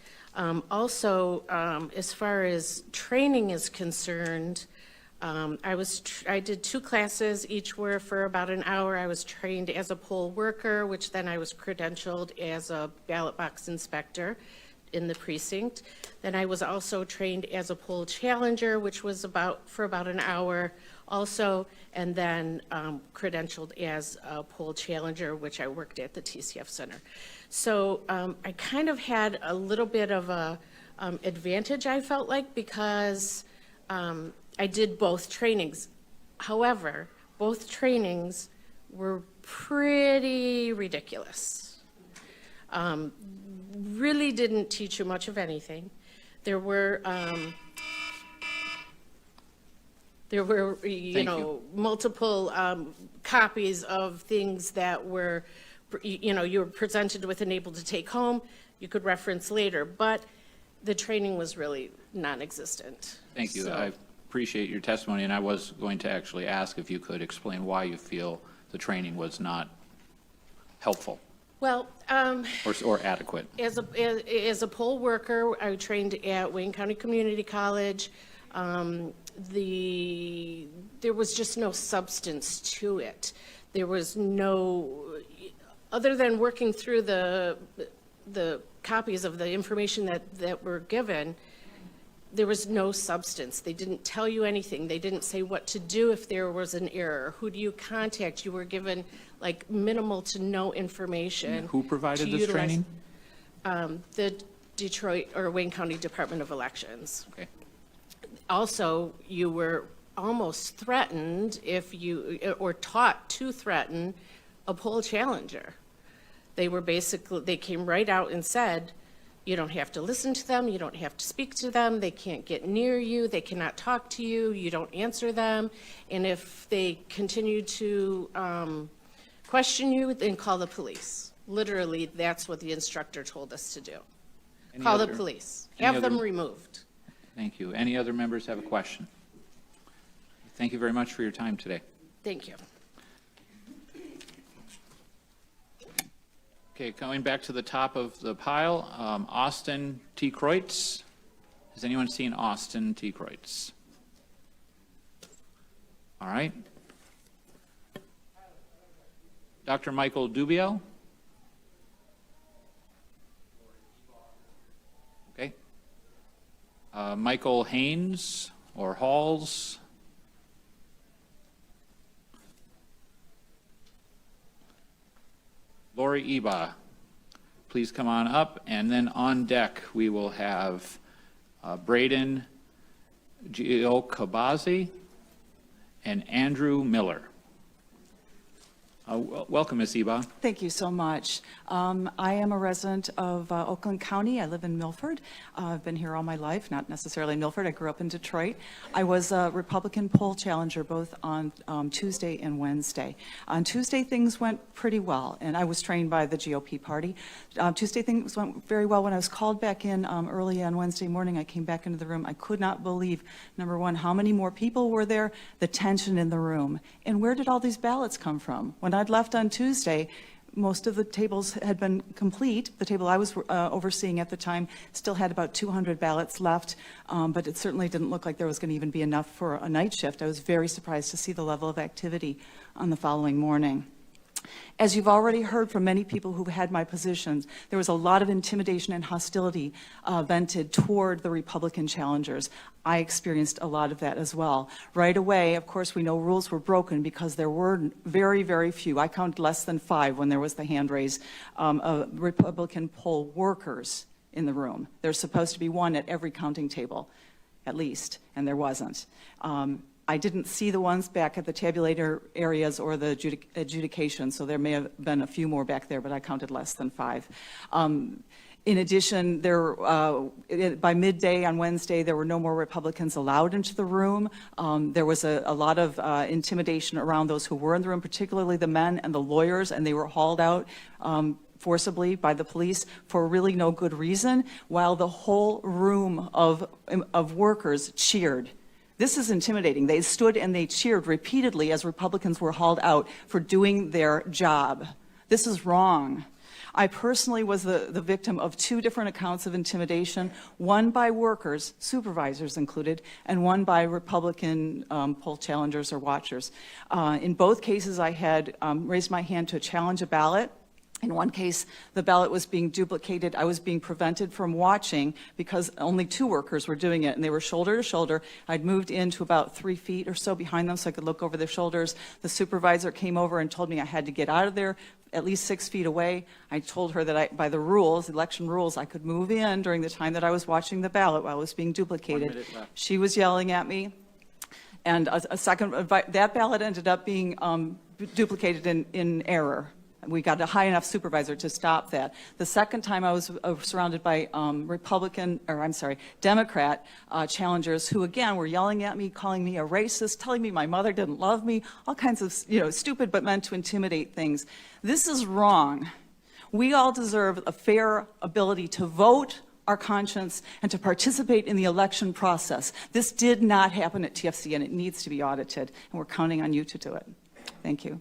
Also, as far as training is concerned, I did 2 classes, each were for about an hour. I was trained as a poll worker, which then I was credentialed as a ballot box inspector in the precinct. Then I was also trained as a poll challenger, which was for about an hour also, and then credentialed as a poll challenger, which I worked at the TCF Center. So I kind of had a little bit of a advantage, I felt like, because I did both trainings. However, both trainings were pretty ridiculous. Really didn't teach you much of anything. There were, multiple copies of things that were, you were presented with and able to take home. You could reference later, but the training was really non-existent. Thank you. So- I appreciate your testimony, and I was going to actually ask if you could explain why you feel the training was not helpful Well, or adequate. as a poll worker, I trained at Wayne County Community College. There was just no substance to it. There was no, other than working through the copies of the information that were given, there was no substance. They didn't tell you anything. They didn't say what to do if there was an error. Who do you contact? You were given like minimal to no information. Who provided to this utilize- training? The Detroit or Wayne County Department of Elections. Okay. Also, you were almost threatened or taught to threaten a poll challenger. They came right out and said, you don't have to listen to them, you don't have to speak to them, they can't get near you, they cannot talk to you, you don't answer them, and if they continue to question you, then call the police. Literally, that's what the instructor told us to do. Call the police, have them removed. Thank you. Any other members have a question? Thank you very much for your time today. Thank you. Okay, going back to the top of the pile, Austin T. Kreutz. Has anyone seen Austin T. Kreutz? All right. Dr. Michael Dubiel? Okay. Michael Haynes or Halls? Lori Eba, please come on up. And then on deck, we will have Braden Giocabazi and Andrew Miller. Welcome, Ms. Eba. Thank you so much. I am a resident of Oakland County. I live in Milford. I've been here all my life, not necessarily in Milford. I grew up in Detroit. I was a Republican poll challenger both on Tuesday and Wednesday. On Tuesday, things went pretty well, and I was trained by the GOP party. Tuesday, things went very well. When I was called back in early on Wednesday morning, I came back into the room. I could not believe, number one, how many more people were there, the tension in the room, and where did all these ballots come from? When I'd left on Tuesday, most of the tables had been complete. The table I was overseeing at the time still had about 200 ballots left, but it certainly didn't look like there was going to even be enough for a night shift. I was very surprised to see the level of activity on the following morning. As you've already heard from many people who've had my positions, there was a lot of intimidation and hostility vented toward the Republican challengers. I experienced a lot of that as well. Right away, of course, we know rules were broken because there were very, very few. I counted less than 5 when there was the hand raise of Republican poll workers in the room. There's supposed to be 1 at every counting table, at least, and there wasn't. I didn't see the ones back at the tabulator areas or the adjudication, so there may have been a few more back there, but I counted less than 5. In addition, by midday on Wednesday, there were no more Republicans allowed into the room. There was a lot of intimidation around those who were in the room, particularly the men and the lawyers, and they were hauled out forcibly by the police for really no good reason, while the whole room of workers cheered. This is intimidating. They stood and they cheered repeatedly as Republicans were hauled out for doing their job. This is wrong. I personally was the victim of 2 different accounts of intimidation, one by workers, supervisors included, and one by Republican poll challengers or watchers. In both cases, I had raised my hand to challenge a ballot. In one case, the ballot was being duplicated. I was being prevented from watching because only 2 workers were doing it, and they were shoulder to shoulder. I'd moved in to about 3 feet or so behind them so I could look over their shoulders. The supervisor came over and told me I had to get out of there at least 6 feet away. I told her that by the rules, election rules, I could move in during the time that I was watching the ballot while it was being duplicated. 1 minute left. She was yelling at me. And that ballot ended up being duplicated in error. We got a high enough supervisor to stop that. The second time I was surrounded by Democrat challengers who, again, were yelling at me, calling me a racist, telling me my mother didn't love me, all kinds of, stupid but meant to intimidate things. This is wrong. We all deserve a fair ability to vote our conscience and to participate in the election process. This did not happen at TFC, and it needs to be audited, and we're counting on you to do it. Thank you.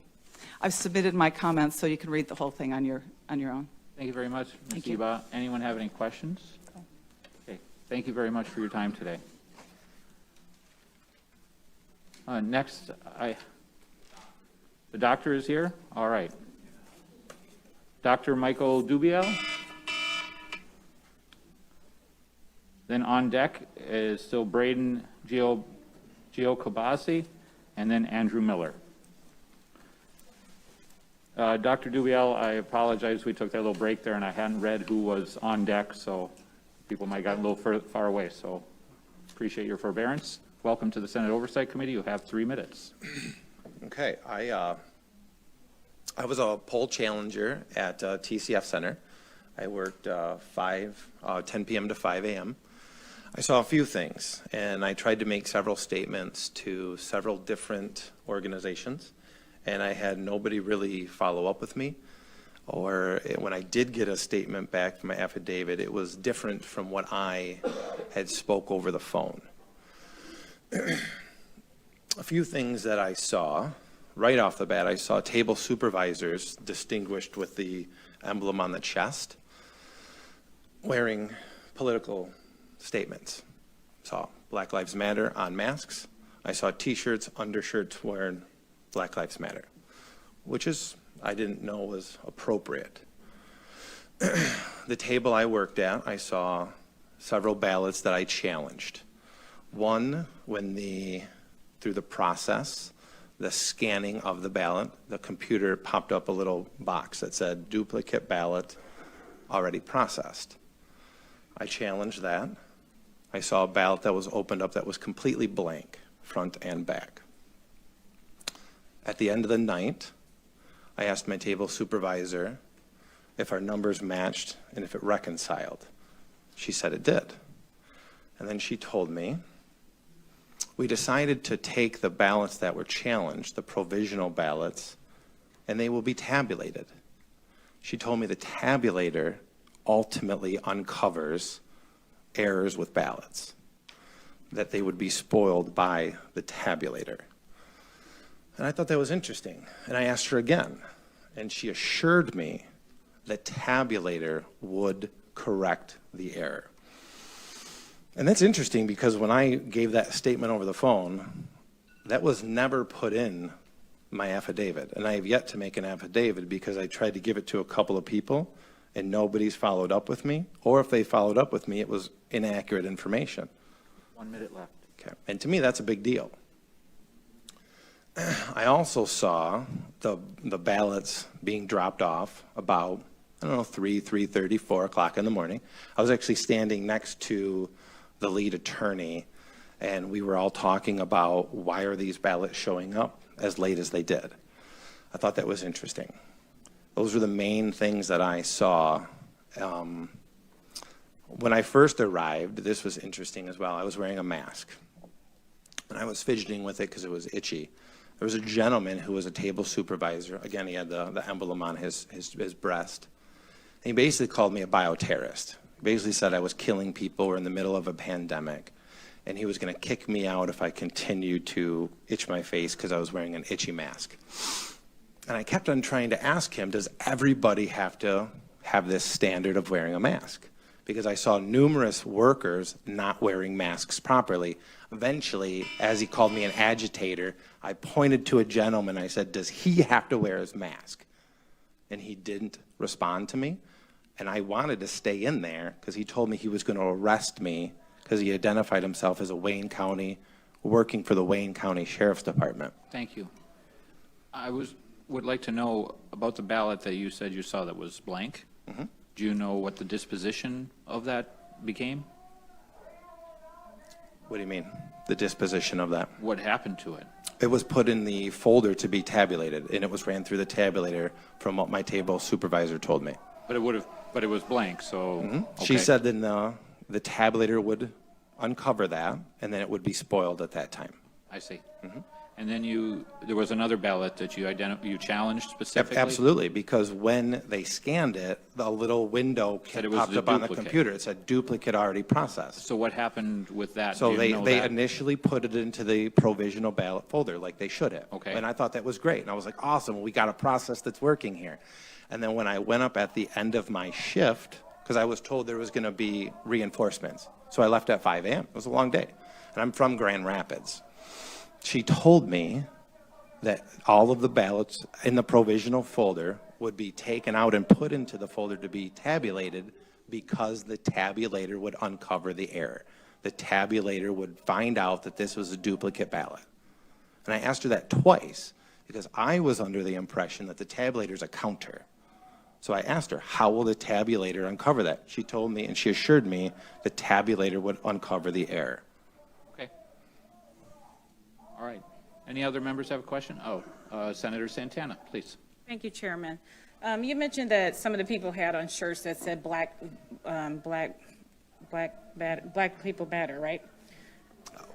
I've submitted my comments so you can read the whole thing on your own. Thank you very much, Ms. Thank you. Eba. Anyone have any questions? Okay, thank you very much for your time today. Next, the doctor is here? All right. Dr. Michael Dubiel. Then on deck is still Braden Giacobasi, and then Andrew Miller. Dr. Dubiel, I apologize. We took that little break there, and I hadn't read who was on deck, so people might have gotten a little far away. So appreciate your forbearance. Welcome to the Senate Oversight Committee. You have 3 minutes. Okay, I was a poll challenger at TCF Center. I worked 10 p.m. to 5 a.m. I saw a few things, and I tried to make several statements to several different organizations, and I had nobody really follow up with me. Or when I did get a statement back from my affidavit, it was different from what I had spoke over the phone. A few things that I saw, right off the bat, I saw table supervisors distinguished with the emblem on the chest, wearing political statements. Saw Black Lives Matter on masks. I saw t-shirts, undershirts wearing Black Lives Matter, which I didn't know was appropriate. The table I worked at, I saw several ballots that I challenged. One, through the process, the scanning of the ballot, the computer popped up a little box that said duplicate ballot already processed. I challenged that. I saw a ballot that was opened up that was completely blank, front and back. At the end of the night, I asked my table supervisor if our numbers matched and if it reconciled. She said it did. And then she told me, we decided to take the ballots that were challenged, the provisional ballots, and they will be tabulated. She told me the tabulator ultimately uncovers errors with ballots, that they would be spoiled by the tabulator. And I thought that was interesting. And I asked her again, and she assured me that tabulator would correct the error. And that's interesting because when I gave that statement over the phone, that was never put in my affidavit. And I have yet to make an affidavit because I tried to give it to a couple of people and nobody's followed up with me. Or if they followed up with me, it was inaccurate information. 1 minute left. Okay. And to me, that's a big deal. I also saw the ballots being dropped off about, 3:30, 4 o'clock in the morning. I was actually standing next to the lead attorney, and we were all talking about why are these ballots showing up as late as they did. I thought that was interesting. Those were the main things that I saw. When I first arrived, this was interesting as well. I was wearing a mask, and I was fidgeting with it because it was itchy. There was a gentleman who was a table supervisor. Again, he had the emblem on his breast. He basically called me a bioterrorist. He basically said I was killing people. We're in the middle of a pandemic. And he was going to kick me out if I continued to itch my face because I was wearing an itchy mask. And I kept on trying to ask him, does everybody have to have this standard of wearing a mask? Because I saw numerous workers not wearing masks properly. Eventually, as he called me an agitator, I pointed to a gentleman. I said, does he have to wear his mask? And he didn't respond to me. And I wanted to stay in there because he told me he was going to arrest me because he identified himself as a Wayne County, working for the Wayne County Sheriff's Department. Thank you. I would like to know about the ballot that you said you saw that was blank. Mm-hmm. Do you know what the disposition of that became? What do you mean, the disposition of that? What happened to it? It was put in the folder to be tabulated, and it was ran through the tabulator from what my table supervisor told me. But it was blank, so. Mm-hmm. Okay. She said then the tabulator would uncover that, and then it would be spoiled at that time. I see. Mm-hmm. And then there was another ballot that you challenged specifically? Absolutely, because when they scanned it, the little window Said it was popped a up on the duplicate. computer. It said duplicate already processed. So what happened with that? So Do you know they that? initially put it into the provisional ballot folder like they should have. Okay. And I thought that was great. And I was like, awesome, we got a process that's working here. And then when I went up at the end of my shift, because I was told there was going to be reinforcements. So I left at 5 a.m. It was a long day. And I'm from Grand Rapids. She told me that all of the ballots in the provisional folder would be taken out and put into the folder to be tabulated because the tabulator would uncover the error. The tabulator would find out that this was a duplicate ballot. And I asked her that twice because I was under the impression that the tabulator is a counter. So I asked her, how will the tabulator uncover that? She told me, and she assured me, the tabulator would uncover the error. Okay. All right. Any other members have a question? Oh, Senator Santana, please. Thank you, Chairman. You mentioned that some of the people had on shirts that said black people matter, right?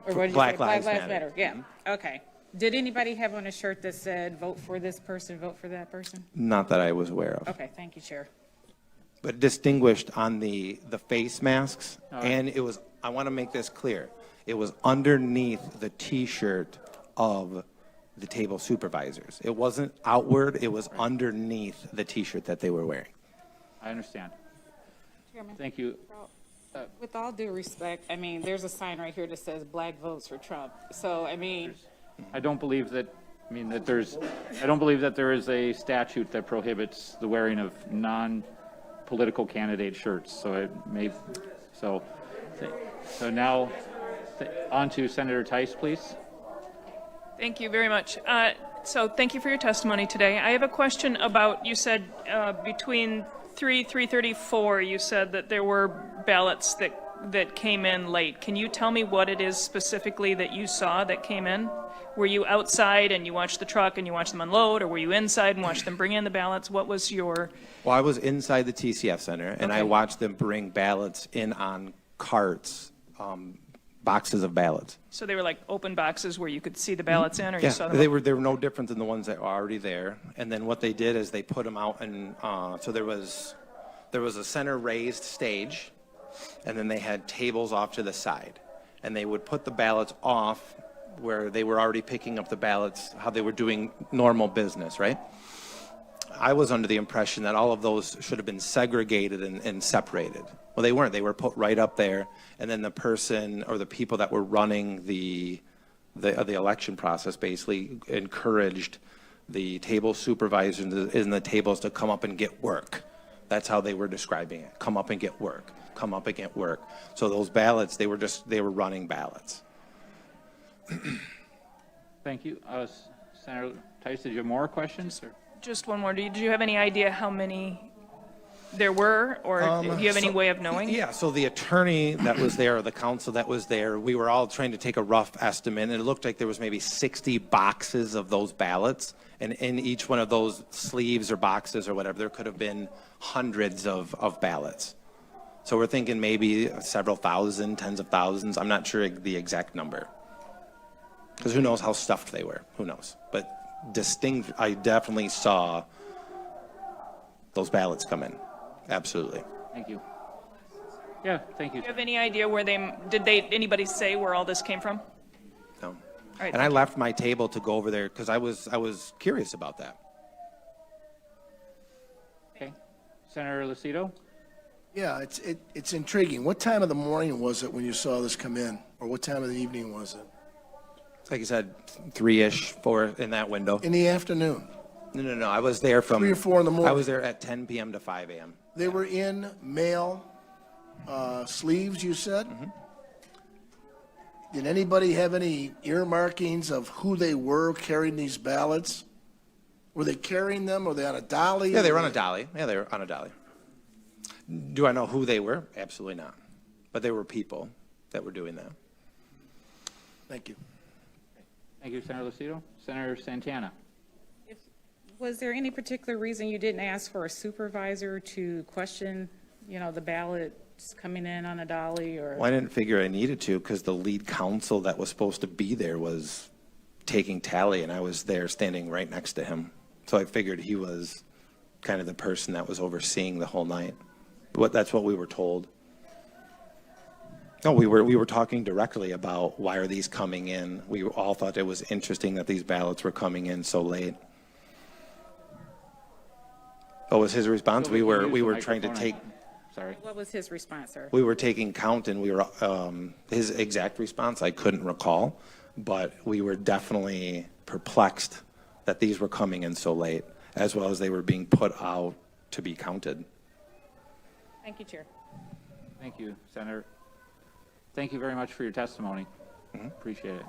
Or what did you Black say? Lives Black Lives Matter. Matter, yeah, okay. Did anybody have on a shirt that said, vote for this person, vote for that person? Not that I was aware of. Okay, thank you, Chair. But distinguished on the face masks, All right. and it was, I want to make this clear, it was underneath the T-shirt of the table supervisors. It wasn't outward, it was underneath the T-shirt that they were wearing. I understand. Chairman. Thank you. With all due respect, I mean, there's a sign right here that says black votes for Trump. So, I mean, I don't believe that, I don't believe that there is a statute that prohibits the wearing of non-political candidate shirts, so it may, so now, on to Senator Tice, please. Thank you very much. So thank you for your testimony today. I have a question about, you said between 3:34, you said that there were ballots that came in late. Can you tell me what it is specifically that you saw that came in? Were you outside and you watched the truck and you watched them unload, or were you inside and watched them bring in the ballots? What was your... Well, I was inside the TCF Center, and I Okay. watched them bring ballots in on carts, boxes of ballots. So they were like open boxes where you could see the ballots in, or you Yeah, saw them? they were no different than the ones that were already there. And then what they did is they put them out, and so there was a center raised stage, and then they had tables off to the side, and they would put the ballots off where they were already picking up the ballots, how they were doing normal business, right? I was under the impression that all of those should have been segregated and separated. Well, they weren't. They were put right up there, and then the person or the people that were running the election process basically encouraged the table supervisors in the tables to come up and get work. That's how they were describing it. Come up and get work. Come up and get work. So those ballots, they were running ballots. Thank you. Senator Tice, did you have more questions? Or? Just one more. Did you have any idea how many there were, or do you have any way of knowing? Yeah, so the attorney that was there, or the counsel that was there, we were all trying to take a rough estimate, and it looked like there was maybe 60 boxes of those ballots, and in each one of those sleeves or boxes or whatever, there could have been hundreds of ballots. So we're thinking maybe several thousand, tens of thousands. I'm not sure the exact number. Because who knows how stuffed they were. Who knows? But I definitely saw those ballots come in. Absolutely. Thank you. Yeah, thank you. Do you have any idea where anybody say where all this came from? No. All right, And I left my table to go over there because I was curious about that. Okay. Senator Lucido? Yeah, it's intriguing. What time of the morning was it when you saw this come in? Or what time of the evening was it? Like you said, 3-ish, 4 in that window. In the afternoon? No. I was there from 3 or 4 in the morning? I was there at 10 p.m. to 5 a.m. They were in mail sleeves, you said? Mm-hmm. Did anybody have any earmarkings of who they were carrying these ballots? Were they carrying them? Were they on a dolly? Yeah, they were on a dolly. Yeah, they were on a dolly. Do I know who they were? Absolutely not. But there were people that were doing that. Thank you. Thank you, Senator Lucido. Senator Santana? Was there any particular reason you didn't ask for a supervisor to question, the ballots coming in on a dolly or? Well, I didn't figure I needed to because the lead counsel that was supposed to be there was taking tally, and I was there standing right next to him. So I figured he was kind of the person that was overseeing the whole night. That's what we were told. No, we were talking directly about why are these coming in. We all thought it was interesting that these ballots were coming in so late. What was his response? We were trying to take. Sorry. What was his response, sir? We were taking count, and we were his exact response I couldn't recall, but we were definitely perplexed that these were coming in so late, as well as they were being put out to be counted. Thank you, Chair. Thank you, Senator. Thank you very much for your testimony. Appreciate it.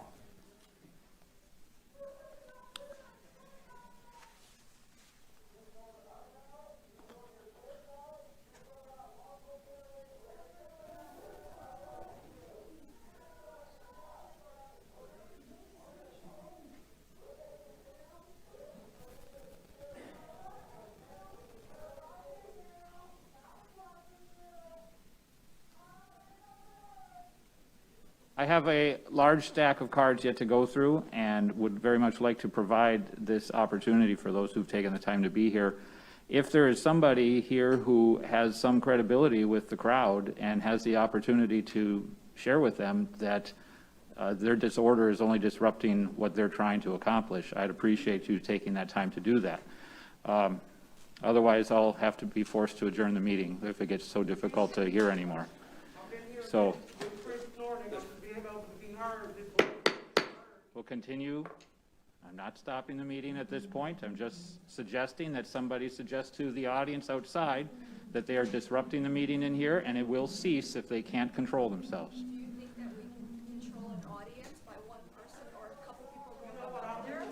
I have a large stack of cards yet to go through and would very much like to provide this opportunity for those who've taken the time to be here. If there is somebody here who has some credibility with the crowd and has the opportunity to share with them that their disorder is only disrupting what they're trying to accomplish, I'd appreciate you taking that time to do that. Otherwise, I'll have to be forced to adjourn the meeting if it gets so difficult to hear anymore. So. We'll continue. I'm not stopping the meeting at this point. I'm just suggesting that somebody suggests to the audience outside that they are disrupting the meeting in here, and it will cease if they can't control themselves. Do you think that we can control an audience by one person or a couple people going up there?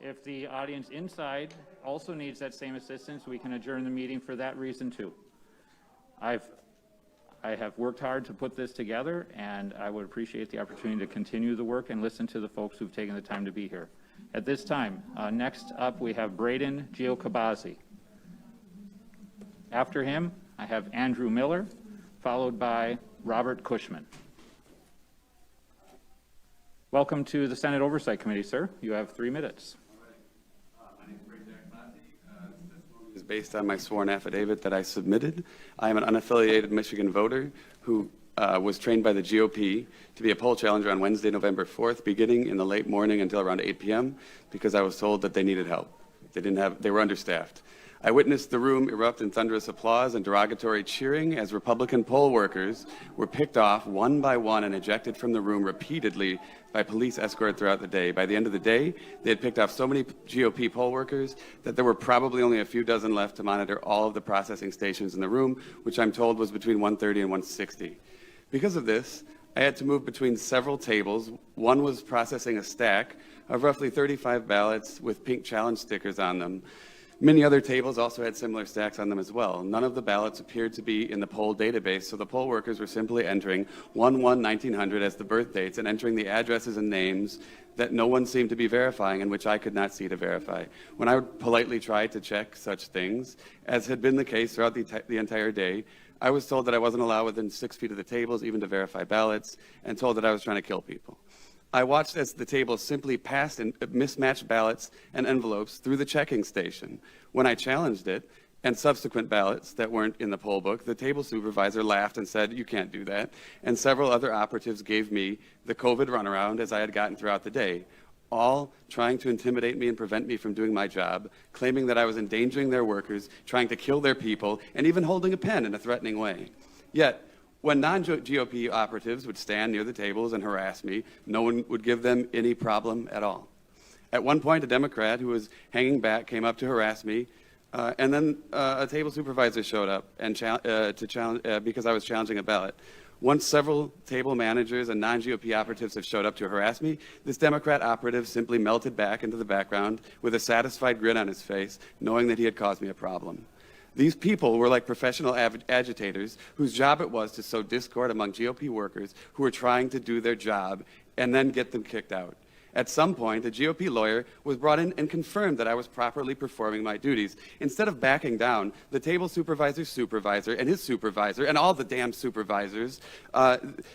If the audience inside also needs that same assistance, we can adjourn the meeting for that reason too. I have worked hard to put this together, and I would appreciate the opportunity to continue the work and listen to the folks who've taken the time to be here. At this time, next up, we have Braden Giocabazi. After him, I have Andrew Miller, followed by Robert Cushman. Welcome to the Senate Oversight Committee, sir. You have 3 minutes. My name is Braden Giocabazi. This testimony is based on my sworn affidavit that I submitted. I am an unaffiliated Michigan voter who was trained by the GOP to be a poll challenger on Wednesday, November 4th, beginning in the late morning until around 8 p.m. because I was told that they needed help. They were understaffed. I witnessed the room erupt in thunderous applause and derogatory cheering as Republican poll workers were picked off one by one and ejected from the room repeatedly by police escort throughout the day. By the end of the day, they had picked off so many GOP poll workers that there were probably only a few dozen left to monitor all of the processing stations in the room, which I'm told was between 130 and 160. Because of this, I had to move between several tables. One was processing a stack of roughly 35 ballots with pink challenge stickers on them. Many other tables also had similar stacks on them as well. None of the ballots appeared to be in the poll database, so the poll workers were simply entering 1/1/1900 as the birth dates and entering the addresses and names that no one seemed to be verifying and which I could not see to verify. When I would politely try to check such things, as had been the case throughout the entire day, I was told that I wasn't allowed within 6 feet of the tables even to verify ballots, and told that I was trying to kill people. I watched as the tables simply passed in mismatched ballots and envelopes through the checking station. When I challenged it, and subsequent ballots that weren't in the poll book, the table supervisor laughed and said, "You can't do that." And several other operatives gave me the COVID runaround as I had gotten throughout the day, all trying to intimidate me and prevent me from doing my job, claiming that I was endangering their workers, trying to kill their people, and even holding a pen in a threatening way. Yet, when non-GOP operatives would stand near the tables and harass me, no one would give them any problem at all. At one point, a Democrat who was hanging back came up to harass me, and then a table supervisor showed up and because I was challenging a ballot. Once several table managers and non-GOP operatives have showed up to harass me, this Democrat operative simply melted back into the background with a satisfied grin on his face, knowing that he had caused me a problem. These people were like professional agitators whose job it was to sow discord among GOP workers who were trying to do their job and then get them kicked out. At some point, a GOP lawyer was brought in and confirmed that I was properly performing my duties. Instead of backing down, the table supervisor's supervisor and his supervisor and all the damn supervisors,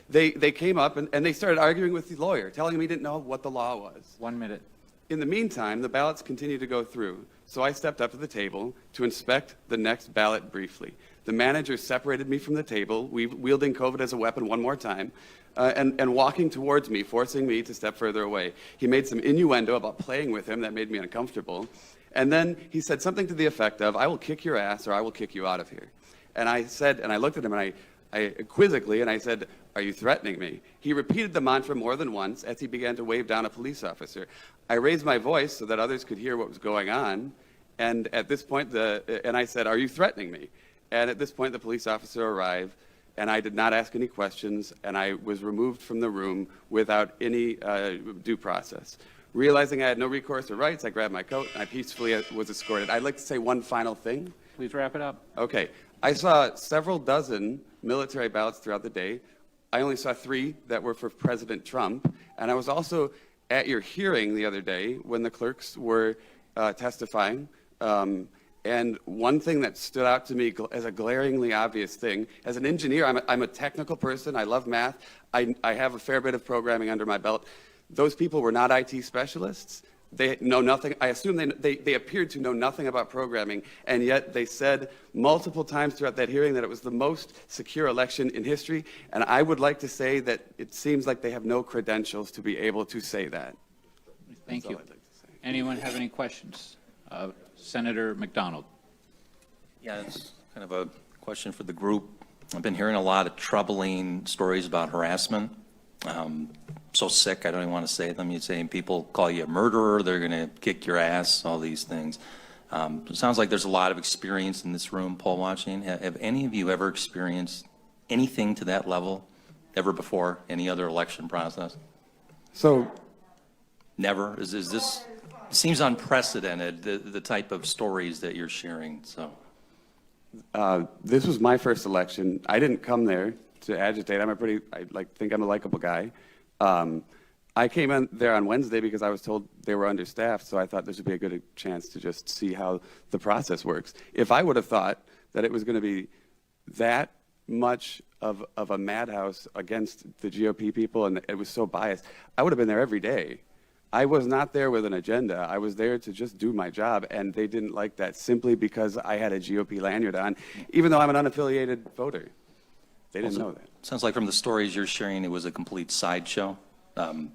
they came up and they started arguing with the lawyer, telling him he didn't know what the law was. 1 minute. In the meantime, the ballots continued to go through, so I stepped up to the table to inspect the next ballot briefly. The manager separated me from the table, wielding COVID as a weapon one more time, and walking towards me, forcing me to step further away. He made some innuendo about playing with him that made me uncomfortable, and then he said something to the effect of, "I will kick your ass or I will kick you out of here." And I said, and I looked at him and I quizzically, and I said, "Are you threatening me?" He repeated the mantra more than once as he began to wave down a police officer. I raised my voice so that others could hear what was going on, and at this point, and I said, "Are you threatening me?" And at this point, the police officer arrived, and I did not ask any questions, and I was removed from the room without any due process. Realizing I had no recourse or rights, I grabbed my coat, and I peacefully was escorted. I'd like to say one final thing. Please wrap it up. Okay. I saw several dozen military ballots throughout the day. I only saw 3 that were for President Trump, and I was also at your hearing the other day when the clerks were testifying. And one thing that stood out to me as a glaringly obvious thing, as an engineer, I'm a technical person. I love math. I have a fair bit of programming under my belt. Those people were not IT specialists. They know nothing. I assume they appeared to know nothing about programming, and yet they said multiple times throughout that hearing that it was the most secure election in history. And I would like to say that it seems like they have no credentials to be able to say that. Thank That's you. all I'd like to say. Anyone have any questions? Senator McDonald. Yeah, it's kind of a question for the group. I've been hearing a lot of troubling stories about harassment. So sick, I don't even want to say them. You're saying people call you a murderer, they're going to kick your ass, all these things. It sounds like there's a lot of experience in this room, poll watching. Have any of you ever experienced anything to that level ever before, any other election process? So, never? Is this, it seems unprecedented, the type of stories that you're sharing, so. This was my first election. I didn't come there to agitate. I think I'm a likable guy. I came in there on Wednesday because I was told they were understaffed, so I thought this would be a good chance to just see how the process works. If I would have thought that it was going to be that much of a madhouse against the GOP people and it was so biased, I would have been there every day. I was not there with an agenda. I was there to just do my job, and they didn't like that simply because I had a GOP lanyard on, even though I'm an unaffiliated voter. They didn't know that. Sounds like from the stories you're sharing, it was a complete sideshow. Hopefully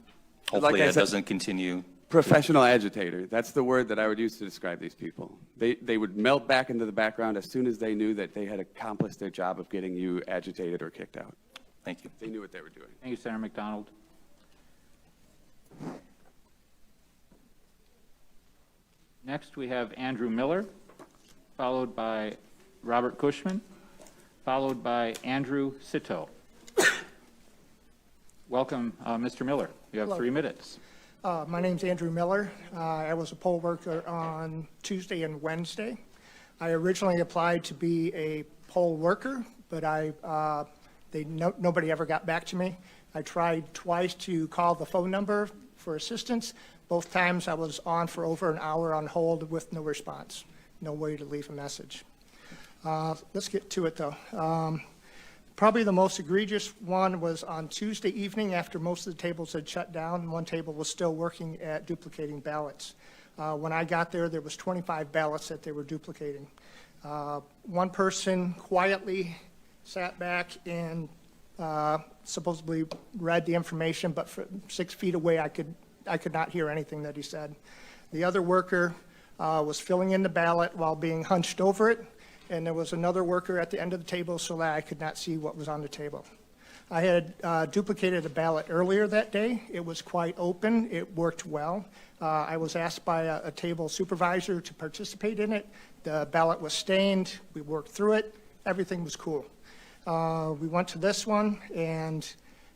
Like I that said, doesn't continue. Professional agitator. That's the word that I would use to describe these people. They would melt back into the background as soon as they knew that they had accomplished their job of getting you agitated or kicked out. Thank you. They knew what they were doing. Thank you, Senator McDonald. Next, we have Andrew Miller, followed by Robert Cushman, followed by Andrew Sito. Welcome, Mr. Miller. You have Hello. 3 minutes. My name's Andrew Miller. I was a poll worker on Tuesday and Wednesday. I originally applied to be a poll worker, but nobody ever got back to me. I tried twice to call the phone number for assistance. Both times I was on for over an hour on hold with no response, no way to leave a message. Let's get to it though. Probably the most egregious one was on Tuesday evening after most of the tables had shut down. One table was still working at duplicating ballots. When I got there, there was 25 ballots that they were duplicating. One person quietly sat back and supposedly read the information, but from 6 feet away, I could not hear anything that he said. The other worker was filling in the ballot while being hunched over it, and there was another worker at the end of the table so that I could not see what was on the table. I had duplicated a ballot earlier that day. It was quite open. It worked well. I was asked by a table supervisor to participate in it. The ballot was stained. We worked through it. Everything was cool. We went to this one, and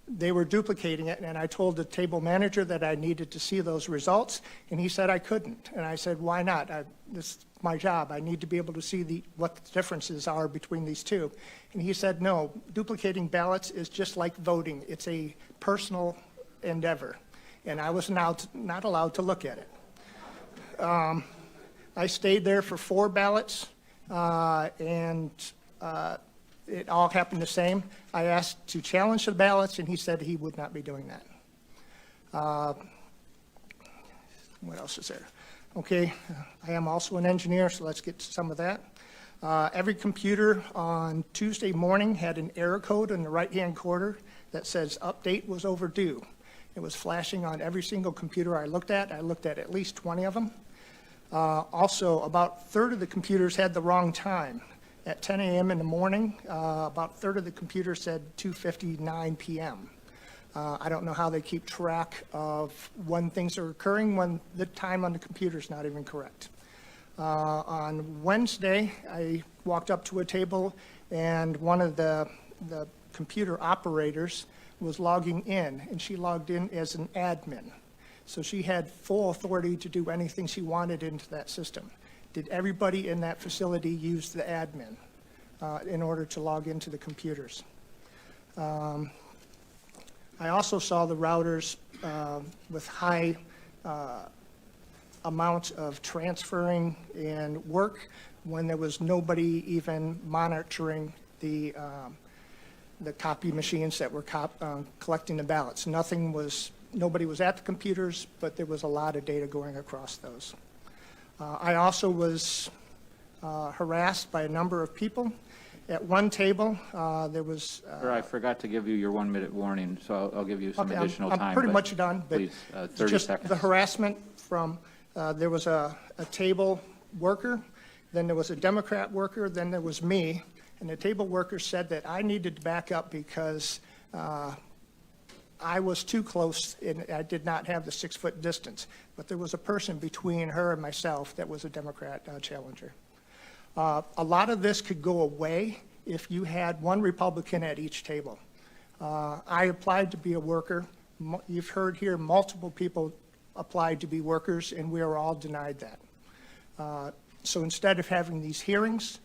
they were duplicating it, and I told the table manager that I needed to see those results, and he said I couldn't. And I said, why not? This is my job. I need to be able to see what the differences are between these two. And he said, no, duplicating ballots is just like voting. It's a personal endeavor, and I was not allowed to look at it. I stayed there for 4 ballots, and it all happened the same. I asked to challenge the ballots, and he said he would not be doing that. What else is there? Okay, I am also an engineer, so let's get to some of that. Every computer on Tuesday morning had an error code in the right-hand corner that says update was overdue. It was flashing on every single computer I looked at. I looked at least 20 of them. Also, about a third of the computers had the wrong time. At 10 a.m. in the morning, about a third of the computers said 2:59 p.m. I don't know how they keep track of when things are occurring when the time on the computer is not even correct. On Wednesday, I walked up to a table, and one of the computer operators was logging in, and she logged in as an admin. So she had full authority to do anything she wanted into that system. Did everybody in that facility use the admin in order to log into the computers? I also saw the routers with high amount of transferring and work when there was nobody even monitoring the copy machines that were collecting the ballots. Nobody was at the computers, but there was a lot of data going across those. I also was harassed by a number of people. At one table, there was... Sir, I forgot to give you your 1-minute warning, so I'll give you some additional time. I'm pretty much done, but please, 30 just seconds. the harassment from, there was a table worker, then there was a Democrat worker, then there was me, and the table worker said that I needed to back up because I was too close and I did not have the 6-foot distance. But there was a person between her and myself that was a Democrat challenger. A lot of this could go away if you had one Republican at each table. I applied to be a worker. You've heard here multiple people applied to be workers, and we are all denied that. So instead of having these hearings,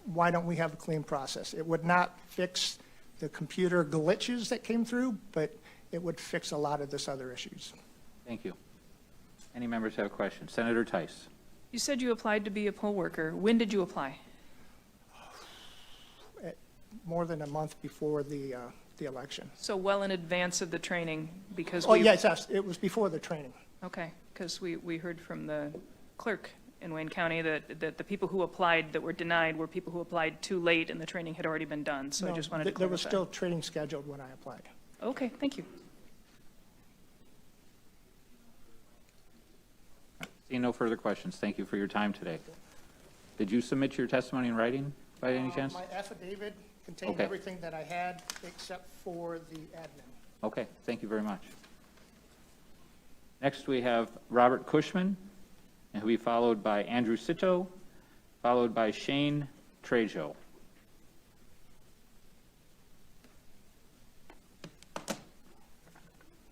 why don't we have a clean process? It would not fix the computer glitches that came through, but it would fix a lot of this other issues. Thank you. Any members have questions? Senator Tice. You said you applied to be a poll worker. When did you apply? More than a month before the election. So well in advance of the training, because Oh, yes, it was before the training. Okay, because we heard from the clerk in Wayne County that the people who applied that were denied were people who applied too late and the training had already been done. So I No, just wanted to there was clarify. still training scheduled when I applied. Okay, thank you. Seeing no further questions, thank you for your time today. Did you submit your testimony in writing by any chance? My affidavit contained Okay. everything that I had except for the admin. Okay, thank you very much. Next, we have Robert Cushman, and he'll be followed by Andrew Sito, followed by Shane Trejo.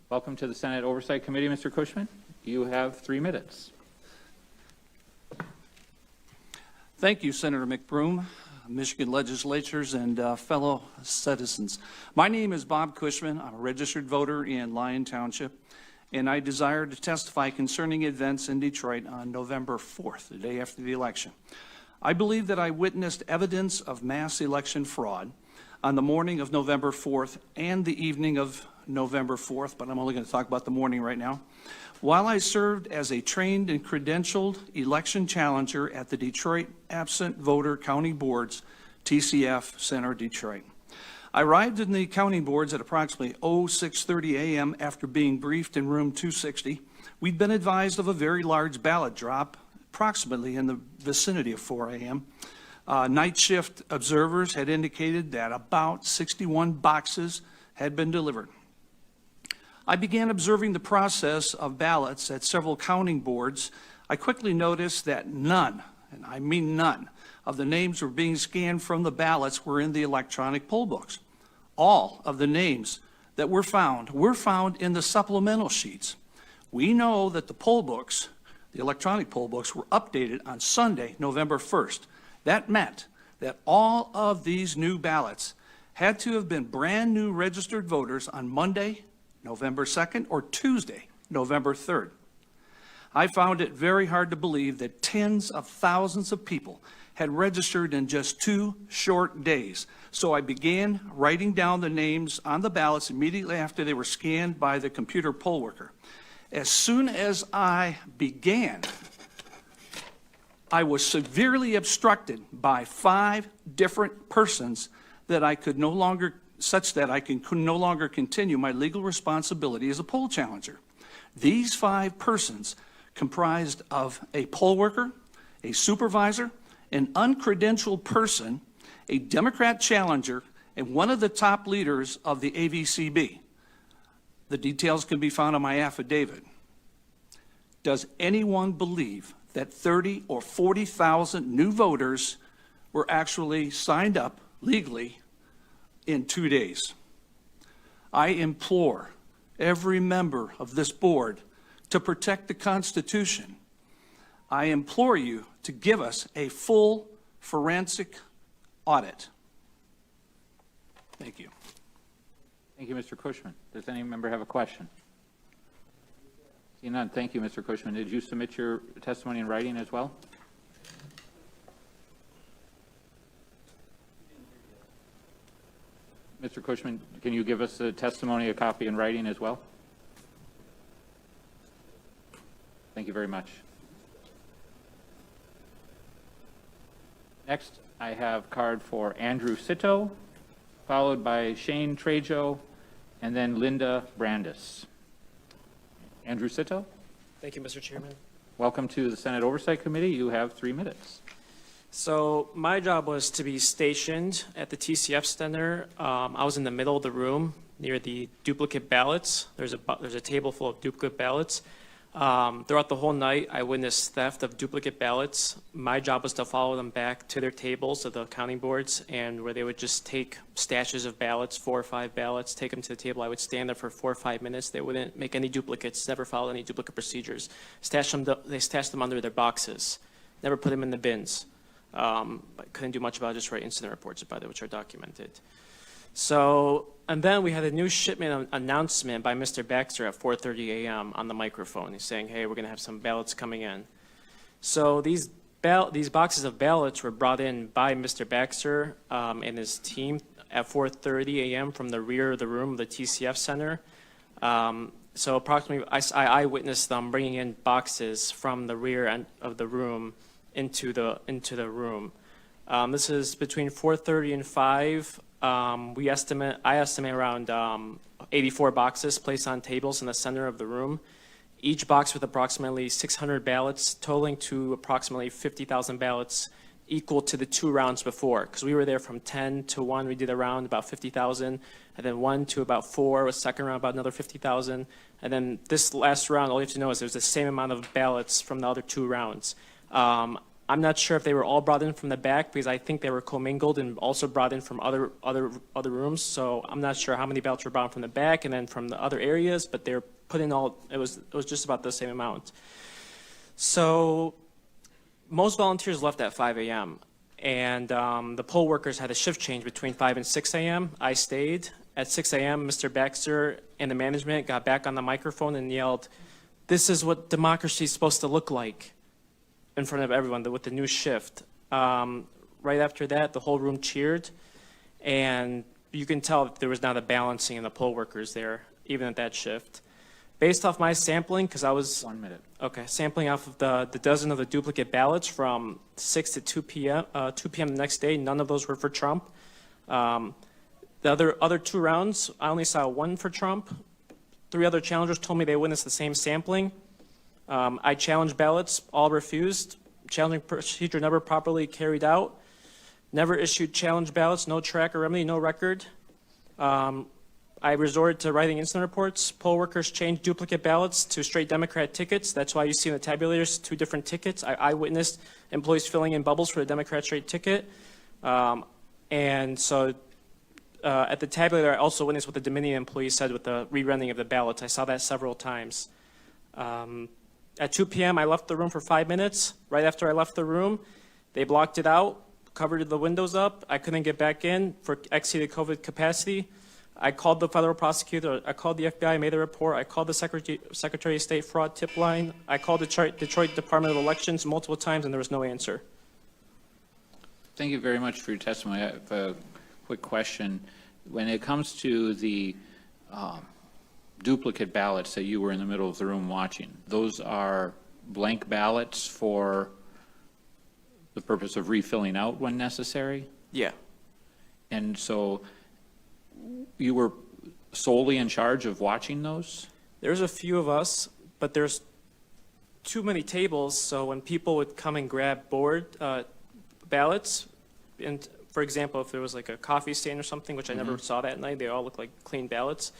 Welcome to the Senate Oversight Committee, Mr. Cushman. You have 3 minutes. Thank you, Senator McBroom, Michigan legislators, and fellow citizens. My name is Bob Cushman. I'm a registered voter in Lyon Township, and I desire to testify concerning events in Detroit on November 4th, the day after the election. I believe that I witnessed evidence of mass election fraud on the morning of November 4th and the evening of November 4th, but I'm only going to talk about the morning right now, While I served as a trained and credentialed election challenger at the Detroit Absent Voter County Boards, TCF Center, Detroit. I arrived in the county boards at approximately 6:30 a.m. after being briefed in room 260. We'd been advised of a very large ballot drop, approximately in the vicinity of 4 a.m. Night shift observers had indicated that about 61 boxes had been delivered. I began observing the process of ballots at several counting boards. I quickly noticed that none, and I mean none, of the names were being scanned from the ballots were in the electronic poll books. All of the names that were found in the supplemental sheets. We know that the poll books, the electronic poll books, were updated on Sunday, November 1st. That meant that all of these new ballots had to have been brand new registered voters on Monday, November 2nd, or Tuesday, November 3rd. I found it very hard to believe that tens of thousands of people had registered in just 2 short days. So I began writing down the names on the ballots immediately after they were scanned by the computer poll worker. As soon as I began, I was severely obstructed by 5 different persons that I could no longer continue my legal responsibility as a poll challenger. These 5 persons comprised of a poll worker, a supervisor, an uncredentialed person, a Democrat challenger, and one of the top leaders of the AVCB. The details can be found on my affidavit. Does anyone believe that 30 or 40,000 new voters were actually signed up legally in 2 days? I implore every member of this board to protect the Constitution. I implore you to give us a full forensic audit. Thank you. Thank you, Mr. Cushman. Does any member have a question? Seeing none, thank you, Mr. Cushman. Did you submit your testimony in writing as well? Mr. Cushman, can you give us a testimony, a copy in writing as well? Thank you very much. Next, I have card for Andrew Sito, followed by Shane Trejo, and then Linda Brandis. Andrew Sito. Thank you, Mr. Chairman. Welcome to the Senate Oversight Committee. You have 3 minutes. So my job was to be stationed at the TCF Center. I was in the middle of the room near the duplicate ballots. There's a table full of duplicate ballots. Throughout the whole night, I witnessed theft of duplicate ballots. My job was to follow them back to their tables of the counting boards, and where they would just take stashes of ballots, 4 or 5 ballots, take them to the table. I would stand there for 4 or 5 minutes. They wouldn't make any duplicates, never followed any duplicate procedures. They stashed them under their boxes, never put them in the bins. But couldn't do much about it, just write incident reports about it, which are documented. So, and then we had a new shipment announcement by Mr. Baxter at 4:30 a.m. on the microphone. He's saying, hey, we're going to have some ballots coming in. So these boxes of ballots were brought in by Mr. Baxter and his team at 4:30 a.m. from the rear of the room of the TCF Center. So approximately, I witnessed them bringing in boxes from the rear end of the room into the room. This is between 4:30 and 5. I estimate around 84 boxes placed on tables in the center of the room. Each box with approximately 600 ballots, totaling to approximately 50,000 ballots, equal to the 2 rounds before. Because we were there from 10 to 1, we did a round about 50,000, and then 1 to about 4, a second round about another 50,000, and then this last round, all you have to know is there's the same amount of ballots from the other 2 rounds. I'm not sure if they were all brought in from the back, because I think they were commingled and also brought in from other rooms. So I'm not sure how many ballots were brought in from the back and then from the other areas, but they're put in all. It was just about the same amount. So most volunteers left at 5 a.m. and the poll workers had a shift change between 5 and 6 a.m. I stayed. At 6 a.m., Mr. Baxter and the management got back on the microphone and yelled, "This is what democracy is supposed to look like," in front of everyone with the new shift. Right after that, the whole room cheered, and you can tell there was not a balancing in the poll workers there, even at that shift. Based off my sampling, because I was. 1 minute. Okay, sampling off of the dozen of the duplicate ballots from 6 to 2 p.m., 2 p.m. the next day, none of those were for Trump. The other 2 rounds, I only saw 1 for Trump. 3 other challengers told me they witnessed the same sampling. I challenged ballots, all refused. Challenging procedure never properly carried out. Never issued challenge ballots, no track or remedy, no record. I resorted to writing incident reports. Poll workers changed duplicate ballots to straight Democrat tickets. That's why you see in the tabulators 2 different tickets. I witnessed employees filling in bubbles for the Democrat straight ticket. And so at the tabulator, I also witnessed what the Dominion employee said with the re-rendering of the ballots. I saw that several times. At 2 p.m., I left the room for 5 minutes. Right after I left the room, they blocked it out, covered the windows up. I couldn't get back in for exceeded COVID capacity. I called the federal prosecutor. I called the FBI, made a report. I called the Secretary of State fraud tip line. I called the Detroit Department of Elections multiple times, and there was no answer. Thank you very much for your testimony. I have a quick question. When it comes to the duplicate ballots that you were in the middle of the room watching, those are blank ballots for the purpose of refilling out when necessary? Yeah. And so you were solely in charge of watching those? There's a few of us, but there's too many tables, so when people would come and grab ballots, and for example, if there was like a coffee stand or something, which I never saw that night, they all looked like clean ballots,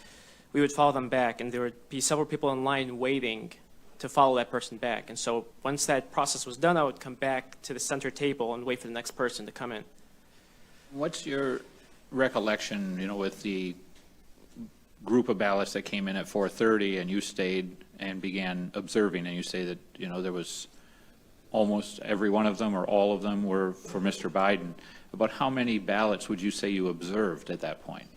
we would follow them back, and there would be several people in line waiting to follow that person back. And so once that process was done, I would come back to the center table and wait for the next person to come in. What's your recollection, with the group of ballots that came in at 4:30 and you stayed and began observing, and you say that, there was almost every one of them or all of them were for Mr. Biden. About how many ballots would you say you observed at that point?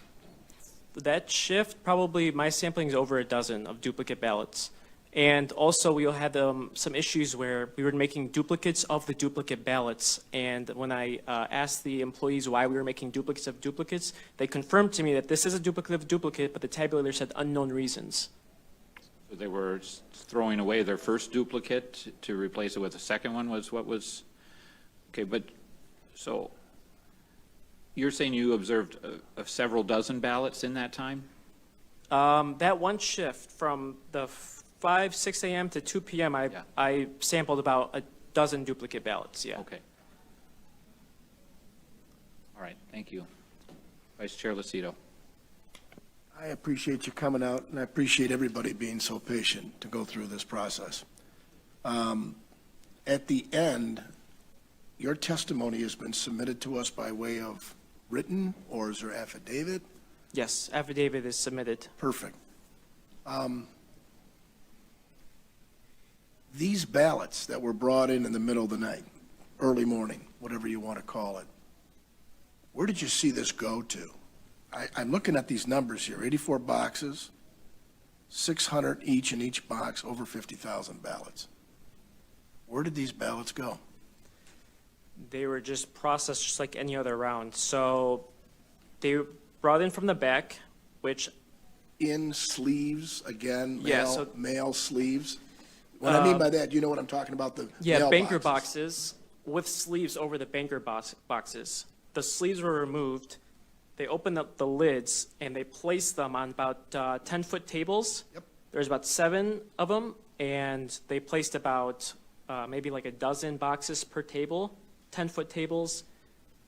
That shift, probably my sampling is over a dozen of duplicate ballots. And also we had some issues where we were making duplicates of the duplicate ballots. And when I asked the employees why we were making duplicates of duplicates, they confirmed to me that this is a duplicate of a duplicate, but the tabulator said unknown reasons. So they were throwing away their first duplicate to replace it with a second one was what was, okay, but so you're saying you observed several dozen ballots in that time? That one shift from the 6 a.m. to 2 p.m., I sampled about a dozen duplicate ballots, yeah. Okay. All right, thank you. Vice Chair Lucido. I appreciate you coming out, and I appreciate everybody being so patient to go through this process. At the end, your testimony has been submitted to us by way of written, or is there affidavit? Yes, affidavit is submitted. Perfect. These ballots that were brought in the middle of the night, early morning, whatever you want to call it, where did you see this go to? I'm looking at these numbers here, 84 boxes, 600 each in each box, over 50,000 ballots. Where did these ballots go? They were just processed just like any other round. So they were brought in from the back, which... In sleeves, again, mail sleeves? What I mean by that, you know what I'm talking about, the mail banker boxes with sleeves over the banker boxes. The sleeves were removed. They opened up the lids, and they placed them on about 10-foot tables. Yep. There's about 7 of them, and they placed about maybe like a dozen boxes per table, 10-foot tables,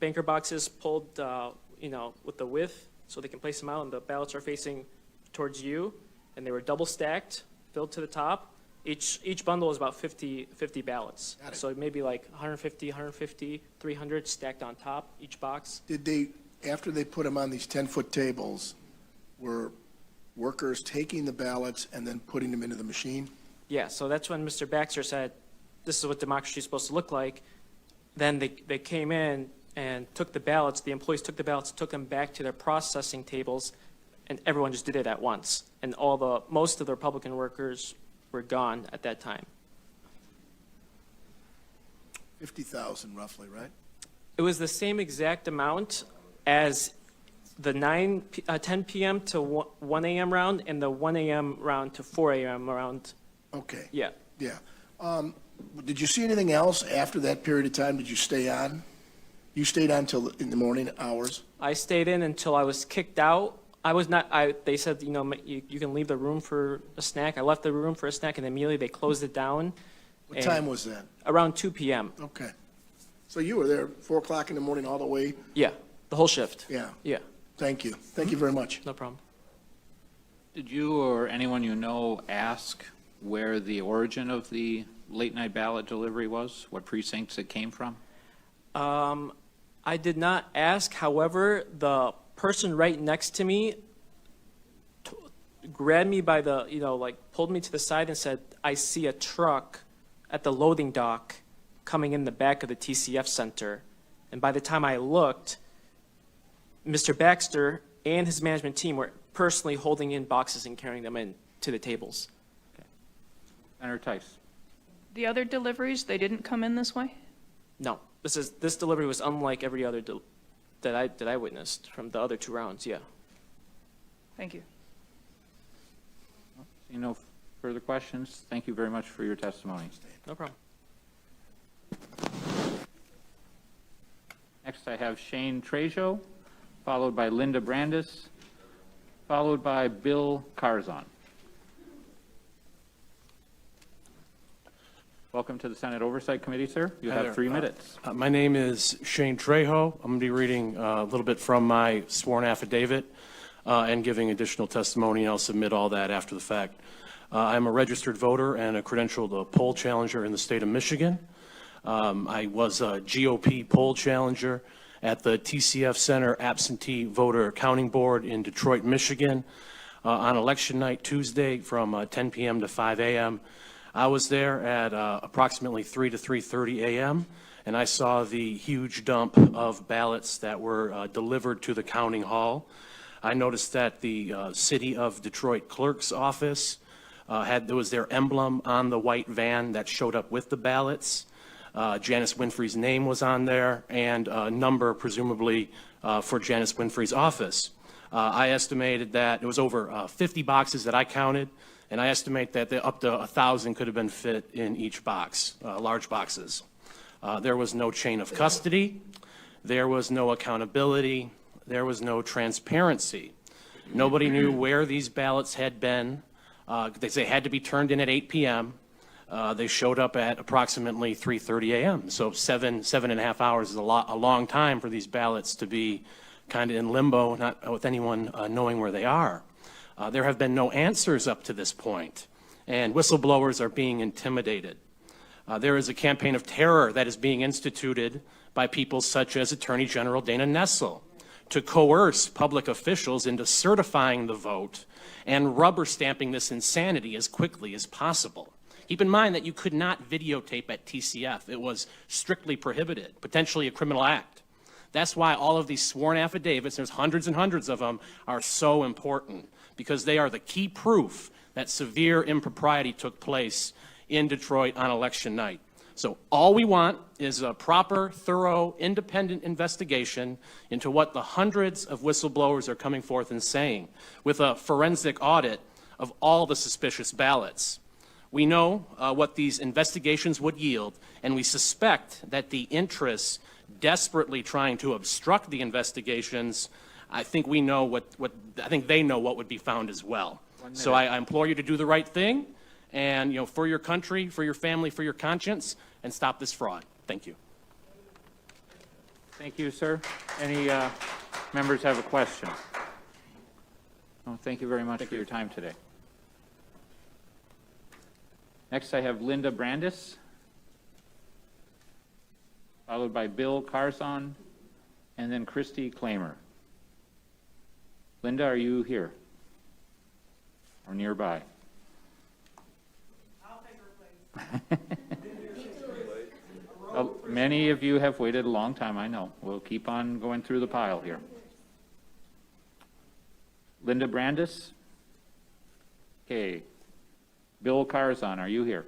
banker boxes pulled, with the width, so they can place them out, and the ballots are facing towards you, and they were double stacked, filled to the top. Each bundle is about 50 ballots. So maybe like 150, 300 stacked on top, each box. Did they, after they put them on these 10-foot tables, were workers taking the ballots and then putting them into the machine? Yeah, so that's when Mr. Baxter said, this is what democracy is supposed to look like. Then they came in and took the ballots, the employees took the ballots, took them back to their processing tables, and everyone just did it at once. And most of the Republican workers were gone at that time. 50,000 roughly, right? It was the same exact amount as the 10 p.m. to 1 a.m. round and the 1 a.m. round to 4 a.m. round. Okay. Yeah. Yeah. Did you see anything else after that period of time? Did you stay on? You stayed on till in the morning hours? I stayed in until I was kicked out. I was not, they said, you know, you can leave the room for a snack. I left the room for a snack and immediately they closed it down. What time was that? Around 2 p.m. Okay. So you were there 4 o'clock in the morning all the way? Yeah, the whole shift. Yeah. Yeah, Thank you. Thank you very much. no problem. Did you or anyone you know ask where the origin of the late-night ballot delivery was? What precincts it came from? I did not ask, however, the person right next to me grabbed me by the, you know, like pulled me to the side and said, I see a truck at the loading dock coming in the back of the TCF center. And by the time I looked, Mr. Baxter and his management team were personally holding in boxes and carrying them in to the tables. Senator Tice. The other deliveries, they didn't come in this way? No, this delivery was unlike every other that I witnessed from the other 2 rounds, yeah. Thank you. Seeing no further questions, thank you very much for your testimony. No problem. Next, I have Shane Trejo, followed by Linda Brandis, followed by Bill Carzon. Welcome to the Senate Oversight Committee, sir. You Hi have there. 3 minutes. My name is Shane Trejo. I'm going to be reading a little bit from my sworn affidavit and giving additional testimony, and I'll submit all that after the fact. I'm a registered voter and a credentialed poll challenger in the state of Michigan. I was a GOP poll challenger at the TCF Center Absentee Voter Counting Board in Detroit, Michigan, on election night Tuesday from 10 p.m. to 5 a.m. I was there at approximately 3 to 3:30 a.m., and I saw the huge dump of ballots that were delivered to the counting hall. I noticed that the City of Detroit Clerk's office there was their emblem on the white van that showed up with the ballots. Janice Winfrey's name was on there, and a number presumably for Janice Winfrey's office. I estimated that it was over 50 boxes that I counted, and I estimate that up to 1,000 could have been fit in each box, large boxes. There was no chain of custody. There was no accountability. There was no transparency. Nobody knew where these ballots had been. They had to be turned in at 8 p.m. They showed up at approximately 3:30 a.m. So 7.5 hours is a long time for these ballots to be kind of in limbo, not with anyone knowing where they are. There have been no answers up to this point, and whistleblowers are being intimidated. There is a campaign of terror that is being instituted by people such as Attorney General Dana Nessel to coerce public officials into certifying the vote and rubber stamping this insanity as quickly as possible. Keep in mind that you could not videotape at TCF. It was strictly prohibited, potentially a criminal act. That's why all of these sworn affidavits, there's hundreds and hundreds of them, are so important, because they are the key proof that severe impropriety took place in Detroit on election night. So all we want is a proper, thorough, independent investigation into what the hundreds of whistleblowers are coming forth and saying, with a forensic audit of all the suspicious ballots. We know what these investigations would yield, and we suspect that the interests desperately trying to obstruct the investigations, I think we know I think they know what would be found as well. So I implore you to do the right thing, and for your country, for your family, for your conscience, and stop this fraud. Thank you. Thank you, sir. Any members have a question? Oh, thank you very much for your time today. Next, I have Linda Brandis, followed by Bill Carzon, and then Christy Klamer. Linda, are you here or nearby? I'll take her place. Many of you have waited a long time, I know. We'll keep on going through the pile here. Linda Brandis? Okay. Bill Carzon, are you here?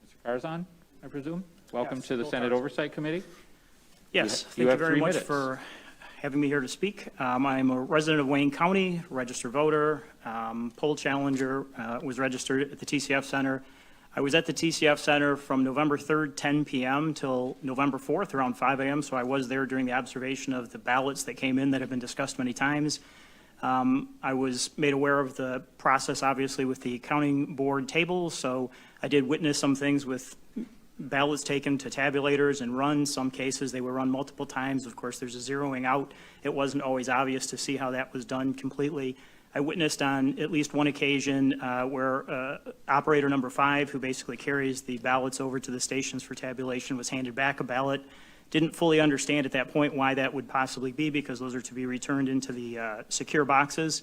Mr. Carzon, I presume? Welcome Yes, to the Bill Senate Carzon. Oversight Committee. Yes, You thank you have very 3 much minutes. for having me here to speak. I'm a resident of Wayne County, registered voter, poll challenger, was registered at the TCF Center. I was at the TCF Center from November 3rd, 10 p.m. till November 4th, around 5 a.m., so I was there during the observation of the ballots that came in that have been discussed many times. I was made aware of the process, obviously, with the counting board tables, so I did witness some things with ballots taken to tabulators and run. Some cases, they were run multiple times. Of course, there's a zeroing out. It wasn't always obvious to see how that was done completely. I witnessed on at least one occasion where operator number 5, who basically carries the ballots over to the stations for tabulation, was handed back a ballot. Didn't fully understand at that point why that would possibly be, because those are to be returned into the secure boxes.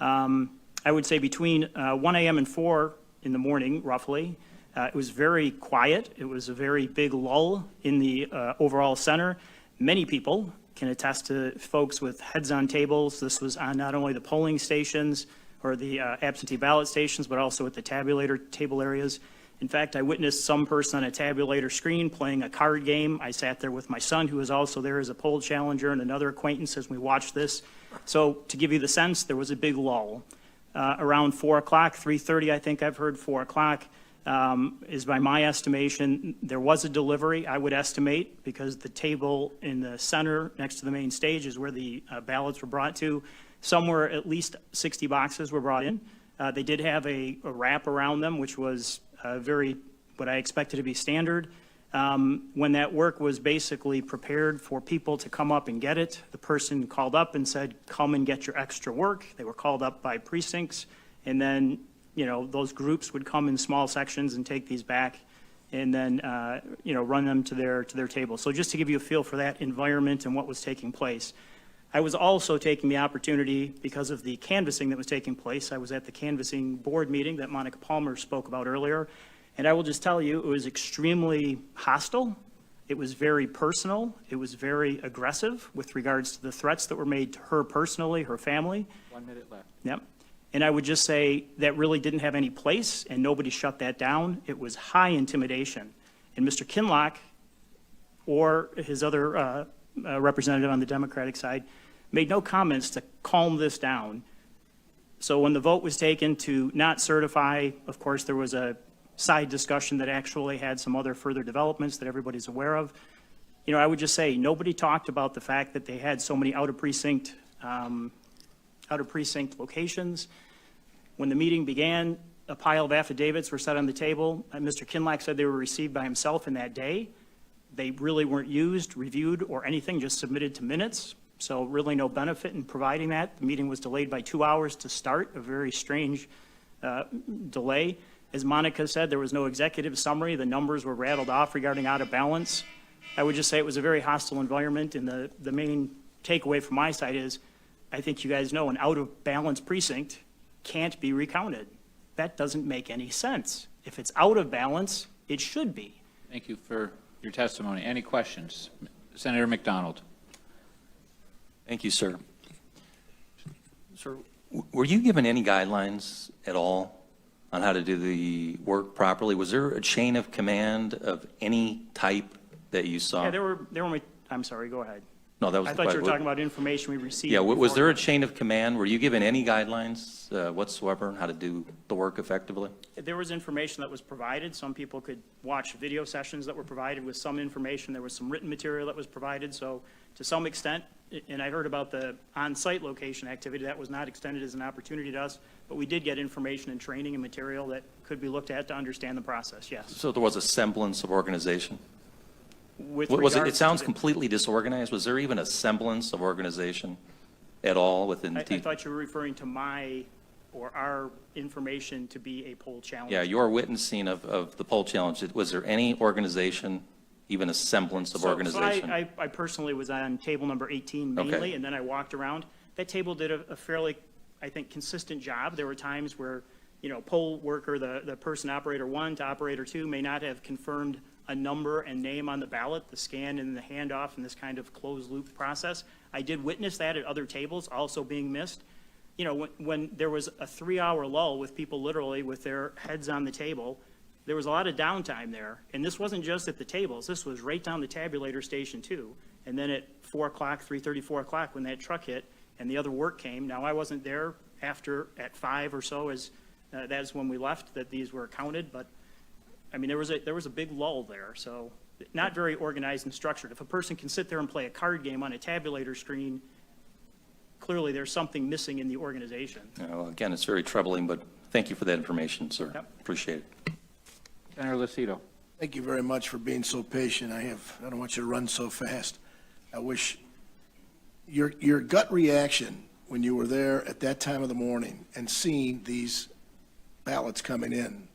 I would say between 1 a.m. and 4 in the morning, roughly, it was very quiet. It was a very big lull in the overall center. Many people can attest to folks with heads on tables. This was on not only the polling stations or the absentee ballot stations, but also at the tabulator table areas. In fact, I witnessed some person on a tabulator screen playing a card game. I sat there with my son, who was also there as a poll challenger, and another acquaintance as we watched this. So to give you the sense, there was a big lull. Around 4 o'clock, 3:30, I think I've heard 4 o'clock, is by my estimation. There was a delivery, I would estimate, because the table in the center next to the main stage is where the ballots were brought to. Somewhere at least 60 boxes were brought in. They did have a wrap around them, which was very what I expected to be standard. When that work was basically prepared for people to come up and get it, the person called up and said, come and get your extra work. They were called up by precincts, and then those groups would come in small sections and take these back and then, run them to their table. So just to give you a feel for that environment and what was taking place. I was also taking the opportunity, because of the canvassing that was taking place. I was at the canvassing board meeting that Monica Palmer spoke about earlier. And I will just tell you, it was extremely hostile. It was very personal. It was very aggressive with regards to the threats that were made to her personally, her family. 1 minute left. Yep. And I would just say that really didn't have any place, and nobody shut that down. It was high intimidation. And Mr. Kinlock, or his other representative on the Democratic side, made no comments to calm this down. So when the vote was taken to not certify, of course, there was a side discussion that actually had some other further developments that everybody's aware of. I would just say nobody talked about the fact that they had so many out of precinct locations. When the meeting began, a pile of affidavits were set on the table. Mr. Kinlock said they were received by himself in that day. They really weren't used, reviewed, or anything, just submitted to minutes. So really no benefit in providing that. The meeting was delayed by 2 hours to start, a very strange delay. As Monica said, there was no executive summary. The numbers were rattled off regarding out of balance. I would just say it was a very hostile environment, and the main takeaway from my side is, I think you guys know, an out of balance precinct can't be recounted. That doesn't make any sense. If it's out of balance, it should be. Thank you for your testimony. Any questions? Senator McDonald. Thank you, sir. Sir, were you given any guidelines at all on how to do the work properly? Was there a chain of command of any type that you saw? Yeah, there were, I'm sorry, go ahead. No, that was I the thought you question. were talking about information we received. Yeah, was there a before. chain of command? Were you given any guidelines whatsoever on how to do the work effectively? There was information that was provided. Some people could watch video sessions that were provided with some information. There was some written material that was provided. So to some extent, and I heard about the on-site location activity, that was not extended as an opportunity to us, but we did get information and training and material that could be looked at to understand the process, yes. So there was a semblance of organization? With Was it regards sounds to completely disorganized. Was there even a semblance of organization at all within I the thought you were referring to my or our information to be a poll challenge. Yeah, your witnessing of the poll challenge, was there any organization, even a semblance of organization? So I personally was on table number 18 mainly, Okay. and then I walked around. That table did a fairly, I think, consistent job. There were times where, poll worker, the person operator 1 to operator 2 may not have confirmed a number and name on the ballot, the scan and the handoff and this kind of closed loop process. I did witness that at other tables also being missed. When there was a 3-hour lull with people literally with their heads on the table, there was a lot of downtime there. And this wasn't just at the tables. This was right down the tabulator station too. And then at 4 o'clock, 3:30, 4 o'clock, when that truck hit and the other work came, now I wasn't there after at 5 or so, as that's when we left, that these were counted, but I mean, there was a big lull there, so not very organized and structured. If a person can sit there and play a card game on a tabulator screen, clearly there's something missing in the organization. Well, again, it's very troubling, but thank you for that information, sir. Yep. Appreciate it. Senator Lucido. Thank you very much for being so patient. I don't want you to run so fast. I wish your gut reaction when you were there at that time of the morning and seeing these ballots coming in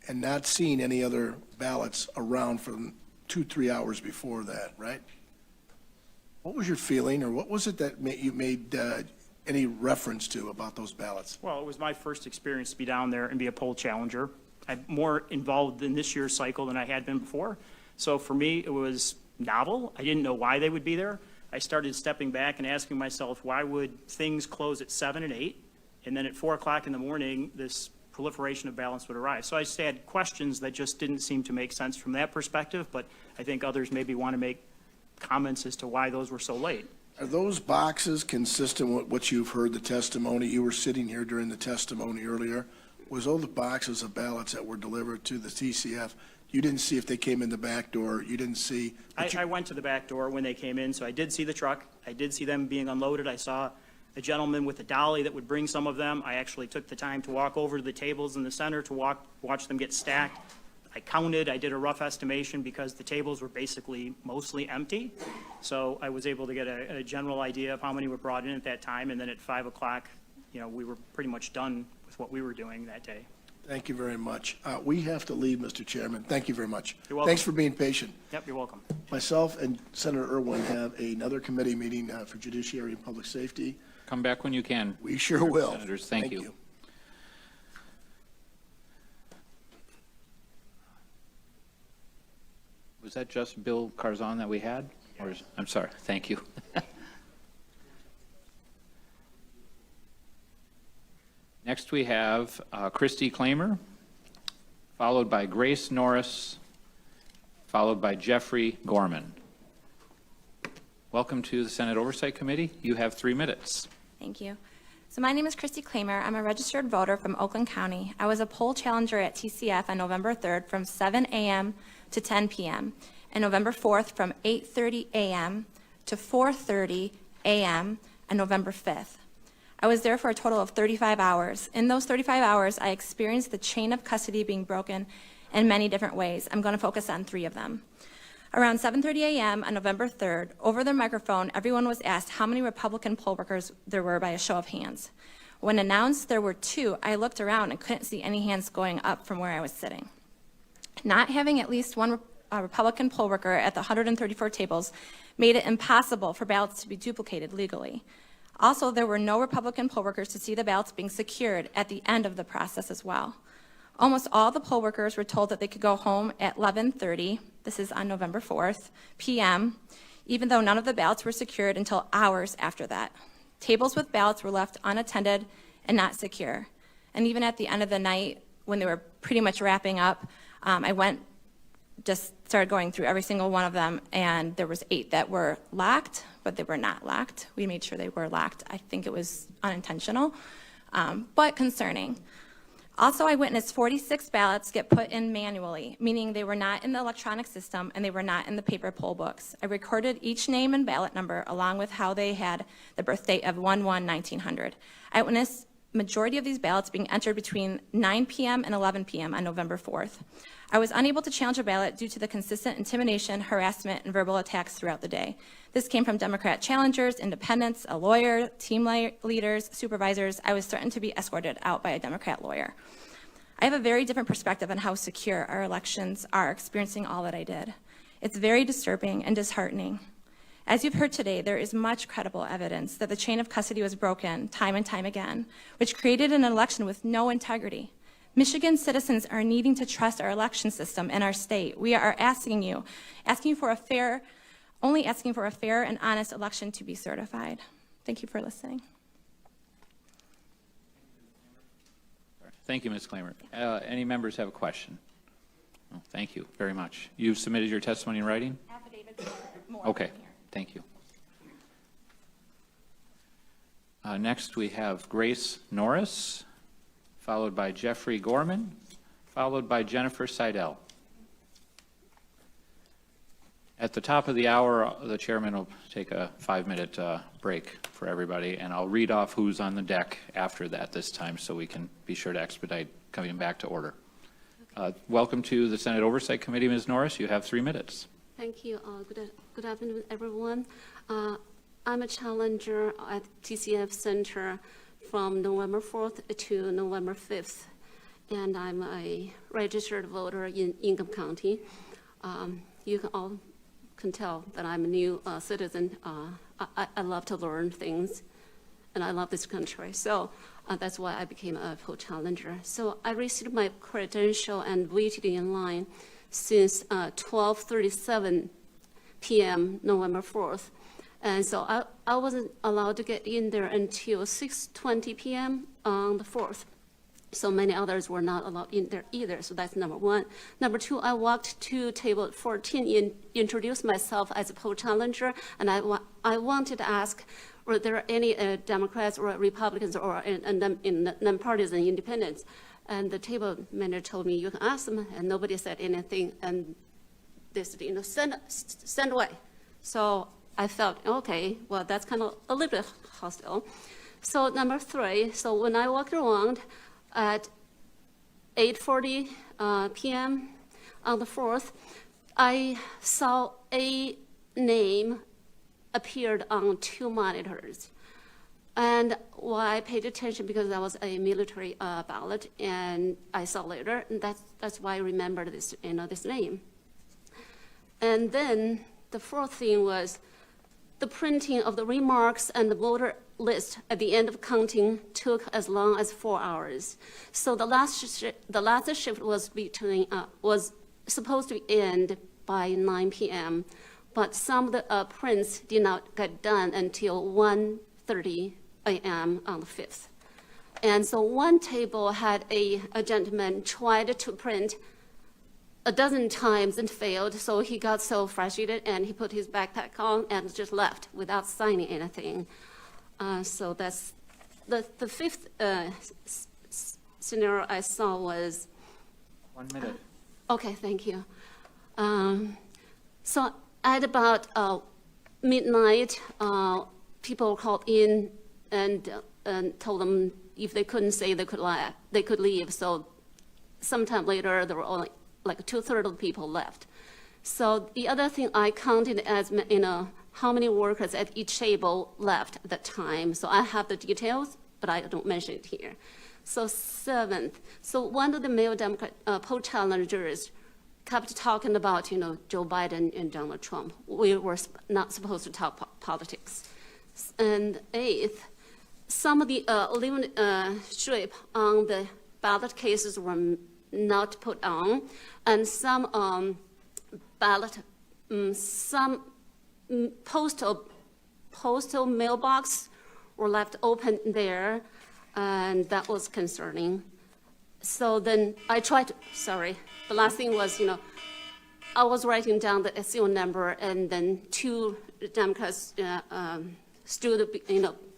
and not seeing any other ballots around for 2-3 hours before that, right? What was your feeling, or what was it that you made any reference to about those ballots? Well, it was my first experience to be down there and be a poll challenger. I'm more involved in this year's cycle than I had been before. So for me, it was novel. I didn't know why they would be there. I started stepping back and asking myself, why would things close at 7 and 8? And then at 4 o'clock in the morning, this proliferation of ballots would arrive. So I just had questions that just didn't seem to make sense from that perspective, but I think others maybe want to make comments as to why those were so late. Are those boxes consistent with what you've heard the testimony? You were sitting here during the testimony earlier. Was all the boxes of ballots that were delivered to the TCF, you didn't see if they came in the back door? You didn't see? I went to the back door when they came in, so I did see the truck. I did see them being unloaded. I saw a gentleman with a dolly that would bring some of them. I actually took the time to walk over to the tables in the center to watch them get stacked. I counted, I did a rough estimation because the tables were basically mostly empty. So I was able to get a general idea of how many were brought in at that time. And then at 5 o'clock, we were pretty much done with what we were doing that day. Thank you very much. We have to leave, Mr. Chairman. Thank you very much. You're welcome. Thanks for being patient. Yep, you're welcome. Myself and Senator Irwin have another committee meeting for Judiciary and Public Safety. Come back when you can. We sure will. Senators, thank you. Was that just Bill Carzon that we had? Or I'm sorry, thank you. Next, we have Christy Claimer, followed by Grace Norris, followed by Jeffrey Gorman. Welcome to the Senate Oversight Committee. You have 3 minutes. Thank you. So my name is Christy Claimer. I'm a registered voter from Oakland County. I was a poll challenger at TCF on November 3rd from 7 a.m. to 10 p.m. and November 4th from 8:30 a.m. to 4:30 a.m. on November 5th. I was there for a total of 35 hours. In those 35 hours, I experienced the chain of custody being broken in many different ways. I'm going to focus on 3 of them. Around 7:30 a.m. on November 3rd, over the microphone, everyone was asked how many Republican poll workers there were by a show of hands. When announced there were 2, I looked around and couldn't see any hands going up from where I was sitting. Not having at least one Republican poll worker at the 134 tables made it impossible for ballots to be duplicated legally. Also, there were no Republican poll workers to see the ballots being secured at the end of the process as well. Almost all the poll workers were told that they could go home at 11:30, this is on November 4th, p.m., even though none of the ballots were secured until hours after that. Tables with ballots were left unattended and not secure. And even at the end of the night, when they were pretty much wrapping up, just started going through every single one of them, and there was 8 that were locked, but they were not locked. We made sure they were locked. I think it was unintentional, but concerning. Also, I witnessed 46 ballots get put in manually, meaning they were not in the electronic system and they were not in the paper poll books. I recorded each name and ballot number along with how they had the birth date of 1/1/1900. I witnessed majority of these ballots being entered between 9 p.m. and 11 p.m. on November 4th. I was unable to challenge a ballot due to the consistent intimidation, harassment, and verbal attacks throughout the day. This came from Democrat challengers, independents, a lawyer, team leaders, supervisors. I was threatened to be escorted out by a Democrat lawyer. I have a very different perspective on how secure our elections are experiencing all that I did. It's very disturbing and disheartening. As you've heard today, there is much credible evidence that the chain of custody was broken time and time again, which created an election with no integrity. Michigan citizens are needing to trust our election system and our state. We are asking for a fair and honest election to be certified. Thank you for listening. Thank you, Ms. Claimer. Any members have a question? Oh, thank you very much. You've submitted your testimony in writing? Affidavits are more Okay. in here. Thank you. Next, we have Grace Norris, followed by Jeffrey Gorman, followed by Jennifer Seidel. At the top of the hour, the chairman will take a 5-minute break for everybody, and I'll read off who's on the deck after that this time so we can be sure to expedite coming back to order. Welcome to the Senate Oversight Committee, Ms. Norris. You have 3 minutes. Thank you. Good afternoon, everyone. I'm a challenger at TCF Center from November 4th to November 5th, and I'm a registered voter in Ingham County. You can all can tell that I'm a new citizen. I love to learn things, and I love this country. So that's why I became a poll challenger. So I received my credential and waited in line since 12:37 p.m. November 4th. And so I wasn't allowed to get in there until 6:20 p.m. on the 4th. So many others were not allowed in there either. So that's number one. Number two, I walked to table 14, introduced myself as a poll challenger, and I wanted to ask, were there any Democrats or Republicans or nonpartisan independents? And the table manager told me, you can ask them, and nobody said anything. And they said, send away. So I felt, okay, well, that's kind of a little bit hostile. So number three, so when I walked around at 8:40 p.m. on the 4th, I saw a name appeared on 2 monitors. And why I paid attention, because that was a military ballot, and I saw later, and that's why I remembered this, this name. And then the fourth thing was the printing of the remarks and the voter list at the end of counting took as long as 4 hours. So the last shift was supposed to end by 9 p.m., but some of the prints did not get done until 1:30 a.m. on the 5th. And so one table had a gentleman tried to print a dozen times and failed, so he got so frustrated and he put his backpack on and just left without signing anything. So that's the fifth scenario I saw was. 1 minute. Okay, thank you. So at about midnight, people called in and told them if they couldn't say they could leave. So sometime later, there were only like 2/3 of the people left. So the other thing I counted as, how many workers at each table left at that time. So I have the details, but I don't mention it here. So seventh, so one of the male Democrat poll challengers kept talking about, Joe Biden and Donald Trump. We were not supposed to talk politics. And eighth, some of the limit strip on the ballot cases were not put on, and some some postal mailbox were left open there, and that was concerning. So then I tried to, the last thing was, I was writing down the SEO number, and then 2 Democrats stood,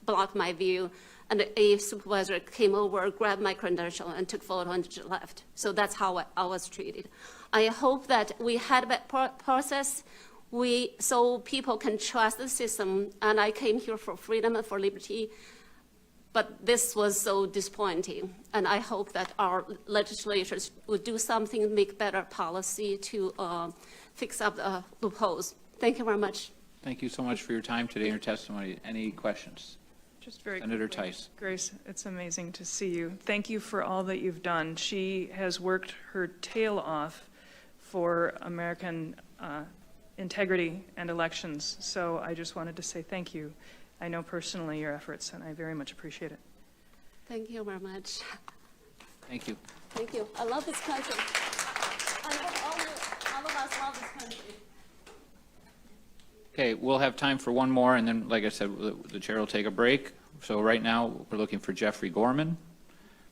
blocked my view, and a supervisor came over, grabbed my credential, and took photo and just left. So that's how I was treated. I hope that we had that process, so people can trust the system, and I came here for freedom and for liberty, but this was so disappointing. And I hope that our legislators would do something, make better policy to fix up the loopholes. Thank you very much. Thank you so much for your time today and your testimony. Any questions? Just very Senator quickly, Tice. Grace, it's amazing to see you. Thank you for all that you've done. She has worked her tail off for American integrity and elections. So I just wanted to say thank you. I know personally your efforts, and I very much appreciate it. Thank you very much. Thank you. Thank you. I love this country. I know all of us love this country. Okay, we'll have time for one more, and then, like I said, the chair will take a break. So right now, we're looking for Jeffrey Gorman.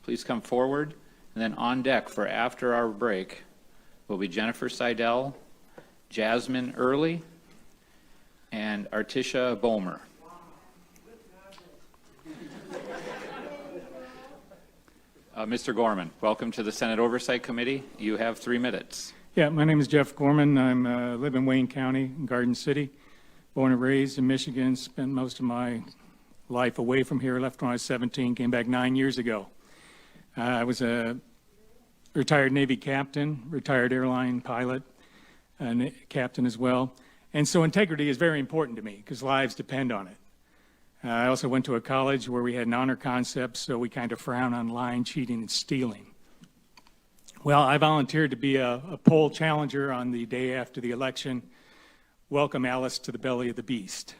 Please come forward. And then on deck for after our break will be Jennifer Seidel, Jasmine Early, and Artisha Bomer. Mr. Gorman, welcome to the Senate Oversight Committee. You have 3 minutes. Yeah, my name is Jeff Gorman. I live in Wayne County, in Garden City. Born and raised in Michigan, spent most of my life away from here, left when I was 17, came back 9 years ago. I was a retired Navy captain, retired airline pilot, and captain as well. And so integrity is very important to me because lives depend on it. I also went to a college where we had an honor concept, so we kind of frown on lying, cheating, and stealing. Well, I volunteered to be a poll challenger on the day after the election. Welcome Alice to the belly of the beast.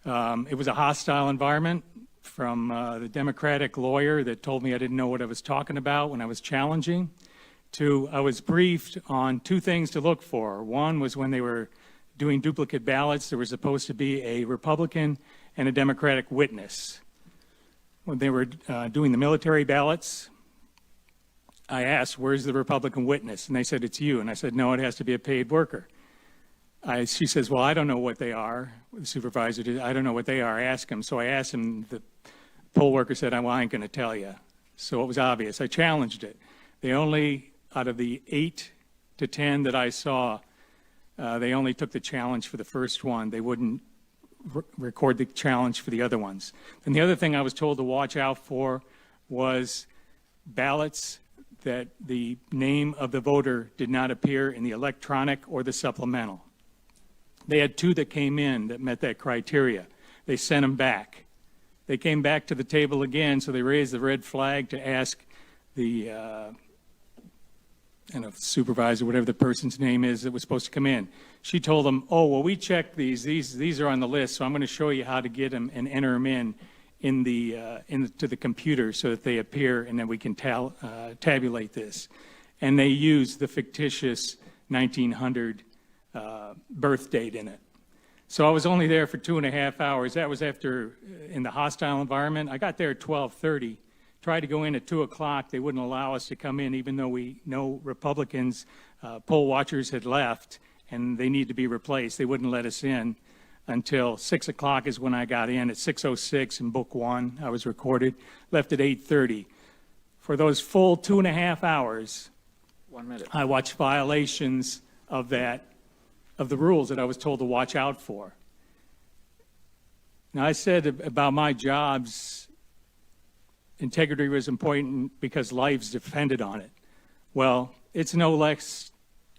It was a hostile environment from the Democratic lawyer that told me I didn't know what I was talking about when I was challenging, to I was briefed on 2 things to look for. One was when they were doing duplicate ballots, there was supposed to be a Republican and a Democratic witness. When they were doing the military ballots, I asked, where's the Republican witness? And they said, it's you. And I said, no, it has to be a paid worker. She says, well, I don't know what they are. The supervisor did, I don't know what they are. Ask him. So I asked him. The poll worker said, well, I ain't going to tell you. So it was obvious. I challenged it. They only, out of the 8 to 10 that I saw, they only took the challenge for the first one. They wouldn't record the challenge for the other ones. And the other thing I was told to watch out for was ballots that the name of the voter did not appear in the electronic or the supplemental. They had 2 that came in that met that criteria. They sent them back. They came back to the table again, so they raised the red flag to ask the supervisor, whatever the person's name is that was supposed to come in. She told them, oh, well, we checked these. These are on the list, so I'm going to show you how to get them and enter them in to the computer so that they appear, and then we can tabulate this. And they used the fictitious 1900 birth date in it. So I was only there for 2.5 hours. That was after, in the hostile environment. I got there at 12:30. Tried to go in at 2 o'clock. They wouldn't allow us to come in, even though we know Republicans, poll watchers had left, and they need to be replaced. They wouldn't let us in until 6 o'clock is when I got in. At 6:06 in Book 1, I was recorded. Left at 8:30. For those full 2.5 hours, 1 minute. I watched violations of the rules that I was told to watch out for. Now, I said about my jobs, integrity was important because lives depended on it. Well, it's no less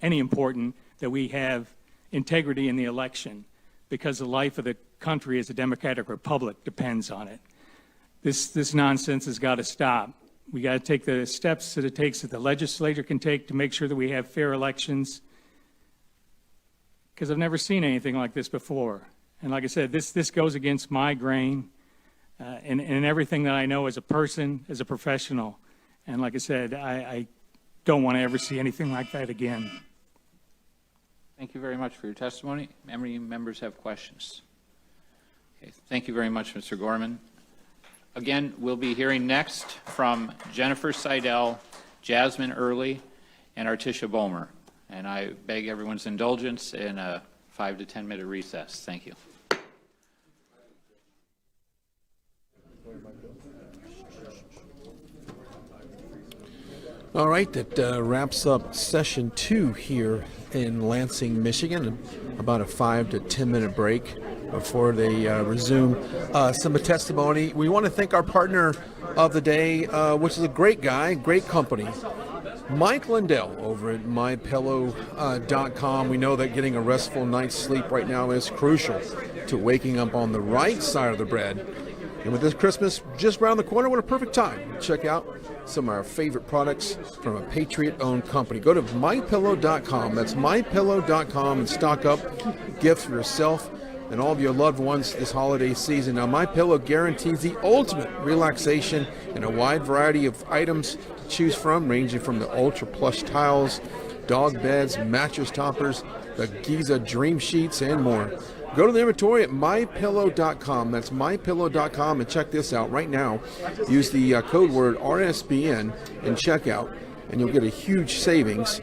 any important that we have integrity in the election because the life of the country as a democratic republic depends on it. This nonsense has got to stop. We got to take the steps that it takes that the legislature can take to make sure that we have fair elections, because I've never seen anything like this before. And like I said, this goes against my grain and everything that I know as a person, as a professional. And like I said, I don't want to ever see anything like that again. Thank you very much for your testimony. Any members have questions? Okay, thank you very much, Mr. Gorman. Again, we'll be hearing next from Jennifer Seidel, Jasmine Early, and Artisha Bomer. And I beg everyone's indulgence in a 5 to 10 minute recess. Thank you. All right, that wraps up session 2 here in Lansing, Michigan. About a 5 to 10 minute break before they resume some testimony. We want to thank our partner of the day, which is a great guy, great company, Mike Lindell over at MyPillow.com. We know that getting a restful night's sleep right now is crucial to waking up on the right side of the bed. And with this Christmas just around the corner, what a perfect time to check out some of our favorite products from a Patriot-owned company. Go to MyPillow.com. That's MyPillow.com and stock up gifts for yourself and all of your loved ones this holiday season. Now, MyPillow guarantees the ultimate relaxation in a wide variety of items to choose from, ranging from the ultra plush towels, dog beds, mattress toppers, the Giza Dream Sheets, and more. Go to the inventory at MyPillow.com. That's MyPillow.com, and check this out right now. Use the code word RSBN in checkout, and you'll get a huge savings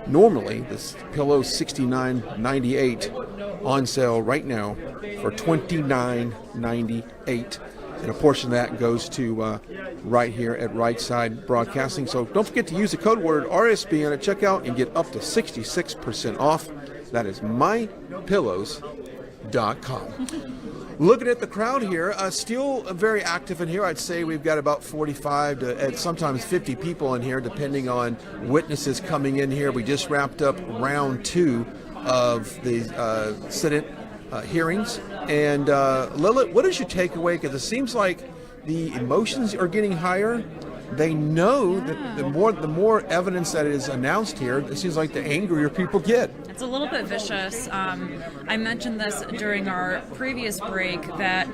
Normally, this pillow is $69.98, on sale right now for $29.98. And a portion of that goes to right here at Right Side Broadcasting. So don't forget to use the code word RSBN at checkout and get up to 66% off. That is mypillows.com. Looking at the crowd here, still very active in here. I'd say we've got about 45 to sometimes 50 people in here, depending on witnesses coming in here. We just wrapped up round 2 of the Senate hearings. And Lilith, what is your takeaway? Because it seems like the emotions are getting higher. They know that the more evidence that is announced here, it seems like the angrier people get. It's a little bit vicious. I mentioned this during our previous break that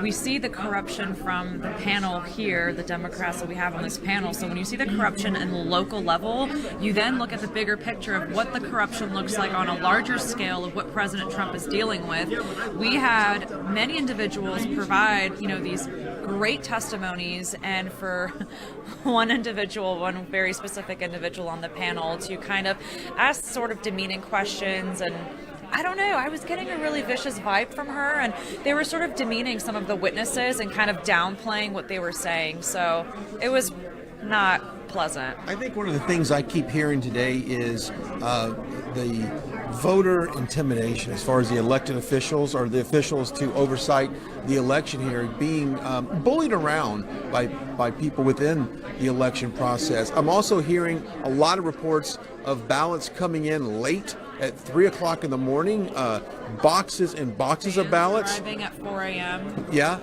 we see the corruption from the panel here, the Democrats that we have on this panel. So when you see the corruption in the local level, you then look at the bigger picture of what the corruption looks like on a larger scale of what President Trump is dealing with. We had many individuals provide, these great testimonies, and for one very specific individual on the panel to kind of ask sort of demeaning questions, and I don't know, I was getting a really vicious vibe from her, and they were sort of demeaning some of the witnesses and kind of downplaying what they were saying, so it was not pleasant. I think one of the things I keep hearing today is the voter intimidation as far as the elected officials or the officials to oversight the election here being bullied around by people within the election process. I'm also hearing a lot of reports of ballots coming in late at 3 o'clock in the morning, boxes and boxes of ballots. Arriving at 4 a.m. Yeah.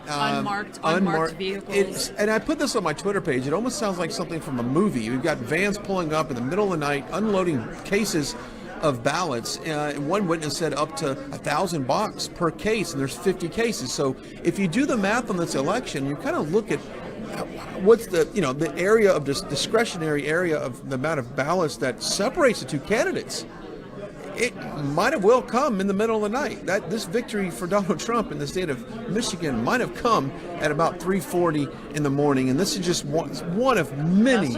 Unmarked vehicles. And I put this on my Twitter page. It almost sounds like something from a movie. We've got vans pulling up in the middle of the night, unloading cases of ballots. One witness said up to 1,000 bucks per case, and there's 50 cases. So if you do the math on this election, you kind of look at what's the area of this discretionary area of the amount of ballots that separates the two candidates. It might have well come in the middle of the night. This victory for Donald Trump in the state of Michigan might have come at about 3:40 in the morning, and this is just one of many,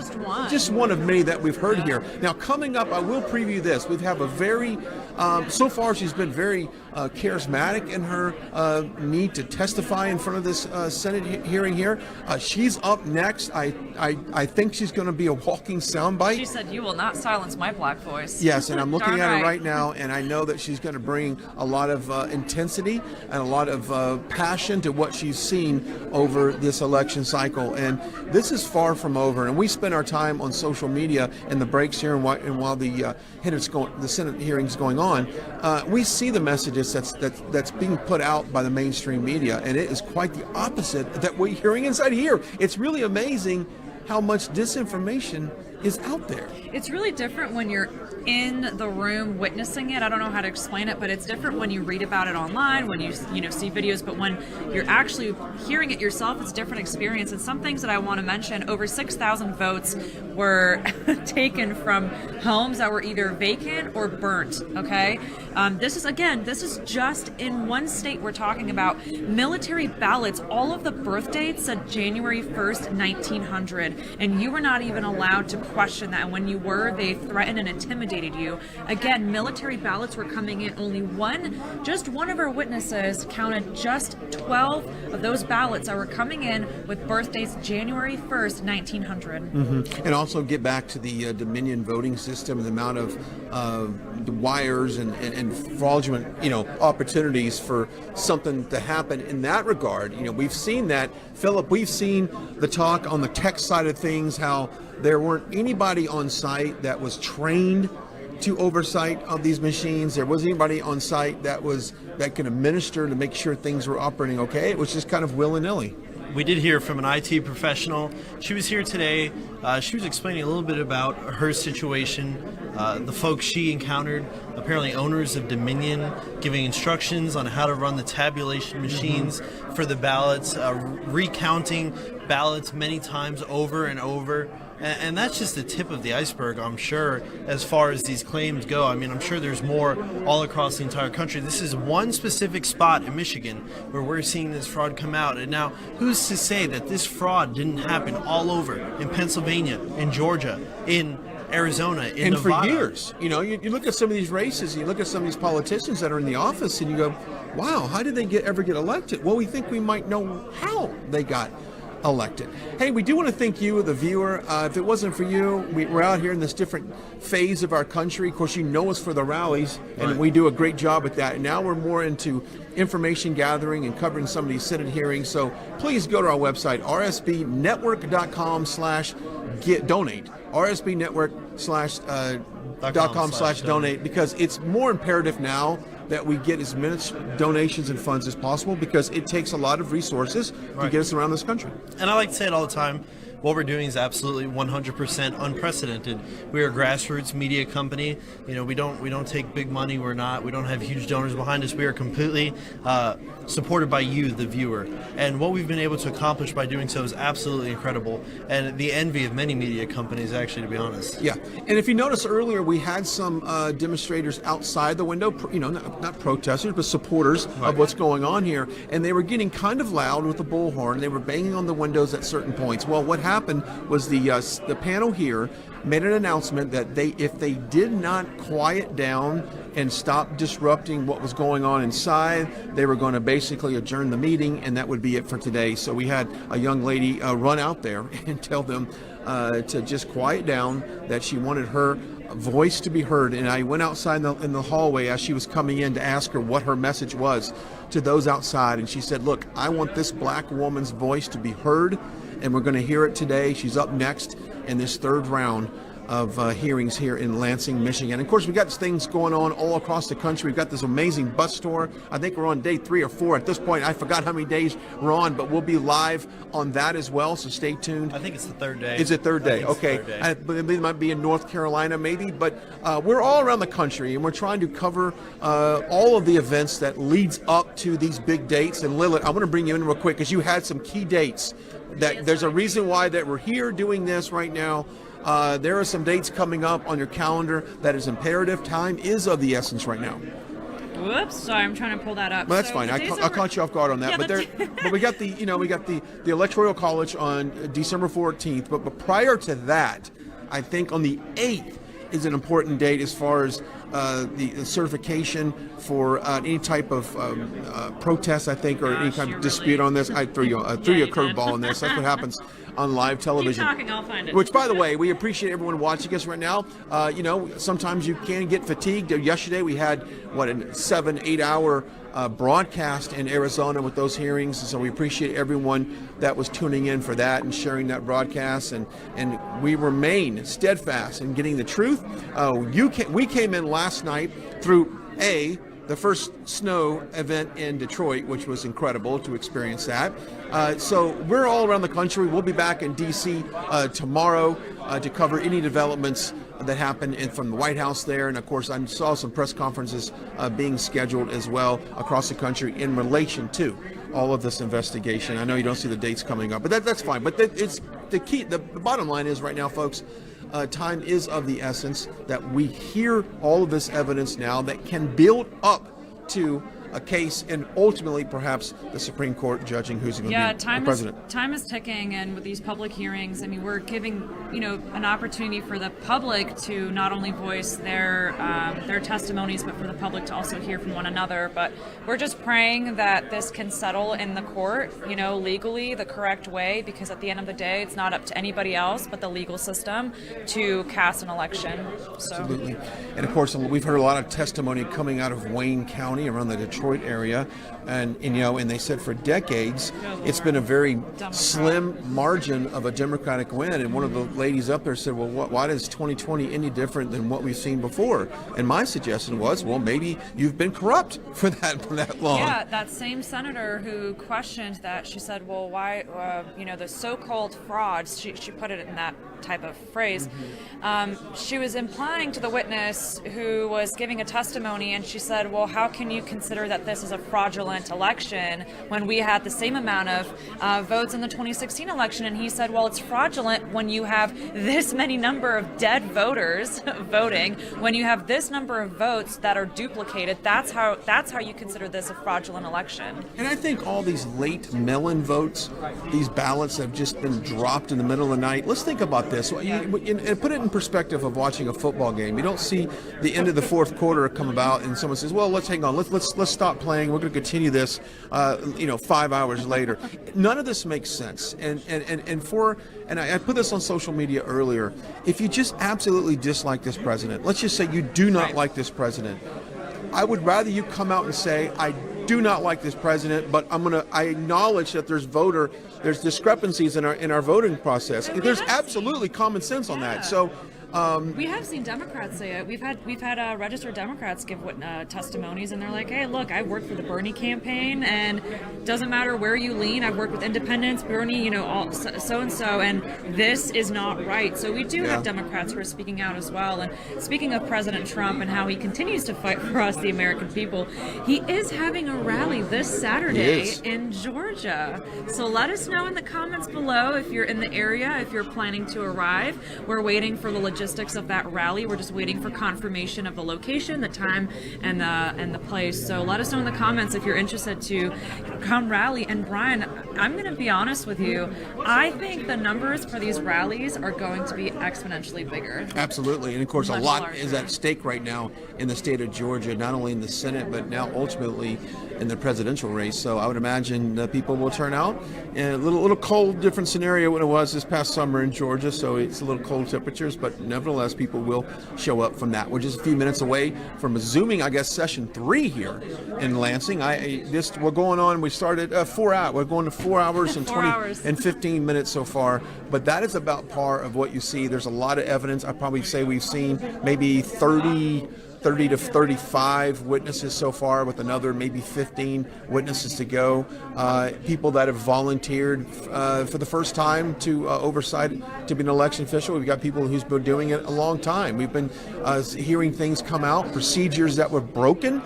just one of many that we've heard here. Now, coming up, I will preview this. We have a very, so far she's been very charismatic in her need to testify in front of this Senate hearing here. She's up next. I think she's going to be a walking soundbite. She said, "You will not silence my black voice." Yes, and I'm looking Darn at her right. right now, and I know that she's going to bring a lot of intensity and a lot of passion to what she's seen over this election cycle. And this is far from over. And we spend our time on social media in the breaks here, and while the Senate hearings going on, we see the messages that's being put out by the mainstream media, and it is quite the opposite that we're hearing inside here. It's really amazing how much disinformation is out there. It's really different when you're in the room witnessing it. I don't know how to explain it, but it's different when you read about it online, when you see videos, but when you're actually hearing it yourself, it's a different experience. And some things that I want to mention, over 6,000 votes were taken from homes that were either vacant or burnt, okay? This is just in one state we're talking about. Military ballots, all of the birth dates said January 1st, 1900, and you were not even allowed to question that. And when you were, they threatened and intimidated you. Again, military ballots were coming in. Only just one of our witnesses counted just 12 of those ballots that were coming in with birth dates January 1st, 1900. Mm-hmm. And also get back to the Dominion voting system, the amount of wires and fraudulent, opportunities for something to happen in that regard. We've seen that, Philip. We've seen the talk on the tech side of things, how there weren't anybody on site that was trained to oversight of these machines. There wasn't anybody on site that can administer to make sure things were operating okay. It was just kind of willy-nilly. We did hear from an IT professional. She was here today. She was explaining a little bit about her situation, the folks she encountered, apparently owners of Dominion, giving instructions on how to run the tabulation machines for the ballots, recounting ballots many times over and over. And that's just the tip of the iceberg, I'm sure, as far as these claims go. I mean, I'm sure there's more all across the entire country. This is one specific spot in Michigan where we're seeing this fraud come out. And now, who's to say that this fraud didn't happen all over in Pennsylvania, in Georgia, in Arizona, in and Nevada. for years, you look at some of these races, you look at some of these politicians that are in the office, and you go, wow, how did they ever get elected? Well, we think we might know how they got elected. Hey, we do want to thank you, the viewer. If it wasn't for you, we're out here in this different phase of our country. Of course, you know us for the rallies, and Right. we do a great job at that. And now we're more into information gathering and covering some of these Senate hearings. So please go to our website, rsbnetwork.com/donate. rsbnetwork.com/donate, because it's more imperative now that we get as many donations and funds as possible, because it takes a lot of resources to get us around this country. And I like to say it all the time, what we're doing is absolutely 100% unprecedented. We are a grassroots media company. We don't take big money. We don't have huge donors behind us. We are completely supported by you, the viewer. And what we've been able to accomplish by doing so is absolutely incredible, and the envy of many media companies, actually, to be honest. Yeah, and if you notice earlier, we had some demonstrators outside the window, not protesters, but supporters of what's going on here, and they were getting kind of loud with the bullhorn. They were banging on the windows at certain points. Well, what happened was the panel here made an announcement that if they did not quiet down and stop disrupting what was going on inside, they were going to basically adjourn the meeting, and that would be it for today. So we had a young lady run out there and tell them to just quiet down, that she wanted her voice to be heard. And I went outside in the hallway as she was coming in to ask her what her message was to those outside, and she said, look, I want this black woman's voice to be heard, and we're going to hear it today. She's up next in this third round of hearings here in Lansing, Michigan. And of course, we got things going on all across the country. We've got this amazing bus tour. I think we're on day 3 or 4 at this point. I forgot how many days we're on, but we'll be live on that as well, so stay tuned. I think it's the third day. Is it third day? Okay. I believe it might be in North Carolina, maybe, but we're all around the country, and we're trying to cover all of the events that leads up to these big dates. And Lilith, I want to bring you in real quick, because you had some key dates. That there's a reason why that we're here doing this right now. There are some dates coming up on your calendar that is imperative. Time is of the essence right now. Whoops, sorry, I'm trying to pull that up. Well, that's So fine. the I days caught you off guard on that. Yeah, But we got the Electoral College on December 14th. But prior to that, I think on the 8th is an important date as far as the certification for any type of protest, I think, or any kind of dispute on this. I threw you a curveball on this. That's what happens on live television. Keep talking, I'll find it. Which, by the way, we appreciate everyone watching us right now. Sometimes you can get fatigued. Yesterday we had, a 7-8 hour broadcast in Arizona with those hearings. So we appreciate everyone that was tuning in for that and sharing that broadcast. And we remain steadfast in getting the truth. We came in last night through the first snow event in Detroit, which was incredible to experience that. So we're all around the country. We'll be back in D.C. Tomorrow to cover any developments that happened from the White House there. And of course, I saw some press conferences being scheduled as well across the country in relation to all of this investigation. I know you don't see the dates coming up, but that's fine. But it's the key. The bottom line is right now, folks, time is of the essence, that we hear all of this evidence now that can build up to a case, and ultimately perhaps the Supreme Court judging who's going to be the president. Time is ticking, and with these public hearings, I mean, we're giving an opportunity for the public to not only voice their testimonies, but for the public to also hear from one another. But we're just praying that this can settle in the court, legally the correct way, because at the end of the day, it's not up to anybody else but the legal system to cast an election. So. Absolutely. And of course, we've heard a lot of testimony coming out of Wayne County, around the Detroit area, and they said for decades it's been a very slim margin of a Democratic win. And one of the ladies up there said, well, why is 2020 any different than what we've seen before? And my suggestion was, well, maybe you've been corrupt for that long. Yeah, that same senator who questioned that, she said, well, why, the so-called frauds, she put it in that type of phrase. She was implying to the witness who was giving a testimony, and she said, well, how can you consider that this is a fraudulent election when we had the same amount of votes in the 2016 election? And he said, well, it's fraudulent when you have this many number of dead voters voting, when you have this number of votes that are duplicated. That's how you consider this a fraudulent election. And I think all these late mail-in votes, these ballots have just been dropped in the middle of the night. Let's think about this. And put it in perspective of watching a football game. You don't see the end of the fourth quarter come about and someone says, well, let's hang on. Let's stop playing. We're going to continue this, 5 hours later. None of this makes sense. And I put this on social media earlier. If you just absolutely dislike this president, let's just say you do not like this president, I would rather you come out and say, I do not like this president, but I acknowledge that there's discrepancies in our voting process. There's absolutely common sense on that. So we have seen Democrats say it. We've had registered Democrats give testimonies, and they're like, "Hey, look, I worked for the Bernie campaign, and doesn't matter where you lean. I've worked with independents, Bernie, all so and so, and this is not right." So we do have Democrats who are speaking out as well. And speaking of President Trump and how he continues to fight for us, the American people, he is having a rally this Saturday in Georgia. So let us know in the comments below if you're in the area, if you're planning to arrive. We're waiting for the logistics of that rally. We're just waiting for confirmation of the location, the time, and the place. So let us know in the comments if you're interested to come rally. And Brian, I'm going to be honest with you. I think the numbers for these rallies are going to be exponentially bigger. Absolutely. And of course, a Much lot larger. is at stake right now in the state of Georgia, not only in the Senate, but now ultimately in the presidential race. So I would imagine that people will turn out. And a little cold, different scenario than it was this past summer in Georgia. So it's a little cold temperatures, but nevertheless, people will show up from that. We're just a few minutes away from resuming, I guess, session 3 here in Lansing. We're going on. We started 4 hours. We're going to 4 hours and 15 minutes so far. But that is about par of what you see. There's a lot of evidence. I'd probably say we've seen maybe 30 to 35 witnesses so far, with another maybe 15 witnesses to go. People that have volunteered for the first time to Oversight to be an election official. We've got people who's been doing it a long time. We've been hearing things come out, procedures that were broken,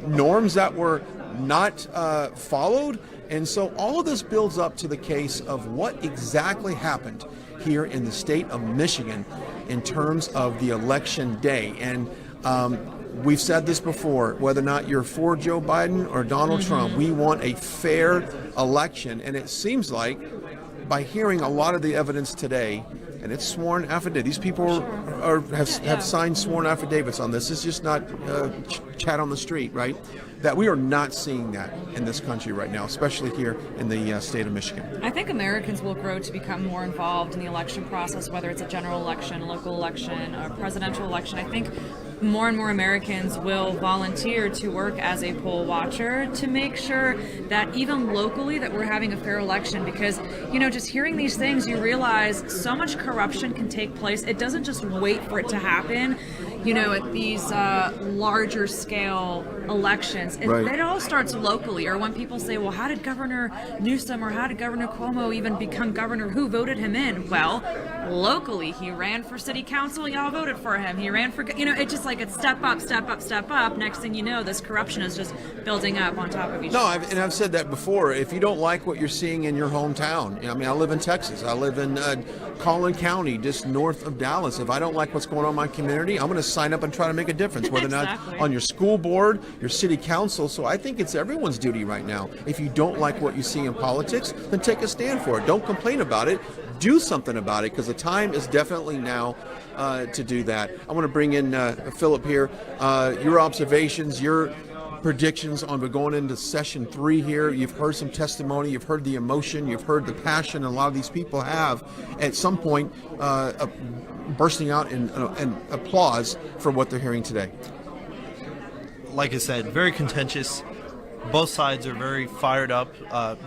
norms that were not followed. And so all of this builds up to the case of what exactly happened here in the state of Michigan in terms of the election day. And we've said this before, whether or not you're for Joe Biden or Donald Trump, we want a fair election. And it seems like, by hearing a lot of the evidence today, and it's sworn affidavit, these people have signed sworn affidavits on this. It's just not chat on the street, right? That we are not seeing that in this country right now, especially here in the state of Michigan. I think Americans will grow to become more involved in the election process, whether it's a general election, a local election, a presidential election. I think more and more Americans will volunteer to work as a poll watcher to make sure that even locally that we're having a fair election, because, just hearing these things, you realize so much corruption can take place. It doesn't just wait for it to happen, at these larger scale elections. It all starts locally. Or when people say, well, how did Governor Newsom or how did Governor Cuomo even become governor? Who voted him in? Well, locally, he ran for city council. Y'all voted for him. He ran for, it's just like it's step up, step up, step up. Next thing you know, this corruption is just building up on top of each other. No, I've said that before. If you don't like what you're seeing in your hometown, I live in Texas. I live in Collin County, just north of Dallas. If I don't like what's going on in my community, I'm going to sign up and try to make a difference, whether or not on your school board, your city council. So I think it's everyone's duty right now. If you don't like what you see in politics, then take a stand for it. Don't complain about it. Do something about it, because the time is definitely now to do that. I want to bring in Philip here. Your observations, your predictions on we're going into session 3 here. You've heard some testimony, you've heard the emotion, you've heard the passion a lot of these people have at some point bursting out in applause for what they're hearing today. Like I said, very contentious. Both sides are very fired up.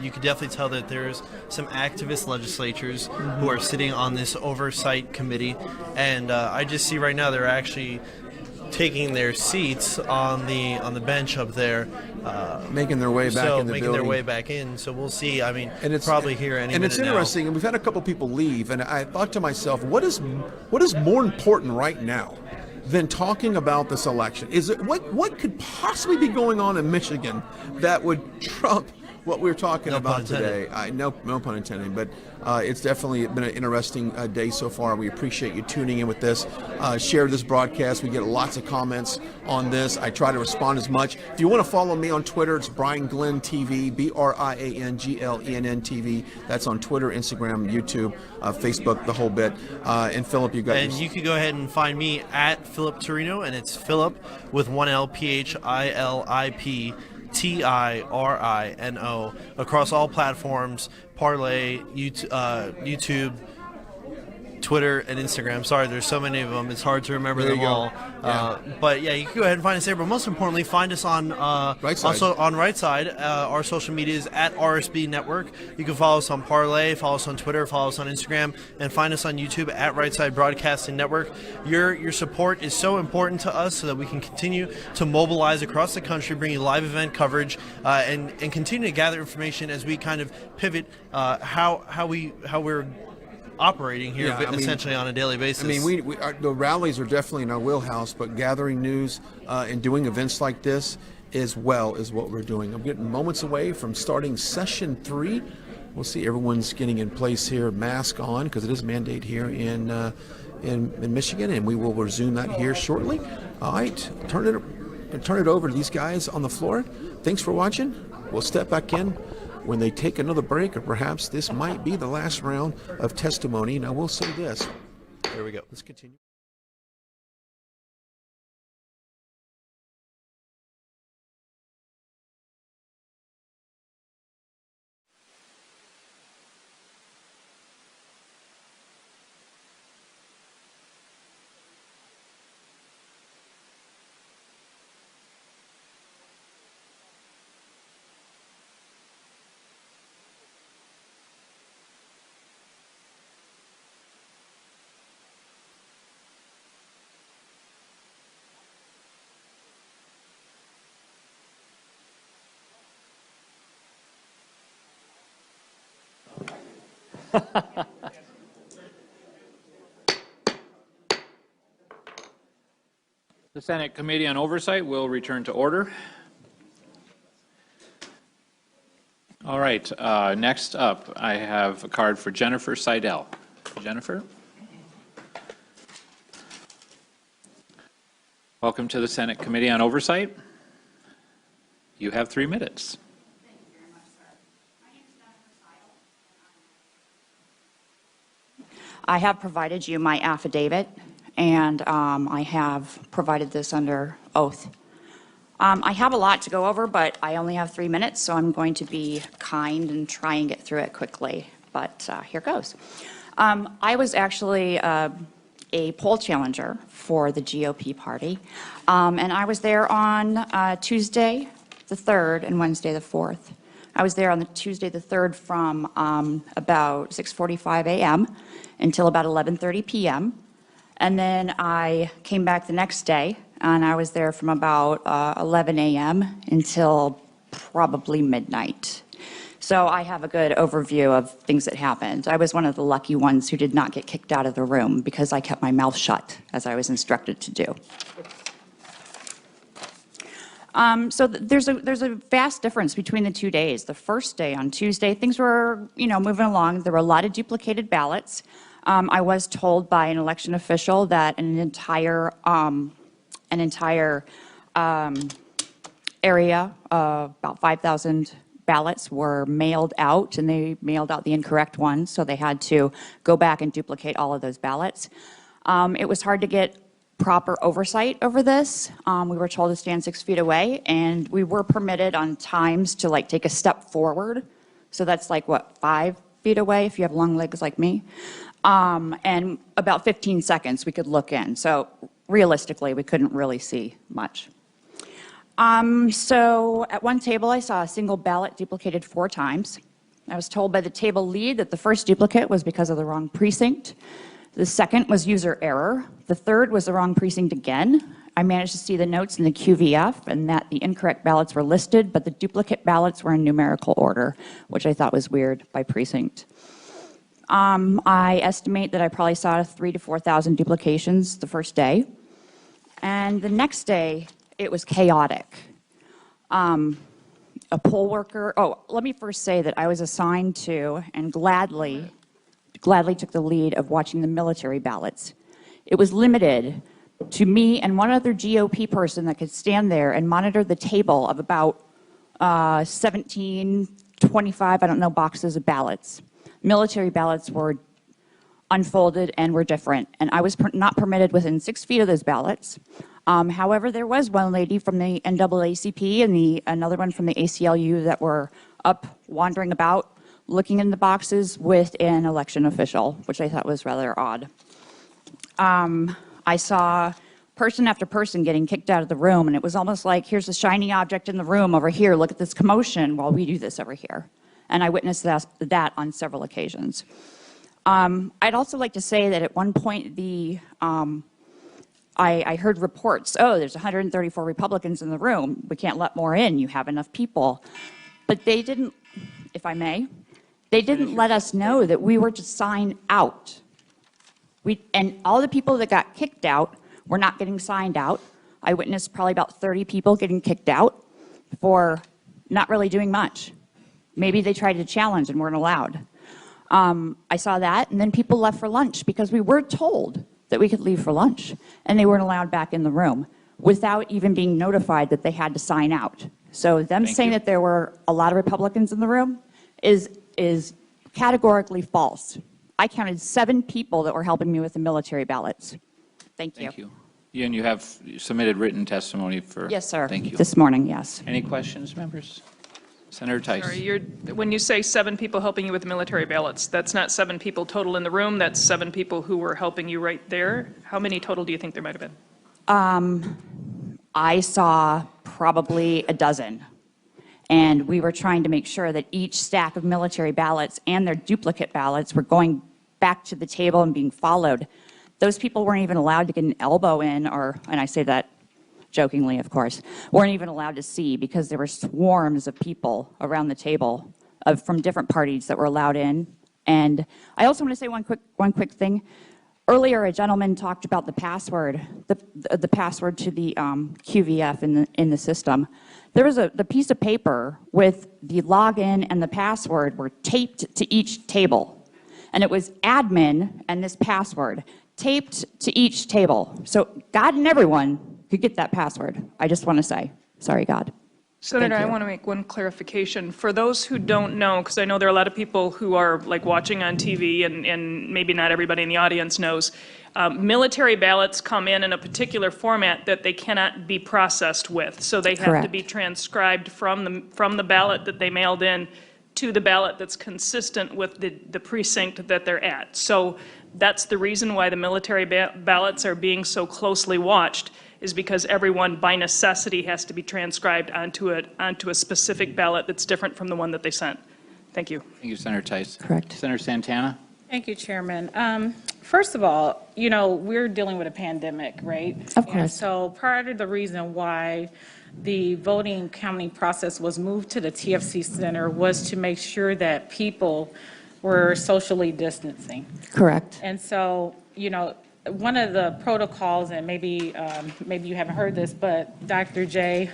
You can definitely tell that there's some activist legislators who are sitting on this oversight committee, and I just see right now they're actually taking their seats on the bench up there, making their way back in the making building. their way back in. So we'll see. I mean, And it's probably here any and it's minute now. interesting. And we've had a couple people leave, and I thought to myself, what is more important right now than talking about this election? Is it what could possibly be going on in Michigan that would trump what we're talking No about pun intended. today. No pun intended, but it's definitely been an interesting day so far. We appreciate you tuning in with this. Share this broadcast. We get lots of comments on this. I try to respond as much. If you want to follow me on Twitter, it's Brian Glenn TV, BrianGlenn TV. That's on Twitter, Instagram, YouTube, Facebook, the whole bit. And Philip, you got And you can go ahead and find me at Philip Torino, and it's Philip with one L, PHILIP. TIRINO across all platforms, Parlay, YouTube, Twitter, and Instagram. Sorry, there's so many of them. It's hard to remember There them you go. all. Yeah. But yeah, you can go ahead and find us there. But most importantly, find us on Right Side. also on Right Side. Our social media is at RSB Network. You can follow us on Parlay, follow us on Twitter, follow us on Instagram, and find us on YouTube at Right Side Broadcasting Network. Your support is so important to us so that we can continue to mobilize across the country, bring you live event coverage, and continue to gather information as we kind of pivot how we're operating here, Yeah, essentially on a daily basis. I mean, the rallies are definitely in our wheelhouse, but gathering news and doing events like this as well is what we're doing. I'm getting moments away from starting session 3. We'll see everyone's getting in place here, mask on, because it is a mandate here in Michigan, and we will resume that here shortly. All right, turn it over to these guys on the floor. Thanks for watching. We'll step back in when they take another break, or perhaps this might be the last round of testimony. Now, we'll say this. There we go. Let's continue. The Senate Committee on Oversight will return to order. All right, next up, I have a card for Jennifer Seidel. Jennifer? Welcome to the Senate Committee on Oversight. You have 3 minutes. I have provided you my affidavit, and I have provided this under oath. I have a lot to go over, but I only have 3 minutes, so I'm going to be kind and try and get through it quickly. But here goes. I was actually a poll challenger for the GOP party, and I was there on Tuesday the 3rd and Wednesday the 4th. I was there on the Tuesday the 3rd from about 6:45 a.m. until about 11:30 p.m. And then I came back the next day, and I was there from about 11 a.m. until probably midnight. So I have a good overview of things that happened. I was one of the lucky ones who did not get kicked out of the room because I kept my mouth shut, as I was instructed to do. So there's a vast difference between the 2 days. The first day, on Tuesday, things were, moving along. There were a lot of duplicated ballots. I was told by an election official that an entire area of about 5,000 ballots were mailed out, and they mailed out the incorrect ones, so they had to go back and duplicate all of those ballots. It was hard to get proper oversight over this. We were told to stand 6 feet away, and we were permitted on times to take a step forward. So that's 5 feet away if you have long legs like me. And about 15 seconds we could look in. So realistically, we couldn't really see much. So at one table, I saw a single ballot duplicated 4 times. I was told by the table lead that the first duplicate was because of the wrong precinct. The second was user error. The third was the wrong precinct again. I managed to see the notes in the QVF and that the incorrect ballots were listed, but the duplicate ballots were in numerical order, which I thought was weird by precinct. I estimate that I probably saw 3,000 to 4,000 duplications the first day. And the next day, it was chaotic. a poll worker. Oh, let me first say that I was assigned to and gladly took the lead of watching the military ballots. It was limited to me and one other GOP person that could stand there and monitor the table of about 17, 25, I don't know, boxes of ballots. Military ballots were unfolded and were different, and I was not permitted within 6 feet of those ballots. However, there was one lady from the NAACP and another one from the ACLU that were up wandering about, looking in the boxes with an election official, which I thought was rather odd. I saw person after person getting kicked out of the room, and it was almost like, here's a shiny object in the room over here, look at this commotion while we do this over here. And I witnessed that on several occasions. I'd also like to say that at one point I heard reports, oh, there's 134 Republicans in the room, we can't let more in, you have enough people. But they didn't, if I may, they didn't let us know that we were to sign out. And all the people that got kicked out were not getting signed out. I witnessed probably about 30 people getting kicked out for not really doing much. Maybe they tried to challenge and weren't allowed. I saw that, and then people left for lunch because we were told that we could leave for lunch, and they weren't allowed back in the room without even being notified that they had to sign out. So them saying that there were a lot of Republicans in the room is categorically false. I counted 7 people that were helping me with the military ballots. Thank you. Thank you. And you have submitted written testimony for... Yes, sir. Thank you. This morning, yes. Any questions, members? Senator Tice. Sorry, when you say 7 people helping you with military ballots, that's not 7 people total in the room, that's 7 people who were helping you right there? How many total do you think there might have been? I saw probably a dozen. And we were trying to make sure that each stack of military ballots and their duplicate ballots were going back to the table and being followed. Those people weren't even allowed to get an elbow in, and I say that jokingly, of course, weren't even allowed to see because there were swarms of people around the table from different parties that were allowed in. And I also want to say one quick thing. Earlier, a gentleman talked about the password, the password to the QVF in the system. There was the piece of paper with the login and the password were taped to each table. And it was admin and this password taped to each table. So God and everyone could get that password. I just want to say, sorry, God. Senator, I want to make one clarification. For those who don't know, because I know there are a lot of people who are like watching on TV and maybe not everybody in the audience knows, military ballots come in a particular format that they cannot be processed with. So they have to be transcribed from the ballot that they mailed in to the ballot that's consistent with the precinct that they're at. So that's the reason why the military ballots are being so closely watched, is because everyone by necessity has to be transcribed onto a specific ballot that's different from the one that they sent. Thank you. Thank you, Senator Tice. Correct. Senator Santana. Thank you, Chairman. First of all, we're dealing with a pandemic, right? Of course. And so part of the reason why the voting counting process was moved to the TFC Center was to make sure that people were socially distancing. Correct. And so, one of the protocols, and maybe you haven't heard this, but Dr. J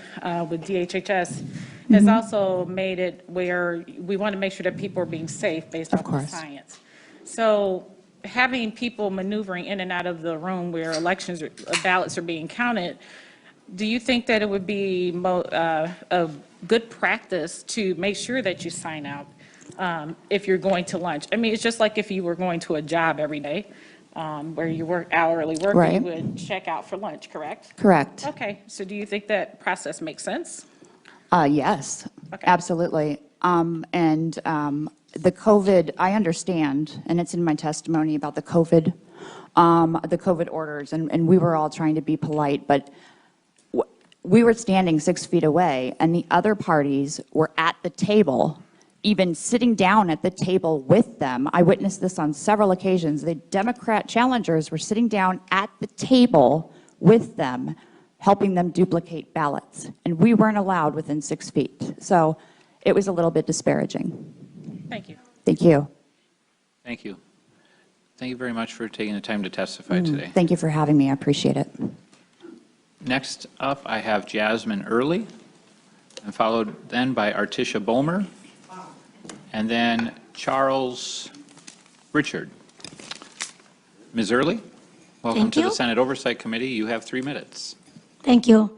with DHHS has also made it where we want to make sure that people are being safe based on the science. So having people maneuvering in and out of the room where ballots are being counted, do you think that it would be a good practice to make sure that you sign out if you're going to lunch? I mean, it's just like if you were going to a job every day where you work hourly work, you would check out for lunch, correct? Correct. Okay, so do you think that process makes sense? Yes, absolutely. The COVID, I understand, and it's in my testimony about the COVID orders, and we were all trying to be polite, but we were standing 6 feet away, and the other parties were at the table, even sitting down at the table with them. I witnessed this on several occasions. The Democrat challengers were sitting down at the table with them, helping them duplicate ballots, and we weren't allowed within 6 feet. So it was a little bit disparaging. Thank you. Thank you. Thank you. Thank you very much for taking the time to testify today. Thank you for having me. I appreciate it. Next up, I have Jasmine Early. and followed then by Artisha Bolmer, and then Charles Richard. Ms. Early, welcome Thank to the you. Senate Oversight Committee. You have 3 minutes. Thank you.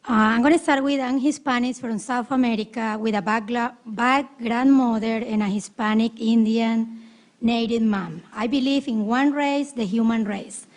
I'm going to start with an Hispanic from South America with a back grandmother and a Hispanic Indian native mom. I believe in one race, the human race.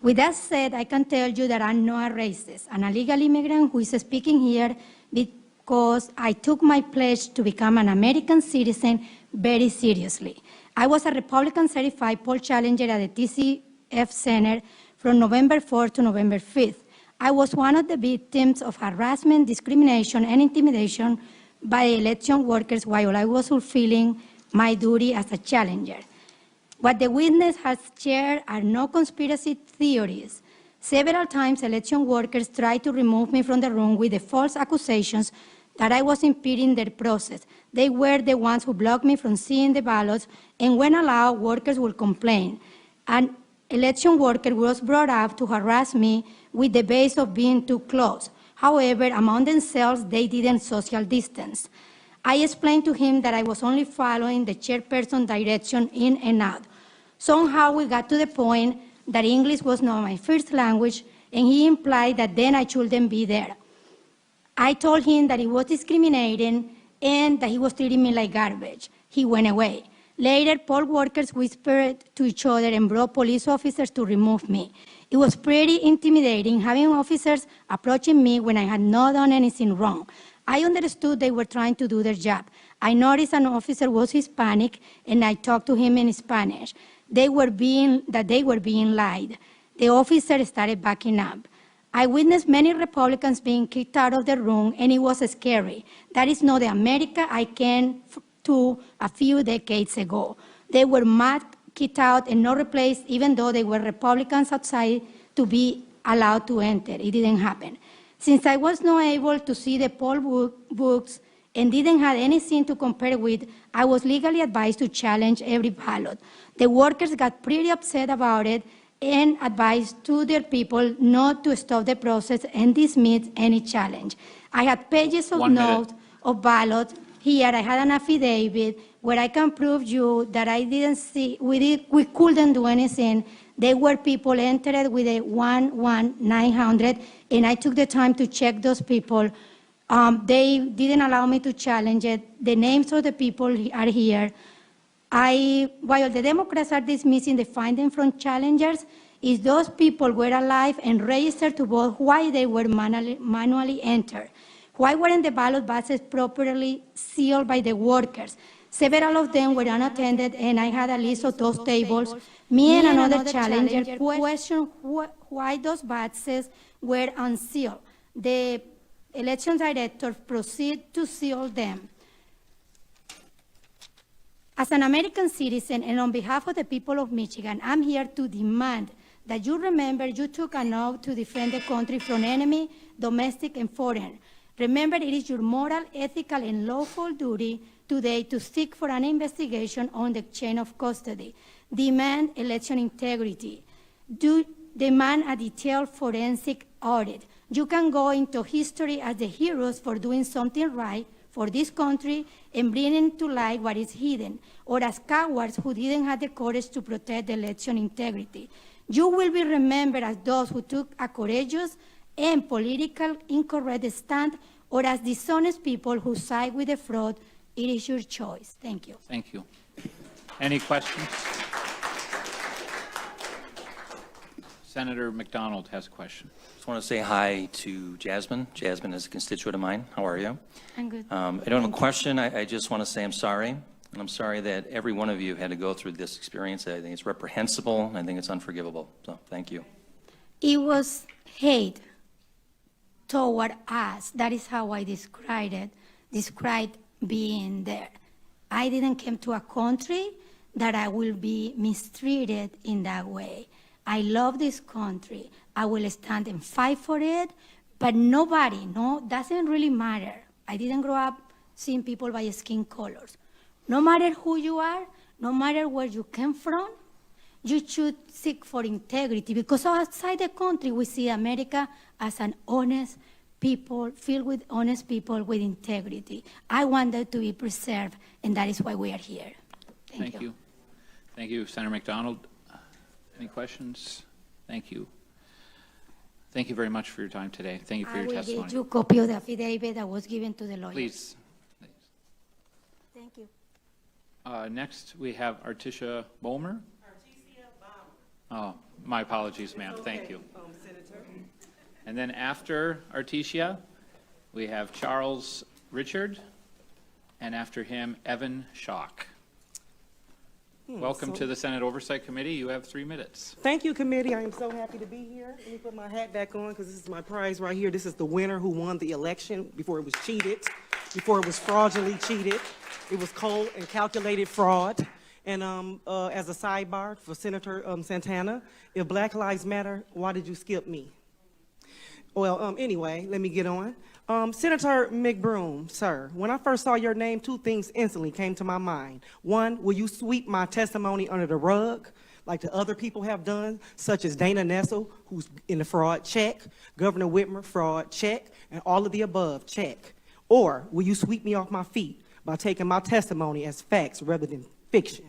With that said, I can tell you that I'm not a racist. I'm a legal immigrant who is speaking here because I took my pledge to become an American citizen very seriously. I was a Republican certified poll challenger at the TCF Center from November 4th to November 5th. I was one of the victims of harassment, discrimination, and intimidation by election workers while I was fulfilling my duty as a challenger. What the witness has shared are no conspiracy theories. Several times, election workers tried to remove me from the room with the false accusations that I was impeding their process. They were the ones who blocked me from seeing the ballots, and when allowed, workers would complain. An election worker was brought up to harass me with the base of being too close. However, among themselves, they didn't social distance. I explained to him that I was only following the chairperson's direction in and out. Somehow we got to the point that English was not my first language, and he implied that then I shouldn't be there. I told him that he was discriminating and that he was treating me like garbage. He went away. Later, poll workers whispered to each other and brought police officers to remove me. It was pretty intimidating having officers approaching me when I had not done anything wrong. I understood they were trying to do their job. I noticed an officer was Hispanic, and I talked to him in Spanish. They were being lied. The officer started backing up. I witnessed many Republicans being kicked out of the room, and it was scary. That is not the America I came to a few decades ago. They were kicked out and not replaced, even though they were Republicans outside to be allowed to enter. It didn't happen. Since I was not able to see the poll books and didn't have anything to compare with, I was legally advised to challenge every ballot. The workers got pretty upset about it and advised to their people not to stop the process and dismiss any challenge. I had pages of notes of ballots. Here I had an affidavit where I can prove you that I didn't see, we couldn't do anything. There were people entered with a 11900, and I took the time to check those people. They didn't allow me to challenge it. The names of the people are here. While the Democrats are dismissing the findings from challengers, is those people were alive and registered to vote, why they were manually entered. Why weren't the ballot boxes properly sealed by the workers? Several of them were unattended, and I had a list of those tables. Me and another challenger questioned why those boxes were unsealed. The election director proceeded to seal them. As an American citizen and on behalf of the people of Michigan, I'm here to demand that you remember you took an oath to defend the country from enemy, domestic and foreign. Remember, it is your moral, ethical, and lawful duty today to seek for an investigation on the chain of custody. Demand election integrity. Demand a detailed forensic audit. You can go into history as the heroes for doing something right for this country and bringing to light what is hidden, or as cowards who didn't have the courage to protect the election integrity. You will be remembered as those who took a courageous and political incorrect stand, or as dishonest people who side with the fraud. It is your choice. Thank you. Thank you. Any questions? Senator McDonald has a question. Just want to say hi to Jasmine. Jasmine is a constituent of mine. How are you? I'm good. I don't have a question. I just want to say I'm sorry. And I'm sorry that every one of you had to go through this experience. I think it's reprehensible. And I think it's unforgivable. So thank you. It was hate toward us. That is how I described being there. I didn't come to a country that I will be mistreated in that way. I love this country. I will stand and fight for it, but nobody, doesn't really matter. I didn't grow up seeing people by skin colors. No matter who you are, no matter where you came from, you should seek for integrity, because outside the country we see America as an honest people, filled with honest people with integrity. I want that to be preserved, and that is why we are here. Thank you. Thank you, Senator McDonald. Any questions? Thank you. Thank you very much for your time today. Thank you for your I will testimony. give you a copy of the affidavit that was given to the lawyer. Please. Thank you. Next, we have Artisha Bomer. Oh, my apologies, ma'am. Thank you. And then after Artesia, we have Charles Richard, and after him, Evan Schock. Welcome to the Senate Oversight Committee. You have 3 minutes. Thank you, committee. I am so happy to be here. Let me put my hat back on because this is my prize right here. This is the winner who won the election before it was cheated, before it was fraudulently cheated. It was cold and calculated fraud. And as a sidebar for Senator Santana, if Black Lives Matter, why did you skip me? Well, anyway, let me get on. Senator McBroom, sir, when I first saw your name, 2 things instantly came to my mind. One, will you sweep my testimony under the rug like the other people have done, such as Dana Nessel, who's in the fraud, check, Governor Whitmer, fraud, check, and all of the above, check. Or will you sweep me off my feet by taking my testimony as facts rather than fiction?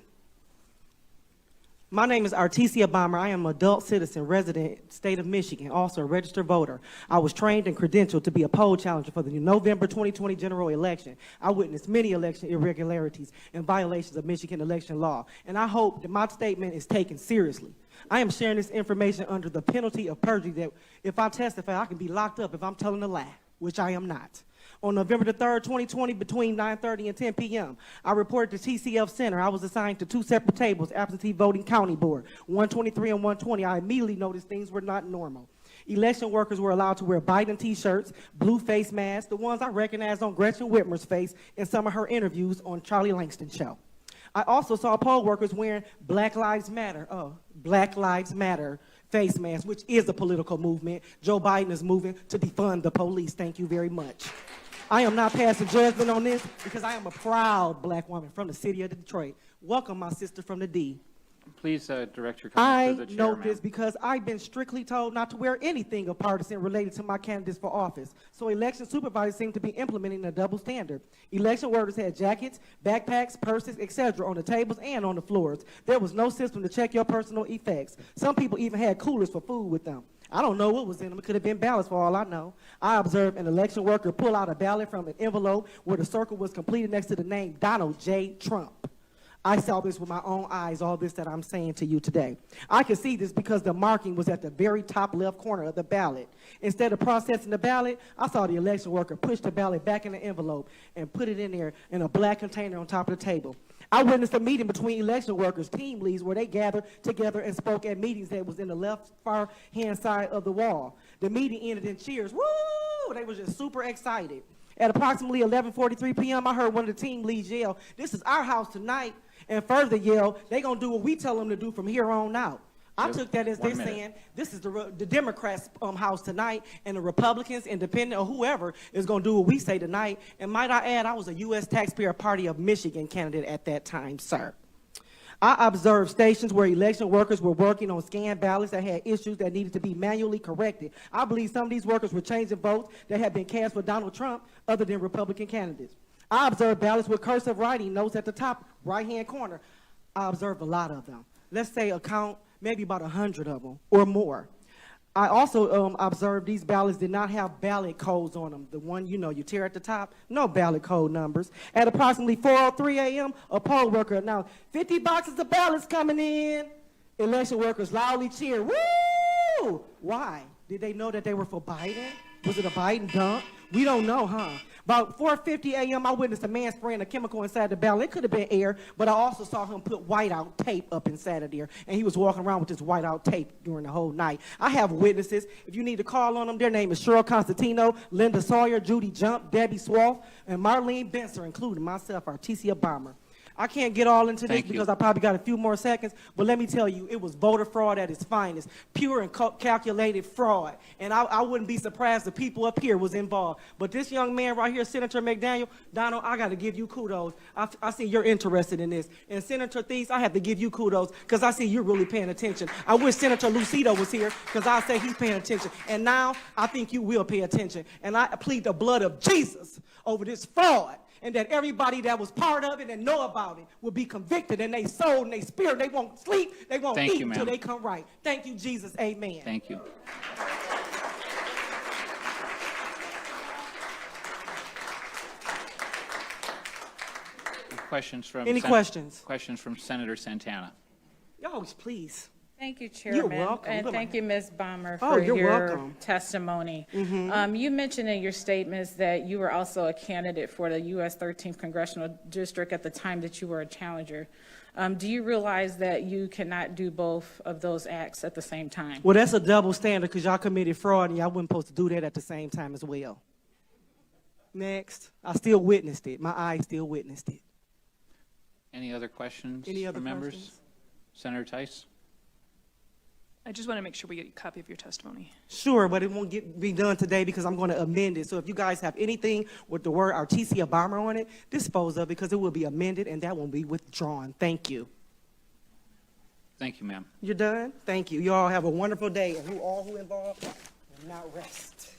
My name is Artesia Bomber. I am an adult citizen, resident, state of Michigan, also a registered voter. I was trained and credentialed to be a poll challenger for the November 2020 general election. I witnessed many election irregularities and violations of Michigan election law, and I hope that my statement is taken seriously. I am sharing this information under the penalty of perjury that if I testify, I can be locked up if I'm telling a lie, which I am not. On November the 3rd, 2020, between 9:30 and 10 p.m., I reported to TCF Center. I was assigned to 2 separate tables, absentee voting county board, 123 and 120. I immediately noticed things were not normal. Election workers were allowed to wear Biden t-shirts, blue face masks, the ones I recognized on Gretchen Whitmer's face in some of her interviews on Charlie Langston's show. I also saw poll workers wearing Black Lives Matter face masks, which is a political movement. Joe Biden is moving to defund the police. Thank you very much. I am not passing judgment on this because I am a proud Black woman from the city of Detroit. Welcome, my sister from the D. Please direct your comments I to the chair, know ma'am. this because I've been strictly told not to wear anything of partisan related to my candidates for office. So election supervisors seem to be implementing a double standard. Election workers had jackets, backpacks, purses, etc. on the tables and on the floors. There was no system to check your personal effects. Some people even had coolers for food with them. I don't know what was in them. It could have been ballots for all I know. I observed an election worker pull out a ballot from an envelope where the circle was completed next to the name Donald J. Trump. I saw this with my own eyes, all this that I'm saying to you today. I can see this because the marking was at the very top left corner of the ballot. Instead of processing the ballot, I saw the election worker push the ballot back in the envelope and put it in there in a black container on top of the table. I witnessed a meeting between election workers, team leads, where they gathered together and spoke at meetings that was in the left far hand side of the wall. The meeting ended in cheers. Woo! They were just super excited. At approximately 11:43 p.m., I heard one of the team leads yell, "This is our house tonight," and further yell, "They gonna do what we tell them to do from here on out." I took that as they're saying, this is the Democrats' house tonight, and the Republicans, independent, or whoever is going to do what we say tonight. And might I add, I was a U.S. Taxpayer Party of Michigan candidate at that time, sir. I observed stations where election workers were working on scanned ballots that had issues that needed to be manually corrected. I believe some of these workers were changing votes that had been cast for Donald Trump other than Republican candidates. I observed ballots with cursive writing notes at the top right-hand corner. I observed a lot of them. Let's say maybe about 100 of them or more. I also observed these ballots did not have ballot codes on them. The one, you tear at the top, no ballot code numbers. At approximately 4:03 a.m., a poll worker announced 50 boxes of ballots coming in. Election workers loudly cheered, woo! Why? Did they know that they were for Biden? Was it a Biden dump? We don't know, huh? About 4:50 a.m., I witnessed a man spraying a chemical inside the ballot. It could have been air, but I also saw him put whiteout tape up inside of there, and he was walking around with this whiteout tape during the whole night. I have witnesses. If you need to call on them, their name is Cheryl Constantino, Linda Sawyer, Judy Jump, Debbie Swaff, and Marlene Benser, including myself, Artesia Bomber. I can't get all into this Thank you. because I probably got a few more seconds, but let me tell you, it was voter fraud at its finest, pure and calculated fraud. And I wouldn't be surprised if people up here was involved. But this young man right here, Senator McDaniel, Donald, I got to give you kudos. I see you're interested in this. And Senator Thies, I have to give you kudos because I see you're really paying attention. I wish Senator Lucido was here because I say he's paying attention. And now I think you will pay attention. And I plead the blood of Jesus over this fraud, and that everybody that was part of it and know about it will be convicted in their soul and their spirit. They won't sleep, they won't eat until they come right. Thank you, Jesus. Amen. Thank you. Questions from Any questions? Questions from Senator Santana. Y'all, please. Thank you, Chairman. welcome. And Good thank you, Ms. Bomber, Oh, for you're your welcome. testimony. Mhm. You mentioned in your statements that you were also a candidate for the U.S. 13th Congressional District at the time that you were a challenger. Do you realize that you cannot do both of those acts at the same time? Well, that's a double standard because y'all committed fraud and y'all wasn't supposed to do that at the same time as well. Next. I still witnessed it. My eyes still witnessed it. Any other questions Any other from members? questions? Senator Tice? I just want to make sure we get a copy of your testimony. Sure, but it won't be done today because I'm going to amend it. So if you guys have anything with the word Artesia Bomber on it, dispose of it because it will be amended and that won't be withdrawn. Thank you. Thank you, ma'am. You're done? Thank you. You all have a wonderful day. And all who involved, now rest.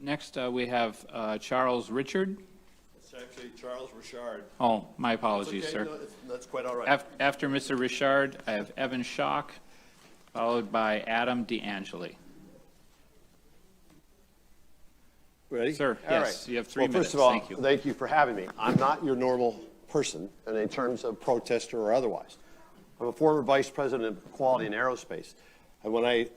Next, we have Charles Richard. It's actually Charles Richard. Oh, my apologies, That's sir. okay. No, that's quite all right. After Mr. Richard, I have Evan Schock, followed by Adam DeAngeli. Ready? Sir, All yes, right. you have 3 well, minutes. First of all, Thank you. thank you for having me. I'm not your normal person in terms of protester or otherwise. I'm a former vice president of quality in aerospace. And when I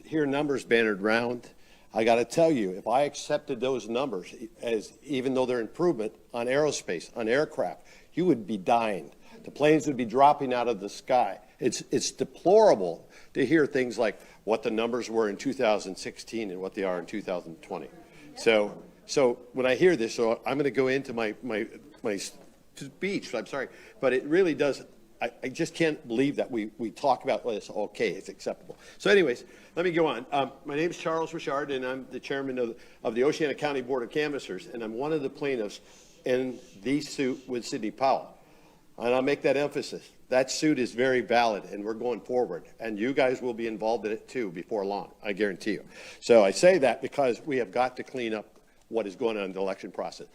hear numbers bannered around, I got to tell you, if I accepted those numbers as even though they're improvement on aerospace, on aircraft, you would be dying. The planes would be dropping out of the sky. It's deplorable to hear things like what the numbers were in 2016 and what they are in 2020. So when I hear this, so I'm going to go into my speech. I'm sorry, but it really does. I just can't believe that we talk about well, it's okay, it's acceptable. So anyways, let me go on. My name is Charles Richard, and I'm the chairman of the Oceana County Board of Canvassers, and I'm one of the plaintiffs in the suit with Sidney Powell. And I'll make that emphasis. That suit is very valid, and we're going forward. And you guys will be involved in it, too, before long, I guarantee you. So I say that because we have got to clean up what is going on in the election process.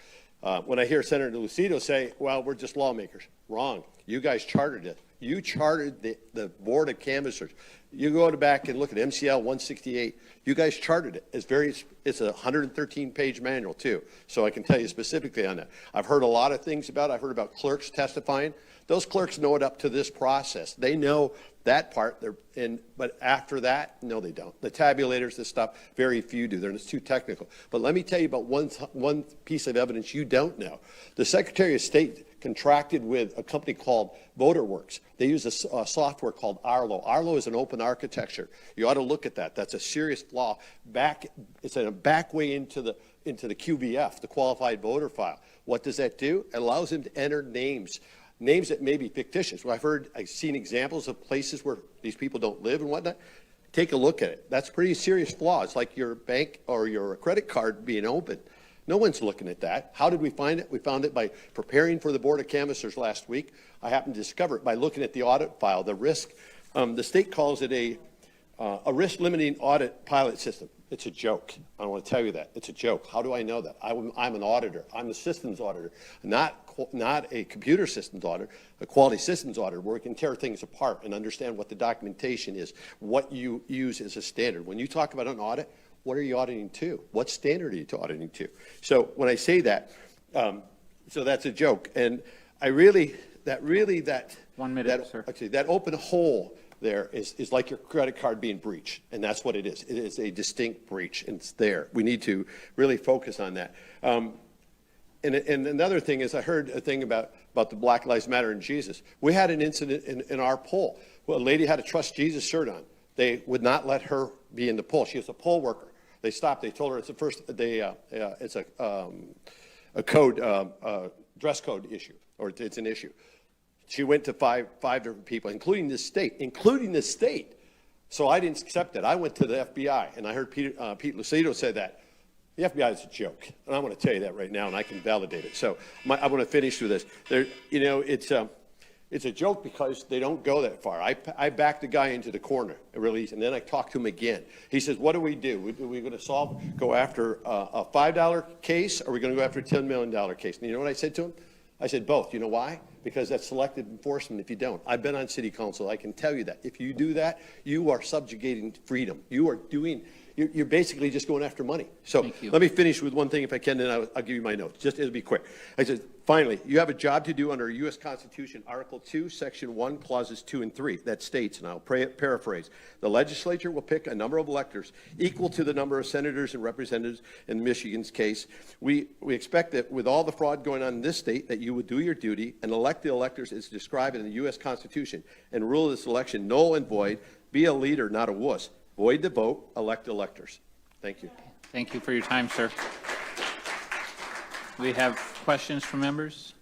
When I hear Senator Lucido say, well, we're just lawmakers, wrong. You guys chartered it. You chartered the Board of Canvassers. You go back and look at MCL 168. You guys chartered it. It's a 113-page manual, too. So I can tell you specifically on that. I've heard a lot of things about it. I've heard about clerks testifying. Those clerks know it up to this process. They know that part, but after that, no, they don't. The tabulators, this stuff, very few do. It's too technical. But let me tell you about one piece of evidence you don't know. The Secretary of State contracted with a company called VoterWorks. They use a software called Arlo. Arlo is an open architecture. You ought to look at that. That's a serious flaw. It's a back way into the QVF, the qualified voter file. What does that do? It allows him to enter names that may be fictitious. Well, I've seen examples of places where these people don't live and whatnot. Take a look at it. That's pretty serious flaw. It's like your bank or your credit card being open. No one's looking at that. How did we find it? We found it by preparing for the Board of Canvassers last week. I happened to discover it by looking at the audit file, the risk. The state calls it a risk-limiting audit pilot system. It's a joke. I want to tell you that. It's a joke. How do I know that? I'm an auditor. I'm a systems auditor, not a computer systems auditor, a quality systems auditor where we can tear things apart and understand what the documentation is, what you use as a standard. When you talk about an audit, what are you auditing to? What standard are you auditing to? So when I say that, so that's a joke. And that 1 minute, sir. Actually, that open hole there is like your credit card being breached, and that's what it is. It is a distinct breach, and it's there. We need to really focus on that. And another thing is I heard a thing about the Black Lives Matter and Jesus. We had an incident in our poll. Well, a lady had a Trust Jesus shirt on. They would not let her be in the poll. She was a poll worker. They stopped. They told her it's it's a code, dress code issue, or it's an issue. She went to five different people, including this state. So I didn't accept it. I went to the FBI, and I heard Pete Lucido say that. The FBI is a joke, and I want to tell you that right now, and I can validate it. So I want to finish with this. It's a joke because they don't go that far. I backed the guy into the corner, and then I talked to him again. He says, what do? Are we going to go after a $5 case, or are we going to go after a $10 million case? And you know what I said to him? I said, both. You know why? Because that's selective enforcement if you don't. I've been on city council. I can tell you that. If you do that, you are subjugating freedom. You're basically just going after money. So let me finish with one thing if I can, then I'll give you my notes. Just it'll be quick. I said, finally, you have a job to do under U.S. Constitution, Article 2, Section 1, Clauses 2 and 3. That states, and I'll paraphrase, the legislature will pick a number of electors equal to the number of senators and representatives in Michigan's case. We expect that with all the fraud going on in this state, that you would do your duty and elect the electors as described in the U.S. Constitution and rule this election null and void. Be a leader, not a wuss. Void the vote, elect electors. Thank you. Thank you for your time, sir. We have questions from members?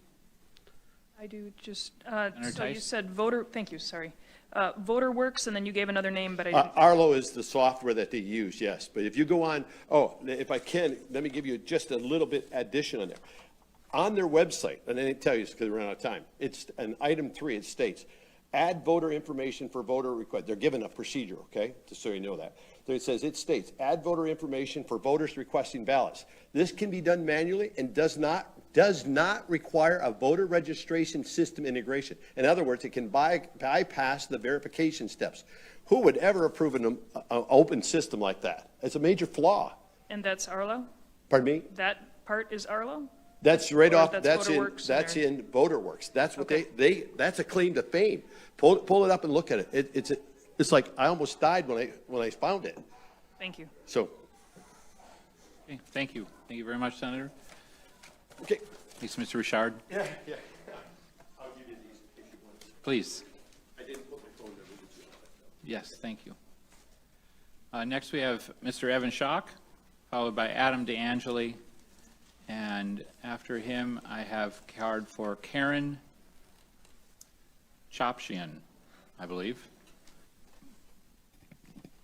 I do just, so you said voter, thank you, sorry. VoterWorks, and then you gave another name, but I didn't. Arlo is the software that they use, yes. But if you go on, if I can, let me give you just a little bit addition on there. On their website, and I didn't tell you because we ran out of time, it's an item 3, it states, add voter information for voter request. They're given a procedure, okay, just so you know that. So it states, add voter information for voters requesting ballots. This can be done manually and does not require a voter registration system integration. In other words, it can bypass the verification steps. Who would ever approve an open system like that? It's a major flaw. And that's Arlo? Pardon me? That part is Arlo? That's right off. That's in VoterWorks. That's what they. That's a claim to fame. Pull it up and look at it. It's like I almost died when I found it. Thank you. So. Okay, thank you. Thank you very much, Senator. Okay. Thanks, Mr. Richard. Yeah. I'll give you these if you want. Please. I didn't put my phone there. Yes, thank you. Next, we have Mr. Evan Schock, followed by Adam DeAngeli. And after him, I have card for Karen Chopshian, I believe.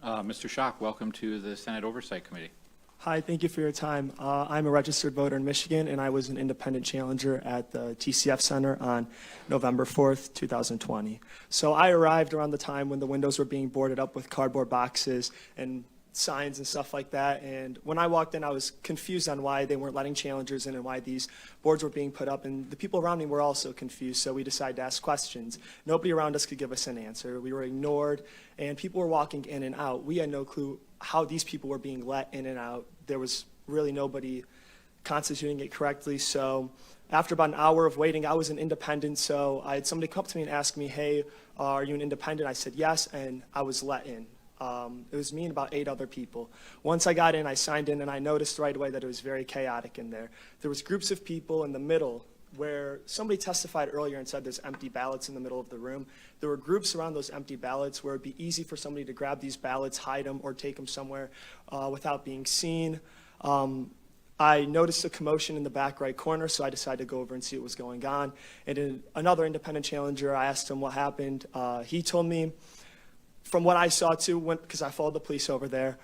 Mr. Schock, welcome to the Senate Oversight Committee. Hi, thank you for your time. I'm a registered voter in Michigan, and I was an independent challenger at the TCF Center on November 4th, 2020. So I arrived around the time when the windows were being boarded up with cardboard boxes and signs and stuff like that. And when I walked in, I was confused on why they weren't letting challengers in and why these boards were being put up. And the people around me were also confused, so we decided to ask questions. Nobody around us could give us an answer. We were ignored, and people were walking in and out. We had no clue how these people were being let in and out. There was really nobody constituting it correctly. So after about an hour of waiting, I was an independent, so I had somebody come up to me and ask me, hey, are you an independent? I said yes, and I was let in. It was me and about 8 other people. Once I got in, I signed in, and I noticed right away that it was very chaotic in there. There was groups of people in the middle where somebody testified earlier and said there's empty ballots in the middle of the room. There were groups around those empty ballots where it'd be easy for somebody to grab these ballots, hide them, or take them somewhere without being seen. I noticed a commotion in the back right corner, so I decided to go over and see what was going on. And another independent challenger, I asked him what happened. He told me, from what I saw too, because I followed the police over there,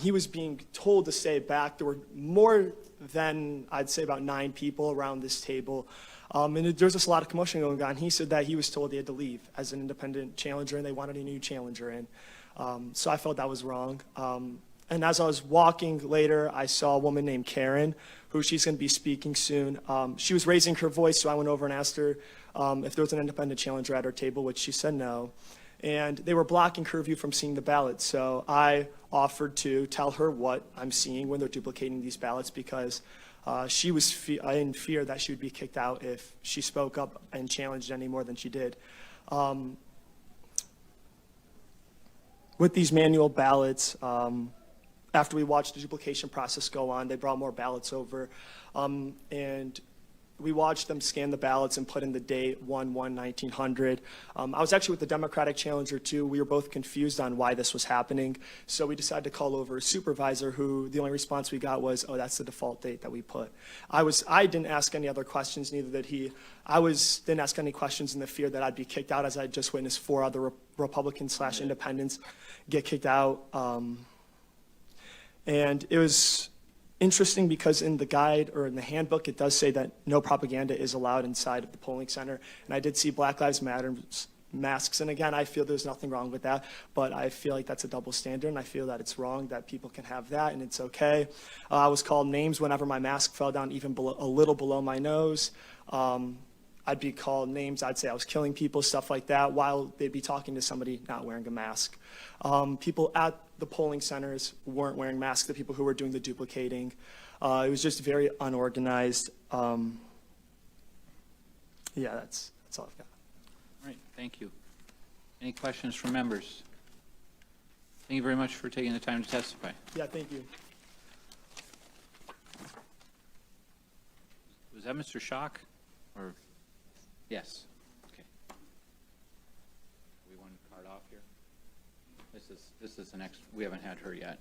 he was being told to stay back. There were more than, I'd say, about 9 people around this table. And there was just a lot of commotion going on. He said that he was told he had to leave as an independent challenger, and they wanted a new challenger in. So I felt that was wrong. And as I was walking later, I saw a woman named Karen, who she's going to be speaking soon. She was raising her voice, so I went over and asked her if there was an independent challenger at her table, which she said no. And they were blocking her view from seeing the ballots. So I offered to tell her what I'm seeing when they're duplicating these ballots, because she was in fear that she would be kicked out if she spoke up and challenged any more than she did. With these manual ballots, after we watched the duplication process go on, they brought more ballots over. And we watched them scan the ballots and put in the date 1/1/1900. I was actually with the Democratic challenger too. We were both confused on why this was happening. So we decided to call over a supervisor who the only response we got was, oh, that's the default date that we put. I didn't ask any other questions, neither did he. Didn't ask any questions in the fear that I'd be kicked out, as I just witnessed 4 other Republicans/independents get kicked out. And it was interesting because in the guide or in the handbook, it does say that no propaganda is allowed inside of the polling center. And I did see Black Lives Matter masks. And again, I feel there's nothing wrong with that, but I feel like that's a double standard. And I feel that it's wrong that people can have that and it's okay. I was called names whenever my mask fell down even a little below my nose. I'd be called names. I'd say I was killing people, stuff like that, while they'd be talking to somebody not wearing a mask. People at the polling centers weren't wearing masks, the people who were doing the duplicating. It was just very unorganized. Yeah, that's all I've got. All right, thank you. Any questions from members? Thank you very much for taking the time to testify. Yeah, thank you. Was that Mr. Schock? Or, yes, okay. We want to card off here? This is the next, we haven't had her yet.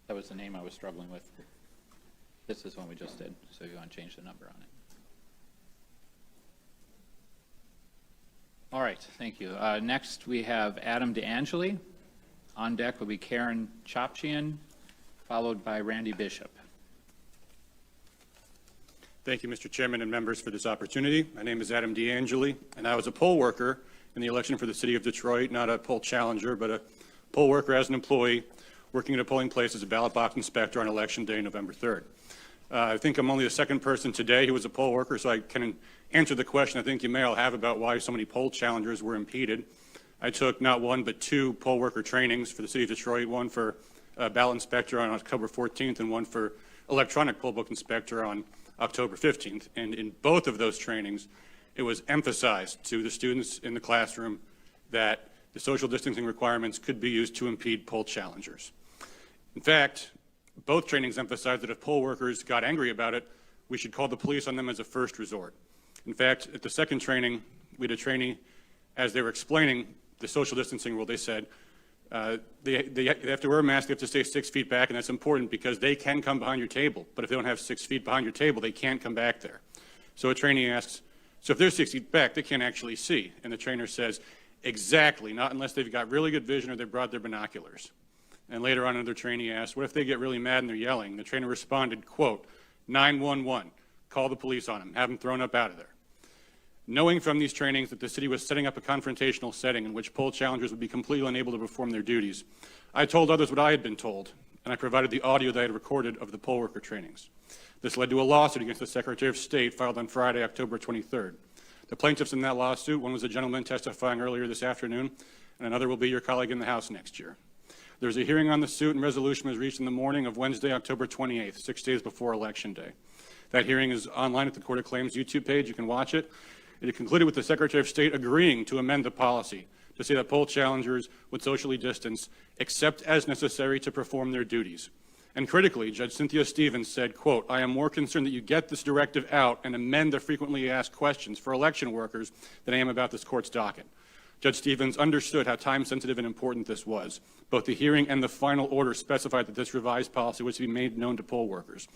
That was the name I was struggling with. This is one we just did, so you want to change the number on it. All right, thank you. Next, we have Adam DeAngeli. On deck will be Karen Chopchian, followed by Randy Bishop. Thank you, Mr. Chairman and members, for this opportunity. My name is Adam DeAngeli, and I was a poll worker in the election for the city of Detroit, not a poll challenger, but a poll worker as an employee working at a polling place as a ballot box inspector on Election Day, November 3rd. I think I'm only the second person today who was a poll worker, so I can answer the question I think you may all have about why so many poll challengers were impeded. I took not one but 2 poll worker trainings for the city of Detroit, one for ballot inspector on October 14th and one for electronic poll book inspector on October 15th. And in both of those trainings, it was emphasized to the students in the classroom that the social distancing requirements could be used to impede poll challengers. In fact, both trainings emphasized that if poll workers got angry about it, we should call the police on them as a first resort. In fact, at the second training, we had a trainee, as they were explaining the social distancing rule, they said they have to wear a mask, they have to stay 6 feet back, and that's important because they can come behind your table, but if they don't have 6 feet behind your table, they can't come back there. So a trainee asks, so if they're 6 feet back, they can't actually see. And the trainer says, exactly, not unless they've got really good vision or they brought their binoculars. And later on, another trainee asked, what if they get really mad and they're yelling? The trainer responded, quote, 911, call the police on them, have them thrown up out of there. Knowing from these trainings that the city was setting up a confrontational setting in which poll challengers would be completely unable to perform their duties, I told others what I had been told, and I provided the audio that I had recorded of the poll worker trainings. This led to a lawsuit against the Secretary of State filed on Friday, October 23rd. The plaintiffs in that lawsuit, one was a gentleman testifying earlier this afternoon, and another will be your colleague in the House next year. There was a hearing on the suit, and resolution was reached in the morning of Wednesday, October 28th, 6 days before Election Day. That hearing is online at the Court of Claims YouTube page. You can watch it. It concluded with the Secretary of State agreeing to amend the policy to say that poll challengers would socially distance except as necessary to perform their duties. And critically, Judge Cynthia Stevens said, quote, I am more concerned that you get this directive out and amend the frequently asked questions for election workers than I am about this court's docket. Judge Stevens understood how time-sensitive and important this was. Both the hearing and the final order specified that this revised policy was to be made known to poll workers.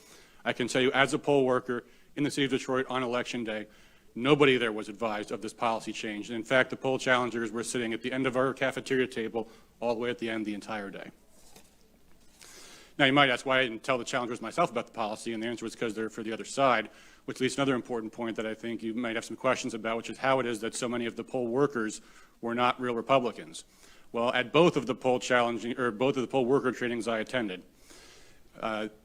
I can tell you, as a poll worker in the city of Detroit on Election Day, nobody there was advised of this policy change. And in fact, the poll challengers were sitting at the end of our cafeteria table all the way at the end the entire day. Now, you might ask why I didn't tell the challengers myself about the policy, and the answer was because they're for the other side, which leads to another important point that I think you might have some questions about, which is how it is that so many of the poll workers were not real Republicans. Well, at both of the poll worker trainings I attended,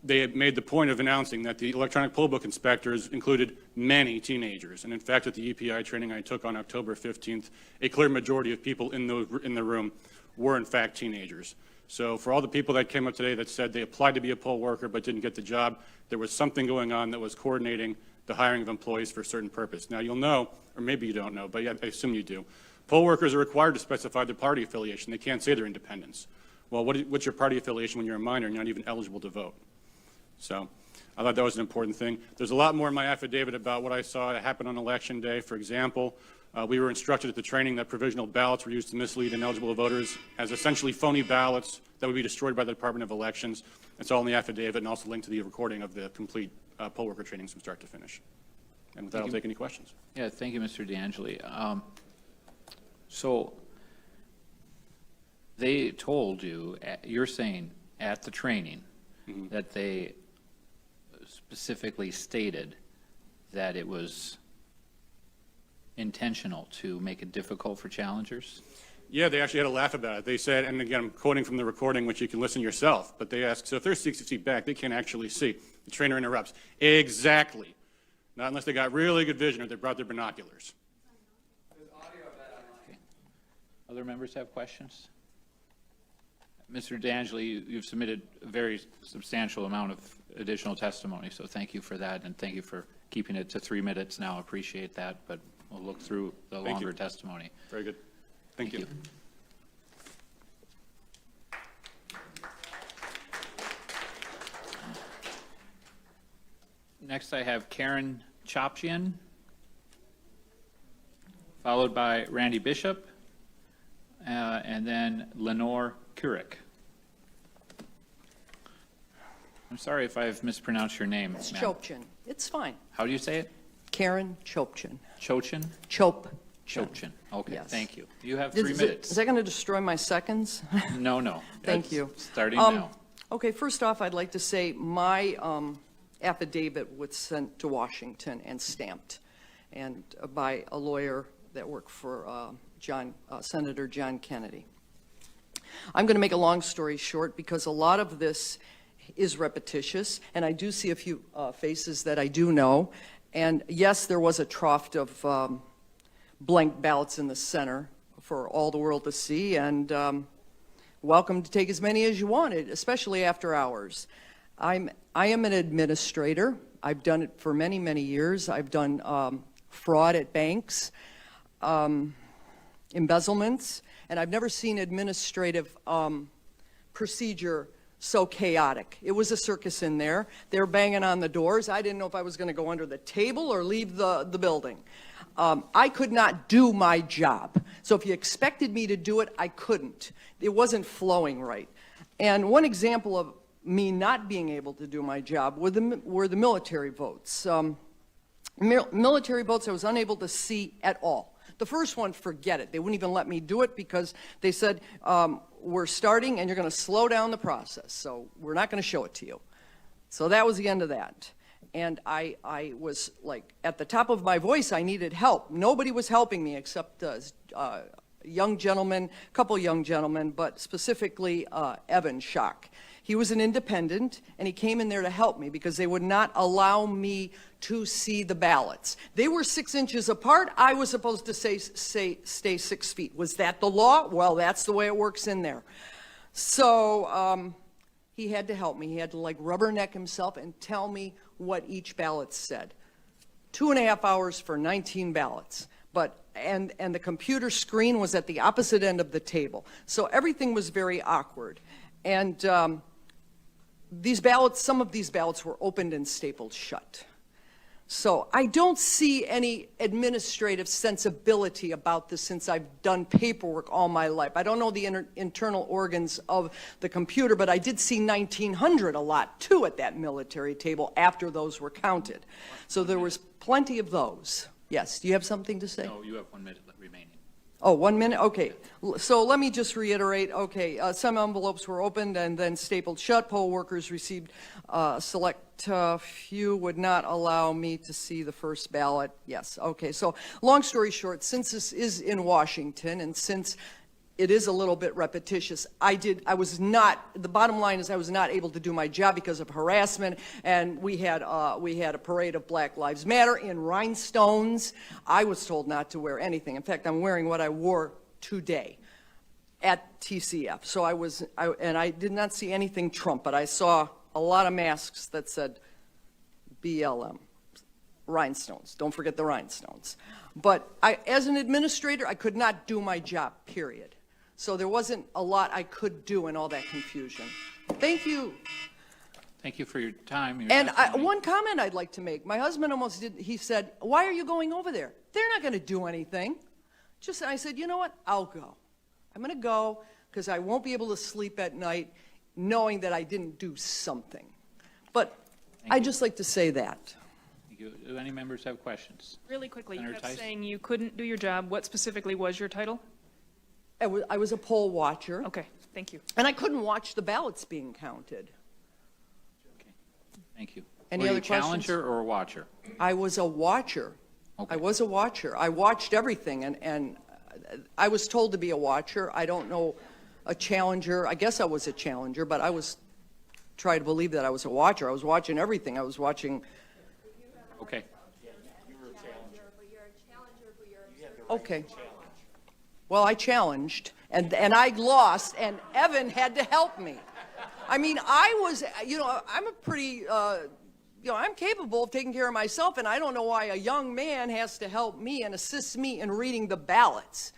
they had made the point of announcing that the electronic poll book inspectors included many teenagers. And in fact, at the EPI training I took on October 15th, a clear majority of people in the room were in fact teenagers. So for all the people that came up today that said they applied to be a poll worker but didn't get the job, there was something going on that was coordinating the hiring of employees for a certain purpose. Now you'll know, or maybe you don't know, but I assume you do, poll workers are required to specify their party affiliation. They can't say they're independents. Well, what's your party affiliation when you're a minor and you're not even eligible to vote? So I thought that was an important thing. There's a lot more in my affidavit about what I saw happen on Election Day. For example, we were instructed at the training that provisional ballots were used to mislead ineligible voters as essentially phony ballots that would be destroyed by the Department of Elections. It's all in the affidavit and also linked to the recording of the complete poll worker training from start to finish. And with that, I'll take any questions. Yeah, thank you, Mr. DeAngeli. So they told you, you're saying at the training, that they specifically stated that it was intentional to make it difficult for challengers? Yeah, they actually had a laugh about it. They said, and again, I'm quoting from the recording, which you can listen yourself, but they asked, so if they're 60 feet back, they can't actually see. The trainer interrupts. Exactly. Not unless they got really good vision or they brought their binoculars. Okay. Other members have questions? Mr. DeAngeli, you've submitted a very substantial amount of additional testimony, so thank you for that, and thank you for keeping it to 3 minutes now. Appreciate that, but we'll look through the longer testimony. Very good. Thank you. Next, I have Karen Chopchian, followed by Randy Bishop, and then Lenore Kurek. I'm sorry if I've mispronounced your name. It's ma'am. Chopchin. It's fine. How do you say it? Karen Chopchin. Chochin? Chop. Chopchin. Okay, Yes. thank you. You have 3 Is minutes. that going to destroy my seconds? No, no. Thank That's you. Starting now. Okay, first off, I'd like to say my affidavit was sent to Washington and stamped, and by a lawyer that worked for Senator John Kennedy. I'm going to make a long story short because a lot of this is repetitious, and I do see a few faces that I do know. And yes, there was a trough of blank ballots in the center for all the world to see, and welcome to take as many as you wanted, especially after hours. I am an administrator. I've done it for many, many years. I've done fraud at banks, embezzlements, and I've never seen administrative procedure so chaotic. It was a circus in there. They were banging on the doors. I didn't know if I was going to go under the table or leave the building. I could not do my job. So if you expected me to do it, I couldn't. It wasn't flowing right. And one example of me not being able to do my job were the military votes. Military votes I was unable to see at all. The first one, forget it. They wouldn't even let me do it because they said, we're starting and you're going to slow down the process, so we're not going to show it to you. So that was the end of that. And I was like, at the top of my voice, I needed help. Nobody was helping me except young gentleman, a couple young gentlemen, but specifically Evan Schock. He was an independent, and he came in there to help me because they would not allow me to see the ballots. They were 6 inches apart. I was supposed to stay 6 feet. Was that the law? Well, that's the way it works in there. So he had to help me. He had to like rubberneck himself and tell me what each ballot said. 2.5 hours for 19 ballots. And the computer screen was at the opposite end of the table. So everything was very awkward. And these ballots, some of these ballots were opened and stapled shut. So I don't see any administrative sensibility about this since I've done paperwork all my life. I don't know the internal organs of the computer, but I did see 1900 a lot too at that military table after those were counted. So there was plenty of those. Yes, do you have something to say? No, you have 1 minute remaining. Oh, 1 minute? Okay. So let me just reiterate. Okay, some envelopes were opened and then stapled shut. Poll workers received select few would not allow me to see the first ballot. Yes. Okay. So long story short, since this is in Washington and since it is a little bit repetitious, the bottom line is I was not able to do my job because of harassment, and we had a parade of Black Lives Matter in rhinestones. I was told not to wear anything. In fact, I'm wearing what I wore today at TCF. So I did not see anything Trump, but I saw a lot of masks that said BLM, rhinestones. Don't forget the rhinestones. But as an administrator, I could not do my job, period. So there wasn't a lot I could do in all that confusion. Thank you. Thank you for your time. Your And testimony. one comment I'd like to make. My husband almost did, he said, why are you going over there? They're not going to do anything. I said, you know what? I'll go. I'm going to go because I won't be able to sleep at night knowing that I didn't do something. But I'd just like to say that. Thank you. Do any members have questions? Really quickly, you Senator kept Tice? saying you couldn't do your job. What specifically was your title? I was a poll watcher. Okay, thank you. And I couldn't watch the ballots being counted. Thank you. Any Were you other a challenger or a watcher? I was a watcher. Okay. I was a watcher. I watched everything, and I was told to be a watcher. I don't know a challenger. I guess I was a challenger, but I was trying to believe that I was a watcher. I was watching everything. I was watching. Okay. Okay. Well, I challenged, and I lost, and Evan had to help me. I mean, I was, I'm a pretty, I'm capable of taking care of myself, and I don't know why a young man has to help me and assist me in reading the ballots.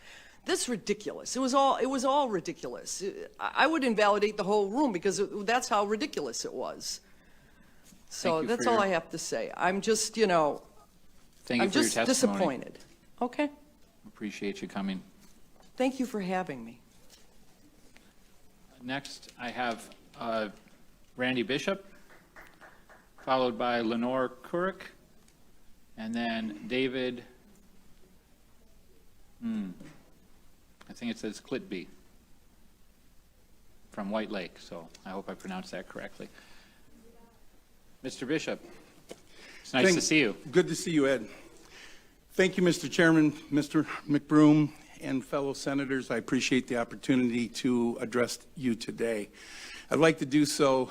This is ridiculous. It was all ridiculous. I would invalidate the whole room because that's how ridiculous it was. So that's all I have to say. I'm just, Thank you I'm for your just testimony. disappointed. Okay. Appreciate you coming. Thank you for having me. Next, I have Randy Bishop, followed by Lenore Couric, and then David, I think it says Clitby from White Lake, so I hope I pronounced that correctly. Mr. Bishop, it's nice to see you. Good to see you, Ed. Thank you, Mr. Chairman, Mr. McBroom, and fellow senators. I appreciate the opportunity to address you today. I'd like to do so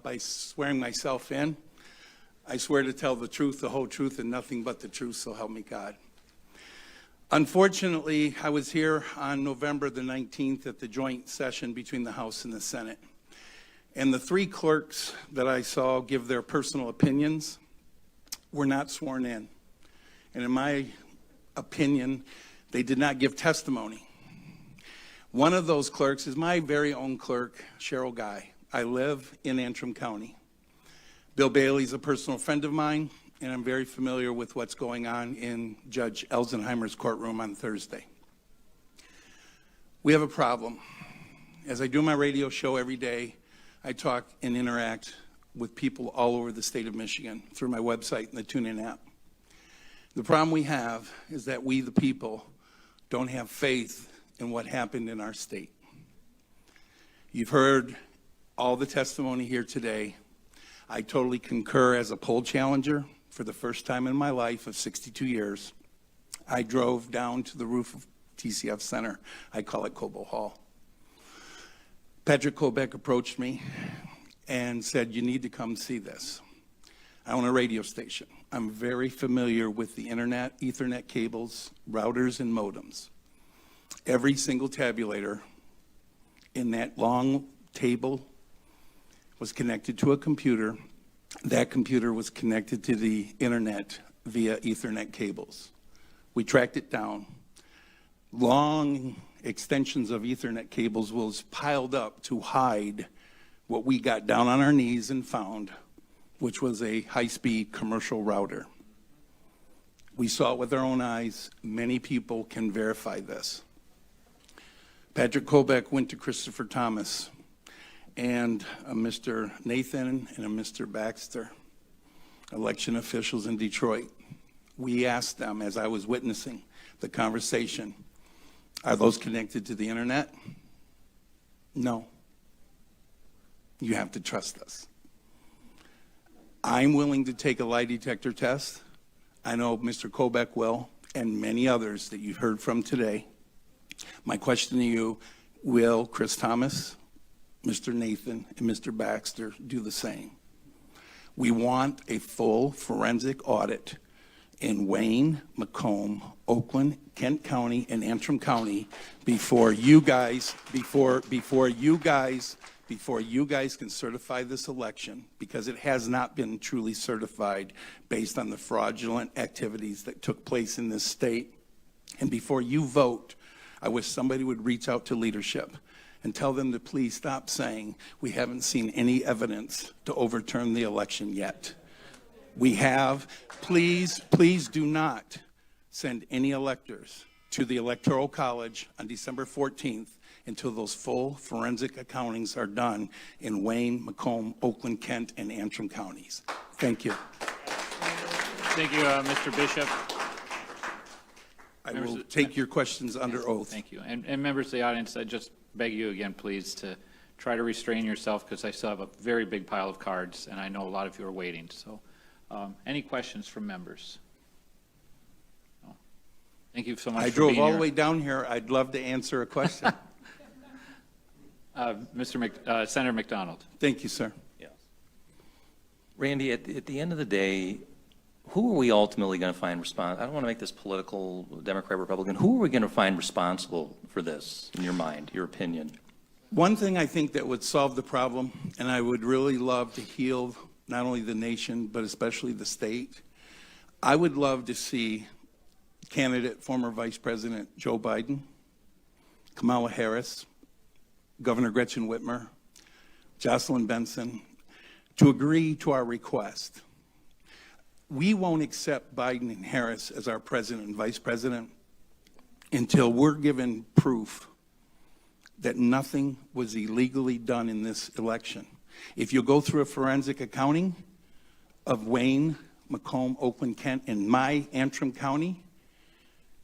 by swearing myself in. I swear to tell the truth, the whole truth, and nothing but the truth, so help me God. Unfortunately, I was here on November the 19th at the joint session between the House and the Senate. And the three clerks that I saw give their personal opinions were not sworn in. And in my opinion, they did not give testimony. One of those clerks is my very own clerk, Cheryl Guy. I live in Antrim County. Bill Bailey's a personal friend of mine, and I'm very familiar with what's going on in Judge Elsenheimer's courtroom on Thursday. We have a problem. As I do my radio show every day, I talk and interact with people all over the state of Michigan through my website and the TuneIn app. The problem we have is that we, the people, don't have faith in what happened in our state. You've heard all the testimony here today. I totally concur. As a poll challenger for the first time in my life of 62 years. I drove down to the roof of TCF Center. I call it Cobo Hall. Patrick Kobeck approached me and said, you need to come see this. I own a radio station. I'm very familiar with the internet, Ethernet cables, routers, and modems. Every single tabulator in that long table was connected to a computer. That computer was connected to the internet via Ethernet cables. We tracked it down. Long extensions of Ethernet cables was piled up to hide what we got down on our knees and found, which was a high-speed commercial router. We saw it with our own eyes. Many people can verify this. Patrick Kobeck went to Christopher Thomas and a Mr. Nathan and a Mr. Baxter, election officials in Detroit. We asked them, as I was witnessing the conversation, are those connected to the internet? No. You have to trust us. I'm willing to take a lie detector test. I know Mr. Kobeck will, and many others that you've heard from today. My question to you, will Chris Thomas, Mr. Nathan, and Mr. Baxter do the same? We want a full forensic audit in Wayne, Macomb, Oakland, Kent County, and Antrim County before you guys can certify this election, because it has not been truly certified based on the fraudulent activities that took place in this state. And before you vote, I wish somebody would reach out to leadership and tell them to please stop saying we haven't seen any evidence to overturn the election yet. We have. Please do not send any electors to the Electoral College on December 14th until those full forensic accountings are done in Wayne, Macomb, Oakland, Kent, and Antrim counties. Thank you. Thank you, Mr. Bishop. I will take your questions under oath. Thank you. And members of the audience, I just beg you again, please, to try to restrain yourself because I still have a very big pile of cards, and I know a lot of you are waiting. So any questions from members? No. Thank you so much I for drove being all here. the way down here. I'd love to answer a question. Senator McDonald. Thank you, sir. Yes. Randy, at the end of the day, who are we ultimately going to find responsible? I don't want to make this political, Democrat, Republican. Who are we going to find responsible for this, in your mind, your opinion? One thing I think that would solve the problem, and I would really love to heal not only the nation, but especially the state, I would love to see candidate, former Vice President Joe Biden, Kamala Harris, Governor Gretchen Whitmer, Jocelyn Benson, to agree to our request. We won't accept Biden and Harris as our president and vice president until we're given proof that nothing was illegally done in this election. If you go through a forensic accounting of Wayne, Macomb, Oakland, Kent, and my Antrim County,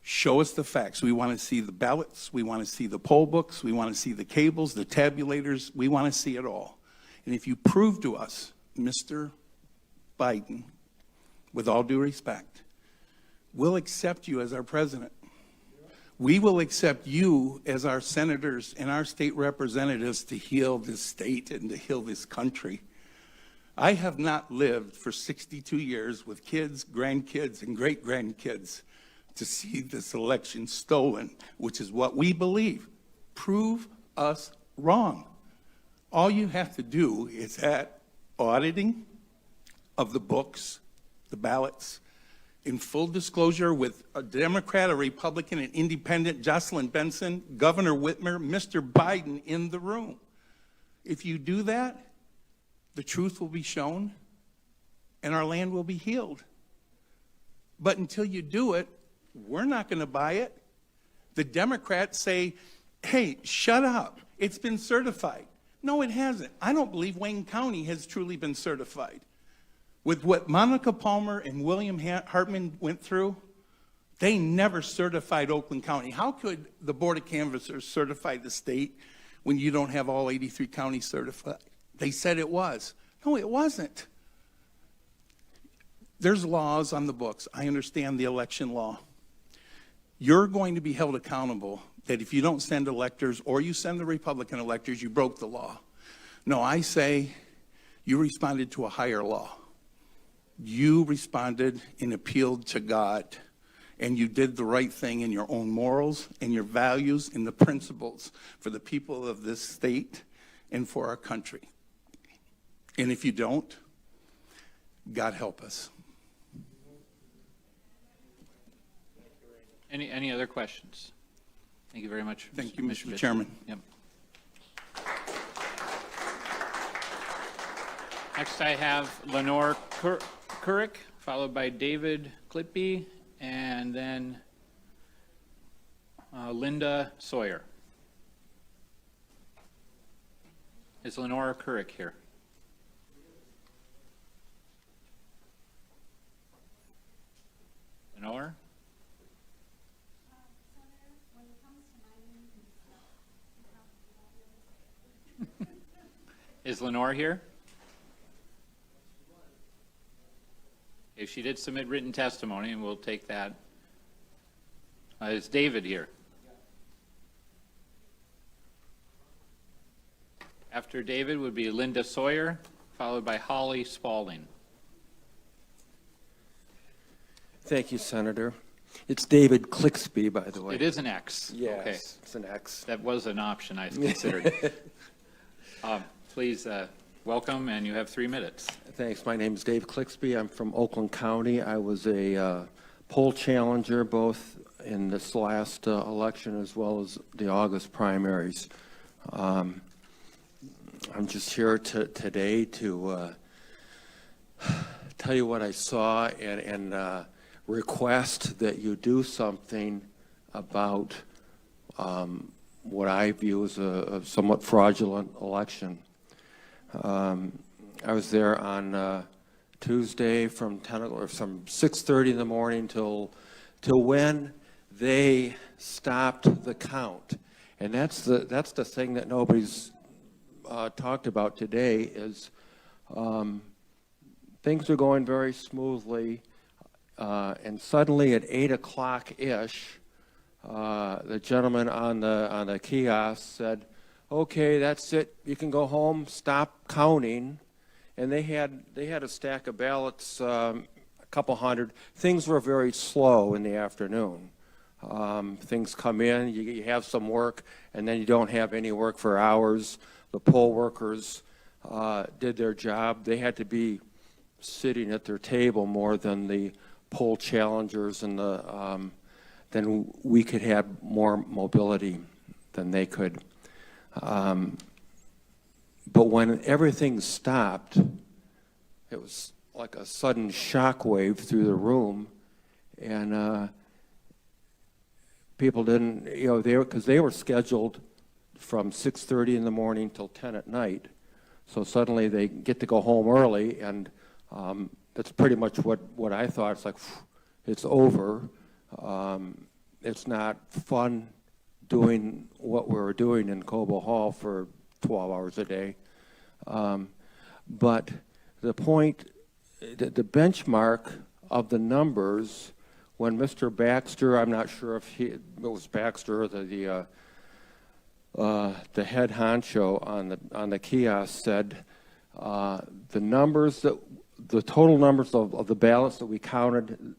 show us the facts. We want to see the ballots. We want to see the poll books. We want to see the cables, the tabulators. We want to see it all. And if you prove to us, Mr. Biden, with all due respect, we'll accept you as our president. We will accept you as our senators and our state representatives to heal this state and to heal this country. I have not lived for 62 years with kids, grandkids, and great-grandkids to see this election stolen, which is what we believe. Prove us wrong. All you have to do is that auditing of the books, the ballots, in full disclosure with a Democrat, a Republican, an independent, Jocelyn Benson, Governor Whitmer, Mr. Biden in the room. If you do that, the truth will be shown and our land will be healed. But until you do it, we're not going to buy it. The Democrats say, hey, shut up. It's been certified. No, it hasn't. I don't believe Wayne County has truly been certified. With what Monica Palmer and William Hartman went through, they never certified Oakland County. How could the Board of Canvassers certify the state when you don't have all 83 counties certified? They said it was. No, it wasn't. There's laws on the books. I understand the election law. You're going to be held accountable that if you don't send electors or you send the Republican electors, you broke the law. No, I say you responded to a higher law. You responded and appealed to God, and you did the right thing in your own morals and your values and the principles for the people of this state and for our country. And if you don't, God help us. Any other questions? Thank you very much. Thank you, Mr. Bishop. Chairman. Yep. Next, I have Lenore Couric, followed by David Clitby, and then Linda Sawyer. Is Lenore Couric here? Lenore? Is Lenore here? If she did submit written testimony, and we'll take that. Is David here? After David would be Linda Sawyer, followed by Holly Spalding. Thank you, Senator. It's David Clixby, by the way. It is an X. Yes, Okay. it's an X. That was an option I considered. Please welcome, and you have 3 minutes. Thanks. My name is Dave Clixby. I'm from Oakland County. I was a poll challenger both in this last election as well as the August primaries. I'm just here today to tell you what I saw and request that you do something about what I view as a somewhat fraudulent election. I was there on Tuesday from 6:30 in the morning till when they stopped the count, and that's the thing that nobody's talked about today. Is things are going very smoothly, and suddenly at 8 o'clock ish, the gentleman on the kiosk said, "Okay, that's it. You can go home. Stop counting." And they had a stack of ballots, a couple hundred. Things were very slow in the afternoon. Things come in, you have some work, and then you don't have any work for hours. The poll workers did their job. They had to be sitting at their table more than the poll challengers, and then we could have more mobility than they could. But when everything stopped, it was like a sudden shock wave through the room, and people didn't, because they were scheduled from 6:30 in the morning till 10 at night. So suddenly they get to go home early, and that's pretty much what I thought. It's like, it's over. It's not fun doing what we were doing in Cobo Hall for 12 hours a day. But the point, the benchmark of the numbers, when Mr. Baxter, I'm not sure if it was Baxter or the head honcho on the kiosk said the total numbers of the ballots that we counted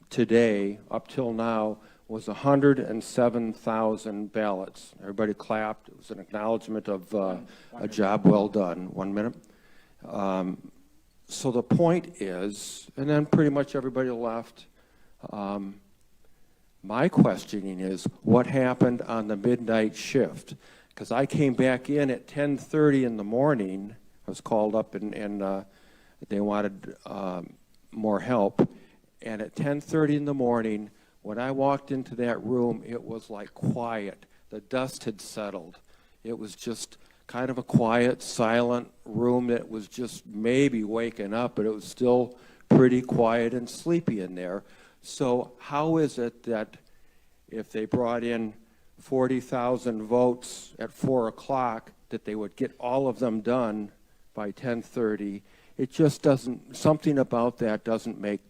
today up till now was 107,000 ballots. Everybody clapped. It was an acknowledgement of a job well done. 1 minute. So the point is, and then pretty much everybody left. My questioning is, what happened on the midnight shift? Because I came back in at 10:30 in the morning. I was called up and they wanted more help. And at 10:30 in the morning, when I walked into that room, it was like quiet. The dust had settled. It was just kind of a quiet, silent room that was just maybe waking up, but it was still pretty quiet and sleepy in there. So how is it that if they brought in 40,000 votes at 4 o'clock, that they would get all of them done by 10:30? It just doesn't, something about that doesn't make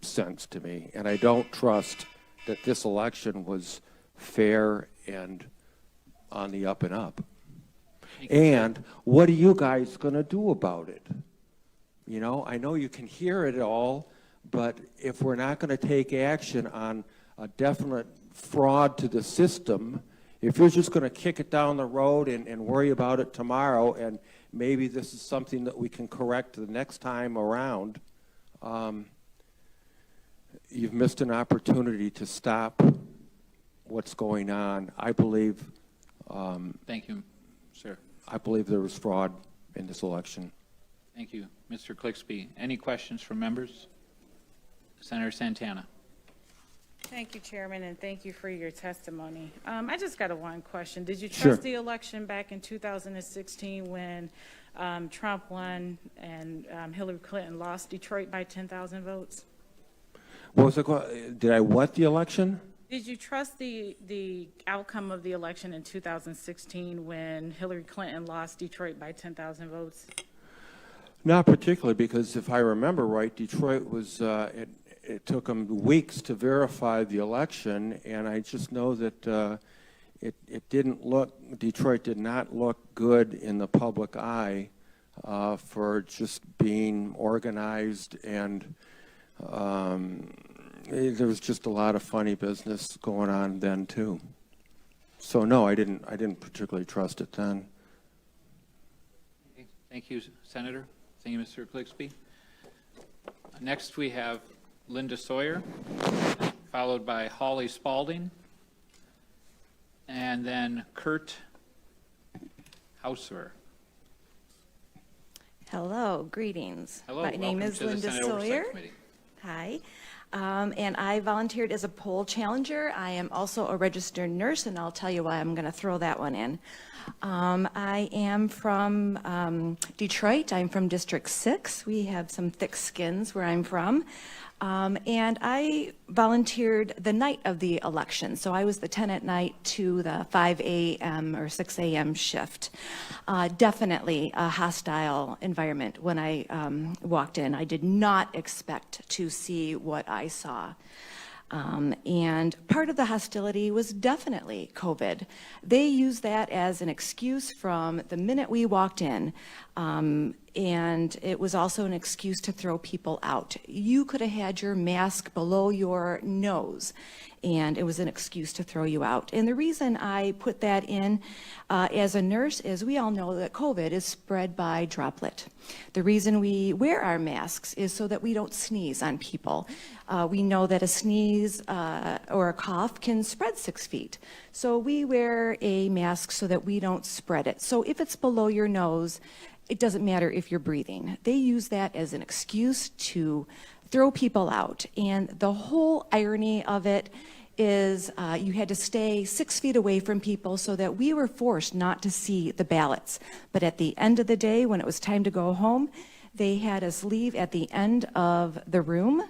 sense to me, and I don't trust that this election was fair and on the up and up. And what are you guys going to do about it? I know you can hear it all, but if we're not going to take action on a definite fraud to the system, if you're just going to kick it down the road and worry about it tomorrow, and maybe this is something that we can correct the next time around, you've missed an opportunity to stop what's going on. I believe. Thank you, sir. I believe there was fraud in this election. Thank you. Mr. Clixby, any questions from members? Senator Santana. Thank you, Chairman, and thank you for your testimony. I just got one question. Did you trust Sure. the election back in 2016 when Trump won and Hillary Clinton lost Detroit by 10,000 votes? What was the? Did I what the election? Did you trust the outcome of the election in 2016 when Hillary Clinton lost Detroit by 10,000 votes? Not particularly, because if I remember right, Detroit was, it took them weeks to verify the election, and I just know that it didn't look, Detroit did not look good in the public eye for just being organized, and there was just a lot of funny business going on then too. So no, I didn't particularly trust it then. Okay. Thank you, Senator. Thank you, Mr. Clixby. Next, we have Linda Sawyer, followed by Holly Spalding, and then Kurt Hauser. Hello, greetings. Hello, My name welcome is to the Linda Senate Oversight Sawyer. Committee. Hi. And I volunteered as a poll challenger. I am also a registered nurse, and I'll tell you why I'm going to throw that one in. I am from Detroit. I'm from District 6. We have some thick skins where I'm from. And I volunteered the night of the election. So I was the 10 at night to the 5 a.m. or 6 a.m. shift. Definitely a hostile environment when I walked in. I did not expect to see what I saw. And part of the hostility was definitely COVID. They used that as an excuse from the minute we walked in. And it was also an excuse to throw people out. You could have had your mask below your nose, and it was an excuse to throw you out. And the reason I put that in as a nurse is we all know that COVID is spread by droplet. The reason we wear our masks is so that we don't sneeze on people. We know that a sneeze or a cough can spread 6 feet. So we wear a mask so that we don't spread it. So if it's below your nose, it doesn't matter if you're breathing. They use that as an excuse to throw people out. And the whole irony of it is you had to stay 6 feet away from people so that we were forced not to see the ballots. But at the end of the day, when it was time to go home, they had us leave at the end of the room,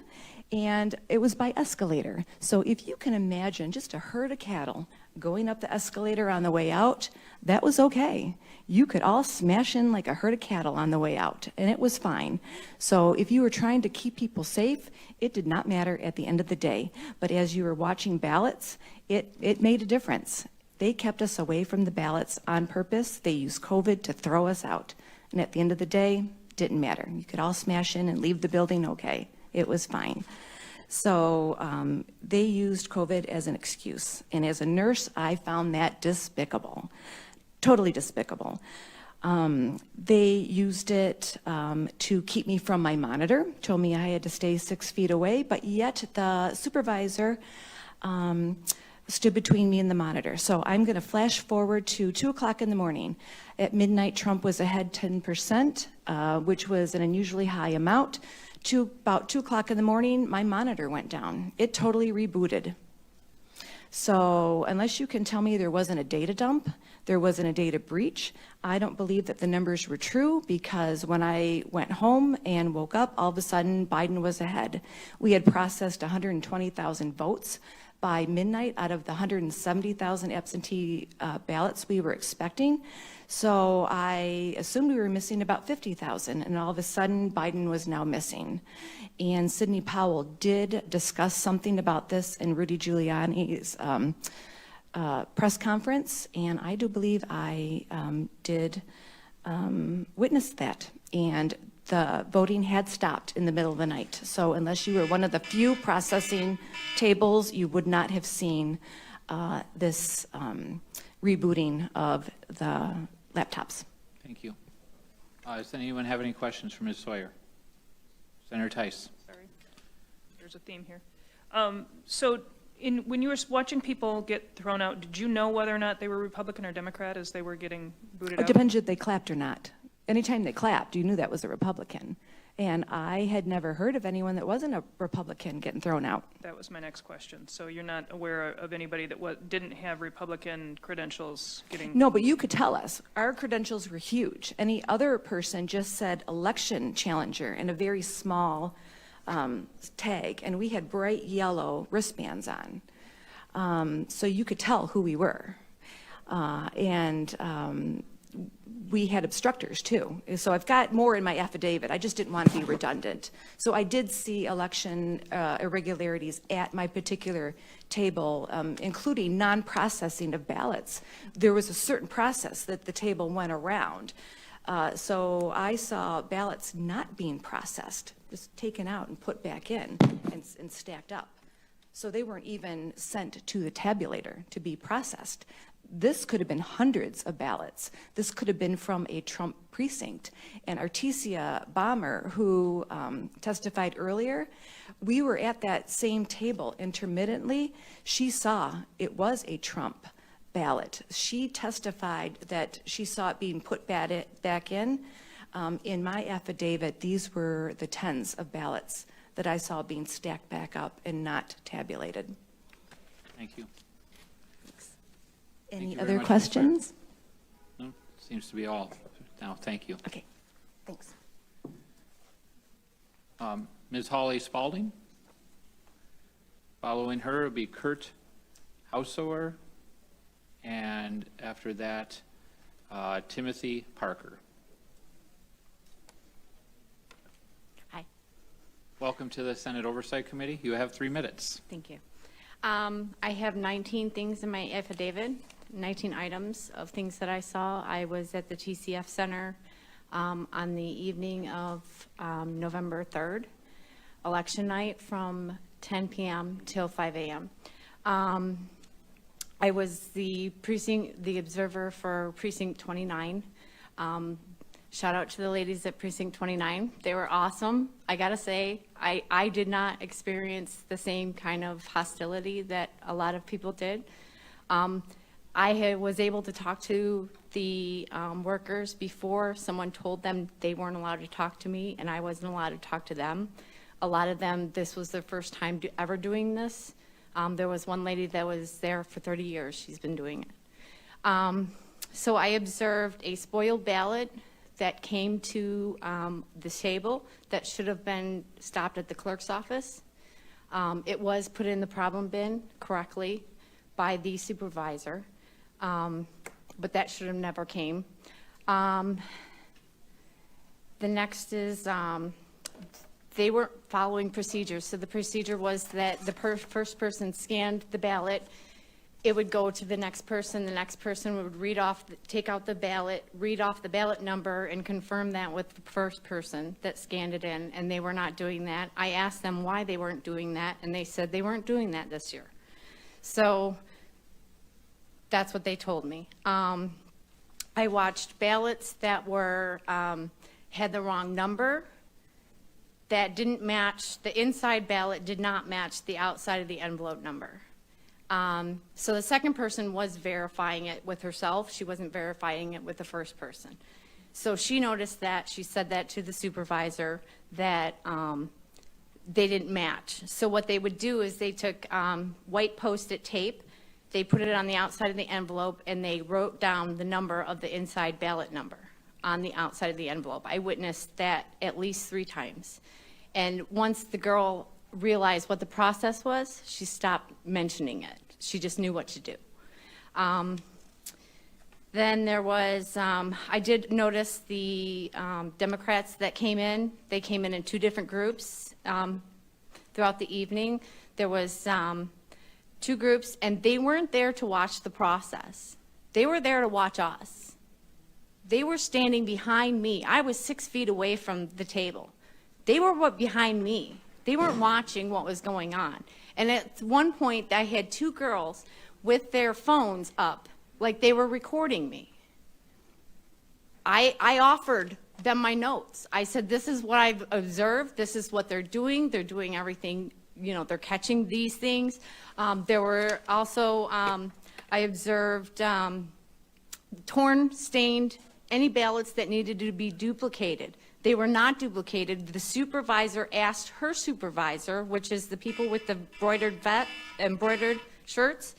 and it was by escalator. So if you can imagine just a herd of cattle going up the escalator on the way out, that was okay. You could all smash in like a herd of cattle on the way out, and it was fine. So if you were trying to keep people safe, it did not matter at the end of the day. But as you were watching ballots, it made a difference. They kept us away from the ballots on purpose. They used COVID to throw us out. And at the end of the day, didn't matter. You could all smash in and leave the building okay. It was fine. So they used COVID as an excuse. And as a nurse, I found that despicable, totally despicable. They used it to keep me from my monitor, told me I had to stay 6 feet away, but yet the supervisor stood between me and the monitor. So I'm going to flash forward to 2 o'clock in the morning. At midnight, Trump was ahead 10%, which was an unusually high amount. To about 2 o'clock in the morning, my monitor went down. It totally rebooted. So unless you can tell me there wasn't a data dump, there wasn't a data breach, I don't believe that the numbers were true, because when I went home and woke up, all of a sudden Biden was ahead. We had processed 120,000 votes by midnight out of the 170,000 absentee ballots we were expecting. So I assumed we were missing about 50,000, and all of a sudden Biden was now missing. And Sidney Powell did discuss something about this in Rudy Giuliani's press conference, and I do believe I did witness that. And the voting had stopped in the middle of the night. So unless you were one of the few processing tables, you would not have seen this rebooting of the laptops. Thank you. Does anyone have any questions for Ms. Sawyer? Senator Tice. Sorry, there's a theme here. So when you were watching people get thrown out, did you know whether or not they were Republican or Democrat as they were getting booted out? It depends if they clapped or not. Anytime they clapped, you knew that was a Republican. And I had never heard of anyone that wasn't a Republican getting thrown out. That was my next question. So you're not aware of anybody that didn't have Republican credentials getting... No, but you could tell us. Our credentials were huge. Any other person just said election challenger in a very small tag, and we had bright yellow wristbands on. So you could tell who we were. We had obstructors too. So I've got more in my affidavit. I just didn't want to be redundant. So I did see election irregularities at my particular table, including non-processing of ballots. There was a certain process that the table went around. So I saw ballots not being processed, just taken out and put back in and stacked up. So they weren't even sent to the tabulator to be processed. This could have been hundreds of ballots. This could have been from a Trump precinct. And Artesia Bomber, who testified earlier, we were at that same table intermittently. She saw it was a Trump ballot. She testified that she saw it being put back in. In my affidavit, these were the tens of ballots that I saw being stacked back up and not tabulated. Thank you. Any you very other much, Ms. questions? No, seems to be all now. Thank you. Okay, thanks. Ms. Holly Spalding. Following her would be Kurt Hausower, and after that, Timothy Parker. Hi. Welcome to the Senate Oversight Committee. You have 3 minutes. Thank you. I have 19 things in my affidavit, 19 items of things that I saw. I was at the TCF Center on the evening of November 3rd, election night, from 10 p.m. till 5 a.m. I was the observer for Precinct 29. Shout out to the ladies at Precinct 29. They were awesome. I gotta say, I did not experience the same kind of hostility that a lot of people did. I was able to talk to the workers before someone told them they weren't allowed to talk to me, and I wasn't allowed to talk to them. A lot of them, this was their first time ever doing this. There was one lady that was there for 30 years. She's been doing it. So I observed a spoiled ballot that came to the table that should have been stopped at the clerk's office. It was put in the problem bin correctly by the supervisor, but that should have never came. The next is they weren't following procedures. So the procedure was that the first person scanned the ballot, it would go to the next person would take out the ballot, read off the ballot number, and confirm that with the first person that scanned it in, and they were not doing that. I asked them why they weren't doing that, and they said they weren't doing that this year. So that's what they told me. I watched ballots that were had the wrong number, that didn't match, the inside ballot did not match the outside of the envelope number. So the second person was verifying it with herself. She wasn't verifying it with the first person. So she noticed that, she said that to the supervisor, that they didn't match. So what they would do is they took white Post-it tape, they put it on the outside of the envelope, and they wrote down the number of the inside ballot number on the outside of the envelope. I witnessed that at least 3 times. And once the girl realized what the process was, she stopped mentioning it. She just knew what to do. Then there was, I did notice the Democrats that came in. They came in 2 different groups throughout the evening. There was 2 groups, and they weren't there to watch the process. They were there to watch us. They were standing behind me. I was 6 feet away from the table. They were behind me. They weren't watching what was going on. And at one point, I had 2 girls with their phones up, like they were recording me. I offered them my notes. I said, this is what I've observed. This is what they're doing. They're doing everything, you know, they're catching these things. There were also, I observed torn, stained, any ballots that needed to be duplicated. They were not duplicated. The supervisor asked her supervisor, which is the people with the embroidered shirts,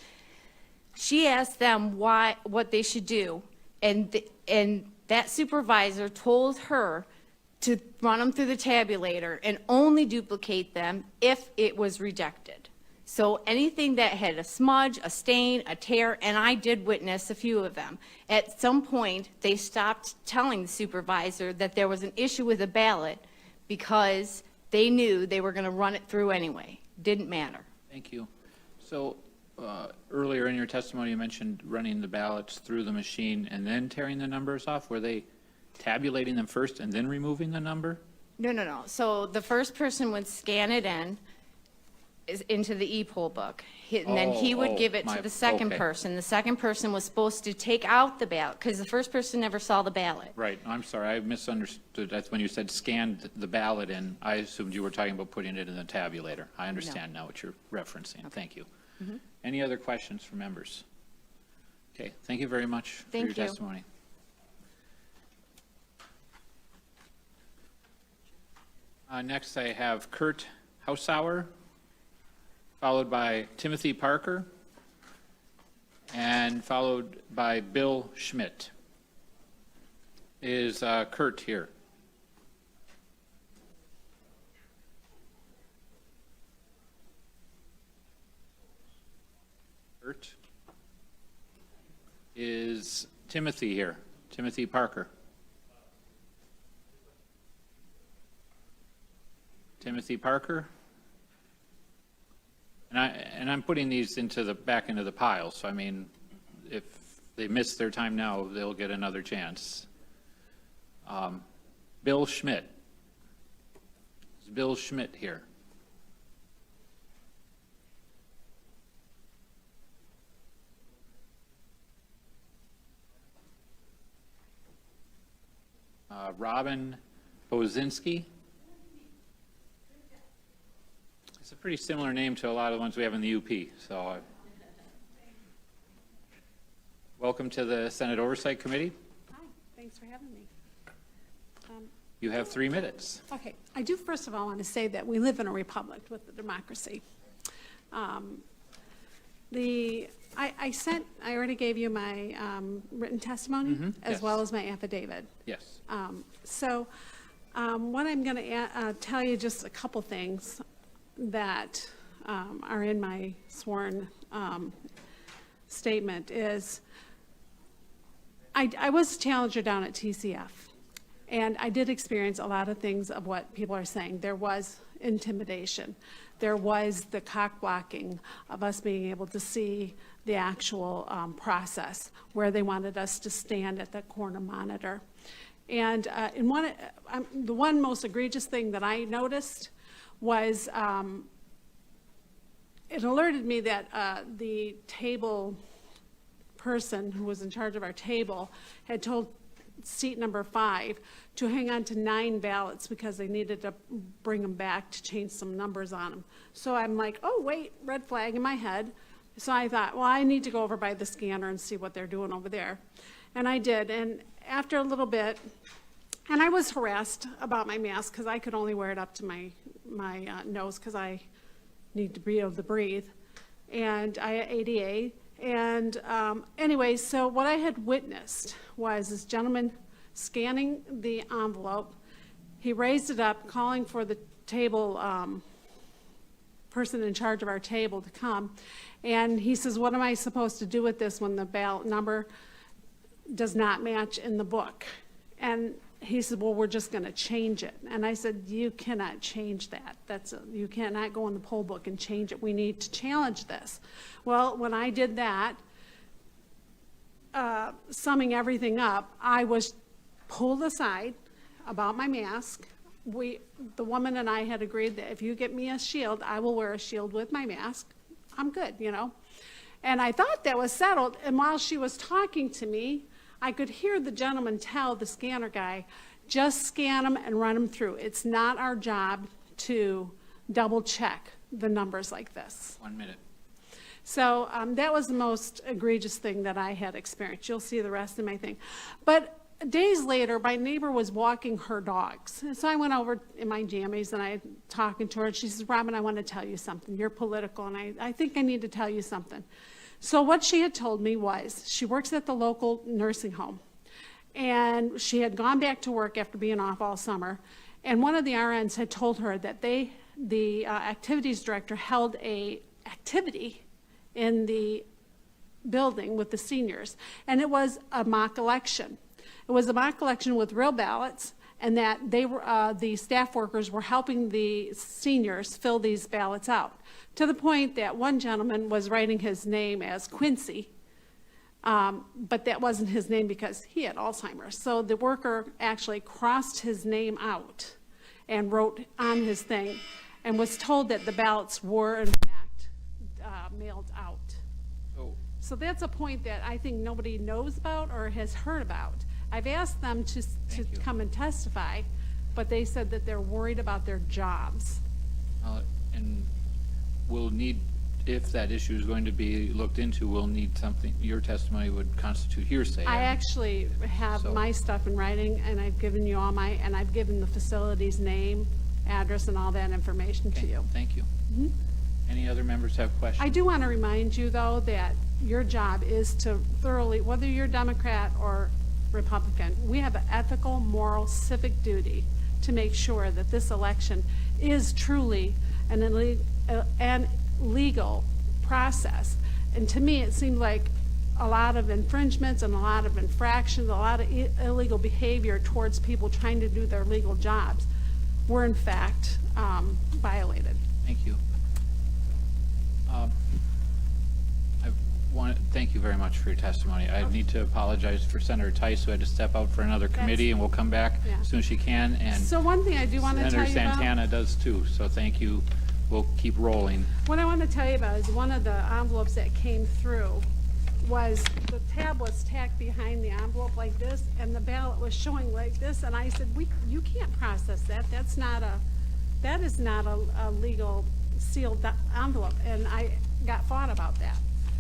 she asked them what they should do. And that supervisor told her to run them through the tabulator and only duplicate them if it was rejected. So anything that had a smudge, a stain, a tear, and I did witness a few of them. At some point, they stopped telling the supervisor that there was an issue with a ballot because they knew they were going to run it through anyway. Didn't matter. Thank you. So earlier in your testimony, you mentioned running the ballots through the machine and then tearing the numbers off. Were they tabulating them first and then removing the number? No. So the first person would scan it into the e-poll book. And then he would give it to the second person. The second person was supposed to take out the ballot because the first person never saw the ballot. Right. I'm sorry. I misunderstood. That's when you said scanned the ballot in. I assumed you were talking about putting it in the tabulator. I understand now what you're referencing. Thank you. Any other questions from members? Okay, thank you very much for Thank your you. testimony. Next, I have Kurt Hausauer, followed by Timothy Parker, and followed by Bill Schmidt. Is Kurt here? Kurt? Is Timothy here? Timothy Parker? Timothy Parker? And I'm putting these back into the pile, so I mean, if they miss their time now, they'll get another chance. Bill Schmidt. Is Bill Schmidt here? Robin Bozinski. It's a pretty similar name to a lot of the ones we have in the UP, so welcome to the Senate Oversight Committee. Hi, thanks for having me. You have 3 minutes. Okay, I do first of all want to say that we live in a republic with a democracy. I already gave you my written testimony as yes. well as my affidavit. Yes. So what I'm going to tell you just a couple things that are in my sworn statement is I was a challenger down at TCF, and I did experience a lot of things of what people are saying. There was intimidation. There was the cock blocking of us being able to see the actual process where they wanted us to stand at the corner monitor. And the one most egregious thing that I noticed was it alerted me that the table person who was in charge of our table had told seat number 5 to hang on to 9 ballots because they needed to bring them back to change some numbers on them. So I'm like, oh, wait, red flag in my head. So I thought, well, I need to go over by the scanner and see what they're doing over there. And I did. And after a little bit, and I was harassed about my mask because I could only wear it up to my nose because I need to be able to breathe. And I had ADA. And anyway, so what I had witnessed was this gentleman scanning the envelope. He raised it up, calling for the table person in charge of our table to come. And he says, what am I supposed to do with this when the ballot number does not match in the book? And he said, well, we're just going to change it. And I said, you cannot change that. You cannot go in the poll book and change it. We need to challenge this. Well, when I did that, summing everything up, I was pulled aside about my mask. The woman and I had agreed that if you get me a shield, I will wear a shield with my mask. I'm good, you know. And I thought that was settled. And while she was talking to me, I could hear the gentleman tell the scanner guy, just scan them and run them through. It's not our job to double check the numbers like this. 1 minute. So that was the most egregious thing that I had experienced. You'll see the rest of my thing. But days later, my neighbor was walking her dogs. And so I went over in my jammies and I talking to her. And she says, Robin, I want to tell you something. You're political, and I think I need to tell you something. So what she had told me was she works at the local nursing home. And she had gone back to work after being off all summer. And one of the RNs had told her that the activities director held a activity in the building with the seniors. And it was a mock election. It was a mock election with real ballots, and that the staff workers were helping the seniors fill these ballots out, to the point that one gentleman was writing his name as Quincy, but that wasn't his name because he had Alzheimer's. So the worker actually crossed his name out and wrote on his thing and was told that the ballots were, in fact, mailed out. So that's a point that I think nobody knows about or has heard about. I've asked them to come and testify, but they said that they're worried about their jobs. And we'll need if that issue is going to be looked into, we'll need something, your testimony would constitute hearsay. I actually have So- my stuff in writing, and I've given you all and I've given the facility's name, address, and all that information to Okay, you. thank you. Any other members have questions? I do want to remind you, though, that your job is to thoroughly, whether you're Democrat or Republican, we have an ethical, moral, civic duty to make sure that this election is truly an legal process. And to me, it seemed like a lot of infringements and a lot of infractions, a lot of illegal behavior towards people trying to do their legal jobs were in fact violated. Thank you. Thank you very much for your testimony. I need to apologize for Senator Tice, who had to step out for another committee, and will come back Yeah. as soon as she can. And So one thing I do want to tell Senator you about. Santana does too, so thank you. We'll keep rolling. What I want to tell you about is one of the envelopes that came through was the tab was tacked behind the envelope like this, and the ballot was showing like this, and I said, you can't process that. That is not a legal sealed envelope, and I got fought about that.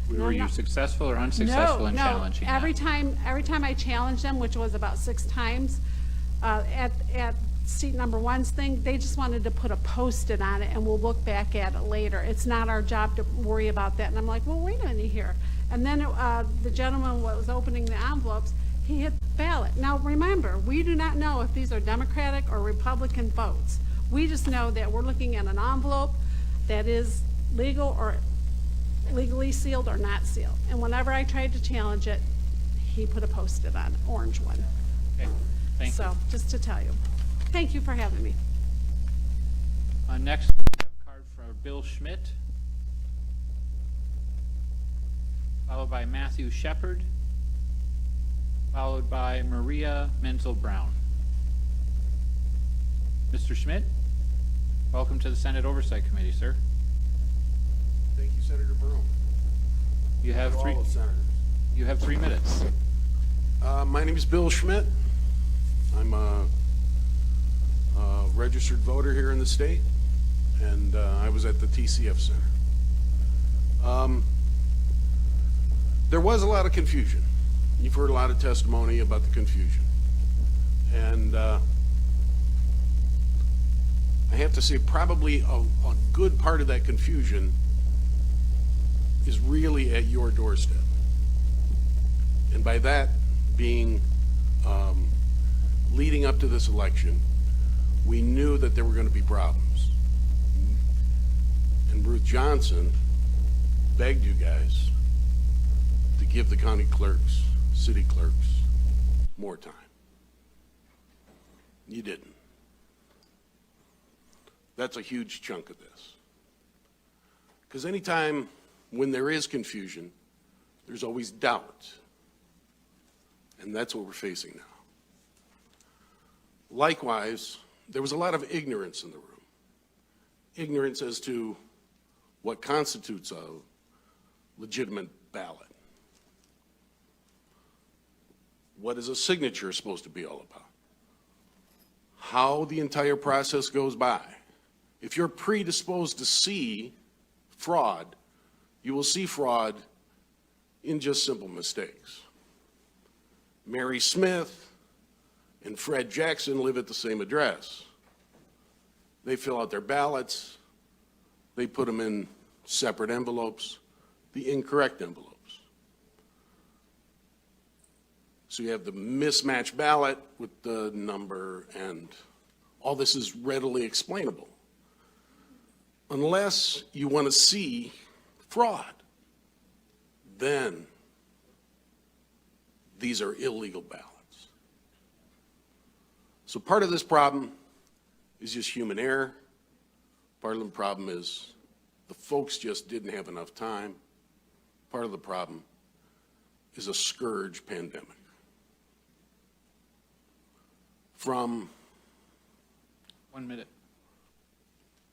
Were you successful or unsuccessful in challenging that? Every time I challenged them, which was about 6 times, at seat number 1's thing, they just wanted to put a Post-it on it, and we'll look back at it later. It's not our job to worry about that. And I'm like, well, wait a minute here. And then the gentleman was opening the envelopes, he hit the ballot. Now, remember, we do not know if these are Democratic or Republican votes. We just know that we're looking at an envelope that is legal or legally sealed or not sealed. And whenever I tried to challenge it, he put a Post-it on, orange one. Okay, thank you. So, just to tell you. Thank you for having me. Next, we have a card for Bill Schmidt, followed by Matthew Shepard, followed by Maria Menzel-Brown. Mr. Schmidt, welcome to the Senate Oversight Committee, sir. Thank you, Senator Broom. You have To all the senators. You have 3 minutes. My name is Bill Schmidt. I'm a registered voter here in the state, and I was at the TCF Center. There was a lot of confusion. You've heard a lot of testimony about the confusion. And I have to say probably a good part of that confusion is really at your doorstep. And by that being leading up to this election, we knew that there were going to be problems. And Ruth Johnson begged you guys to give the county clerks, city clerks, more time. You didn't. That's a huge chunk of this. Because anytime when there is confusion, there's always doubt. And that's what we're facing now. Likewise, there was a lot of ignorance in the room. Ignorance as to what constitutes a legitimate ballot. What is a signature supposed to be all about? How the entire process goes by. If you're predisposed to see fraud, you will see fraud in just simple mistakes. Mary Smith and Fred Jackson live at the same address. They fill out their ballots, they put them in separate envelopes, the incorrect envelopes. So you have the mismatched ballot with the number, and all this is readily explainable. Unless you want to see fraud, then these are illegal ballots. So part of this problem is just human error. Part of the problem is the folks just didn't have enough time. Part of the problem is a scourge pandemic. From 1 minute.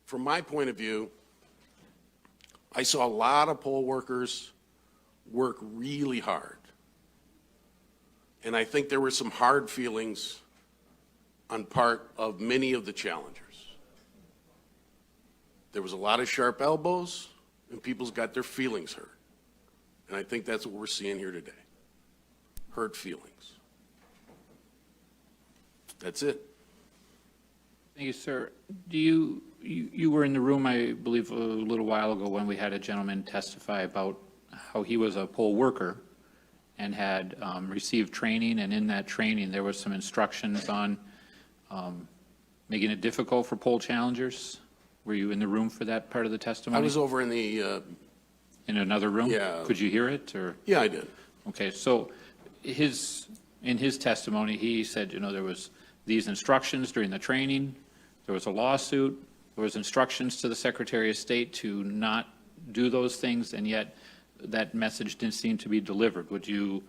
From my point of view, I saw a lot of poll workers work really hard. And I think there were some hard feelings on part of many of the challengers. There was a lot of sharp elbows, and people's got their feelings hurt. And I think that's what we're seeing here today. Hurt feelings. That's it. Thank you, sir. Do you were in the room, I believe, a little while ago when we had a gentleman testify about how he was a poll worker and had received training, and in that training, there was some instructions on making it difficult for poll challengers. Were you in the room for that part of the testimony? I was over in the, in another room? Yeah. Could you hear it, or? yeah, I did. Okay, so in his testimony, he said, there was these instructions during the training, there was a lawsuit, there was instructions to the Secretary of State to not do those things, and yet that message didn't seem to be delivered. Would you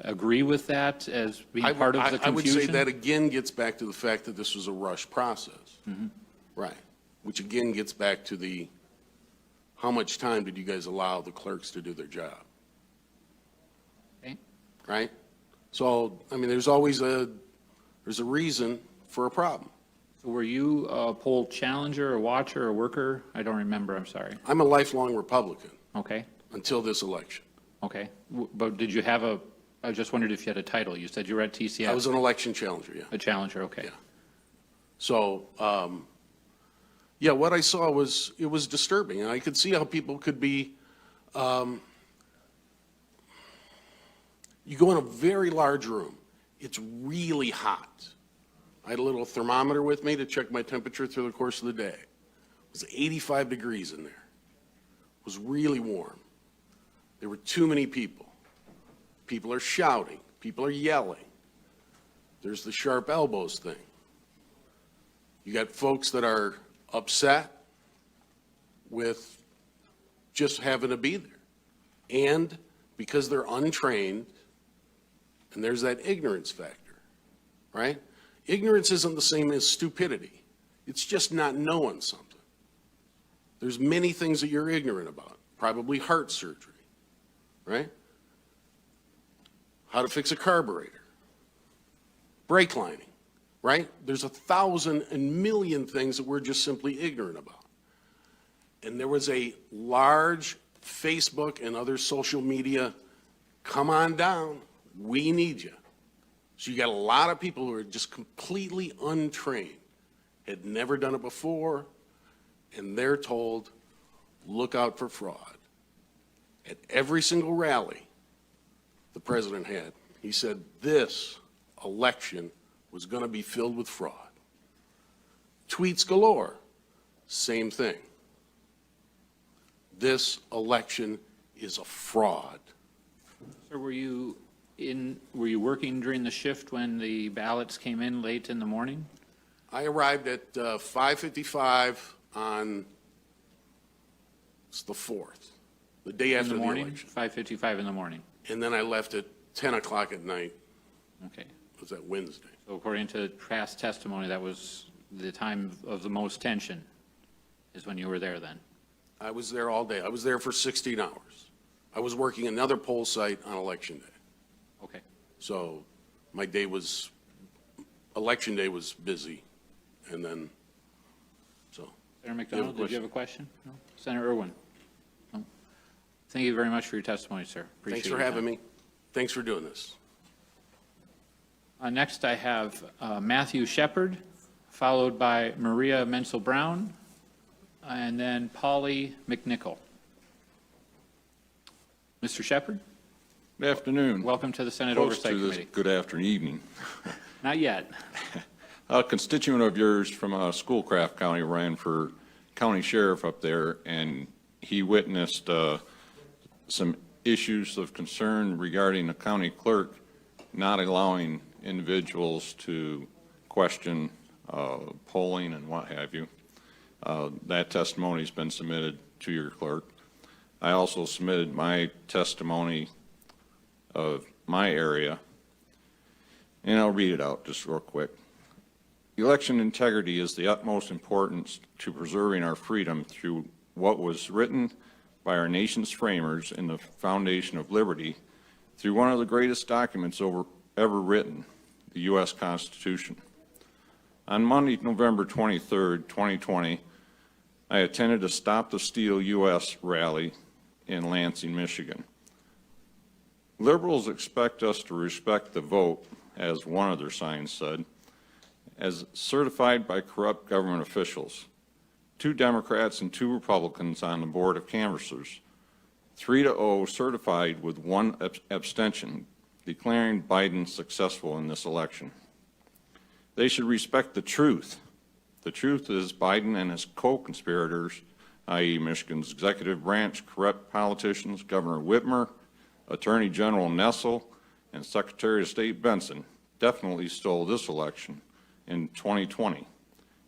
agree with that as being part of the confusion? I would say that again gets back to the fact that this was a rush process. Mm-hmm. Right. Which again gets back to the, how much time did you guys allow the clerks to do their job? Okay. Right? So, I mean, there's always a reason for a problem. So were you a poll challenger, a watcher, a worker? I don't remember, I'm sorry. I'm a lifelong Republican Okay, until this election. okay. But did you have I just wondered if you had a title. You said you were at TCF. I was an election challenger, yeah. A challenger, okay. Yeah. So, yeah, what I saw was, it was disturbing. And I could see how people could be, you go in a very large room. It's really hot. I had a little thermometer with me to check my temperature through the course of the day. It was 85 degrees in there. It was really warm. There were too many people. People are shouting. People are yelling. There's the sharp elbows thing. You got folks that are upset with just having to be there. And because they're untrained, and there's that ignorance factor, right? Ignorance isn't the same as stupidity. It's just not knowing something. There's many things that you're ignorant about, probably heart surgery, right? How to fix a carburetor, brake lining, right? There's 1,000 and million things that we're just simply ignorant about. And there was a large Facebook and other social media, come on down, we need you. So you got a lot of people who are just completely untrained, had never done it before, and they're told, look out for fraud. At every single rally the president had, he said this election was going to be filled with fraud. Tweets galore, same thing. This election is a fraud. Sir, were you working during the shift when the ballots came in late in the morning? I arrived at 5:55 on, it's the 4th, the day after the election. 5:55 in the morning. And then I left at 10 o'clock at night. Okay. Was that Wednesday? So according to past testimony, that was the time of the most tension, is when you were there then? I was there all day. I was there for 16 hours. I was working another poll site on election day. Okay. So my day was, election day was busy. And then, so. Senator McDonald, did you have a question? No? Senator Irwin? No? Thank you very much for your testimony, sir. Appreciate Thanks for your having time. me. Thanks for doing this. Next, I have Matthew Shepard, followed by Maria Menzel-Brown, and then Polly McNichol. Mr. Shepard? Good afternoon. Welcome to the Senate Close Oversight to this Committee. good afternoon evening. Not yet. A constituent of yours from Schoolcraft County ran for county sheriff up there, and he witnessed some issues of concern regarding the county clerk not allowing individuals to question polling and what have you. That testimony has been submitted to your clerk. I also submitted my testimony of my area, and I'll read it out just real quick. Election integrity is the utmost importance to preserving our freedom through what was written by our nation's framers in the Foundation of Liberty through one of the greatest documents ever written, the U.S. Constitution. On Monday, November 23rd, 2020, I attended a Stop the Steal U.S. rally in Lansing, Michigan. Liberals expect us to respect the vote, as one of their signs said, as certified by corrupt government officials. 2 Democrats and 2 Republicans on the board of canvassers, 3-0 certified with 1 abstention, declaring Biden successful in this election. They should respect the truth. The truth is Biden and his co-conspirators, i.e. Michigan's executive branch, corrupt politicians, Governor Whitmer, Attorney General Nessel, and Secretary of State Benson, definitely stole this election in 2020,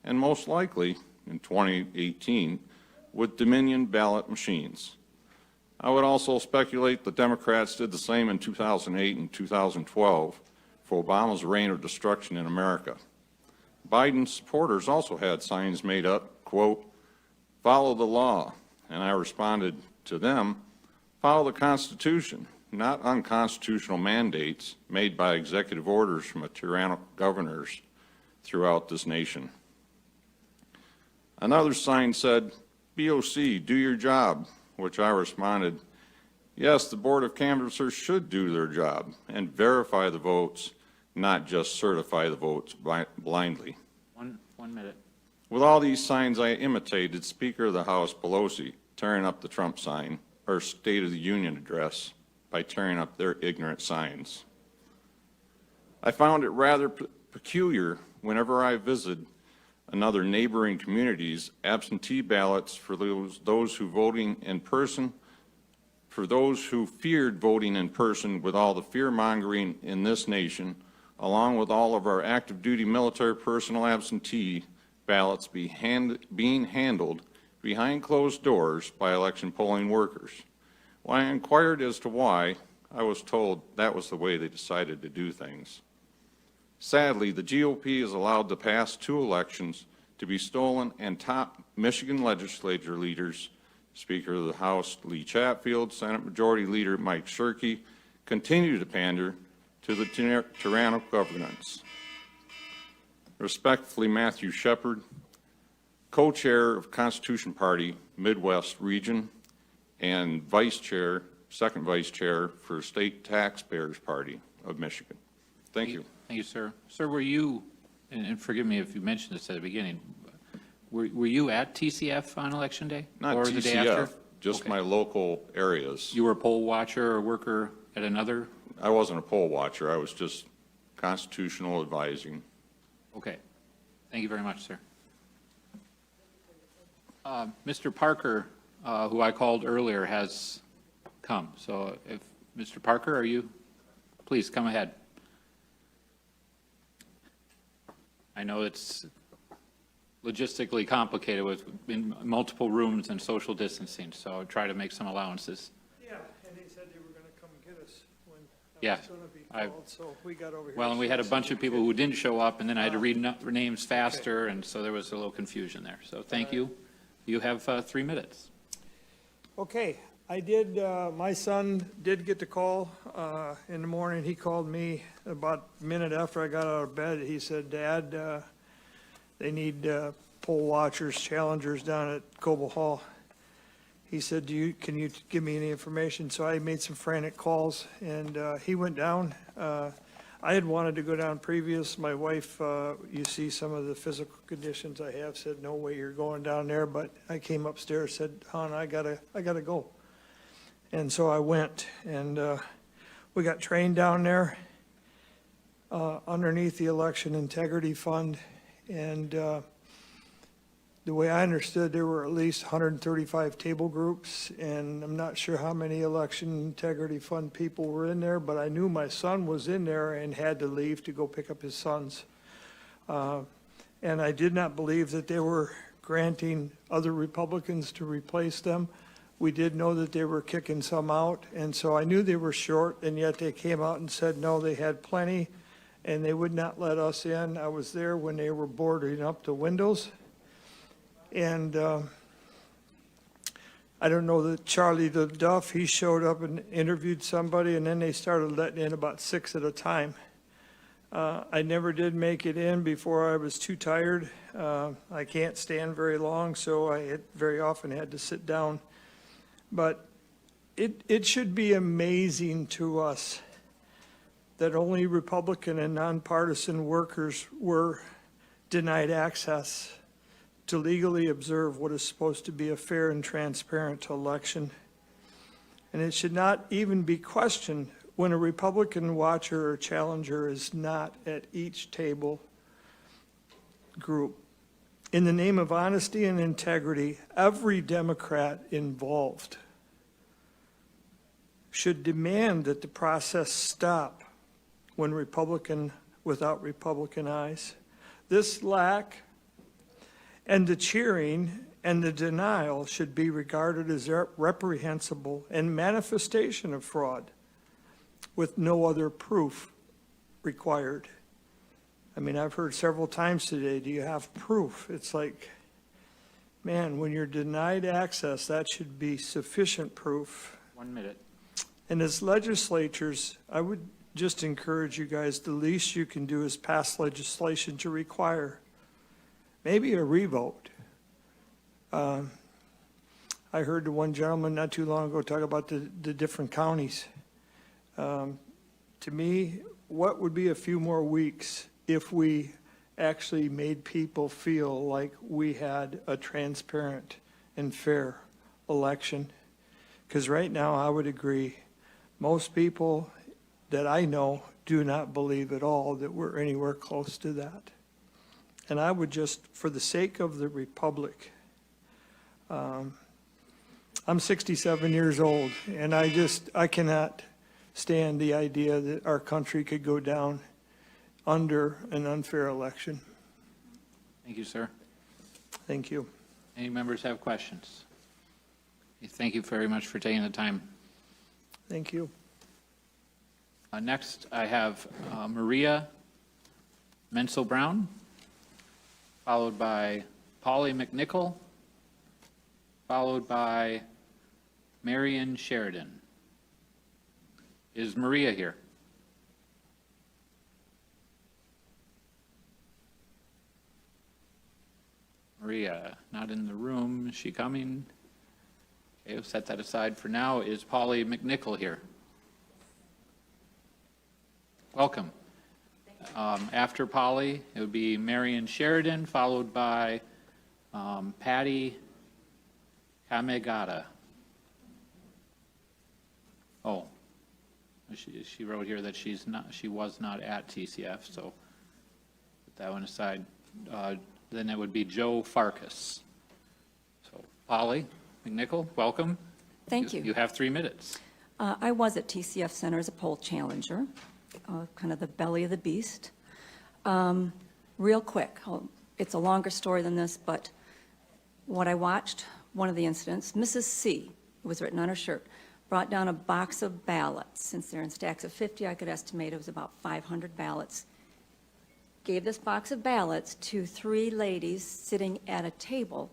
and most likely in 2018 with Dominion ballot machines. I would also speculate the Democrats did the same in 2008 and 2012 for Obama's reign of destruction in America. Biden's supporters also had signs made up, quote, "Follow the law," and I responded to them, "Follow the Constitution, not unconstitutional mandates made by executive orders from tyrannical governors throughout this nation." Another sign said, "BOC, do your job," which I responded, "Yes, the Board of Canvassers should do their job and verify the votes, not just certify the votes blindly." One minute. With all these signs, I imitated Speaker of the House Pelosi tearing up the Trump sign, or State of the Union address, by tearing up their ignorant signs. I found it rather peculiar whenever I visited another neighboring communities, absentee ballots for those who voting in person, for those who feared voting in person with all the fear-mongering in this nation, along with all of our active duty military personnel absentee ballots being handled behind closed doors by election polling workers. When I inquired as to why, I was told that was the way they decided to do things. Sadly, the GOP is allowed to pass 2 elections to be stolen, and top Michigan legislature leaders, Speaker of the House Lee Chatfield, Senate Majority Leader Mike Shirkey, continue to pander to the tyrannical governance. Respectfully, Matthew Shepard, co-chair of Constitution Party Midwest Region and vice chair, second vice chair for State Taxpayers Party of Michigan. Thank you. Thank you, sir. Sir, were you, and forgive me if you mentioned this at the beginning, were you at TCF on Election Day? Not or TCF, the day after? just Okay. my local areas. You were a poll watcher or worker at another? I wasn't a poll watcher. I was just constitutional advising. Okay. Thank you very much, sir. Mr. Parker, who I called earlier, has come. So if, Mr. Parker, are you, please come ahead. I know it's logistically complicated with in multiple rooms and social distancing, so try to make some allowances. Yeah, and they said they were going to come get us when Yeah, I was going to be called, so we got over here. Well, and we had a bunch of people who didn't show up, and then I had to read names faster, and so there was a little confusion there. So thank you. You have 3 minutes. Okay, I did, my son did get the call in the morning. He called me about a minute after I got out of bed. He said, "Dad, they need poll watchers, challengers down at Coble Hall." He said, can you give me any information? So I made some frantic calls, and he went down. I had wanted to go down previous. My wife, you see some of the physical conditions I have, said, "No way you're going down there." But I came upstairs, said, "Hon, I gotta go." And so I went, and we got trained down there underneath the Election Integrity Fund. And the way I understood, there were at least 135 table groups, and I'm not sure how many Election Integrity Fund people were in there, but I knew my son was in there and had to leave to go pick up his sons. And I did not believe that they were granting other Republicans to replace them. We did know that they were kicking some out, and so I knew they were short, and yet they came out and said, no, they had plenty, and they would not let us in. I was there when they were boarding up the windows. And I don't know that Charlie the Duff, he showed up and interviewed somebody, and then they started letting in about 6 at a time. I never did make it in before I was too tired. I can't stand very long, so I very often had to sit down. But it should be amazing to us that only Republican and nonpartisan workers were denied access to legally observe what is supposed to be a fair and transparent election. And it should not even be questioned when a Republican watcher or challenger is not at each table group. In the name of honesty and integrity, every Democrat involved should demand that the process stop when without Republican eyes. This lack and the cheering and the denial should be regarded as reprehensible and manifestation of fraud with no other proof required. I mean, I've heard several times today, do you have proof? It's like, man, when you're denied access, that should be sufficient proof. 1 minute. And as legislatures, I would just encourage you guys, the least you can do is pass legislation to require maybe a revote. I heard the one gentleman not too long ago talk about the different counties. To me, what would be a few more weeks if we actually made people feel like we had a transparent and fair election? Because right now, I would agree, most people that I know do not believe at all that we're anywhere close to that. And I would just, for the sake of the republic, I'm 67 years old, and I cannot stand the idea that our country could go down under an unfair election. Thank you, sir. Thank you. Any members have questions? Thank you very much for taking the time. Thank you. Next, I have Maria Menzel-Brown, followed by Polly McNichol, followed by Marion Sheridan. Is Maria here? Maria, not in the room. Is she coming? Okay, we'll set that aside for now. Is Polly McNichol here? Welcome. After Polly, it would be Marion Sheridan, followed by Patty Kamegata. Oh, she wrote here that she was not at TCF, so put that one aside. Then it would be Joe Farkas. So Polly McNichol, welcome. Thank you. You have 3 minutes. I was at TCF Center as a poll challenger, kind of the belly of the beast. Real quick, it's a longer story than this, but what I watched, one of the incidents, Mrs. C, it was written on her shirt, brought down a box of ballots. Since they're in stacks of 50, I could estimate it was about 500 ballots. Gave this box of ballots to 3 ladies sitting at a table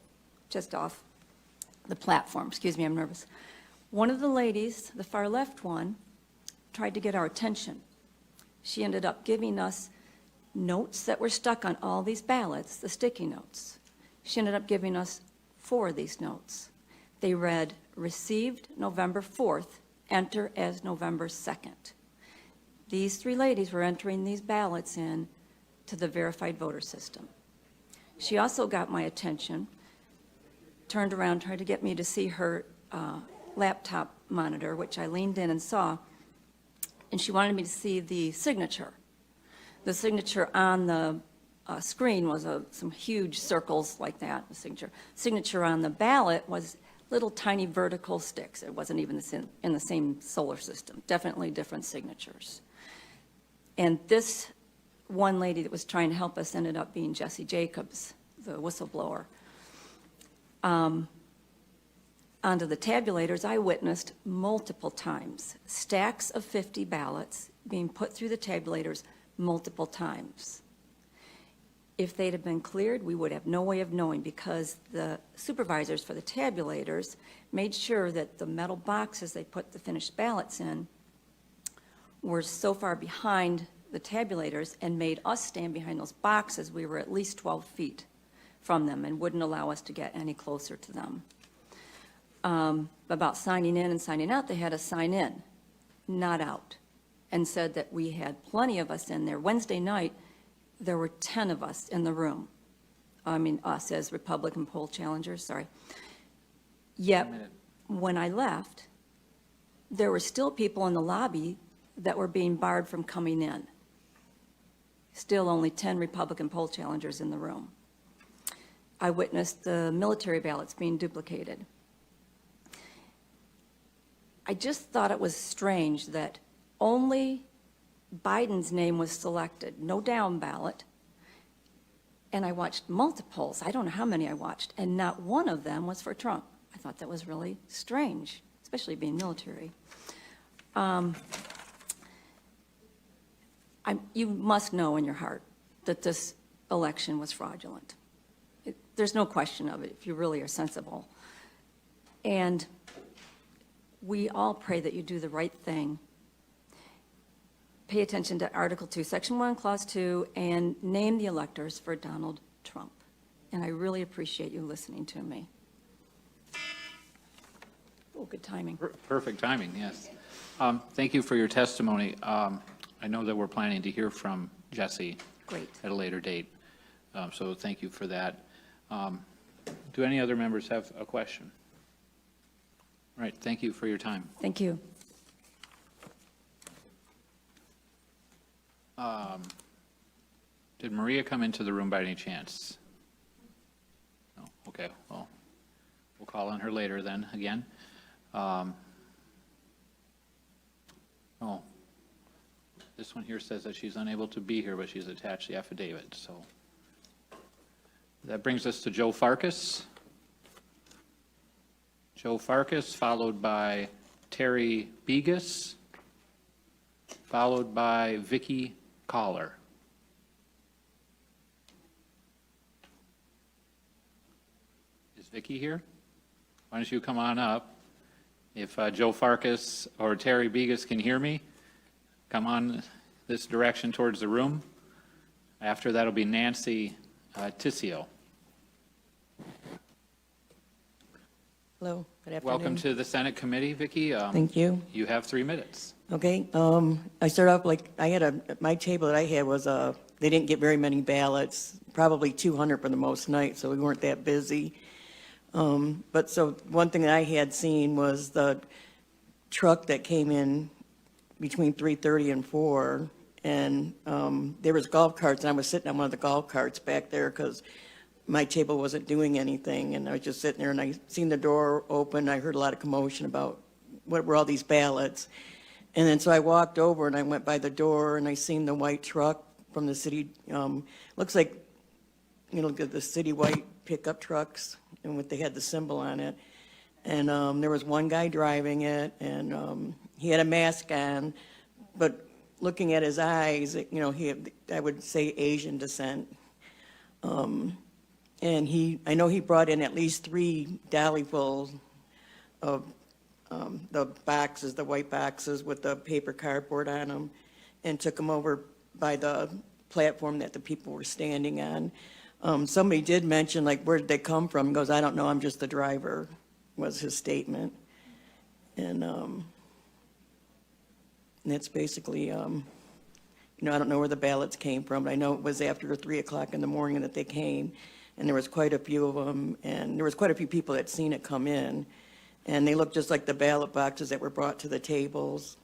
just off the platform. Excuse me, I'm nervous. One of the ladies, the far left one, tried to get our attention. She ended up giving us notes that were stuck on all these ballots, the sticky notes. She ended up giving us 4 of these notes. They read, received November 4th, enter as November 2nd. These 3 ladies were entering these ballots in to the verified voter system. She also got my attention, turned around, tried to get me to see her laptop monitor, which I leaned in and saw, and she wanted me to see the signature. The signature on the screen was some huge circles like that, the signature. Signature on the ballot was little tiny vertical sticks. It wasn't even in the same solar system, definitely different signatures. And this one lady that was trying to help us ended up being Jesse Jacobs, the whistleblower. Onto the tabulators, I witnessed multiple times stacks of 50 ballots being put through the tabulators multiple times. If they'd have been cleared, we would have no way of knowing, because the supervisors for the tabulators made sure that the metal boxes they put the finished ballots in were so far behind the tabulators and made us stand behind those boxes. We were at least 12 feet from them and wouldn't allow us to get any closer to them. About signing in and signing out, they had us sign in, not out, and said that we had plenty of us in there. Wednesday night, there were 10 of us in the room. I mean, us as Republican poll challengers, sorry. Yet, when I left, there were still people in the lobby that were being barred from coming in. Still only 10 Republican poll challengers in the room. I witnessed the military ballots being duplicated. I just thought it was strange that only Biden's name was selected, no down ballot. And I watched multiples, I don't know how many I watched, and not one of them was for Trump. I thought that was really strange, especially being military. You must know in your heart that this election was fraudulent. There's no question of it if you really are sensible. And we all pray that you do the right thing. Pay attention to Article 2, Section 1, Clause 2, and name the electors for Donald Trump. And I really appreciate you listening to me. Oh, good timing. Perfect timing, yes. Thank you for your testimony. I know that we're planning to hear from Jesse Great. at a later date, so thank you for that. Do any other members have a question? All right, thank you for your time. Thank you. Did Maria come into the room by any chance? No, okay, well, we'll call on her later then, again. Oh, this one here says that she's unable to be here, but she's attached the affidavit, so. That brings us to Joe Farkas. Joe Farkas, followed by Terry Begas, followed by Vicky Collar. Is Vicky here? Why don't you come on up? If Joe Farkas or Terry Begas can hear me, come on this direction towards the room. After that'll be Nancy Tissio. Hello, good afternoon. Welcome to the Senate Committee, Vicky. Thank you. You have 3 minutes. Okay, I start off like, my table that I had was, they didn't get very many ballots, probably 200 for the most nights, so we weren't that busy. But so one thing that I had seen was the truck that came in between 3:30 and 4, and there was golf carts, and I was sitting on one of the golf carts back there because my table wasn't doing anything, and I was just sitting there, and I seen the door open. I heard a lot of commotion about what were all these ballots. And then so I walked over, and I went by the door, and I seen the white truck from the city, looks like, you know, the city white pickup trucks, and they had the symbol on it. And there was one guy driving it, and he had a mask on, but looking at his eyes, you know, I would say Asian descent. And I know he brought in at least 3 dollyfuls of the boxes, the white boxes with the paper cardboard on them, and took them over by the platform that the people were standing on. Somebody did mention, like, where did they come from? He goes, I don't know, I'm just the driver, was his statement. And that's basically, you know, I don't know where the ballots came from, but I know it was after 3 o'clock in the morning that they came. And there was quite a few of them, and there was quite a few people that seen it come in. And they looked just like the ballot boxes that were brought to the tables.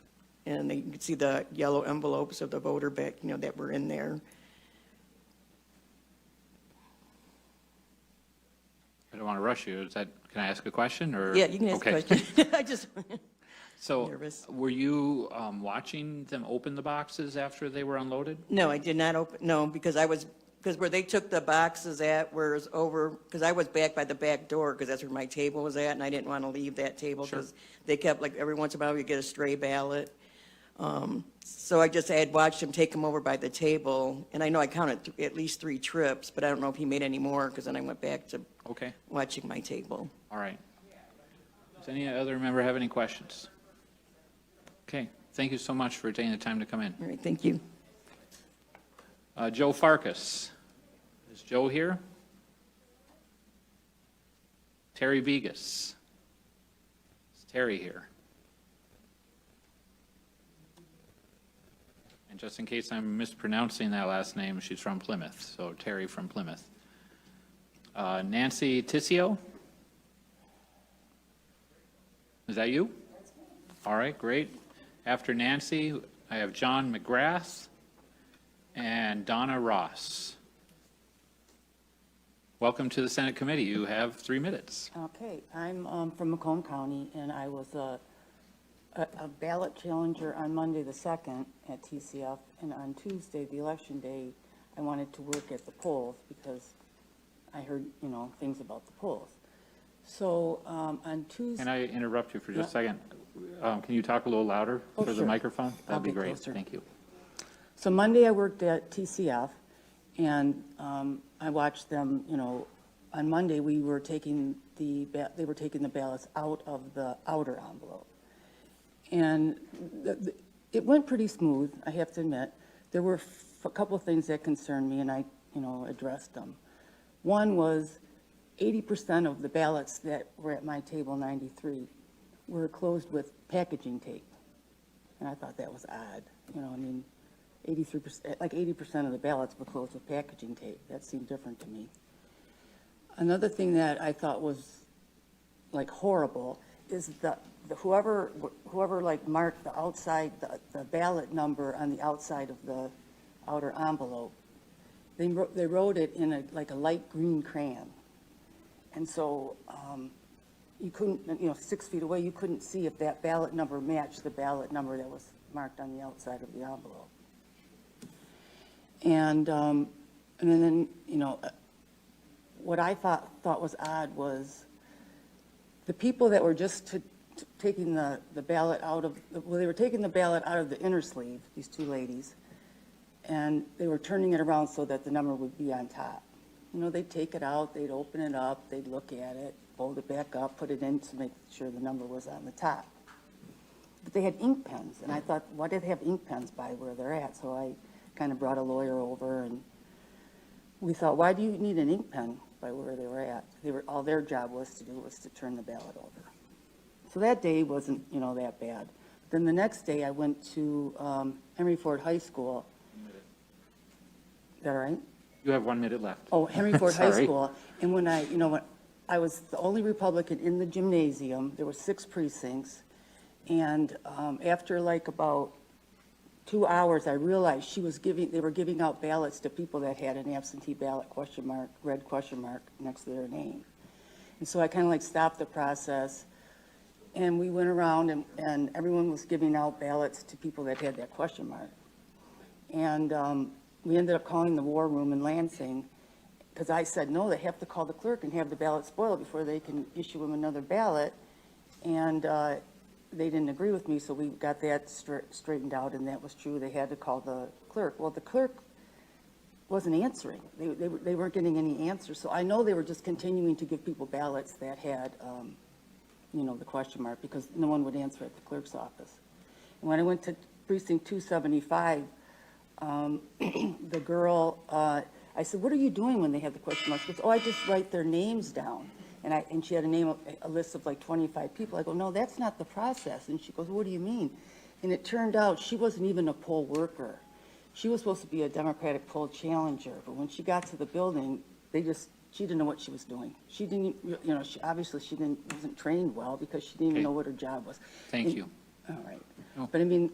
And you could see the yellow envelopes of the voter bag, you know, that were in there. I don't want to rush you. Can I ask a question, or? Yeah, you can ask a question. I just So, nervous. were you watching them open the boxes after they were unloaded? No, I did not open, no, because where they took the boxes at was over, because I was back by the back door, because that's where my table was at, and I didn't want to leave that table, because they kept, like, every once in a while, you get a stray ballot. So I had watched him take them over by the table, and I know I counted at least 3 trips, but I don't know if he made any more, because then I went back to watching my table. All right. Does any other member have any questions? Okay, thank you so much for taking the time to come in. All right, thank you. Joe Farkas. Is Joe here? Terry Vegas. Is Terry here? And just in case I'm mispronouncing that last name, she's from Plymouth, so Terry from Plymouth. Nancy Tissio? Is that you? All right, great. After Nancy, I have John McGrath and Donna Ross. Welcome to the Senate Committee. You have 3 minutes. Okay, I'm from Macomb County, and I was a ballot challenger on Monday the 2nd at TCF, and on Tuesday, the election day, I wanted to work at the polls because I heard, things about the polls. So on Tuesday... Can I interrupt you for just a second? Yeah. Can you talk a little louder for the sure. microphone? I'll That'd be get great. closer. Thank you. So Monday I worked at TCF, and I watched them, on Monday they were taking the ballots out of the outer envelope. And it went pretty smooth, I have to admit. There were a couple of things that concerned me, and I, addressed them. One was 80% of the ballots that were at my table 93 were closed with packaging tape. And I thought that was odd. 83%, like 80% of the ballots were closed with packaging tape. That seemed different to me. Another thing that I thought was like horrible is whoever like marked the outside, the ballot number on the outside of the outer envelope, they wrote it in like a light green crayon. And so you couldn't, 6 feet away, you couldn't see if that ballot number matched the ballot number that was marked on the outside of the envelope. And then, what I thought was odd was the people that were just taking the ballot out of, they were taking the ballot out of the inner sleeve, these two ladies, and they were turning it around so that the number would be on top. They'd take it out, they'd open it up, they'd look at it, fold it back up, put it in to make sure the number was on the top. But they had ink pens, and I thought, why did they have ink pens by where they're at? So I kind of brought a lawyer over, and we thought, why do you need an ink pen by where they were at? All their job was to turn the ballot over. So that day wasn't, that bad. Then the next day, I went to Henry Ford High School. Is that all right? You have 1 minute left. Oh, Henry Ford High Sorry. School. And when I was the only Republican in the gymnasium, there were 6 precincts. And after like about 2 hours, I realized they were giving out ballots to people that had an absentee ballot red question mark next to their name. And so I kind of like stopped the process, and we went around and everyone was giving out ballots to people that had that question mark. And we ended up calling the war room in Lansing, because I said, no, they have to call the clerk and have the ballot spoiled before they can issue them another ballot. And they didn't agree with me, so we got that straightened out, and that was true. They had to call the clerk. Well, the clerk wasn't answering. They weren't getting any answers. So I know they were just continuing to give people ballots that had, the question mark, because no one would answer at the clerk's office. And when I went to precinct 275, the girl, I said, what are you doing when they have the question mark? She goes, oh, I just write their names down. And she had a list of like 25 people. I go, no, that's not the process. And she goes, what do you mean? And it turned out she wasn't even a poll worker. She was supposed to be a Democratic poll challenger. But when she got to the building, she didn't know what she was doing. She didn't, she wasn't trained well, because she didn't even know what her job was. Thank you. All right. Oh. But I mean,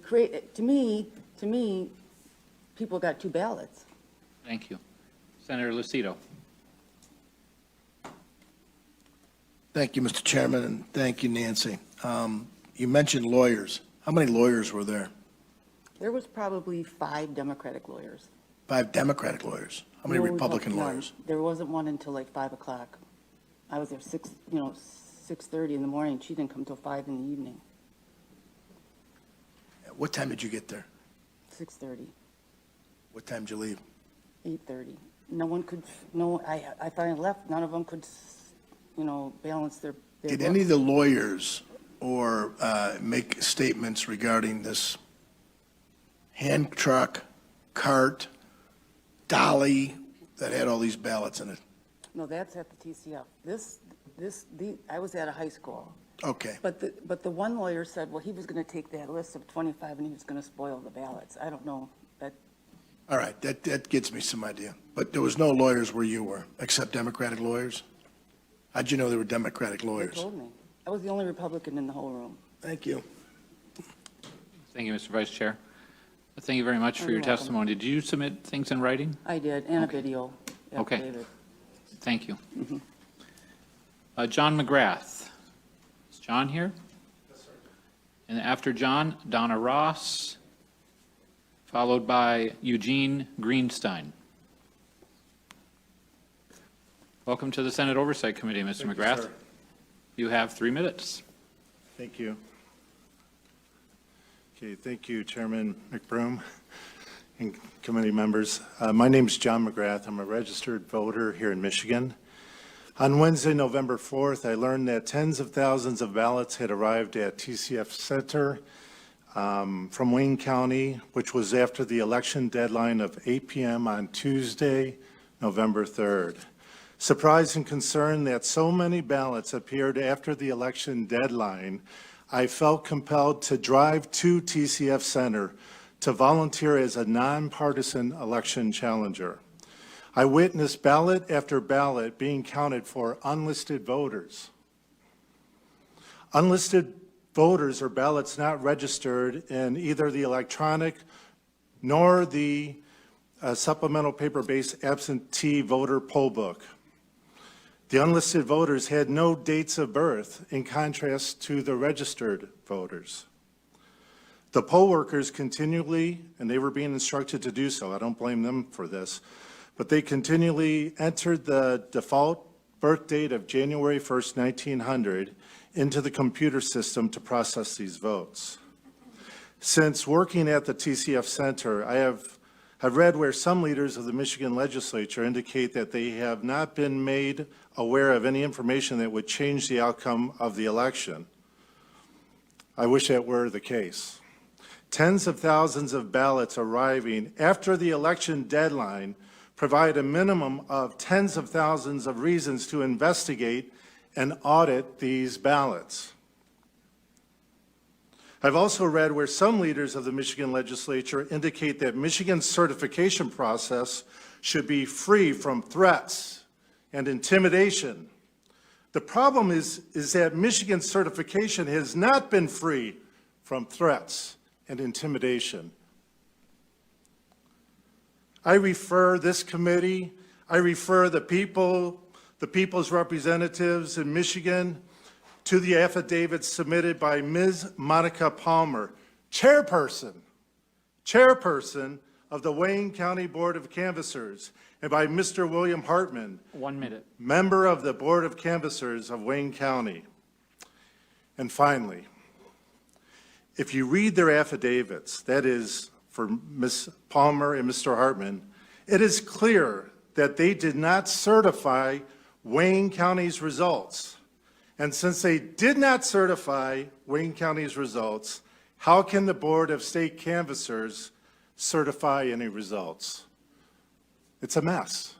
to me, people got 2 ballots. Thank you. Senator Lucido. Thank you, Mr. Chairman, and thank you, Nancy. You mentioned lawyers. How many lawyers were there? There was probably 5 Democratic lawyers. 5 Democratic lawyers. How many Republican None. lawyers? There wasn't one until like 5 o'clock. I was there 6:30 in the morning. She didn't come till 5 in the evening. What time did you get there? 6:30, What time did you leave? 8:30. I finally left. None of them could, balance their Did books. any of the lawyers or make statements regarding this hand truck, cart, dolly that had all these ballots in it? No, that's at the TCF. I was at a high school. Okay. But the one lawyer said, well, he was going to take that list of 25 and he was going to spoil the ballots. I don't know. All right, that gives me some idea. But there was no lawyers where you were, except Democratic lawyers? How'd you know there were Democratic They lawyers? told me. I was the only Republican in the whole room. Thank you. Thank you, Mr. Vice Chair. Thank you very much for your You're welcome. testimony. Did you submit things in writing? I did, and a video Okay. affidavit. Thank you. John McGrath. Is John here? Yes, sir. And after John, Donna Ross, followed by Eugene Greenstein. Welcome to the Senate Oversight Committee, Mr. Thank you, McGrath. sir. You have 3 minutes. Thank you. Okay, thank you, Chairman McBroom and committee members. My name is John McGrath. I'm a registered voter here in Michigan. On Wednesday, November 4th, I learned that tens of thousands of ballots had arrived at TCF Center from Wayne County, which was after the election deadline of 8 p.m. on Tuesday, November 3rd. Surprised and concerned that so many ballots appeared after the election deadline, I felt compelled to drive to TCF Center to volunteer as a nonpartisan election challenger. I witnessed ballot after ballot being counted for unlisted voters. Unlisted voters are ballots not registered in either the electronic nor the supplemental paper-based absentee voter poll book. The unlisted voters had no dates of birth, in contrast to the registered voters. The poll workers continually, and they were being instructed to do so, I don't blame them for this, but they continually entered the default birth date of January 1st, 1900 into the computer system to process these votes. Since working at the TCF Center, I have read where some leaders of the Michigan legislature indicate that they have not been made aware of any information that would change the outcome of the election. I wish that were the case. Tens of thousands of ballots arriving after the election deadline provide a minimum of tens of thousands of reasons to investigate and audit these ballots. I've also read where some leaders of the Michigan legislature indicate that Michigan's certification process should be free from threats and intimidation. The problem is that Michigan's certification has not been free from threats and intimidation. I refer this committee, I refer the people's representatives in Michigan to the affidavit submitted by Ms. Monica Palmer, chairperson of the Wayne County Board of Canvassers, and by Mr. William Hartman, 1 minute. member of the Board of Canvassers of Wayne County. And finally, if you read their affidavits, that is for Ms. Palmer and Mr. Hartman, it is clear that they did not certify Wayne County's results. And since they did not certify Wayne County's results, how can the Board of State Canvassers certify any results? It's a mess.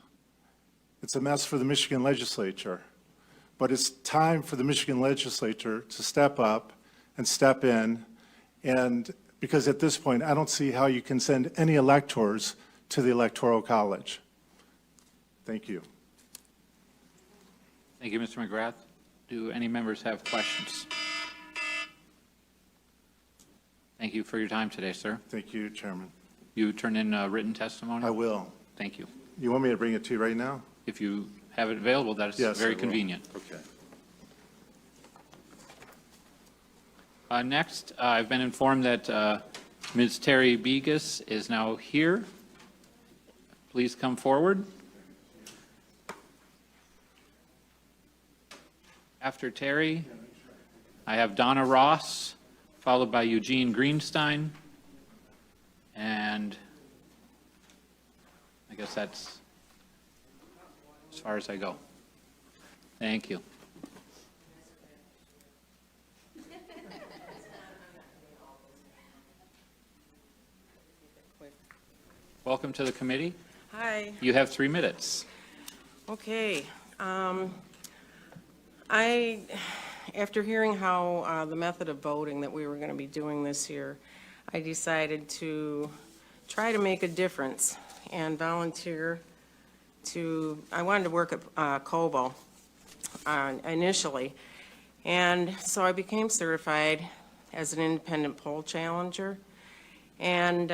It's a mess for the Michigan legislature. But it's time for the Michigan legislature to step up and step in, and because at this point, I don't see how you can send any electors to the Electoral College. Thank you. Thank you, Mr. McGrath. Do any members have questions? Thank you for your time today, sir. Thank you, Chairman. You turn in written testimony? I will. Thank you. You want me to bring it to you right now? If you have it available, that is Yes, I very will. convenient. Okay. Next, I've been informed that Ms. Terry Begas is now here. Please come forward. After Terry, I have Donna Ross, followed by Eugene Greenstein, and I guess that's as far as I go. Thank you. Welcome to the committee. Hi. You have 3 minutes. Okay. After hearing how the method of voting that we were going to be doing this year, I decided to try to make a difference and volunteer I wanted to work at Cobo initially. And so I became certified as an independent poll challenger. And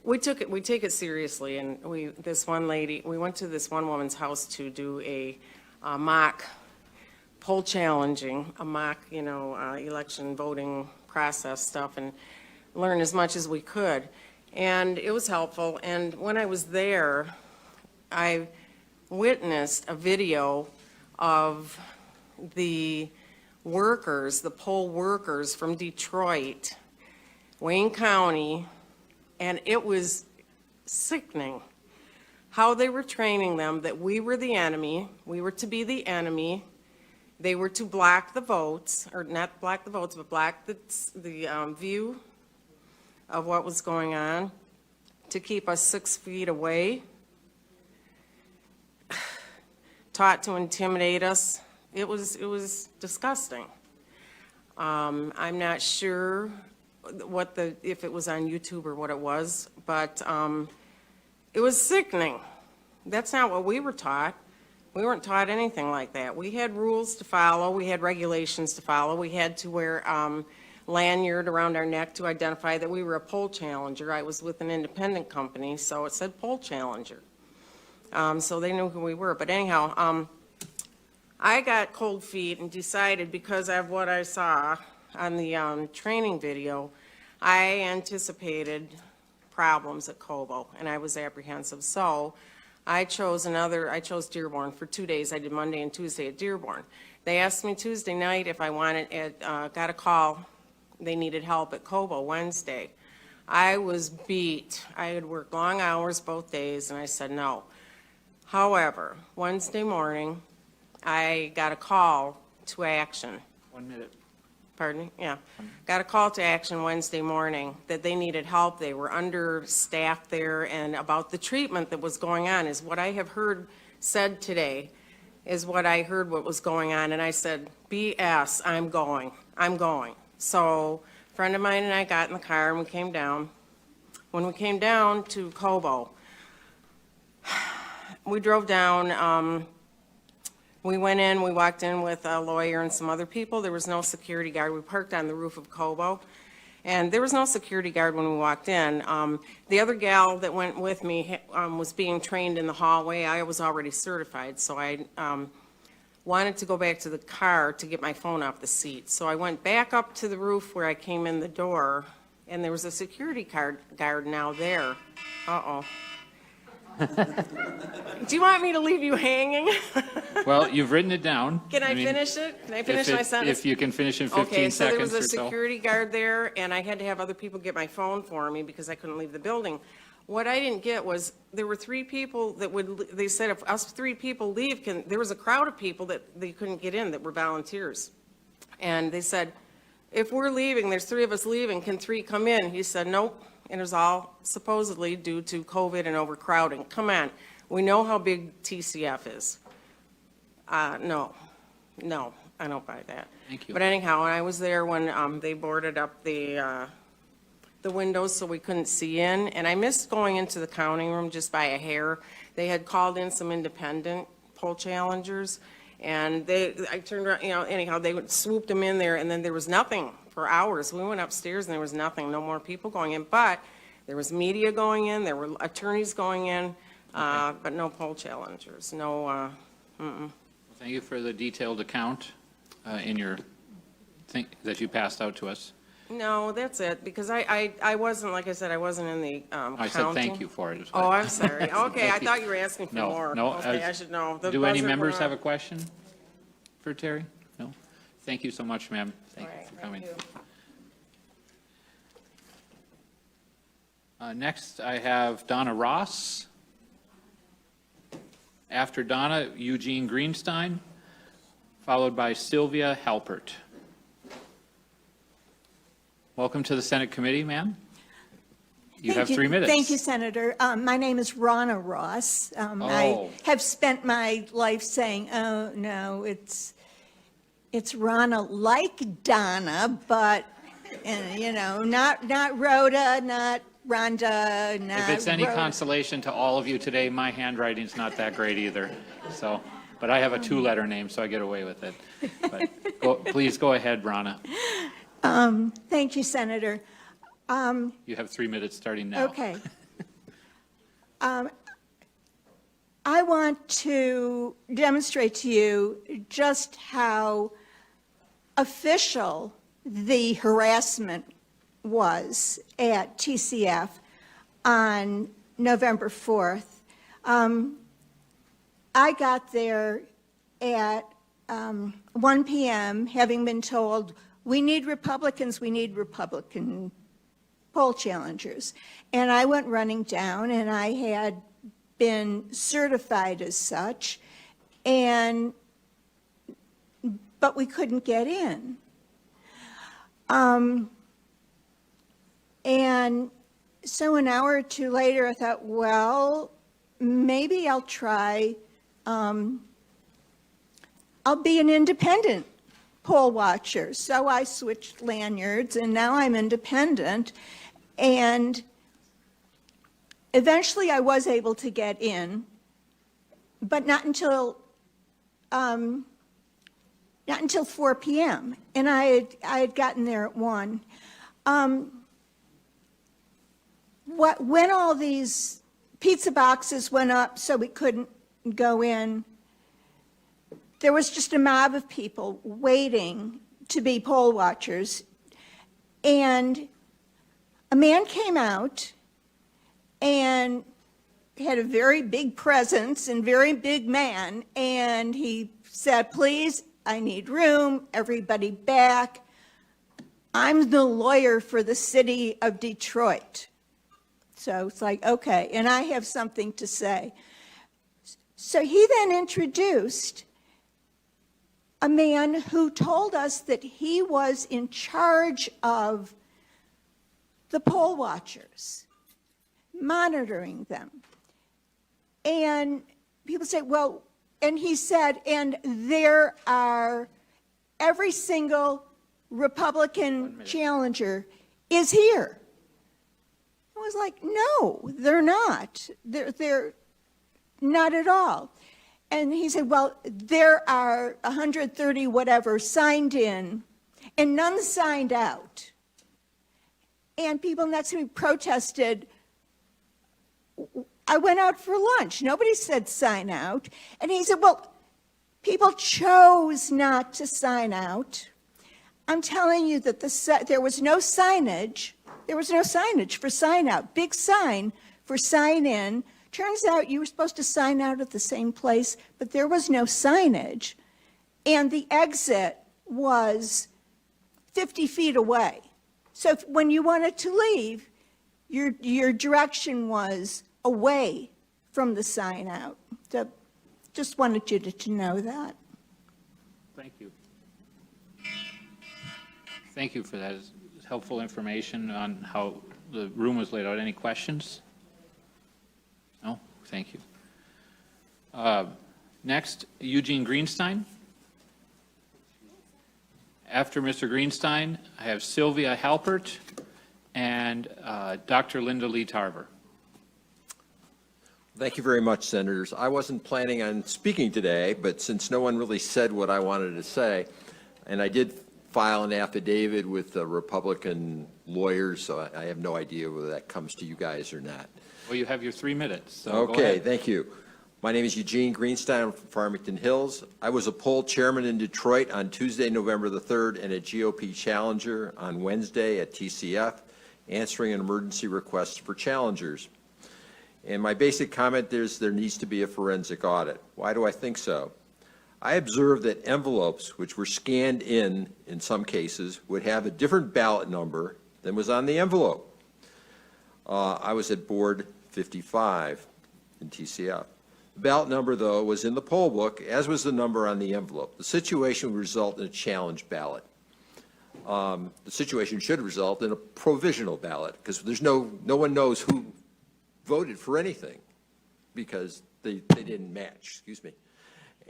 we take it seriously, and we went to this one woman's house to do a mock poll challenging, a mock, election voting process stuff, and learn as much as we could. And it was helpful, and when I was there, I witnessed a video of the workers, the poll workers from Detroit, Wayne County, and it was sickening how they were training them that we were the enemy, we were to be the enemy, they were to block the votes, or not block the votes, but block the view of what was going on, to keep us 6 feet away, taught to intimidate us. It was disgusting. I'm not sure if it was on YouTube or what it was, but it was sickening. That's not what we were taught. We weren't taught anything like that. We had rules to follow. We had regulations to follow. We had to wear lanyard around our neck to identify that we were a poll challenger. I was with an independent company, so it said poll challenger. So they knew who we were. But anyhow, I got cold feet and decided, because of what I saw on the training video, I anticipated problems at Cobo, and I was apprehensive. So I chose Dearborn for 2 days. I did Monday and Tuesday at Dearborn. They asked me Tuesday night if I got a call. They needed help at Cobo Wednesday. I was beat. I had worked long hours both days, and I said no. However, Wednesday morning, I got a call to action. 1 minute. Pardon me? Yeah. Got a call to action Wednesday morning that they needed help. They were understaffed there, and about the treatment that was going on is what I have heard said today, is what I heard what was going on. And I said, BS, I'm going. So a friend of mine and I got in the car and we came down. When we came down to Cobo, we drove down, we went in, we walked in with a lawyer and some other people. There was no security guard. We parked on the roof of Cobo, and there was no security guard when we walked in. The other gal that went with me was being trained in the hallway. I was already certified, so I wanted to go back to the car to get my phone off the seat. So I went back up to the roof where I came in the door, and there was a security guard now there. Uh-oh. Do you want me to leave you hanging? Well, you've written it down. Can I finish it? Can I finish my sentence? If you can finish in 15 Okay, so there seconds was or a so. security guard there, and I had to have other people get my phone for me because I couldn't leave the building. What I didn't get was, there were 3 people that they said if us 3 people leave, there was a crowd of people that they couldn't get in that were volunteers. And they said, if we're leaving, there's 3 of us leaving, can 3 come in? He said, nope, and it was all supposedly due to COVID and overcrowding. Come on, we know how big TCF is. No, I don't buy that. Thank you. But anyhow, I was there when they boarded up the windows so we couldn't see in, and I missed going into the counting room just by a hair. They had called in some independent poll challengers, and I turned around, anyhow, they swooped them in there, and then there was nothing for hours. We went upstairs and there was nothing, no more people going in, but there was media going in, there were attorneys going in, but no poll challengers, no, Thank you for the detailed account in your thing that you passed out to us. No, that's it, because I wasn't, like I said, I wasn't in the counting. I said thank you for it. Oh, I'm sorry. Okay, I Thank you. thought you were asking for more. No. Okay, I should know. The Do any buzzer members went have a off. question for Terry? No? Thank you so much, ma'am. Thank All you right, for coming. thank you. Next, I have Donna Ross. After Donna, Eugene Greenstein, followed by Sylvia Halpert. Welcome to the Senate committee, ma'am. You have 3 minutes. Thank you, Senator. My name is Ronna Ross. I have spent my life saying, oh, no, it's Ronna like Donna, but, not Rhoda, not Rhonda, not If it's any Rhoda. consolation to all of you today, my handwriting's not that great either. So, but I have a 2-letter name, so I get away with it. But please go ahead, Ronna. Thank you, Senator. You have 3 minutes starting now. Okay. I want to demonstrate to you just how official the harassment was at TCF on November 4th. I got there at 1 p.m., having been told, we need Republican poll challengers. And I went running down, and I had been certified as such, but we couldn't get in. And so an hour or two later, I thought, well, maybe I'll try, I'll be an independent poll watcher. So I switched lanyards, and now I'm independent. And eventually I was able to get in, but not until 4 p.m. And I had gotten there at 1. When all these pizza boxes went up so we couldn't go in, there was just a mob of people waiting to be poll watchers. And a man came out and had a very big presence and very big man, and he said, please, I need room, everybody back. I'm the lawyer for the city of Detroit. So it's like, okay, and I have something to say. So he then introduced a man who told us that he was in charge of the poll watchers, monitoring them. And people say, well, and he said, and there are, every single Republican challenger is here. I was like, no, they're not. They're not at all. And he said, well, there are 130 whatever signed in, and none signed out. And people next to me protested. I went out for lunch. Nobody said sign out. And he said, well, people chose not to sign out. I'm telling you that there was no signage. There was no signage for sign out. Big sign for sign in. Turns out you were supposed to sign out at the same place, but there was no signage. And the exit was 50 feet away. So when you wanted to leave, your direction was away from the sign out. So just wanted you to know that. Thank you. Thank you for that. It's helpful information on how the room was laid out. Any questions? No? Thank you. Next, Eugene Greenstein. After Mr. Greenstein, I have Sylvia Halpert and Dr. Linda Lee Tarver. Thank you very much, Senators. I wasn't planning on speaking today, but since no one really said what I wanted to say, and I did file an affidavit with the Republican lawyers, so I have no idea whether that comes to you guys or not. Well, you have your 3 minutes, so go Okay, ahead. thank you. My name is Eugene Greenstein. I'm from Farmington Hills. I was a poll chairman in Detroit on Tuesday, November the 3rd, and a GOP challenger on Wednesday at TCF, answering an emergency request for challengers. And my basic comment is there needs to be a forensic audit. Why do I think so? I observed that envelopes, which were scanned in some cases, would have a different ballot number than was on the envelope. I was at board 55 in TCF. The ballot number, though, was in the poll book, as was the number on the envelope. The situation would result in a challenge ballot. the situation should result in a provisional ballot, because no one knows who voted for anything, because they didn't match, excuse me.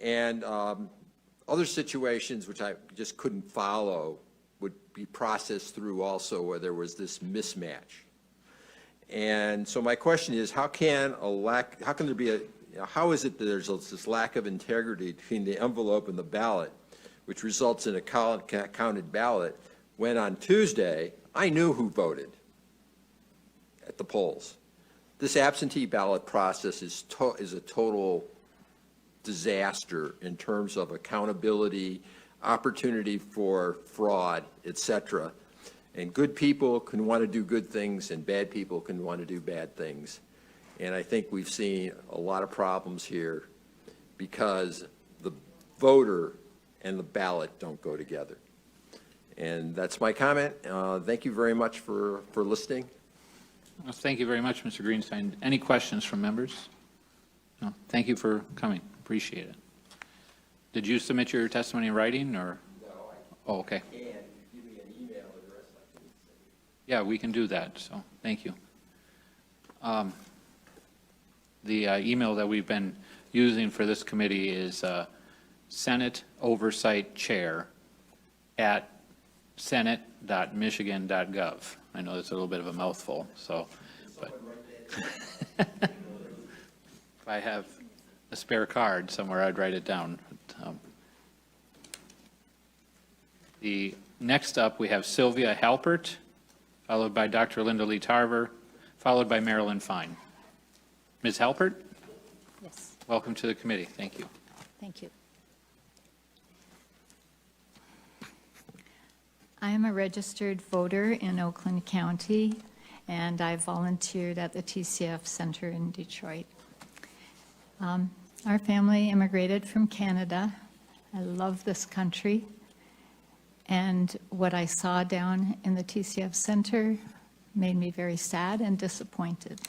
And other situations which I just couldn't follow would be processed through also where there was this mismatch. And so my question is, how can there be how is it that there's this lack of integrity between the envelope and the ballot, which results in a counted ballot, when on Tuesday, I knew who voted at the polls? This absentee ballot process is a total disaster in terms of accountability, opportunity for fraud, et cetera. And good people can want to do good things, and bad people can want to do bad things. And I think we've seen a lot of problems here because the voter and the ballot don't go together. And that's my comment. Thank you very much for listening. Well, thank you very much, Mr. Greenstein. Any questions from members? No. Thank you for coming. Appreciate it. Did you submit your testimony in writing, or? No. Oh, okay. And give me an email address. Yeah, we can do that, so thank you. The email that we've been using for this committee is Senate Oversight Chair at senate.michigan.gov. I know that's a little bit of a mouthful, so, but if I have a spare card somewhere, I'd write it down. The next up, we have Sylvia Halpert, followed by Dr. Linda Lee Tarver, followed by Marilyn Fine. Ms. Halpert? Yes, Welcome to the committee. Thank you. thank you. I am a registered voter in Oakland County, and I volunteered at the TCF Center in Detroit. Our family immigrated from Canada. I love this country. And what I saw down in the TCF Center made me very sad and disappointed.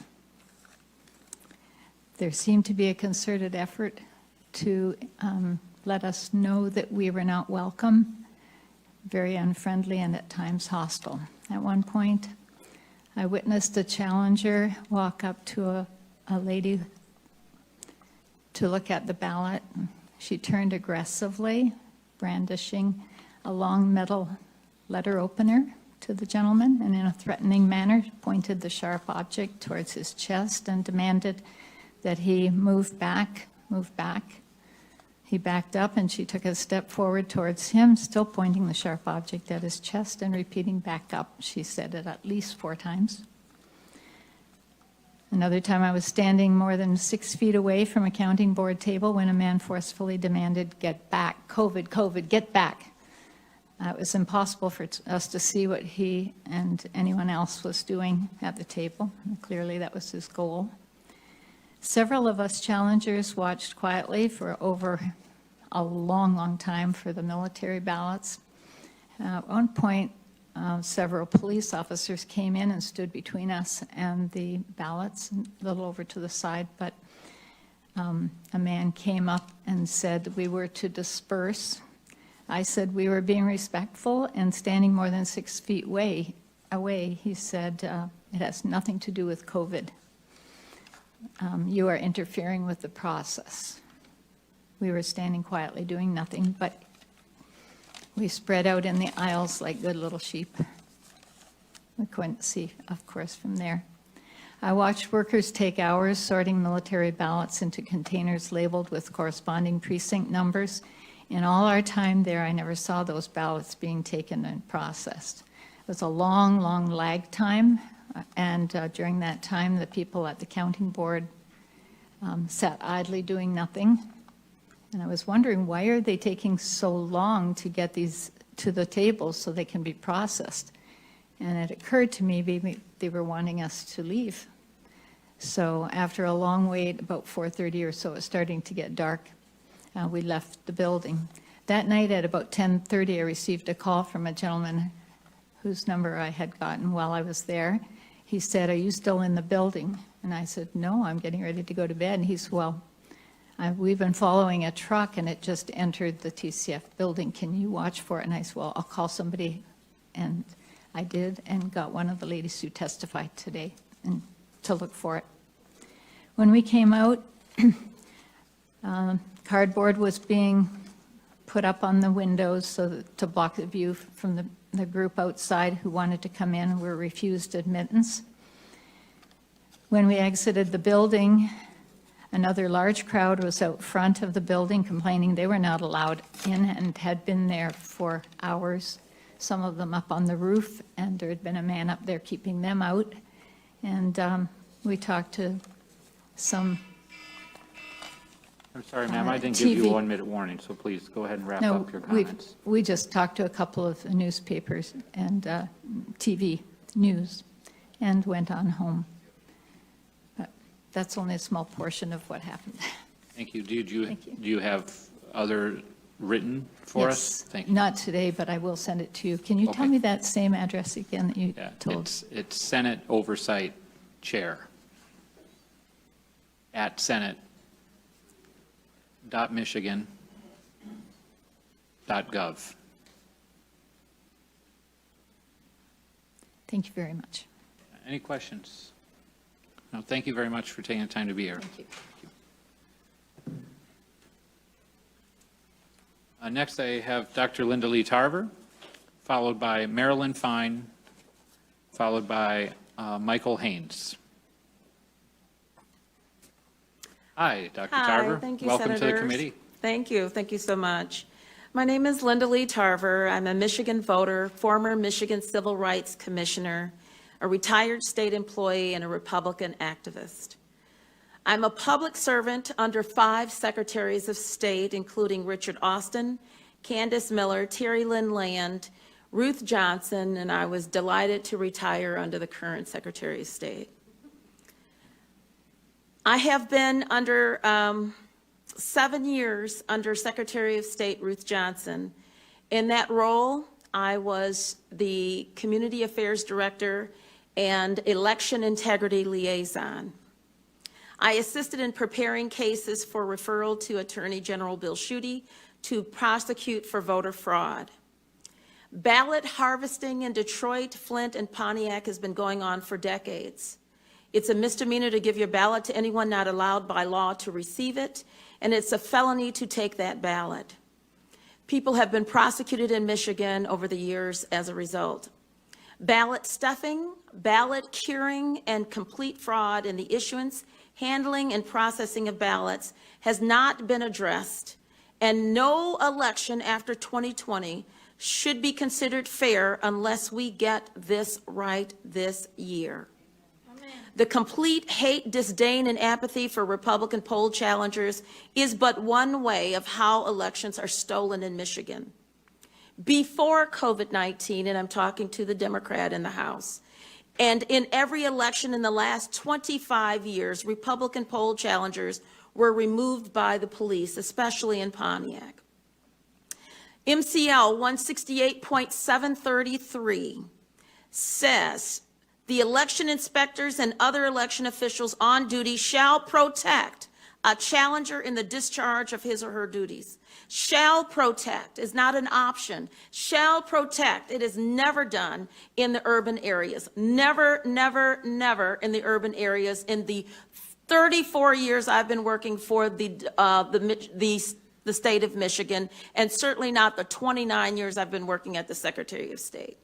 There seemed to be a concerted effort to let us know that we were not welcome, very unfriendly and at times hostile. At one point, I witnessed a challenger walk up to a lady to look at the ballot. She turned aggressively, brandishing a long metal letter opener to the gentleman, and in a threatening manner pointed the sharp object towards his chest and demanded that he move back, move back. He backed up, and she took a step forward towards him, still pointing the sharp object at his chest and repeating back up. She said it at least 4 times. Another time I was standing more than 6 feet away from a counting board table when a man forcefully demanded, "Get back, COVID, COVID, get back." It was impossible for us to see what he and anyone else was doing at the table. And clearly that was his goal. Several of us challengers watched quietly for over a long, long time for the military ballots. At one point, several police officers came in and stood between us and the ballots, a little over to the side, but a man came up and said that we were to disperse. I said we were being respectful and standing more than 6 feet away. He said, it has nothing to do with COVID. You are interfering with the process. We were standing quietly doing nothing, but we spread out in the aisles like good little sheep. We couldn't see, of course, from there. I watched workers take hours sorting military ballots into containers labeled with corresponding precinct numbers. In all our time there, I never saw those ballots being taken and processed. It was a long, long lag time, and during that time, the people at the counting board sat idly doing nothing. And I was wondering, why are they taking so long to get these to the table so they can be processed? And it occurred to me maybe they were wanting us to leave. So after a long wait, about 4:30 or so, it was starting to get dark. We left the building. That night at about 10:30, I received a call from a gentleman whose number I had gotten while I was there. He said, "Are you still in the building?" And I said, "No, I'm getting ready to go to bed." And he said, "Well, we've been following a truck and it just entered the TCF building. Can you watch for it?" And I said, "Well, I'll call somebody And I did, and got one of the ladies who testified today and to look for it. When we came out, cardboard was being put up on the windows so that, to block the view from the group outside who wanted to come in, were refused admittance. When we exited the building, another large crowd was out front of the building complaining they were not allowed in and had been there for hours, some of them up on the roof, and there had been a man up there keeping them out. And we talked to some. I'm sorry, ma'am, I didn't give you TV. a 1 minute warning, so please go ahead and wrap No, up your comments. we just talked to a couple of newspapers and TV news and went on home. But that's only a small portion of what happened. Thank you. Do Thank you. you have other written for us? Yes, Thank you. not today, but I will send it to you. Can you tell Okay. me that same address again that you Yeah, told? it's Senate Oversight Chair at senate.michigan.gov. Thank you very much. Any questions? No, thank you very much for taking the time to be here. Thank you. Next, I have Dr. Linda Lee Tarver, followed by Marilyn Fine, followed by Michael Haynes. Hi, Dr. Tarver. Thank you, Welcome to the Senators. committee. Thank you so much. My name is Linda Lee Tarver. I'm a Michigan voter, former Michigan Civil Rights Commissioner, a retired state employee, and a Republican activist. I'm a public servant under 5 secretaries of state, including Richard Austin, Candace Miller, Terry Lynn Land, Ruth Johnson, and I was delighted to retire under the current Secretary of State. I have been under 7 years under Secretary of State Ruth Johnson. In that role, I was the Community Affairs Director and Election Integrity Liaison. I assisted in preparing cases for referral to Attorney General Bill Schuette to prosecute for voter fraud. Ballot harvesting in Detroit, Flint, and Pontiac has been going on for decades. It's a misdemeanor to give your ballot to anyone not allowed by law to receive it, and it's a felony to take that ballot. People have been prosecuted in Michigan over the years as a result. Ballot stuffing, ballot curing, and complete fraud in the issuance, handling, and processing of ballots has not been addressed, and no election after 2020 should be considered fair unless we get this right this year. The complete hate, disdain, and apathy for Republican poll challengers is but one way of how elections are stolen in Michigan. Before COVID-19, and I'm talking to the Democrat in the House, and in every election in the last 25 years, Republican poll challengers were removed by the police, especially in Pontiac. MCL 168.733 says, the election inspectors and other election officials on duty shall protect a challenger in the discharge of his or her duties. Shall protect is not an option. Shall protect. It is never done in the urban areas. Never, never, never in the urban areas. In the 34 years I've been working for the state of Michigan, and certainly not the 29 years I've been working at the Secretary of State.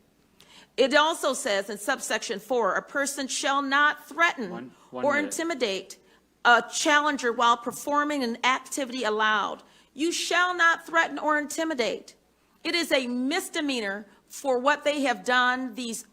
It also says in subsection 4, a person shall not threaten or intimidate a challenger while performing an activity allowed. You shall not threaten or intimidate. It is a misdemeanor for what they have done, these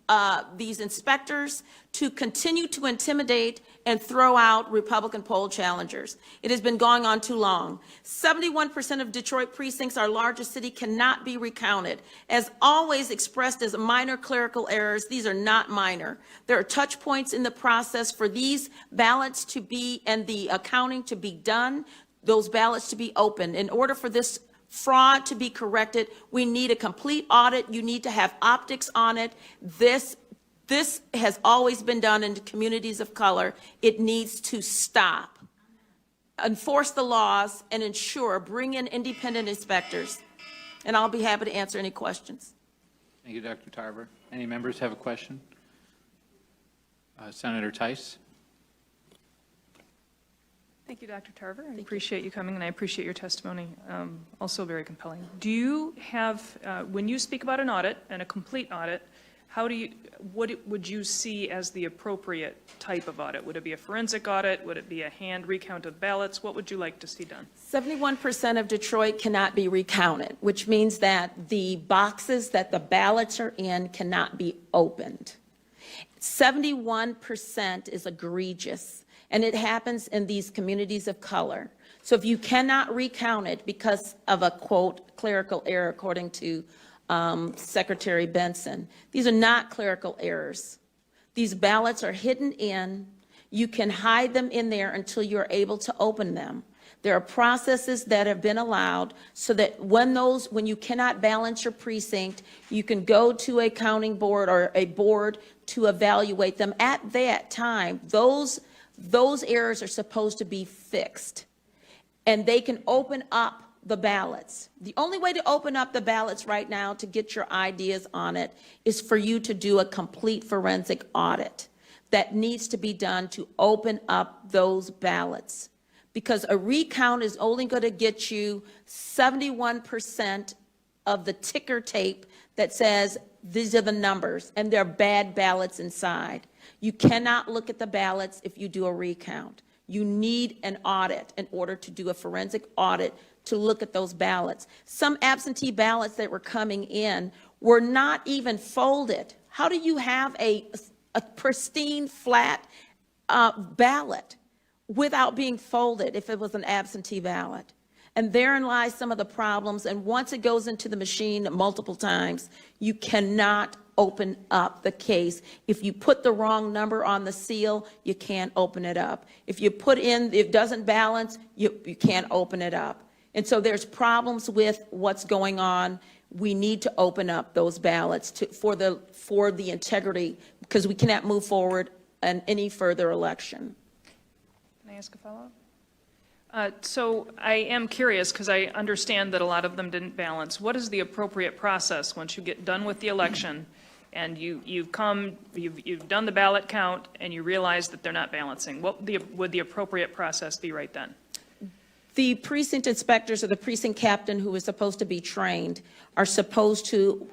inspectors, to continue to intimidate and throw out Republican poll challengers. It has been going on too long. 71% of Detroit precincts, our largest city, cannot be recounted. As always expressed as minor clerical errors, these are not minor. There are touch points in the process for these ballots to be, and the accounting to be done, those ballots to be opened. In order for this fraud to be corrected, we need a complete audit. You need to have optics on it. This has always been done in communities of color. It needs to stop. Enforce the laws and ensure, bring in independent inspectors. And I'll be happy to answer any questions. Thank you, Dr. Tarver. Any members have a question? Senator Tice? Thank you, Dr. Tarver. I appreciate you coming, and I appreciate your testimony, also very compelling. Do you have, when you speak about an audit and a complete audit, what would you see as the appropriate type of audit? Would it be a forensic audit? Would it be a hand recount of ballots? What would you like to see done? 71% of Detroit cannot be recounted, which means that the boxes that the ballots are in cannot be opened. 71% is egregious, and it happens in these communities of color. So if you cannot recount it because of a, quote, clerical error, according to Secretary Benson, these are not clerical errors. These ballots are hidden in. You can hide them in there until you're able to open them. There are processes that have been allowed so that when you cannot balance your precinct, you can go to a counting board or a board to evaluate them. At that time, those errors are supposed to be fixed, and they can open up the ballots. The only way to open up the ballots right now to get your ideas on it is for you to do a complete forensic audit that needs to be done to open up those ballots. Because a recount is only going to get you 71% of the ticker tape that says these are the numbers, and there are bad ballots inside. You cannot look at the ballots if you do a recount. You need an audit in order to do a forensic audit to look at those ballots. Some absentee ballots that were coming in were not even folded. How do you have a pristine, flat ballot without being folded if it was an absentee ballot? And therein lies some of the problems. And once it goes into the machine multiple times, you cannot open up the case. If you put the wrong number on the seal, you can't open it up. If you put in, if it doesn't balance, you can't open it up. And so there's problems with what's going on. We need to open up those ballots for the integrity, because we cannot move forward in any further election. Can I ask a follow-up? So I am curious, because I understand that a lot of them didn't balance. What is the appropriate process once you get done with the election and you've done the ballot count and you realize that they're not balancing? What would the appropriate process be right then? The precinct inspectors or the precinct captain who is supposed to be trained are supposed to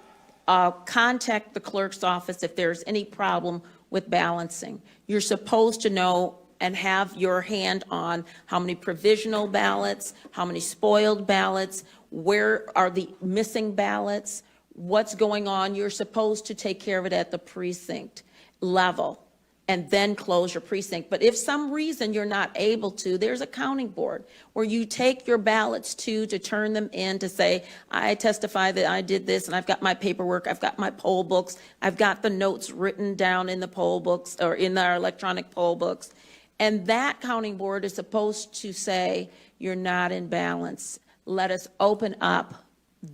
contact the clerk's office if there's any problem with balancing. You're supposed to know and have your hand on how many provisional ballots, how many spoiled ballots, where are the missing ballots, what's going on. You're supposed to take care of it at the precinct level and then close your precinct. But if some reason you're not able to, there's a counting board where you take your ballots to turn them in to say, I testify that I did this and I've got my paperwork, I've got my poll books, I've got the notes written down in the poll books or in our electronic poll books. And that counting board is supposed to say, you're not in balance. Let us open up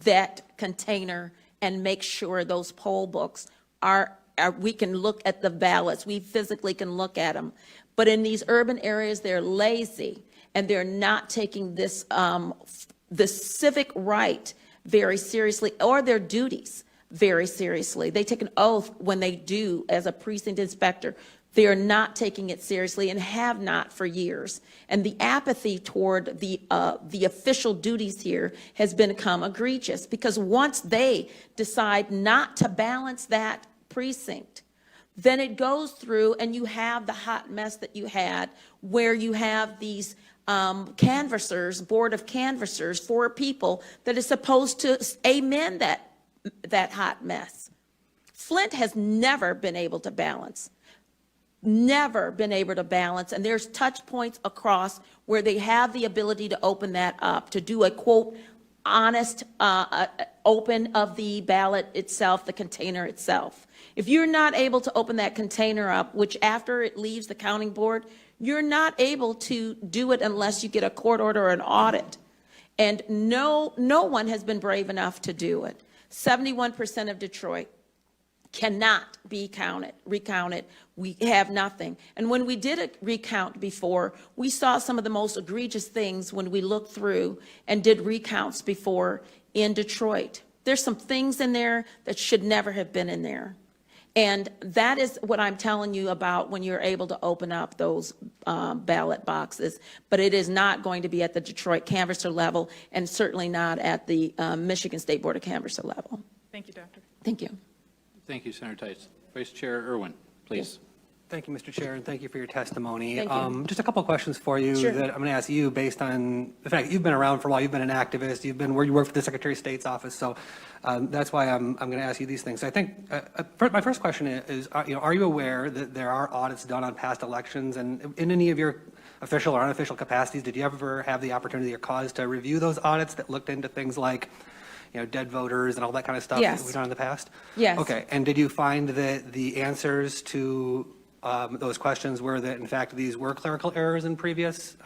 that container and make sure those poll books we can look at the ballots. We physically can look at them. But in these urban areas, they're lazy and they're not taking this, the civic right very seriously, or their duties very seriously. They take an oath when they do as a precinct inspector. They are not taking it seriously and have not for years. And the apathy toward the official duties here has become egregious, because once they decide not to balance that precinct, then it goes through and you have the hot mess that you had, where you have these canvassers, board of canvassers, 4 people that is supposed to amend that hot mess. Flint has never been able to balance. Never been able to balance, and there's touch points across where they have the ability to open that up, to do a, quote, honest open of the ballot itself, the container itself. If you're not able to open that container up, which after it leaves the counting board, you're not able to do it unless you get a court order or an audit. And no one has been brave enough to do it. 71% of Detroit cannot be recounted. We have nothing. And when we did a recount before, we saw some of the most egregious things when we looked through and did recounts before in Detroit. There's some things in there that should never have been in there. And that is what I'm telling you about when you're able to open up those ballot boxes. But it is not going to be at the Detroit canvasser level, and certainly not at the Michigan State Board of Canvasser level. Thank you, Doctor. Thank you. Thank you, Senator Tice. Vice Chair Irwin, please. Thank you, Mr. Chair, and thank you for your testimony. Thank you. Just a couple of questions for you Sure. that I'm going to ask you based on the fact that you've been around for a while, you've been an activist, you've been where you work for the Secretary of State's office, so that's why I'm going to ask you these things. I think my first question is, are you aware that there are audits done on past elections, and in any of your official or unofficial capacities, did you ever have the opportunity or cause to review those audits that looked into things like, dead voters and all that kind of stuff Yes. that we've done in the past? Yes. Okay, and did you find that the answers to those questions were that, in fact, these were clerical errors in previous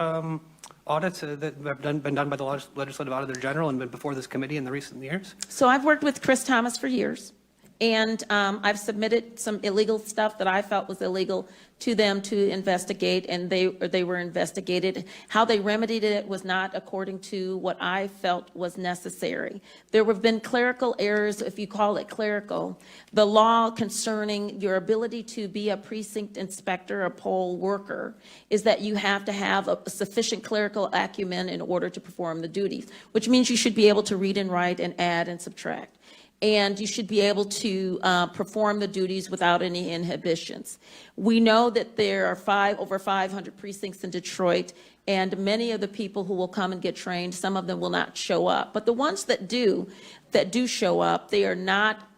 audits that have been done by the Legislative Auditor General and been before this committee in the recent years? So I've worked with Chris Thomas for years, and I've submitted some illegal stuff that I felt was illegal to them to investigate, and they were investigated. How they remedied it was not according to what I felt was necessary. There have been clerical errors, if you call it clerical. The law concerning your ability to be a precinct inspector, a poll worker, is that you have to have a sufficient clerical acumen in order to perform the duties, which means you should be able to read and write and add and subtract. And you should be able to perform the duties without any inhibitions. We know that there are over 500 precincts in Detroit, and many of the people who will come and get trained, some of them will not show up. But the ones that do show up, they are not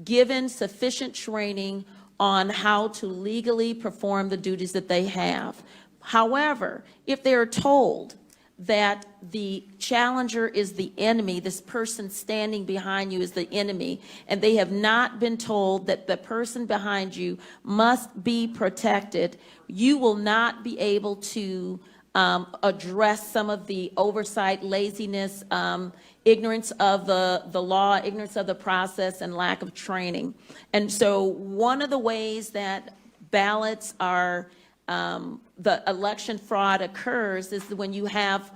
given sufficient training on how to legally perform the duties that they have. However, if they are told that the challenger is the enemy, this person standing behind you is the enemy, and they have not been told that the person behind you must be protected, you will not be able to address some of the oversight, laziness, ignorance of the law, ignorance of the process, and lack of training. And so one of the ways that ballots are the election fraud occurs is when you have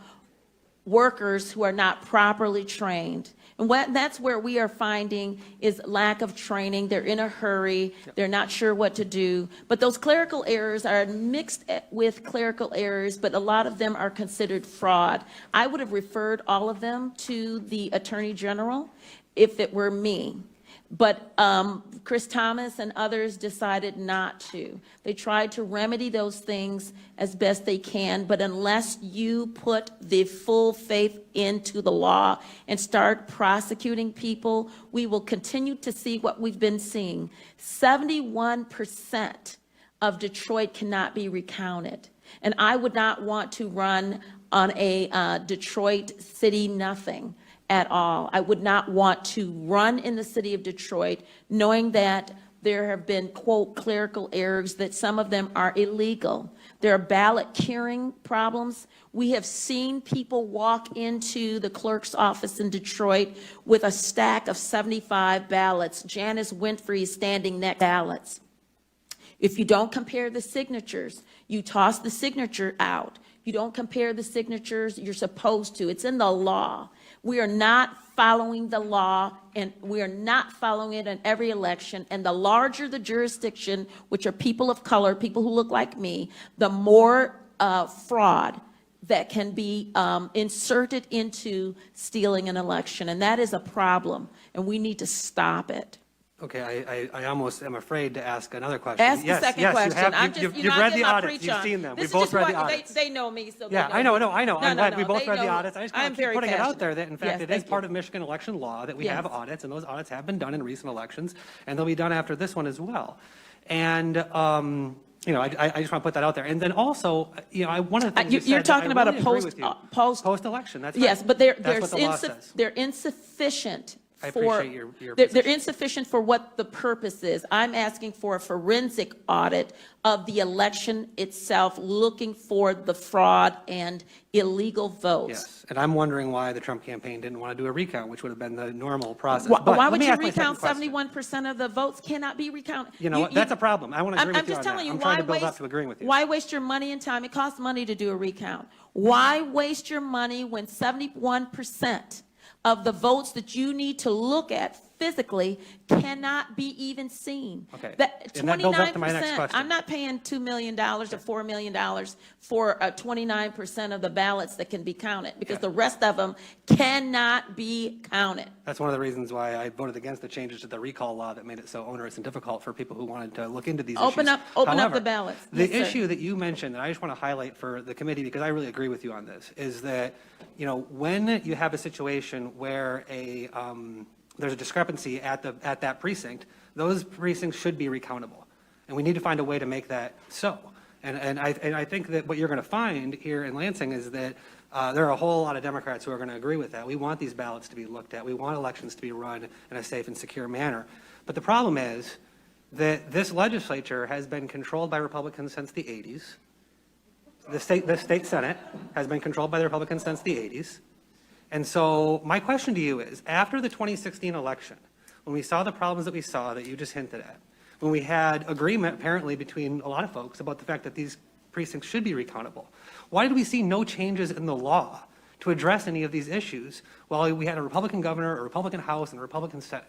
workers who are not properly trained. And that's where we are finding is lack of training. They're in a hurry. They're not sure what to do. But those clerical errors are mixed with clerical errors, but a lot of them are considered fraud. I would have referred all of them to the Attorney General if it were me. But Chris Thomas and others decided not to. They tried to remedy those things as best they can, but unless you put the full faith into the law and start prosecuting people, we will continue to see what we've been seeing. 71% of Detroit cannot be recounted. And I would not want to run on a Detroit city nothing at all. I would not want to run in the city of Detroit knowing that there have been, quote, clerical errors, that some of them are illegal. There are ballot curing problems. We have seen people walk into the clerk's office in Detroit with a stack of 75 ballots. Janice Winfrey is standing next to ballots. If you don't compare the signatures, you toss the signature out. You don't compare the signatures, you're supposed to. It's in the law. We are not following the law, and we are not following it in every election. And the larger the jurisdiction, which are people of color, people who look like me, the more fraud that can be inserted into stealing an election. And that is a problem, and we need to stop it. Okay, I almost am afraid to ask another question. Ask the second question. You've read the audits, you've seen them. We both read the audits. They know me, so Yeah, I know. I'm glad we both read the audits. I just I'm want to keep very putting it out passionate. there that, in fact, Yes, it is thank part you. of Michigan election law that we Yes. have audits, and those audits have been done in recent elections, and they'll be done after this one as well. And, I just want to put that out there. And then also, one of the things you said You're that talking I about really a agree with you. post-election. That's Yes, right. but That's what the law says. they're insufficient. I appreciate your They're position. insufficient for what the purpose is. I'm asking for a forensic audit of the election itself, looking for the fraud and illegal votes. Yes, and I'm wondering why the Trump campaign didn't want to do a recount, which would have been the normal process. Why, But why let would me you ask my second recount question. 71% of the votes cannot be recounted? You know what, that's a problem. I want to agree with I'm you just on telling that. you, I'm trying why to build up waste, to agreeing with you. why waste your money and time? It costs money to do a recount. Why waste your money when 71% of the votes that you need to look at physically cannot be even seen. Okay. That And that builds up to my next 29%, question. I'm not paying $2 million or $4 million for 29% of the ballots that can be counted, because the rest of them cannot be counted. That's one of the reasons why I voted against the changes to the recall law that made it so onerous and difficult for people who wanted to look into these issues. Open up However, the ballots. The Yes, sir. issue that you mentioned, that I just want to highlight for the committee, because I really agree with you on this, is that, you know, when you have a situation where there's a discrepancy at that precinct, those precincts should be recountable. And we need to find a way to make that so. And I think that what you're going to find here in Lansing is that there are a whole lot of Democrats who are going to agree with that. We want these ballots to be looked at. We want elections to be run in a safe and secure manner. But the problem is that this legislature has been controlled by Republicans since the 80s. The state Senate has been controlled by the Republicans since the 80s. And so my question to you is, after the 2016 election, when we saw the problems that we saw that you just hinted at, when we had agreement apparently between a lot of folks about the fact that these precincts should be recountable, why did we see no changes in the law to address any of these issues while we had a Republican governor, a Republican House, and a Republican Senate?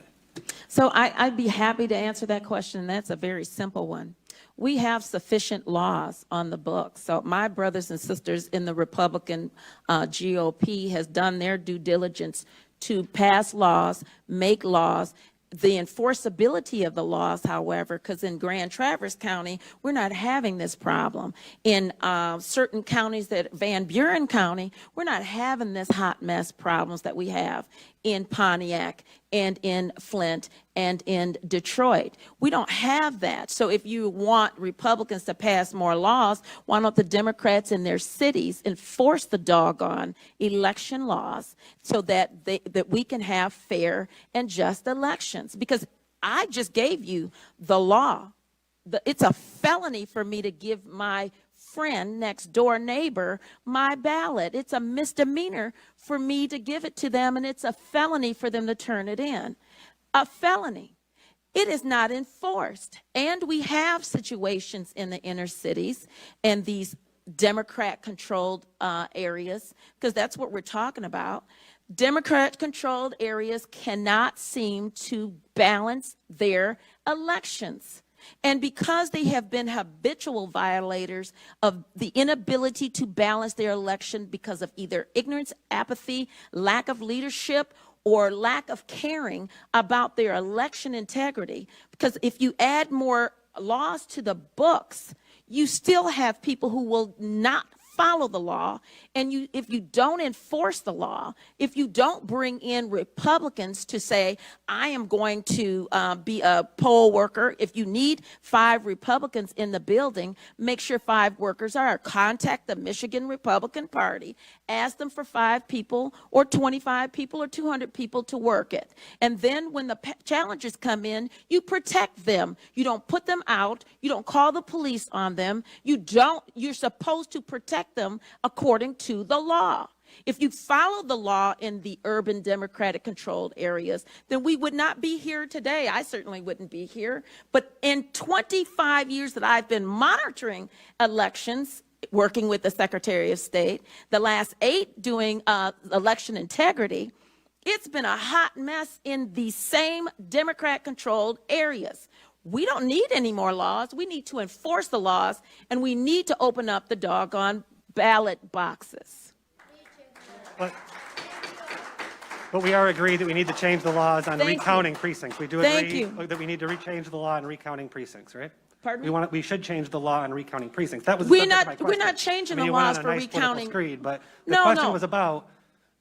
So I'd be happy to answer that question. That's a very simple one. We have sufficient laws on the books. So my brothers and sisters in the Republican GOP has done their due diligence to pass laws, make laws. The enforceability of the laws, however, because in Grand Traverse County, we're not having this problem. In certain counties, that Van Buren County, we're not having this hot mess problems that we have in Pontiac and in Flint and in Detroit. We don't have that. So if you want Republicans to pass more laws, why don't the Democrats in their cities enforce the doggone election laws so that we can have fair and just elections? Because I just gave you the law. It's a felony for me to give my friend, next door neighbor, my ballot. It's a misdemeanor for me to give it to them, and it's a felony for them to turn it in. A felony. It is not enforced. And we have situations in the inner cities and these Democrat-controlled areas, because that's what we're talking about. Democrat-controlled areas cannot seem to balance their elections. And because they have been habitual violators of the inability to balance their election because of either ignorance, apathy, lack of leadership, or lack of caring about their election integrity, because if you add more laws to the books, you still have people who will not follow the law, and if you don't enforce the law, if you don't bring in Republicans to say, I am going to be a poll worker, if you need 5 Republicans in the building, make sure 5 workers are. Contact the Michigan Republican Party, ask them for 5 people or 25 people or 200 people to work it. And then when the challengers come in, you protect them. You don't put them out. You don't call the police on them. You're supposed to protect them according to the law. If you follow the law in the urban Democratic controlled areas, then we would not be here today. I certainly wouldn't be here. But in 25 years that I've been monitoring elections, working with the Secretary of State, the last 8 doing election integrity, it's been a hot mess in the same Democrat controlled areas. We don't need any more laws. We need to enforce the laws, and we need to open up the doggone ballot boxes. But we are agreed that we need to change the laws on Thank recounting precincts. We do Thank agree you. that we need to change the law on recounting precincts, right? Pardon me? We should change the law on recounting precincts. That was the We're subject of my not question. changing I mean, the you went laws on a for nice political recounting. screed, but the No, question no. was about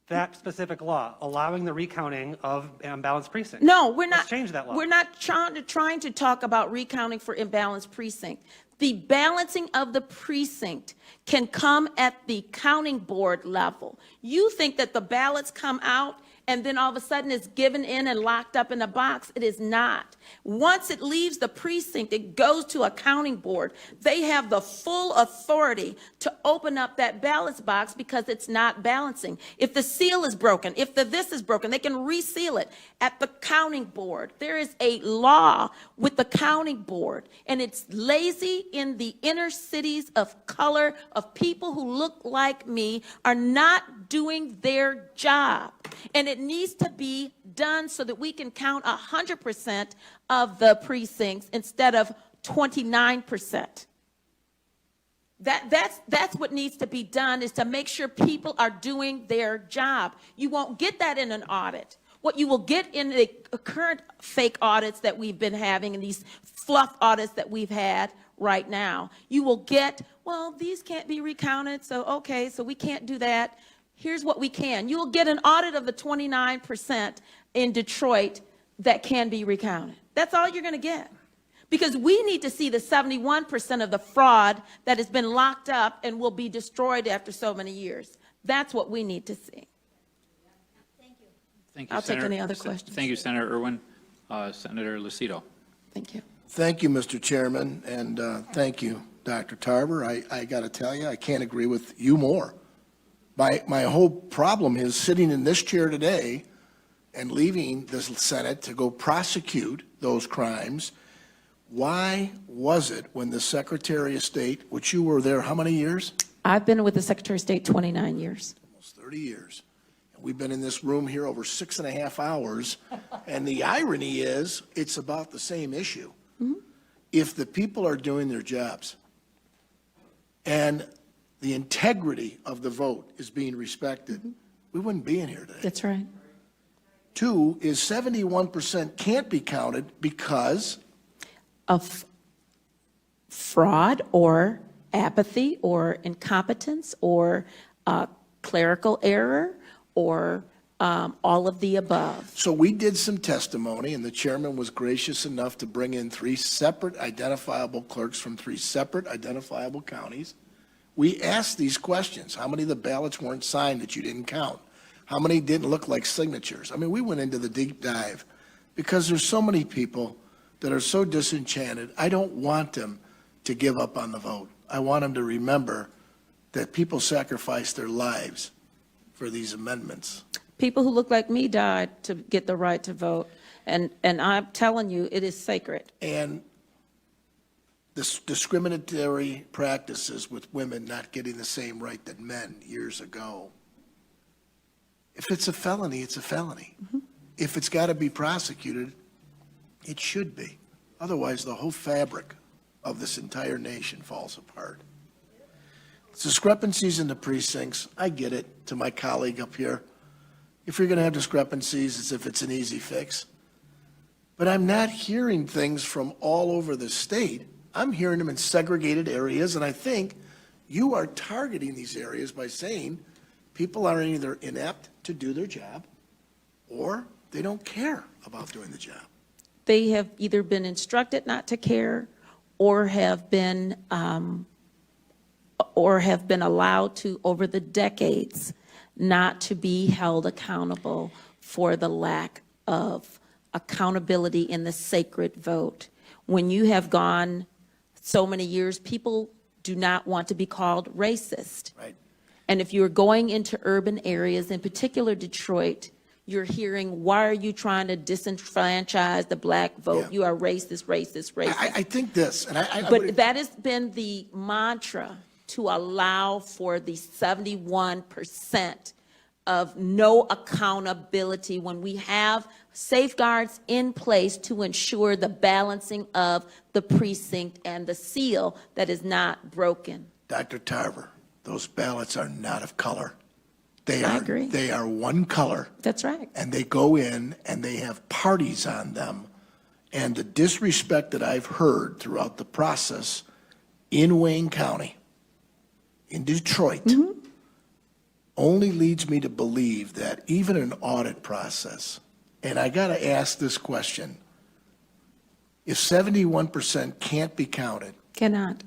that specific law, allowing the recounting of imbalanced precincts. No, we're not. Let's change that law. We're not trying to talk about recounting for imbalanced precinct. The balancing of the precinct can come at the counting board level. You think that the ballots come out and then all of a sudden it's given in and locked up in a box. It is not. Once it leaves the precinct, it goes to a counting board. They have the full authority to open up that ballot box because it's not balancing. If the seal is broken, if this is broken, they can reseal it at the counting board. There is a law with the counting board, and it's lazy in the inner cities of color, of people who look like me are not doing their job. And it needs to be done so that we can count 100% of the precincts instead of 29%. That's what needs to be done, is to make sure people are doing their job. You won't get that in an audit. What you will get in the current fake audits that we've been having and these fluff audits that we've had right now, you will get, well, these can't be recounted, so okay, so we can't do that. Here's what we can. You will get an audit of the 29% in Detroit that can be recounted. That's all you're going to get. Because we need to see the 71% of the fraud that has been locked up and will be destroyed after so many years. That's what we need to see. Thank you, I'll take Senator. any other questions. Thank you, Senator Irwin. Senator Lucido. Thank you. Thank you, Mr. Chairman, and thank you, Dr. Tarver. I got to tell you, I can't agree with you more. My whole problem is sitting in this chair today and leaving the Senate to go prosecute those crimes. Why was it when the Secretary of State, which you were there how many years? I've been with the Secretary of State 29 years. Almost 30 years. And we've been in this room here over 6.5 hours, and the irony is it's about the same issue. If the people are doing their jobs and the integrity of the vote is being respected, we wouldn't be in here today. That's right. 2 is 71% can't be counted because Of fraud or apathy or incompetence or clerical error or all of the above. So we did some testimony, and the chairman was gracious enough to bring in 3 separate identifiable clerks from 3 separate identifiable counties. We asked these questions. How many of the ballots weren't signed that you didn't count? How many didn't look like signatures? I mean, we went into the deep dive because there's so many people that are so disenchanted. I don't want them to give up on the vote. I want them to remember that people sacrificed their lives for these amendments. People who look like me died to get the right to vote. And I'm telling you, it is sacred. And this discriminatory practices with women not getting the same right that men years ago. If it's a felony, it's a felony. If it's got to be prosecuted, it should be. Otherwise, the whole fabric of this entire nation falls apart. Discrepancies in the precincts, I get it, to my colleague up here. If you're going to have discrepancies, it's if it's an easy fix. But I'm not hearing things from all over the state. I'm hearing them in segregated areas, and I think you are targeting these areas by saying people are either inept to do their job or they don't care about doing the job. They have either been instructed not to care or have been allowed to, over the decades, not to be held accountable for the lack of accountability in the sacred vote. When you have gone so many years, people do not want to be called racist. Right. And if you're going into urban areas, in particular Detroit, you're hearing, why are you trying to disenfranchise the black vote? Yeah. You are racist, racist, racist. I think this, and But that has been the mantra, to allow for the 71% of no accountability when we have safeguards in place to ensure the balancing of the precinct and the seal that is not broken. Dr. Tarver, those ballots are not of color. I agree. They are one color. That's right. And they go in and they have parties on them. And the disrespect that I've heard throughout the process in Wayne County, in Detroit, only leads me to believe that even an audit process, and I got to ask this question, if 71% can't be counted, Cannot.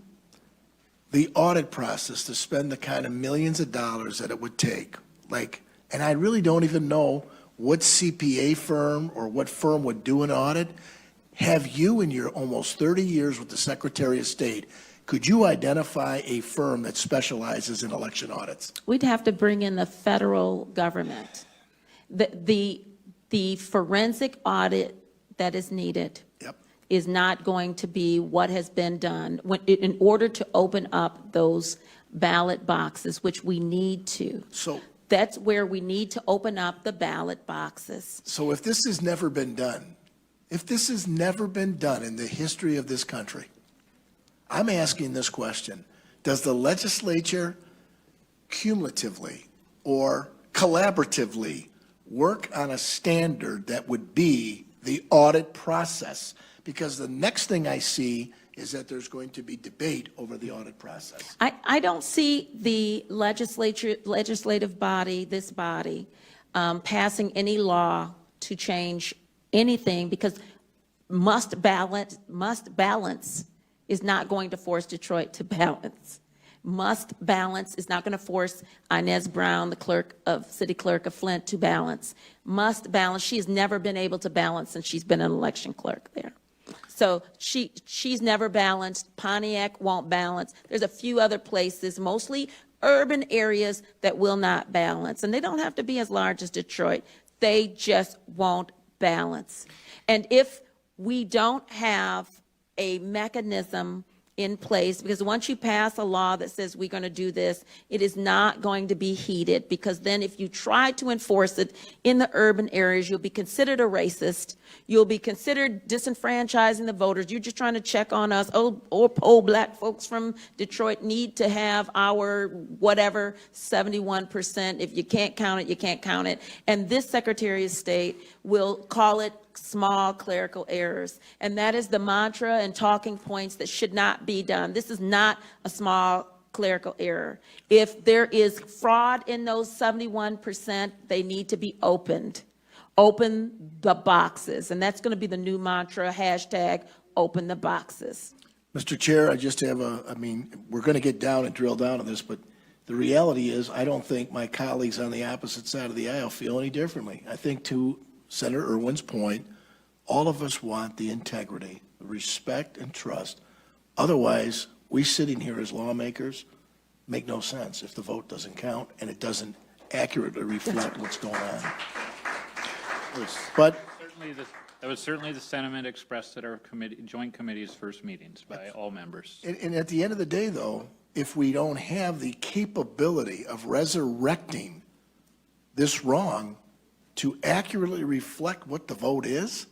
the audit process to spend the kind of millions of dollars that it would take, and I really don't even know what CPA firm or what firm would do an audit. Have you, in your almost 30 years with the Secretary of State, could you identify a firm that specializes in election audits? We'd have to bring in the federal government. The forensic audit that is needed is not going to be what has been done in order to open up those ballot boxes, which we need to. So That's where we need to open up the ballot boxes. So if this has never been done, if this has never been done in the history of this country, I'm asking this question: does the legislature cumulatively or collaboratively work on a standard that would be the audit process? Because the next thing I see is that there's going to be debate over the audit process. I don't see the legislative body, this body, passing any law to change anything, because must balance is not going to force Detroit to balance. Must balance is not going to force Inez Brown, the city clerk of Flint, to balance. Must balance, she has never been able to balance since she's been an election clerk there. So she's never balanced. Pontiac won't balance. There's a few other places, mostly urban areas, that will not balance. And they don't have to be as large as Detroit. They just won't balance. And if we don't have a mechanism in place, because once you pass a law that says we're going to do this, it is not going to be heeded, because then if you try to enforce it in the urban areas, you'll be considered a racist. You'll be considered disenfranchising the voters. You're just trying to check on us. Oh, black folks from Detroit need to have our whatever 71%. If you can't count it, you can't count it. And this Secretary of State will call it small clerical errors. And that is the mantra and talking points that should not be done. This is not a small clerical error. If there is fraud in those 71%, they need to be opened. Open the boxes. And that's going to be the new mantra, hashtag open the boxes. Mr. Chair, I just have we're going to get down and drill down on this, but the reality is I don't think my colleagues on the opposite side of the aisle feel any differently. I think, to Senator Irwin's point, all of us want the integrity, respect, and trust. Otherwise, we sitting here as lawmakers make no sense if the vote doesn't count and it doesn't accurately reflect what's going on. But that was certainly the sentiment expressed at our joint committee's first meetings by all members. And at the end of the day, though, if we don't have the capability of resurrecting this wrong to accurately reflect what the vote is,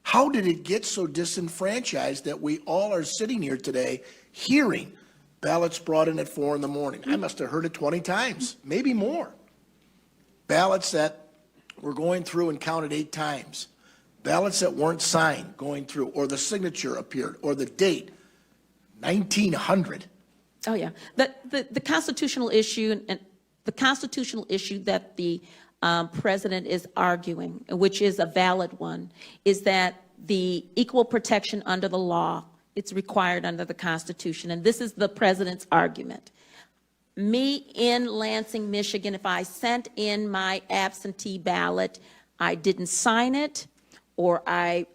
how did it get so disenfranchised that we all are sitting here today hearing ballots brought in at 4 in the morning? I must have heard it 20 times, maybe more. Ballots that were going through and counted 8 times. Ballots that weren't signed going through, or the signature appeared, or the date, 1900. Oh, yeah. The constitutional issue, and the constitutional issue that the president is arguing, which is a valid one, is that the equal protection under the law, it's required under the Constitution. And this is the president's argument. Me in Lansing, Michigan, if I sent in my absentee ballot, I didn't sign it, or I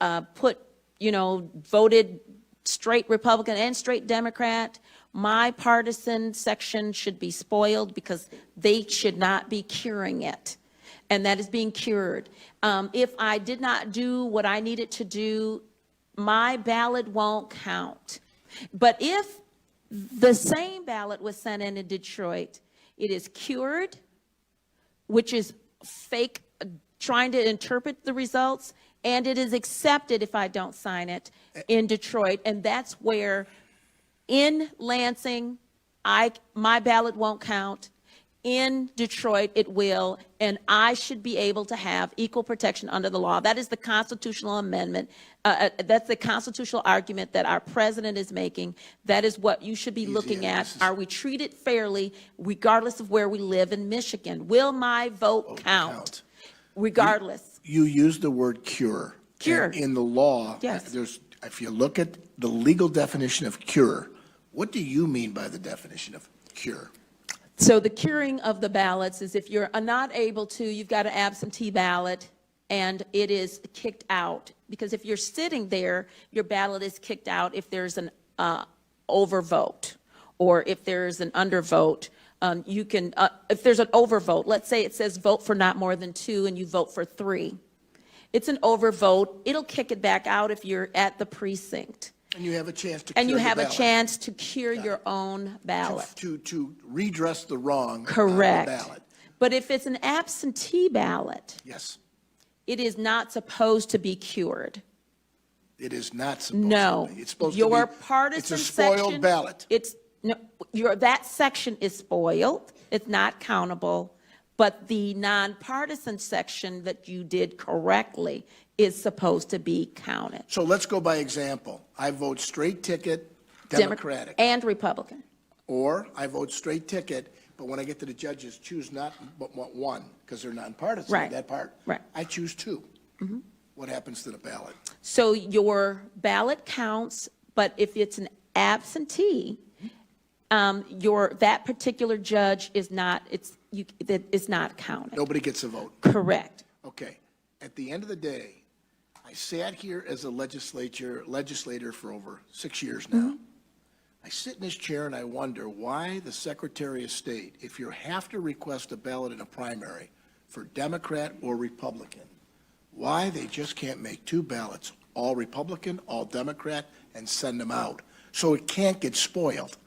voted straight Republican and straight Democrat, my partisan section should be spoiled, because they should not be curing it. And that is being cured. If I did not do what I needed to do, my ballot won't count. But if the same ballot was sent in Detroit, it is cured, which is fake, trying to interpret the results, and it is accepted if I don't sign it in Detroit. And that's where, in Lansing, my ballot won't count. In Detroit, it will, and I should be able to have equal protection under the law. That is the constitutional amendment. That's the constitutional argument that our president is making. That is what you should be looking at. Are we treated fairly, regardless of where we live in Michigan? Will my vote count, regardless? You used the word cure. Cure. And in the law, yes. If you look at the legal definition of cure, what do you mean by the definition of cure? So the curing of the ballots is if you're not able to, you've got an absentee ballot and it is kicked out. Because if you're sitting there, your ballot is kicked out if there's an overvote, or if there's an undervote. You can, if there's an overvote, let's say it says vote for not more than 2 and you vote for 3. It's an overvote. It'll kick it back out if you're at the precinct. And you have a chance to And you cure the have a ballot. chance to cure your own ballot. To redress the wrong Correct. on the ballot. But if it's an absentee ballot, Yes, it is not supposed to be cured. it is not supposed to No. be. It's supposed to Your be, partisan it's a spoiled section- ballot. It's, no, that section is spoiled. It's not countable. But the nonpartisan section that you did correctly is supposed to be counted. So let's go by example. I vote straight ticket, Democratic. And Republican. Or I vote straight ticket, but when I get to the judges, choose not but one, because they're nonpartisan, Right. that part. Right. I choose two. What happens to the ballot? So your ballot counts, but if it's an absentee, that particular judge is not, it's not counted. Nobody gets a vote. Correct. Okay. At the end of the day, I sat here as a legislator for over 6 years now. I sit in this chair and I wonder why the Secretary of State, if you have to request a ballot in a primary for Democrat or Republican, why they just can't make two ballots, all Republican, all Democrat, and send them out, so it can't get spoiled.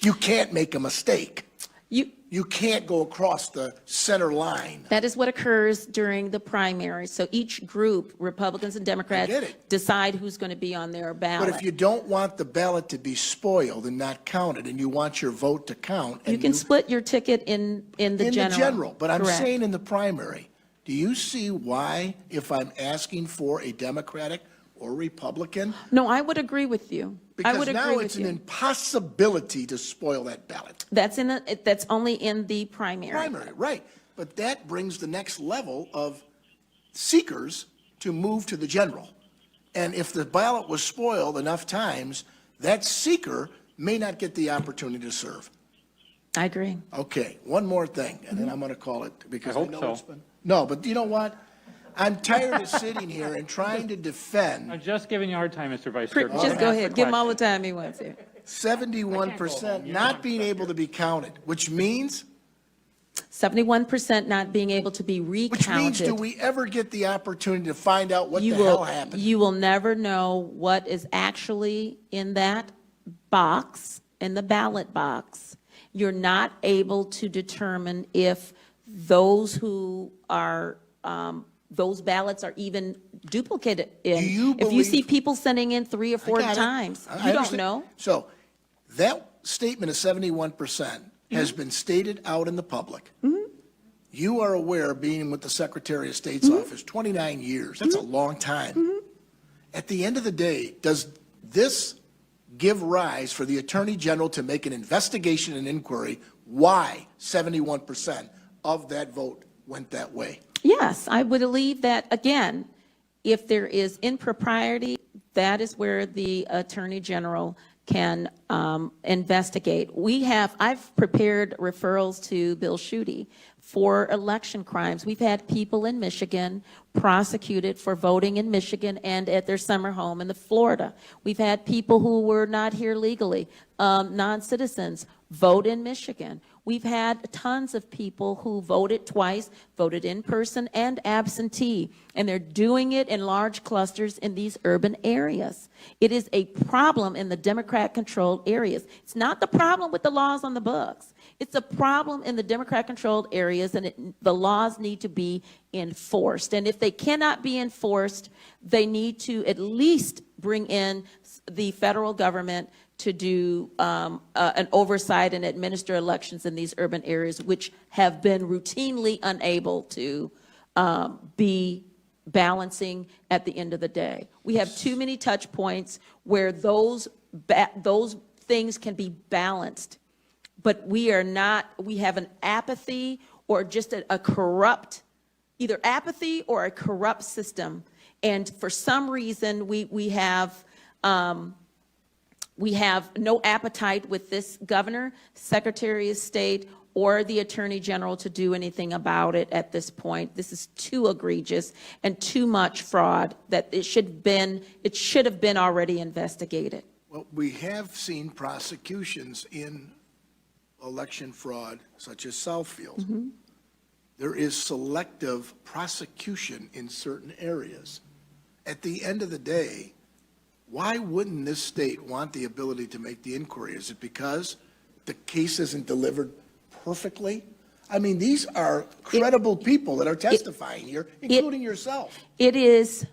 You can't make a mistake. You can't go across the center line. That is what occurs during the primary. So each group, Republicans and Democrats, I get it. decide who's going to be on their ballot. But if you don't want the ballot to be spoiled and not counted, and you want your vote to count. You and can split your ticket in the general. In the general, but I'm Correct. saying in the primary, do you see why, if I'm asking for a Democratic or Republican? No, I would agree with you. I would Because agree now with it's an you. impossibility to spoil that ballot. That's only in the primary. Primary, right. But that brings the next level of seekers to move to the general. And if the ballot was spoiled enough times, that seeker may not get the opportunity to serve. I agree. Okay, one more thing, and then I'm going to call it, because I I hope know so. it's been. No, but you know what? I'm tired of sitting here and trying to defend I'm just giving you a hard time, Mr. Vice Chair. Just go ahead. Give him all the time he wants here. 71% not being able to be counted, which means 71% not being able to be Which means, do recounted. we ever get the opportunity to find out what the You hell will, happened? you will never know what is actually in that box, in the ballot box. You're not able to determine if those who are, those ballots are even duplicated in. you If you see believe- people sending in 3 or 4 got it. times, I you don't understand. know. So that statement of 71% has been stated out in the public. You are aware, being with the Secretary of State's office, 29 years, that's a long time. At the end of the day, does this give rise for the Attorney General to make an investigation and inquiry why 71% of that vote went that way? Yes, I would believe that, again, if there is impropriety, that is where the Attorney General can investigate. I've prepared referrals to Bill Schuette for election crimes. We've had people in Michigan prosecuted for voting in Michigan and at their summer home in Florida. We've had people who were not here legally, non-citizens, vote in Michigan. We've had tons of people who voted twice, voted in person and absentee, and they're doing it in large clusters in these urban areas. It is a problem in the Democrat-controlled areas. It's not the problem with the laws on the books. It's a problem in the Democrat-controlled areas, and the laws need to be enforced. And if they cannot be enforced, they need to at least bring in the federal government to do an oversight and administer elections in these urban areas, which have been routinely unable to be balancing at the end of the day. We have too many touch points where those things can be balanced, but we have an apathy or just a corrupt, either apathy or a corrupt system. And for some reason, we have no appetite with this governor, Secretary of State, or the Attorney General to do anything about it at this point. This is too egregious and too much fraud that it should have been already investigated. Well, we have seen prosecutions in election fraud, such as Southfield. There is selective prosecution in certain areas. At the end of the day, why wouldn't this state want the ability to make the inquiry? Is it because the case isn't delivered perfectly? I mean, these are credible people that are testifying here, including yourself. It is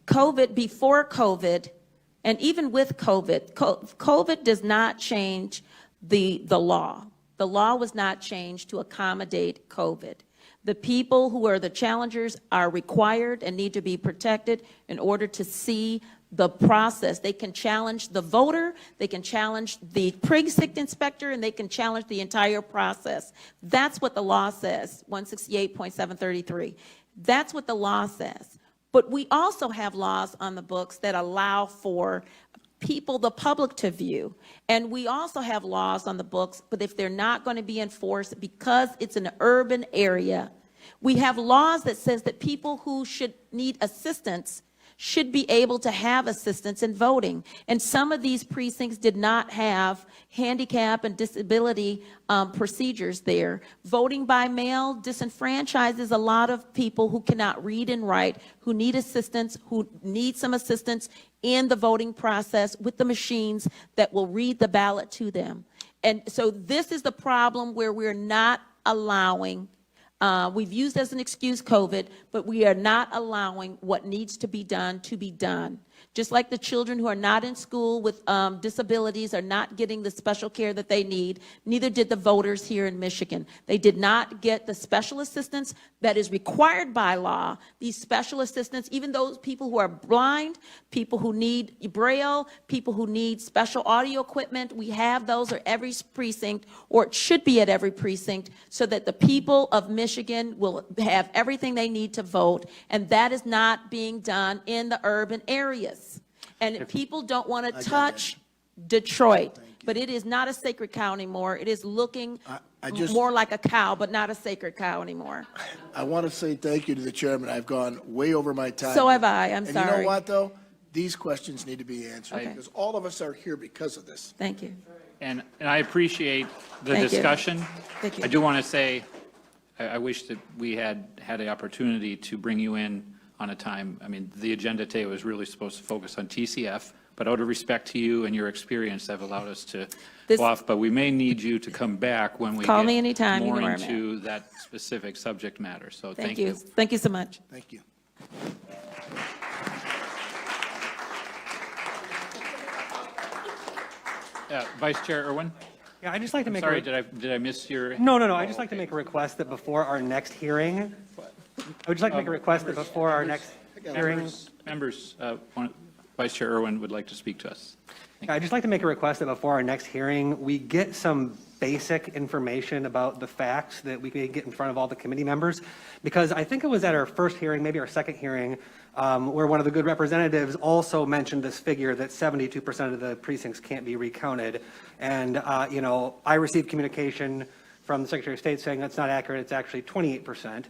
COVID, before COVID, and even with COVID, COVID does not change the law. The law was not changed to accommodate COVID. The people who are the challengers are required and need to be protected in order to see the process. They can challenge the voter, they can challenge the precinct inspector, and they can challenge the entire process. That's what the law says, 168.733. That's what the law says. But we also have laws on the books that allow for people, the public, to view. And we also have laws on the books, but if they're not going to be enforced because it's an urban area, we have laws that says that people who should need assistance should be able to have assistance in voting. And some of these precincts did not have handicap and disability procedures there. Voting by mail disenfranchises a lot of people who cannot read and write, who need assistance, who need some assistance in the voting process with the machines that will read the ballot to them. And so this is the problem where we're not allowing we've used as an excuse COVID, but we are not allowing what needs to be done to be done. Just like the children who are not in school with disabilities are not getting the special care that they need, neither did the voters here in Michigan. They did not get the special assistance that is required by law. These special assistance, even those people who are blind, people who need Braille, people who need special audio equipment, we have those at every precinct, or it should be at every precinct, so that the people of Michigan will have everything they need to vote, and that is not being done in the urban areas. And people don't want to touch Detroit, but it is not a sacred cow anymore. It is looking more like a cow, but not a sacred cow anymore. I want to say thank you to the chairman. I've gone way over my time. So have I. I'm sorry. And you know what, though? These questions need to be answered, Okay. because all of us are here because of this. Thank you. And I appreciate the Thank you. discussion. Thank you. I do want to say, I wish that we had the opportunity to bring you in on a time. I mean, the agenda today was really supposed to focus on TCF, but out of respect to you and your experience, have allowed us to go off. But we may need you to come back when we Call get me anytime. You more know where I'm at. into that specific subject matter. So Thank you. Thank you so much. Thank you. Vice Chair Irwin? Yeah, I'd just like to make Sorry, did I miss your? No. I'd just like to make a request that before our next hearing, I would just like to make a request that before our next hearing. Members, Vice Chair Irwin would like to speak to us. I'd just like to make a request that before our next hearing, we get some basic information about the facts that we could get in front of all the committee members. Because I think it was at our first hearing, maybe our second hearing, where one of the good representatives also mentioned this figure that 72% of the precincts can't be recounted. And, I received communication from the Secretary of State saying that's not accurate, it's actually 28%.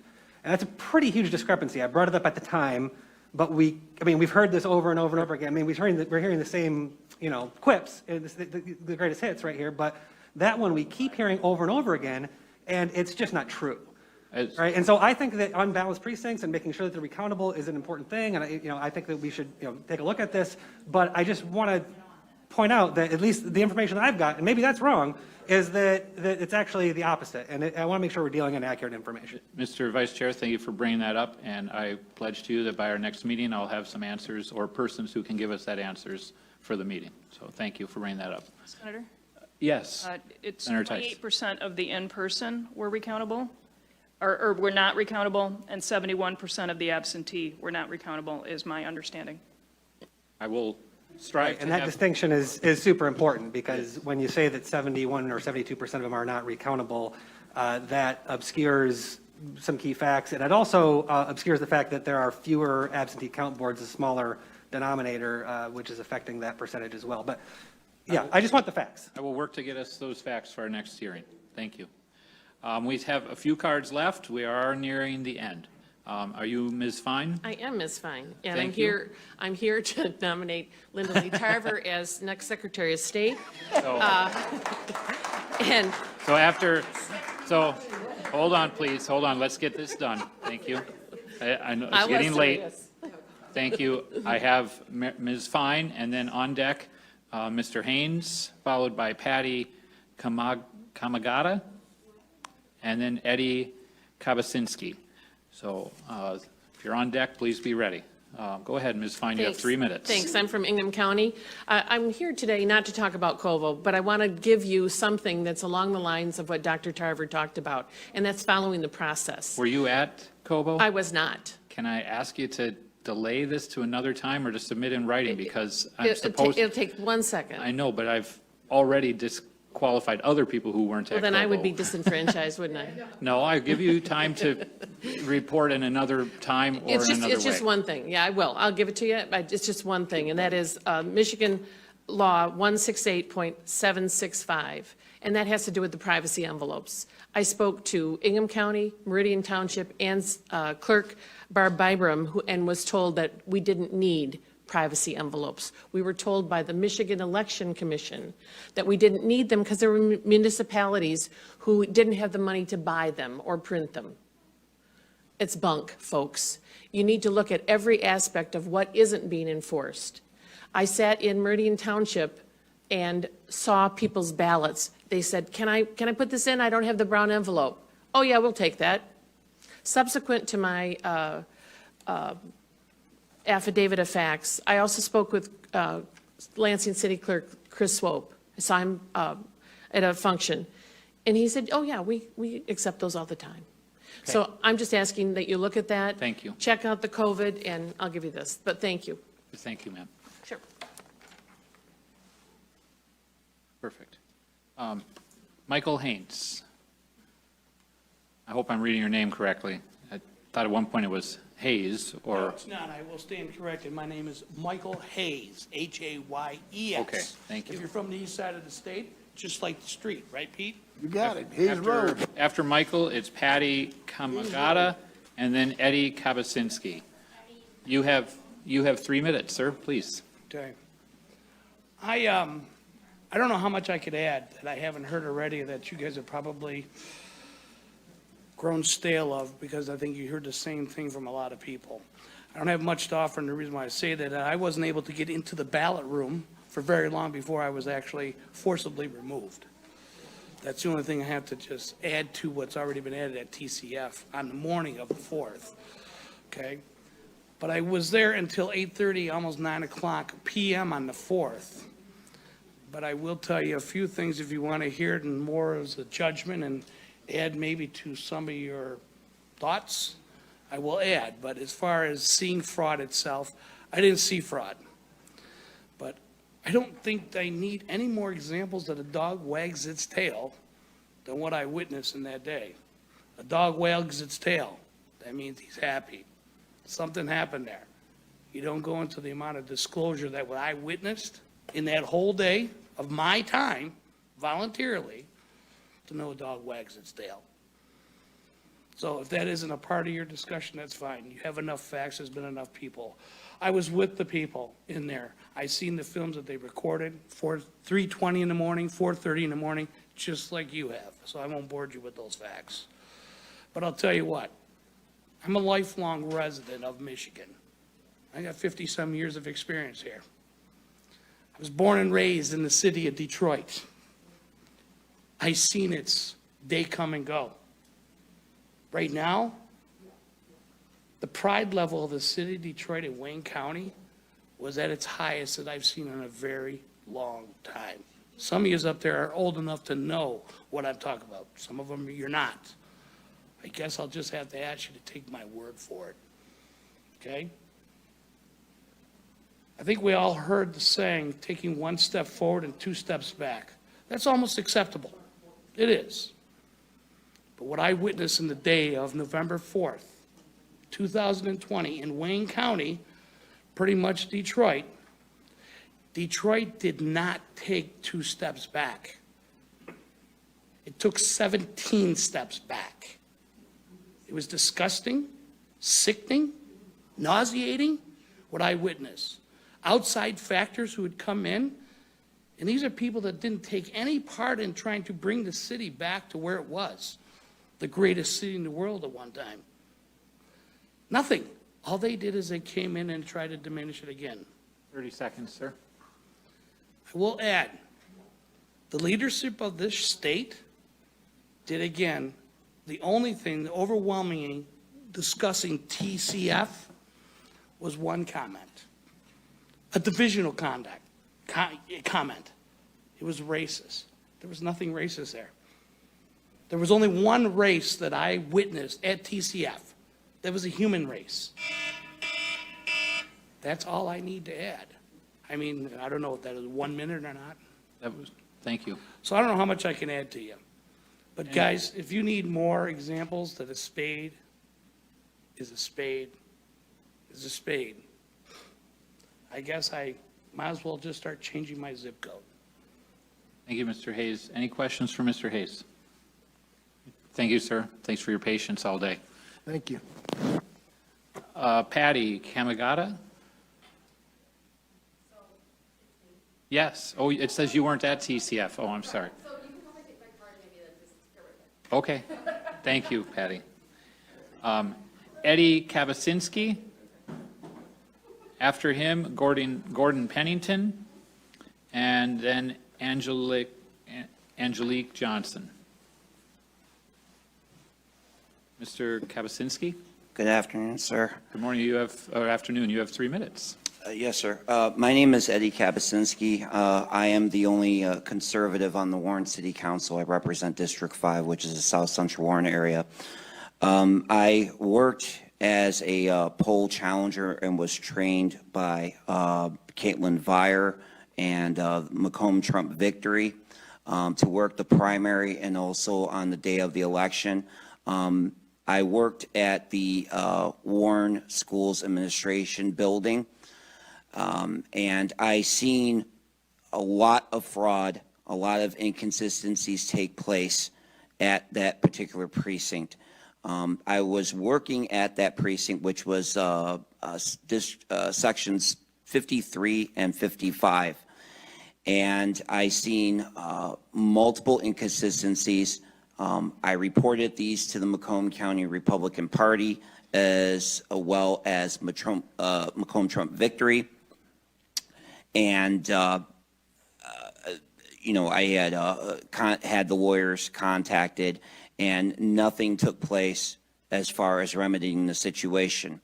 And that's a pretty huge discrepancy. I brought it up at the time, but we've heard this over and over and over again. I mean, we're hearing the same, quips, the greatest hits right here, but that one we keep hearing over and over again, and it's just not true. Right, and so I think that unbalanced precincts and making sure that they're recountable is an important thing, and I think that we should take a look at this. But I just want to point out that at least the information that I've got, and maybe that's wrong, is that it's actually the opposite, and I want to make sure we're dealing in accurate information. Mr. Vice Chair, thank you for bringing that up, and I pledge to you that by our next meeting, I'll have some answers or persons who can give us that answers for the meeting. So thank you for bringing that up. Senator? Yes. It's Senator Tice. 28% of the in-person were recountable, or were not recountable, and 71% of the absentee were not recountable, is my understanding. I will strive to And that have. distinction is super important, because when you say that 71 or 72% of them are not recountable, that obscures some key facts. And it also obscures the fact that there are fewer absentee count boards, a smaller denominator, which is affecting that percentage as well. But yeah, I just want the facts. I will work to get us those facts for our next hearing. Thank you. We have a few cards left. We are nearing the end. Are you Ms. Fine? I am Ms. Fine, and Thank you. I'm here to nominate Linda Lee Tarver as next Secretary of State. So- And So hold on, please. Hold on. Let's get this done. Thank you. I know I it's was getting late. serious. Thank you. I have Ms. Fine, and then on deck, Mr. Haynes, followed by Patty Kamagata. and then Eddie Kabasinski. So if you're on deck, please be ready. Go ahead, Ms. Fine, you have Thanks. 3 minutes. Thanks. I'm from Ingham County. I'm here today not to talk about COVO, but I want to give you something that's along the lines of what Dr. Tarver talked about, and that's following the process. Were you at Cobo? I was not. Can I ask you to delay this to another time or to submit in writing? Because I'm It'll supposed, take 1 second. I know, but I've already disqualified other people who weren't Well, at then I would Cobo. be disenfranchised, wouldn't I? No, I give you time to report in another time or in another way. It's just one thing. Yeah, I will. I'll give it to you. But it's just one thing, and that is Michigan Law 168.765, and that has to do with the privacy envelopes. I spoke to Ingham County, Meridian Township, and Clerk Barb Bybram, and was told that we didn't need privacy envelopes. We were told by the Michigan Election Commission that we didn't need them because there were municipalities who didn't have the money to buy them or print them. It's bunk, folks. You need to look at every aspect of what isn't being enforced. I sat in Meridian Township and saw people's ballots. They said, can I put this in? I don't have the brown envelope. Oh yeah, we'll take that. Subsequent to my affidavit of facts, I also spoke with Lansing City Clerk Chris Swope. I saw him at a function. And he said, oh yeah, we accept those all the time. Okay. So I'm just asking that you look at that. Thank you. Check out the COVID, and I'll give you this, but thank you. Thank you, ma'am. Sure. Perfect. Michael Haynes. I hope I'm reading your name correctly. I thought at one point it was Hayes, No, or, it's not. I will stand corrected. My name is Michael Hayes, Hayes. okay, thank If you. you're from the east side of the state, just like the street, right, Pete? You got it. Hayes Road. After Michael, it's Patty Kamagata, and then Eddie Kabasinski. You have 3 minutes, sir, please. Okay. I don't know how much I could add that I haven't heard already that you guys have probably grown stale of, because I think you heard the same thing from a lot of people. I don't have much to offer, and the reason why I say that, I wasn't able to get into the ballot room for very long before I was actually forcibly removed. That's the only thing I have to just add to what's already been added at TCF on the morning of the 4th, okay? But I was there until 8:30, almost 9 o'clock PM on the 4th. But I will tell you a few things if you want to hear it, and more as a judgment, and add maybe to some of your thoughts, I will add. But as far as seeing fraud itself, I didn't see fraud. But I don't think I need any more examples that a dog wags its tail than what I witnessed in that day. A dog wags its tail. That means he's happy. Something happened there. You don't go into the amount of disclosure that what I witnessed in that whole day of my time, voluntarily, to know a dog wags its tail. So if that isn't a part of your discussion, that's fine. You have enough facts, there's been enough people. I was with the people in there. I seen the films that they recorded, 3:20 in the morning, 4:30 in the morning, just like you have. So I won't bore you with those facts. But I'll tell you what, I'm a lifelong resident of Michigan. I got 50-some years of experience here. I was born and raised in the city of Detroit. I seen its day come and go. Right now, the pride level of the city of Detroit and Wayne County was at its highest that I've seen in a very long time. Some of you up there are old enough to know what I'm talking about. Some of them you're not. I guess I'll just have to ask you to take my word for it. Okay? I think we all heard the saying, taking one step forward and 2 steps back. That's almost acceptable. It is. But what I witnessed in the day of November 4th, 2020 in Wayne County, pretty much Detroit did not take 2 steps back. It took 17 steps back. It was disgusting, sickening, nauseating, what I witnessed. Outside factors who had come in, and these are people that didn't take any part in trying to bring the city back to where it was, the greatest city in the world at one time. Nothing. All they did is they came in and tried to diminish it again. 30 seconds, sir. I will add, the leadership of this state did again The only thing overwhelmingly discussing TCF was one comment, a divisional comment. It was racist. There was nothing racist there. There was only one race that I witnessed at TCF. That was a human race. That's all I need to add. I mean, I don't know if that is 1 minute or not. Thank you. So I don't know how much I can add to you. But guys, if you need more examples that a spade is a spade is a spade, I guess I might as well just start changing my zip code. Thank you, Mr. Hayes. Any questions for Mr. Hayes? Thank you, sir. Thanks for your patience all day. Thank you. Patty Kamagata? Yes. Oh, it says you weren't at TCF. Oh, I'm sorry. Okay. Thank you, Patty. Eddie Kabasinski. After him, Gordon Pennington, and then Angelique Johnson. Mr. Kabasinski? Good afternoon, sir. Good morning. Or afternoon. You have 3 minutes. Yes, sir. My name is Eddie Kabasinski. I am the only conservative on the Warren City Council. I represent District 5, which is the South Central Warren area. I worked as a poll challenger and was trained by Caitlin Vire and Macomb Trump Victory to work the primary and also on the day of the election. I worked at the Warren Schools Administration building, and I seen a lot of fraud, a lot of inconsistencies take place at that particular precinct. I was working at that precinct, which was sections 53 and 55, and I seen multiple inconsistencies. I reported these to the Macomb County Republican Party as well as Macomb Trump Victory. And, you know, I had the lawyers contacted, and nothing took place as far as remedying the situation.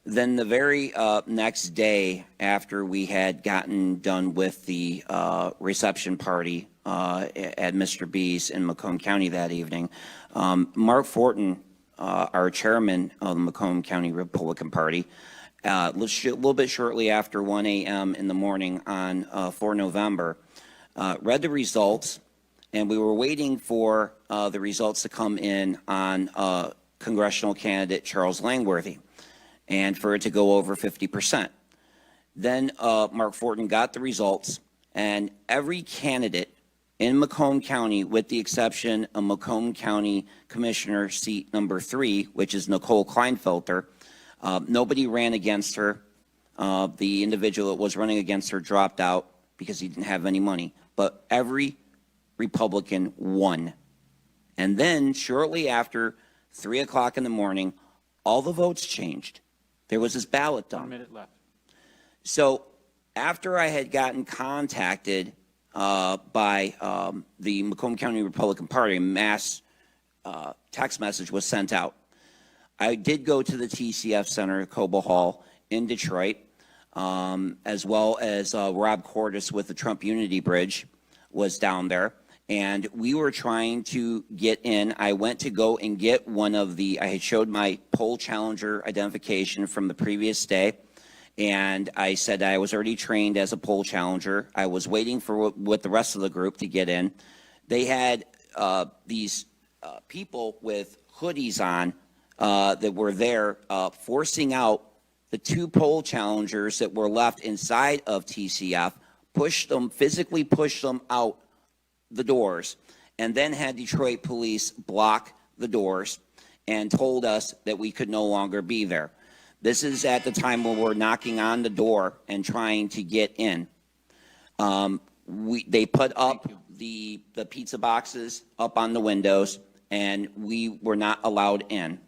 Then the very next day after we had gotten done with the reception party at Mr. B's in Macomb County that evening, Mark Fortin, our chairman of the Macomb County Republican Party, a little bit shortly after 1 a.m. in the morning on 4 November, read the results, and we were waiting for the results to come in on congressional candidate Charles Langworthy, and for it to go over 50%. Then Mark Fortin got the results, and every candidate in Macomb County, with the exception of Macomb County Commissioner seat number 3, which is Nicole Kleinfelter, nobody ran against her. The individual that was running against her dropped out because he didn't have any money. But every Republican won. And then shortly after 3 o'clock in the morning, all the votes changed. There was this ballot done. 1 minute left. So after I had gotten contacted by the Macomb County Republican Party, a mass text message was sent out. I did go to the TCF Center, Cobo Hall in Detroit, as well as Rob Cordes with the Trump Unity Bridge was down there. And we were trying to get in. I went to go and get one of the, I had showed my poll challenger identification from the previous day. And I said I was already trained as a poll challenger. I was waiting for with the rest of the group to get in. They had these people with hoodies on that were there forcing out the 2 poll challengers that were left inside of TCF, physically pushed them out the doors, and then had Detroit police block the doors and told us that we could no longer be there. This is at the time when we're knocking on the door and trying to get in. They put up the pizza boxes up on the windows, and we were not allowed in.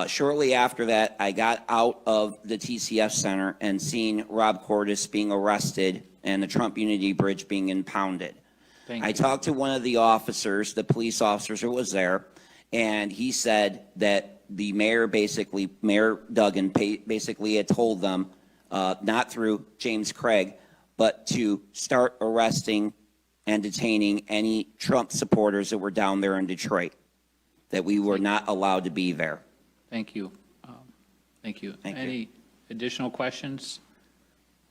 Shortly after that, I got out of the TCF Center and seen Rob Cordes being arrested and the Trump Unity Bridge being impounded. I talked to one of the officers, the police officers that was there, and he said that the mayor Mayor Duggan basically had told them, not through James Craig, but to start arresting and detaining any Trump supporters that were down there in Detroit, that we were not allowed to be there. Thank you. Thank you. Thank you. Any additional questions?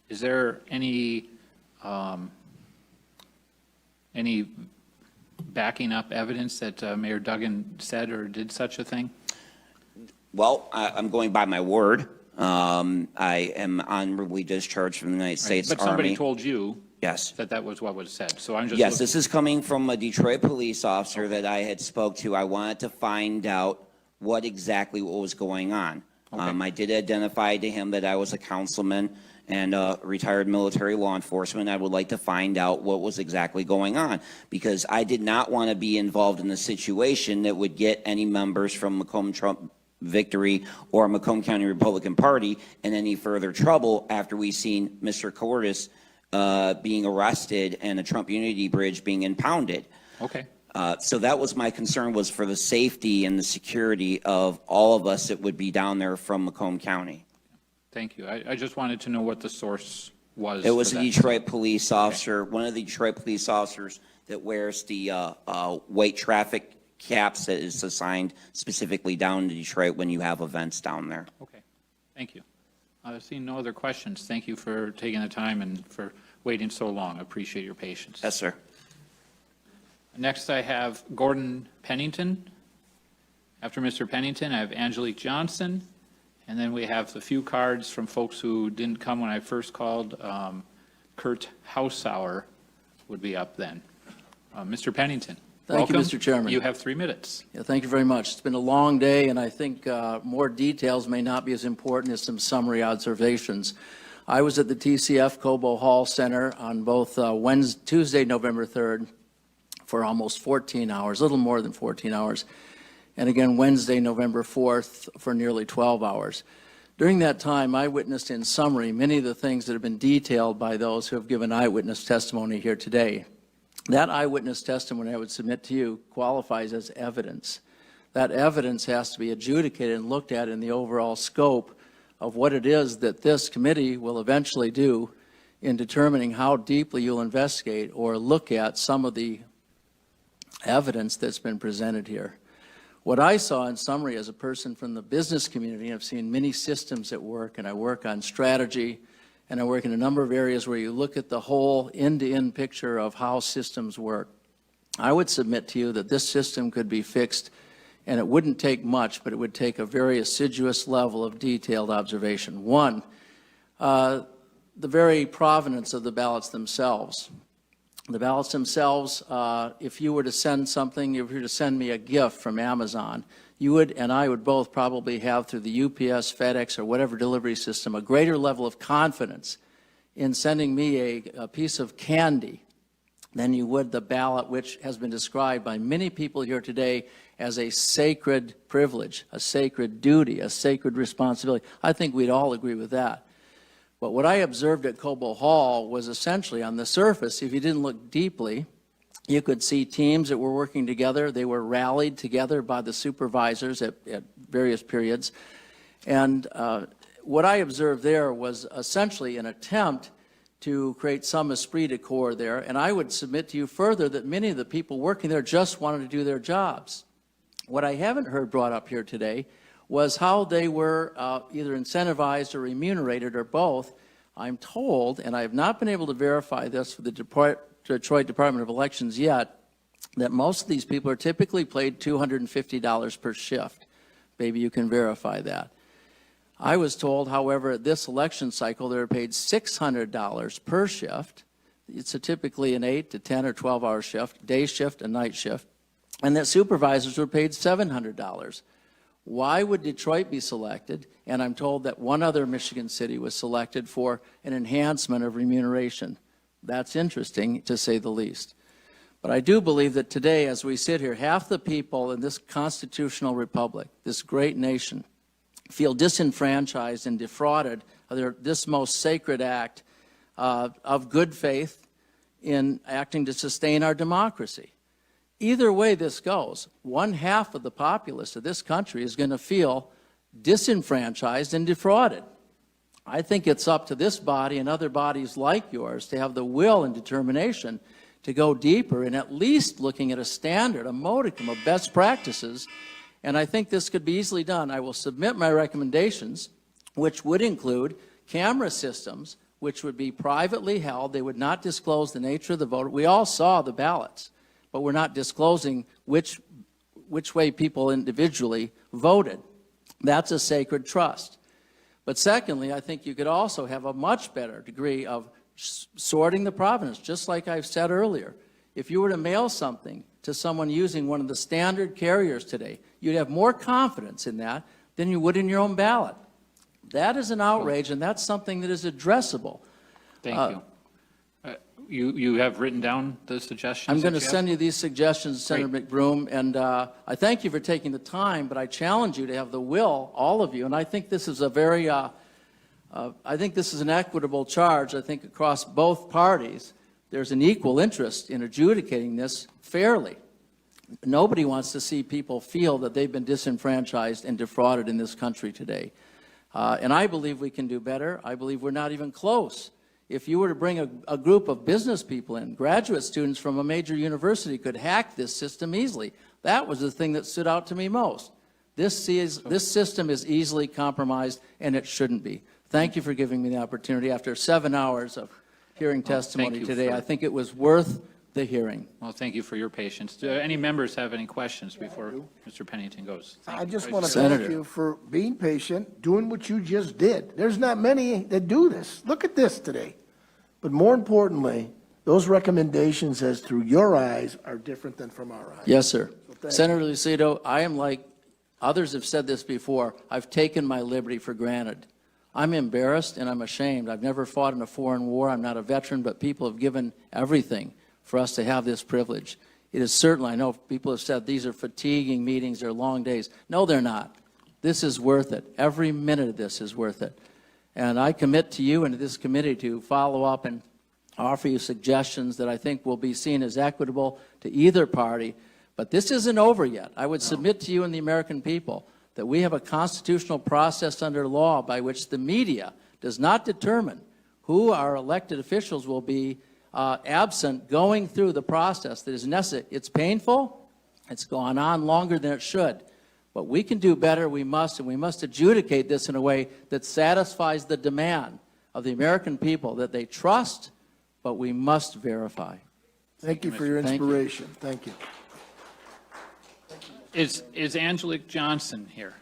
Is there any backing up evidence that Mayor Duggan said or did such a thing? Well, I'm going by my word. I am honorably discharged from the United States Army. But somebody told you Yes. that that was what was said. So I'm just Yes, looking- this is coming from a Detroit police officer that I had spoke to. I wanted to find out what was going on. I did identify to him that I was a councilman and retired military law enforcement. I would like to find out what was exactly going on, because I did not want to be involved in a situation that would get any members from Macomb Trump Victory or Macomb County Republican Party in any further trouble after we seen Mr. Cordes being arrested and the Trump Unity Bridge being impounded. Okay. So that was my concern, was for the safety and the security of all of us that would be down there from Macomb County. Thank you. I just wanted to know what the source was. It was for a that. Detroit police officer, one of the Detroit police officers that wears the white traffic caps that is assigned specifically down to Detroit when you have events down there. Okay. Thank you. Seeing no other questions, thank you for taking the time and for waiting so long. I appreciate your patience. Yes, sir. Next, I have Gordon Pennington. After Mr. Pennington, I have Angelique Johnson. And then we have a few cards from folks who didn't come when I first called. Kurt Hausauer would be up then. Mr. Pennington, Thank you, welcome. Mr. Chairman. You have 3 minutes. Yeah, thank you very much. It's been a long day, and I think more details may not be as important as some summary observations. I was at the TCF Cobo Hall Center on both Tuesday, November 3rd, for almost 14 hours, a little more than 14 hours, and again Wednesday, November 4th, for nearly 12 hours. During that time, I witnessed in summary many of the things that have been detailed by those who have given eyewitness testimony here today. That eyewitness testimony, I would submit to you, qualifies as evidence. That evidence has to be adjudicated and looked at in the overall scope of what it is that this committee will eventually do in determining how deeply you'll investigate or look at some of the evidence that's been presented here. What I saw in summary as a person from the business community, I've seen many systems at work, and I work on strategy, and I work in a number of areas where you look at the whole end-to-end picture of how systems work. I would submit to you that this system could be fixed, and it wouldn't take much, but it would take a very assiduous level of detailed observation. One, the very provenance of the ballots themselves. The ballots themselves, if you were to send something, if you were to send me a gift from Amazon, you would and I would both probably have, through the UPS, FedEx, or whatever delivery system, a greater level of confidence in sending me a piece of candy than you would the ballot, which has been described by many people here today as a sacred privilege, a sacred duty, a sacred responsibility. I think we'd all agree with that. But what I observed at Cobo Hall was essentially, on the surface, if you didn't look deeply, you could see teams that were working together. They were rallied together by the supervisors at various periods. And what I observed there was essentially an attempt to create some esprit de corps there. And I would submit to you further that many of the people working there just wanted to do their jobs. What I haven't heard brought up here today was how they were either incentivized or remunerated or both. I'm told, and I have not been able to verify this for the Detroit Department of Elections yet, that most of these people are typically paid $250 per shift. Maybe you can verify that. I was told, however, at this election cycle, they're paid $600 per shift. It's typically an 8 to 10 or 12-hour shift, day shift and night shift, and that supervisors were paid $700. Why would Detroit be selected? And I'm told that one other Michigan city was selected for an enhancement of remuneration. That's interesting, to say the least. But I do believe that today, as we sit here, half the people in this constitutional republic, this great nation, feel disenfranchised and defrauded of this most sacred act of good faith in acting to sustain our democracy. either way this goes, 1/2 of the populace of this country is going to feel disenfranchised and defrauded. I think it's up to this body and other bodies like yours to have the will and determination to go deeper in at least looking at a standard, a modicum of best practices. And I think this could be easily done. I will submit my recommendations, which would include camera systems, which would be privately held. They would not disclose the nature of the vote. We all saw the ballots, but we're not disclosing which way people individually voted. That's a sacred trust. But secondly, I think you could also have a much better degree of sorting the provenance, just like I've said earlier. If you were to mail something to someone using one of the standard carriers today, you'd have more confidence in that than you would in your own ballot. That is an outrage, and that's something that is addressable. Thank you. You have written down the suggestions? I'm going to that you have? send you these suggestions, Senator McBroom, and I thank you for taking the time, but I challenge you to have the will, all of you, and I think this is a very, I think this is an equitable charge. I think across both parties, there's an equal interest in adjudicating this fairly. Nobody wants to see people feel that they've been disenfranchised and defrauded in this country today. And I believe we can do better. I believe we're not even close. If you were to bring a group of business people in, graduate students from a major university could hack this system easily. That was the thing that stood out to me most. This system is easily compromised, and it shouldn't be. Thank you for giving me the opportunity. After 7 hours of hearing testimony today, I think it was worth the hearing. Well, thank you for your patience. Do any members have any questions before Mr. Pennington goes? I just want to thank you for being patient, doing what you just did. There's not many that do this. Look at this today. But more importantly, those recommendations as through your eyes are different than from our eyes. Yes, sir. So Senator Lucido, I am like others have said this before. I've taken my liberty for granted. I'm embarrassed and I'm ashamed. I've never fought in a foreign war. I'm not a veteran, but people have given everything for us to have this privilege. It is certainly, I know people have said these are fatiguing meetings, they're long days. No, they're not. This is worth it. Every minute of this is worth it. And I commit to you and to this committee to follow up and offer you suggestions that I think will be seen as equitable to either party. But this isn't over yet. I would submit to you and the American people that we have a constitutional process under law by which the media does not determine who our elected officials will be absent going through the process that is necessary. It's painful. It's gone on longer than it should. But we can do better, we must, and we must adjudicate this in a way that satisfies the demand of the American people that they trust, but we must verify. Thank you for your inspiration. Thank you. Is Angelique Johnson here?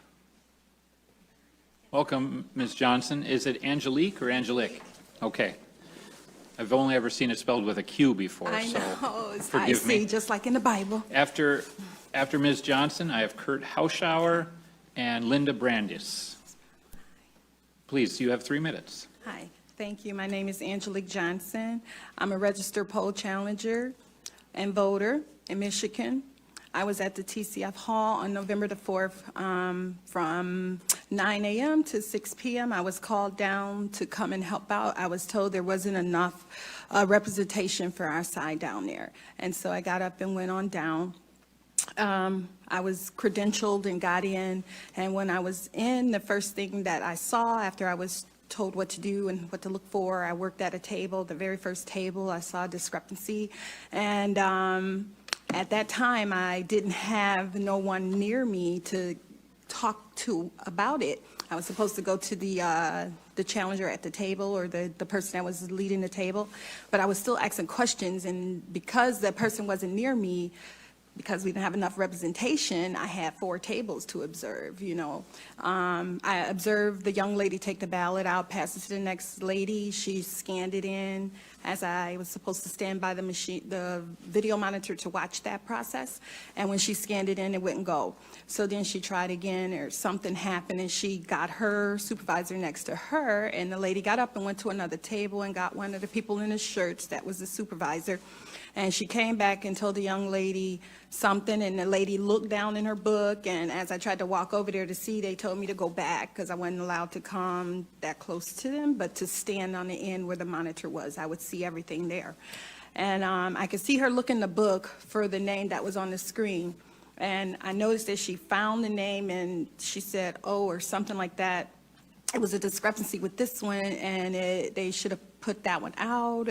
Welcome, Ms. Johnson. Is it Angelique or Angelique? Okay. I've only ever seen it spelled with a Q before, I so know, forgive me. just like in the Bible. After Ms. Johnson, I have Kurt Hauschauer and Linda Brandis. Please, you have 3 minutes. Hi, thank you. My name is Angelique Johnson. I'm a registered poll challenger and voter in Michigan. I was at the TCF Hall on November the 4th from 9 a.m. to 6 p.m. I was called down to come and help out. I was told there wasn't enough representation for our side down there. And so I got up and went on down. I was credentialed and got in. And when I was in, the first thing that I saw after I was told what to do and what to look for, I worked at a table, the very first table, I saw a discrepancy. And at that time, I didn't have no one near me to talk to about it. I was supposed to go to the challenger at the table or the person that was leading the table, but I was still asking questions, and because that person wasn't near me, because we didn't have enough representation, I had 4 tables to observe, you know. I observed the young lady take the ballot out, pass it to the next lady. She scanned it in as I was supposed to stand by the machine, the video monitor to watch that process. And when she scanned it in, it wouldn't go. So then she tried again, or something happened, and she got her supervisor next to her, and the lady got up and went to another table and got one of the people in the shirts that was the supervisor. And she came back and told the young lady something, and the lady looked down in her book, and as I tried to walk over there to see, they told me to go back because I wasn't allowed to come that close to them, but to stand on the end where the monitor was. I would see everything there. And I could see her look in the book for the name that was on the screen. And I noticed that she found the name and she said, oh, or something like that. It was a discrepancy with this one, and they should have put that one out,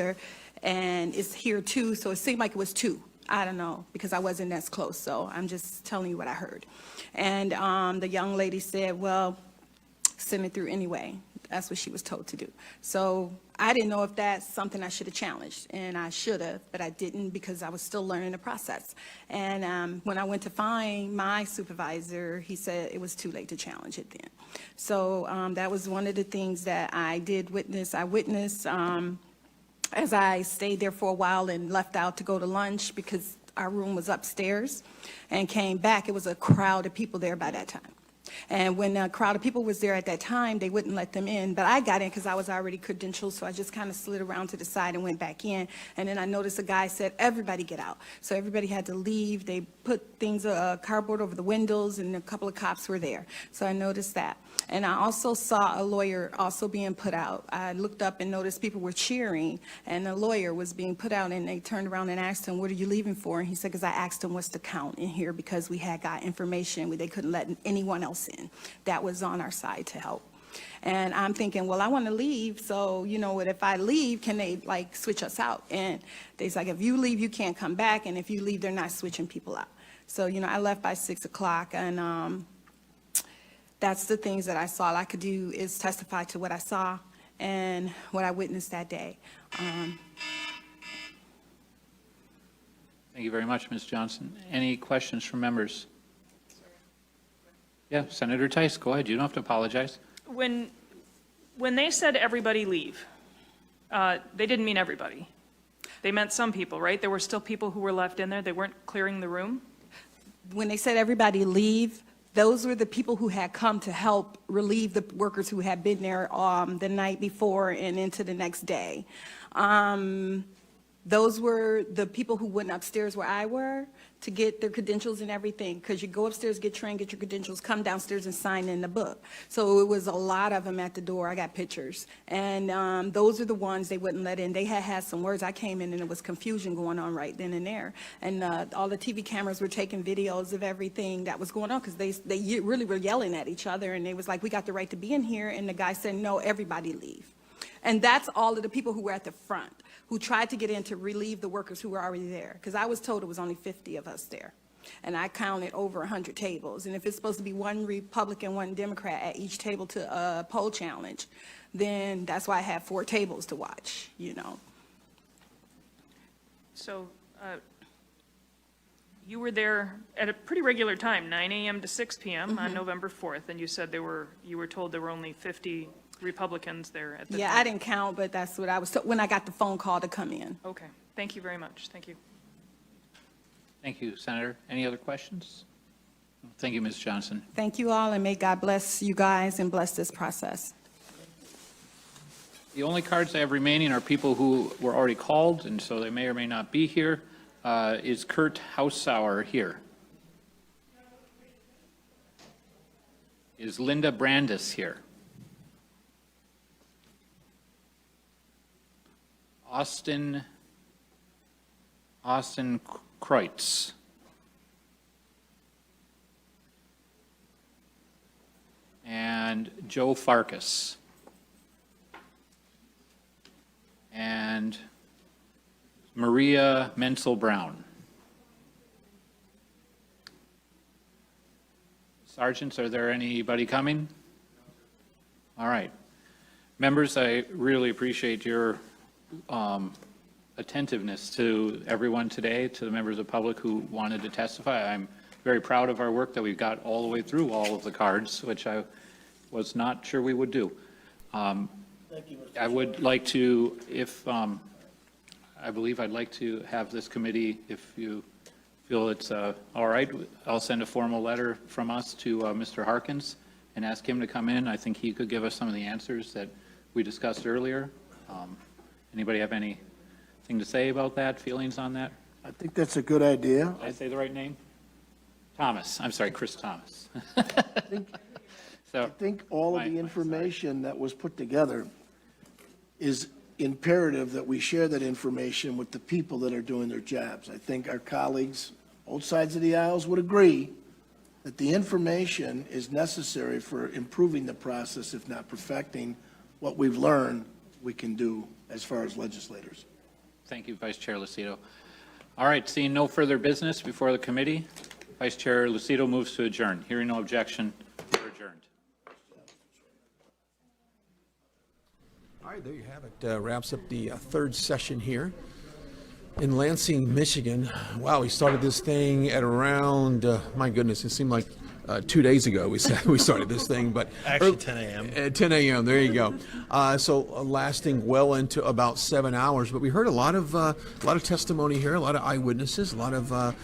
and it's here too, so it seemed like it was two. I don't know, because I wasn't as close, so I'm just telling you what I heard. And the young lady said, well, send it through anyway. That's what she was told to do. So I didn't know if that's something I should have challenged, and I should have, but I didn't because I was still learning the process. And when I went to find my supervisor, he said it was too late to challenge it then. So that was one of the things that I did witness. I witnessed as I stayed there for a while and left out to go to lunch because our room was upstairs, and came back. It was a crowd of people there by that time. And when a crowd of people was there at that time, they wouldn't let them in. But I got in because I was already credentialed, so I just kind of slid around to the side and went back in. And then I noticed a guy said, everybody get out. So everybody had to leave. They put things, cardboard over the windows, and a couple of cops were there. So I noticed that. And I also saw a lawyer also being put out. I looked up and noticed people were cheering, and the lawyer was being put out, and they turned around and asked him, what are you leaving for? And he said, because I asked him what's the count in here because we had got information where they couldn't let anyone else in. That was on our side to help. And I'm thinking, well, I want to leave, so, you know what, if I leave, can they, like, switch us out? And they's like, if you leave, you can't come back, and if you leave, they're not switching people out. So, you know, I left by 6 o'clock, and that's the things that I saw. All I could do is testify to what I saw and what I witnessed that day. Thank you very much, Ms. Johnson. Any questions from members? Yeah, Senator Tice, go ahead. You don't have to apologize. When they said everybody leave, they didn't mean everybody. They meant some people, right? There were still people who were left in there. They weren't clearing the room. When they said everybody leave, those were the people who had come to help relieve the workers who had been there the night before and into the next day. Those were the people who went upstairs where I were to get their credentials and everything, because you go upstairs, get trained, get your credentials, come downstairs and sign in the book. So it was a lot of them at the door. I got pictures. And those are the ones they wouldn't let in. They had some words. I came in and there was confusion going on right then and there. And all the TV cameras were taking videos of everything that was going on, because they really were yelling at each other. And they was like, we got the right to be in here. And the guy said, no, everybody leave. And that's all of the people who were at the front, who tried to get in to relieve the workers who were already there. Because I was told it was only 50 of us there. And I counted over 100 tables. And if it's supposed to be one Republican, one Democrat at each table to a poll challenge, then that's why I had 4 tables to watch, you know. So you were there at a pretty regular time, 9 a.m. to 6 p.m. on November 4th, and you said you were told there were only 50 Republicans there at the time. Yeah, I didn't count, but that's what I was told when I got the phone call to come in. Okay, thank you very much. Thank you. Thank you, Senator. Any other questions? Thank you, Ms. Johnson. Thank you all, and may God bless you guys and bless this process. The only cards I have remaining are people who were already called, and so they may or may not be here. Is Kurt Hausauer here? Is Linda Brandis here? Austin Kreutz. And Joe Farkas. And Maria Menzel-Brown. Sergeants, are there anybody coming? All right. Members, I really appreciate your attentiveness to everyone today, to the members of the public who wanted to testify. I'm very proud of our work that we've got all the way through all of the cards, which I was not sure we would do. I would like to, I believe I'd like to have this committee, if you feel it's all right, I'll send a formal letter from us to Mr. Harkins and ask him to come in. I think he could give us some of the answers that we discussed earlier. Anybody have anything to say about that, feelings on that? I think that's a good idea. Did I say the right name? Thomas. I'm sorry, Chris Thomas. I think all of the information that was put together is imperative that we share that information with the people that are doing their jobs. I think our colleagues, both sides of the aisles, would agree that the information is necessary for improving the process, if not perfecting what we've learned we can do as far as legislators. Thank you, Vice Chair Lucido. All right, seeing no further business before the committee, Vice Chair Lucido moves to adjourn. Hearing no objection, we're adjourned. All right, there you have it. Wraps up the third session here in Lansing, Michigan. Wow, we started this thing at around, my goodness, it seemed like 2 days ago we started this thing, but actually 10 a.m. 10 a.m. There you go. So lasting well into about 7 hours. But we heard a lot of testimony here, a lot of eyewitnesses, a lot of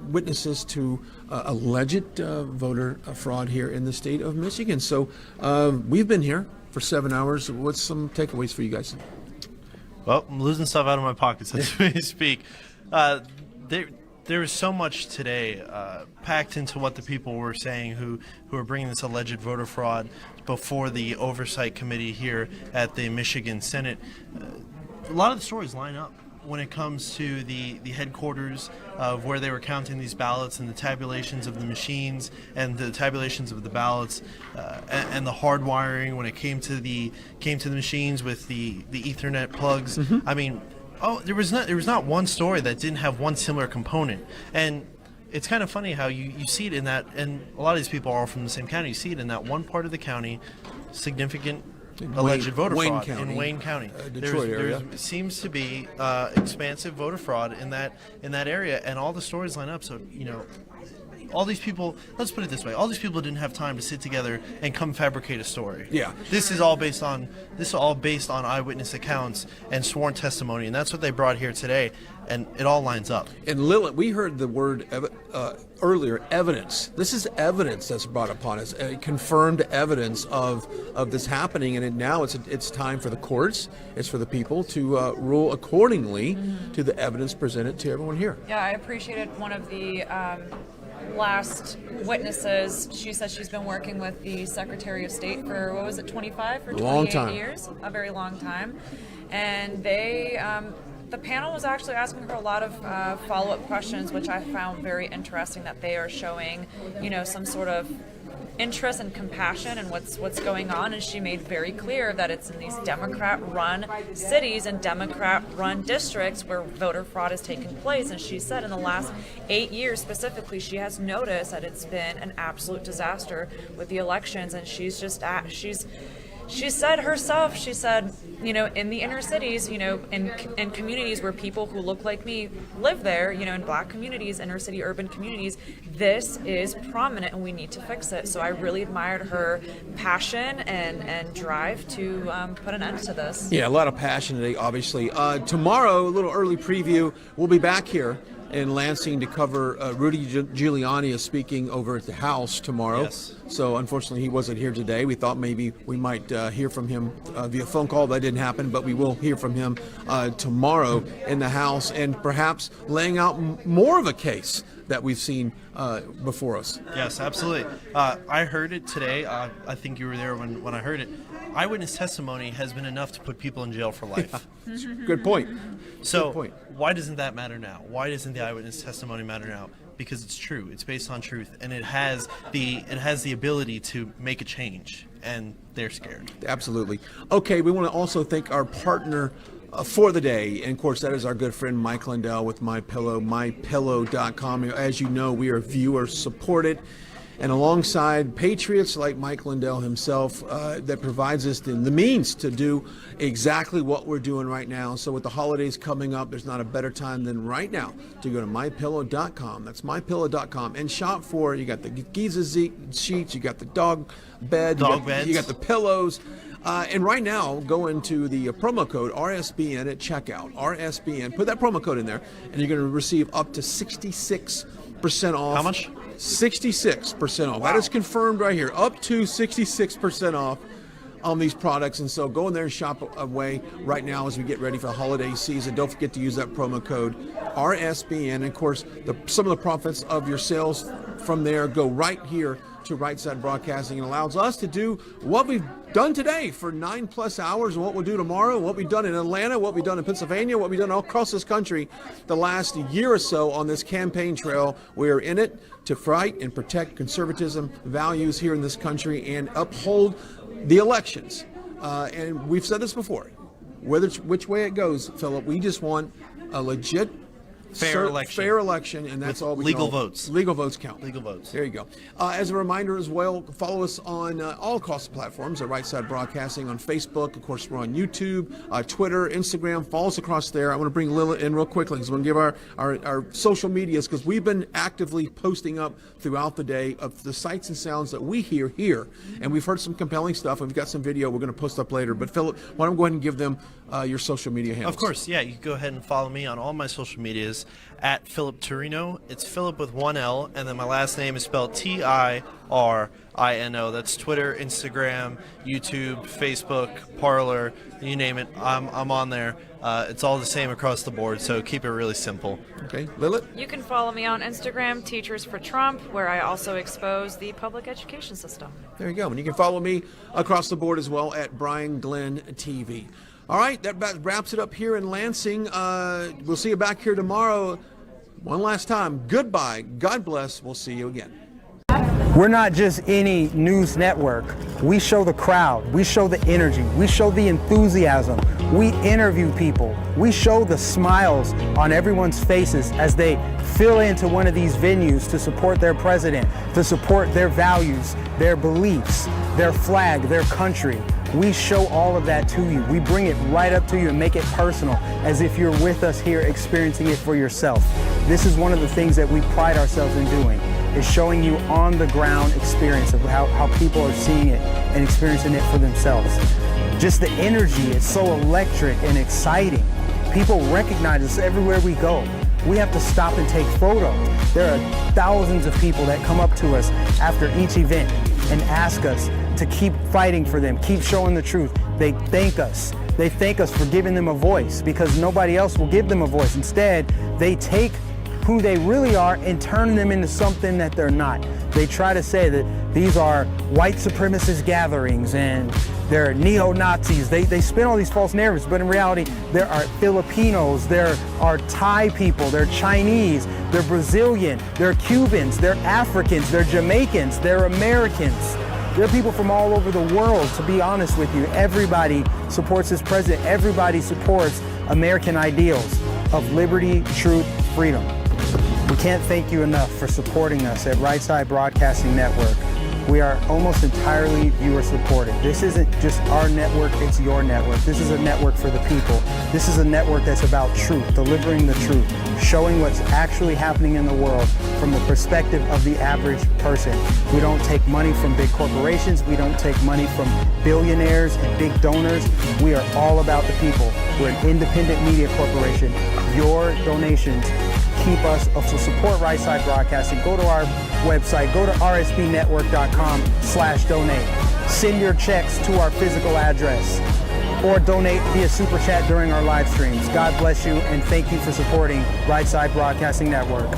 witnesses to alleged voter fraud here in the state of Michigan. So we've been here for 7 hours. What's some takeaways for you guys? Well, I'm losing stuff out of my pockets as we speak. There was so much today packed into what the people were saying who are bringing this alleged voter fraud before the Oversight Committee here at the Michigan Senate. A lot of the stories line up when it comes to the headquarters of where they were counting these ballots and the tabulations of the machines and the tabulations of the ballots and the hardwiring when it came to the machines with the Ethernet plugs. Mm-hmm. I mean, there was not one story that didn't have one similar component. And it's kind of funny how you see it in that, and a lot of these people are all from the same county. You see it in that one part of the county, significant alleged voter fraud in Wayne County. Detroit area. There seems to be expansive voter fraud in that area, and all the stories line up. So, you know, all these people, let's put it this way, all these people didn't have time to sit together and come fabricate a story. Yeah. This is all based on eyewitness accounts and sworn testimony, and that's what they brought here today, and it all lines up. And Lilith, we heard the word earlier, evidence. This is evidence that's brought upon us, confirmed evidence of this happening, and now it's time for the courts, it's for the people to rule accordingly to the evidence presented to everyone here. Yeah, I appreciated one of the last witnesses. She said she's been working with the Secretary of State for, 25 or 28 years, a very long time. And the panel was actually asking her a lot of follow-up questions, which I found very interesting, that they are showing, some sort of interest and compassion in what's going on. And she made very clear that it's in these Democrat-run cities and Democrat-run districts where voter fraud is taking place. And she said in the last 8 years specifically, she has noticed that it's been an absolute disaster with the elections. And she said herself, in the inner cities, in communities where people who look like me live there, in black communities, inner city urban communities, this is prominent and we need to fix it. So I really admired her passion and drive to put an end to this. Yeah, a lot of passion today, obviously. Tomorrow, a little early preview, we'll be back here in Lansing to cover Rudy Giuliani is speaking over at the House tomorrow. Yes. So unfortunately he wasn't here today. We thought maybe we might hear from him via phone call. That didn't happen, but we will hear from him tomorrow in the House, and perhaps laying out more of a case that we've seen before us. Yes, absolutely. I heard it today. I think you were there when I heard it. Eyewitness testimony has been enough to put people in jail for life. Good point. So Good point. Why doesn't that matter now? Why doesn't the eyewitness testimony matter now? Because it's true. It's based on truth, and it has the ability to make a change. And they're scared. Absolutely. Okay, we want to also thank our partner for the day, and of course that is our good friend Mike Lindell with MyPillow, mypillow.com. As you know, we are viewer supported, and alongside patriots like Mike Lindell himself, that provides us the means to do exactly what we're doing right now. So with the holidays coming up, there's not a better time than right now to go to mypillow.com. That's mypillow.com, and shop for, you got the Giza sheets, you got the dog bed, you got the pillows. And right now, go into the promo code RSBN at checkout. RSBN, put that promo code in there, and you're going to receive up to 66% off. How much? 66% off. Wow. That is confirmed right here. Up to 66% off on these products. And so go in there and shop away right now as we get ready for the holiday season. Don't forget to use that promo code RSBN. And of course, some of the profits of your sales from there go right here to Right Side Broadcasting, and allows us to do what we've done today for 9+ hours, and what we'll do tomorrow, what we've done in Atlanta, what we've done in Pennsylvania, what we've done all across this country the last year or so on this campaign trail. We are in it to fight and protect conservatism values here in this country and uphold the elections. And we've said this before, which way it goes, Philip, we just want a legit Fair election. And that's With all we legal can all- votes. Legal votes count. Legal votes. There you go. As a reminder as well, follow us on all across the platforms at Right Side Broadcasting on Facebook. Of course, we're on YouTube, Twitter, Instagram. Follow us across there. I want to bring Lila in real quickly because we're going to give our social medias, because we've been actively posting up throughout the day of the sights and sounds that we hear here. And we've heard some compelling stuff, and we've got some video we're going to post up later. But Philip, why don't we go ahead and give them your social media handles? Of course, yeah. You can go ahead and follow me on all my social medias at Philip Torino. It's Philip with one L, and then my last name is spelled Tirino. That's Twitter, Instagram, YouTube, Facebook, Parler, you name it. I'm on there. It's all the same across the board, so keep it really simple. Okay, Lilith? You can follow me on Instagram, Teachers for Trump, where I also expose the public education system. There you go. And you can follow me across the board as well at Brian Glenn TV. All right, that wraps it up here in Lansing. We'll see you back here tomorrow. One last time, goodbye. God bless. We'll see you again. We're not just any news network. We show the crowd. We show the energy. We show the enthusiasm. We interview people. We show the smiles on everyone's faces as they fill into one of these venues to support their president, to support their values, their beliefs, their flag, their country. We show all of that to you. We bring it right up to you and make it personal, as if you're with us here experiencing it for yourself. This is one of the things that we pride ourselves in doing, is showing you on the ground experience of how people are seeing it and experiencing it for themselves. Just the energy is so electric and exciting. People recognize us everywhere we go. We have to stop and take photos. There are thousands of people that come up to us after each event and ask us to keep fighting for them, keep showing the truth. They thank us. They thank us for giving them a voice, because nobody else will give them a voice. Instead, they take who they really are and turn them into something that they're not. They try to say that these are white supremacist gatherings and they're neo-Nazis. They spin all these false narratives, but in reality, there are Filipinos, there are Thai people, they're Chinese, they're Brazilian, they're Cubans, they're Africans, they're Jamaicans, they're Americans. There are people from all over the world, to be honest with you. Everybody supports this president. Everybody supports American ideals of liberty, truth, freedom. We can't thank you enough for supporting us at Right Side Broadcasting Network. We are almost entirely viewer supported. This isn't just our network, it's your network. This is a network for the people. This is a network that's about truth, delivering the truth, showing what's actually happening in the world from the perspective of the average person. We don't take money from big corporations. We don't take money from billionaires and big donors. We are all about the people. We're an independent media corporation. Your donations keep us, to support Right Side Broadcasting. Go to our website, go to rsbnetwork.com/donate. Send your checks to our physical address or donate via Super Chat during our live streams. God bless you, and thank you for supporting Right Side Broadcasting Network.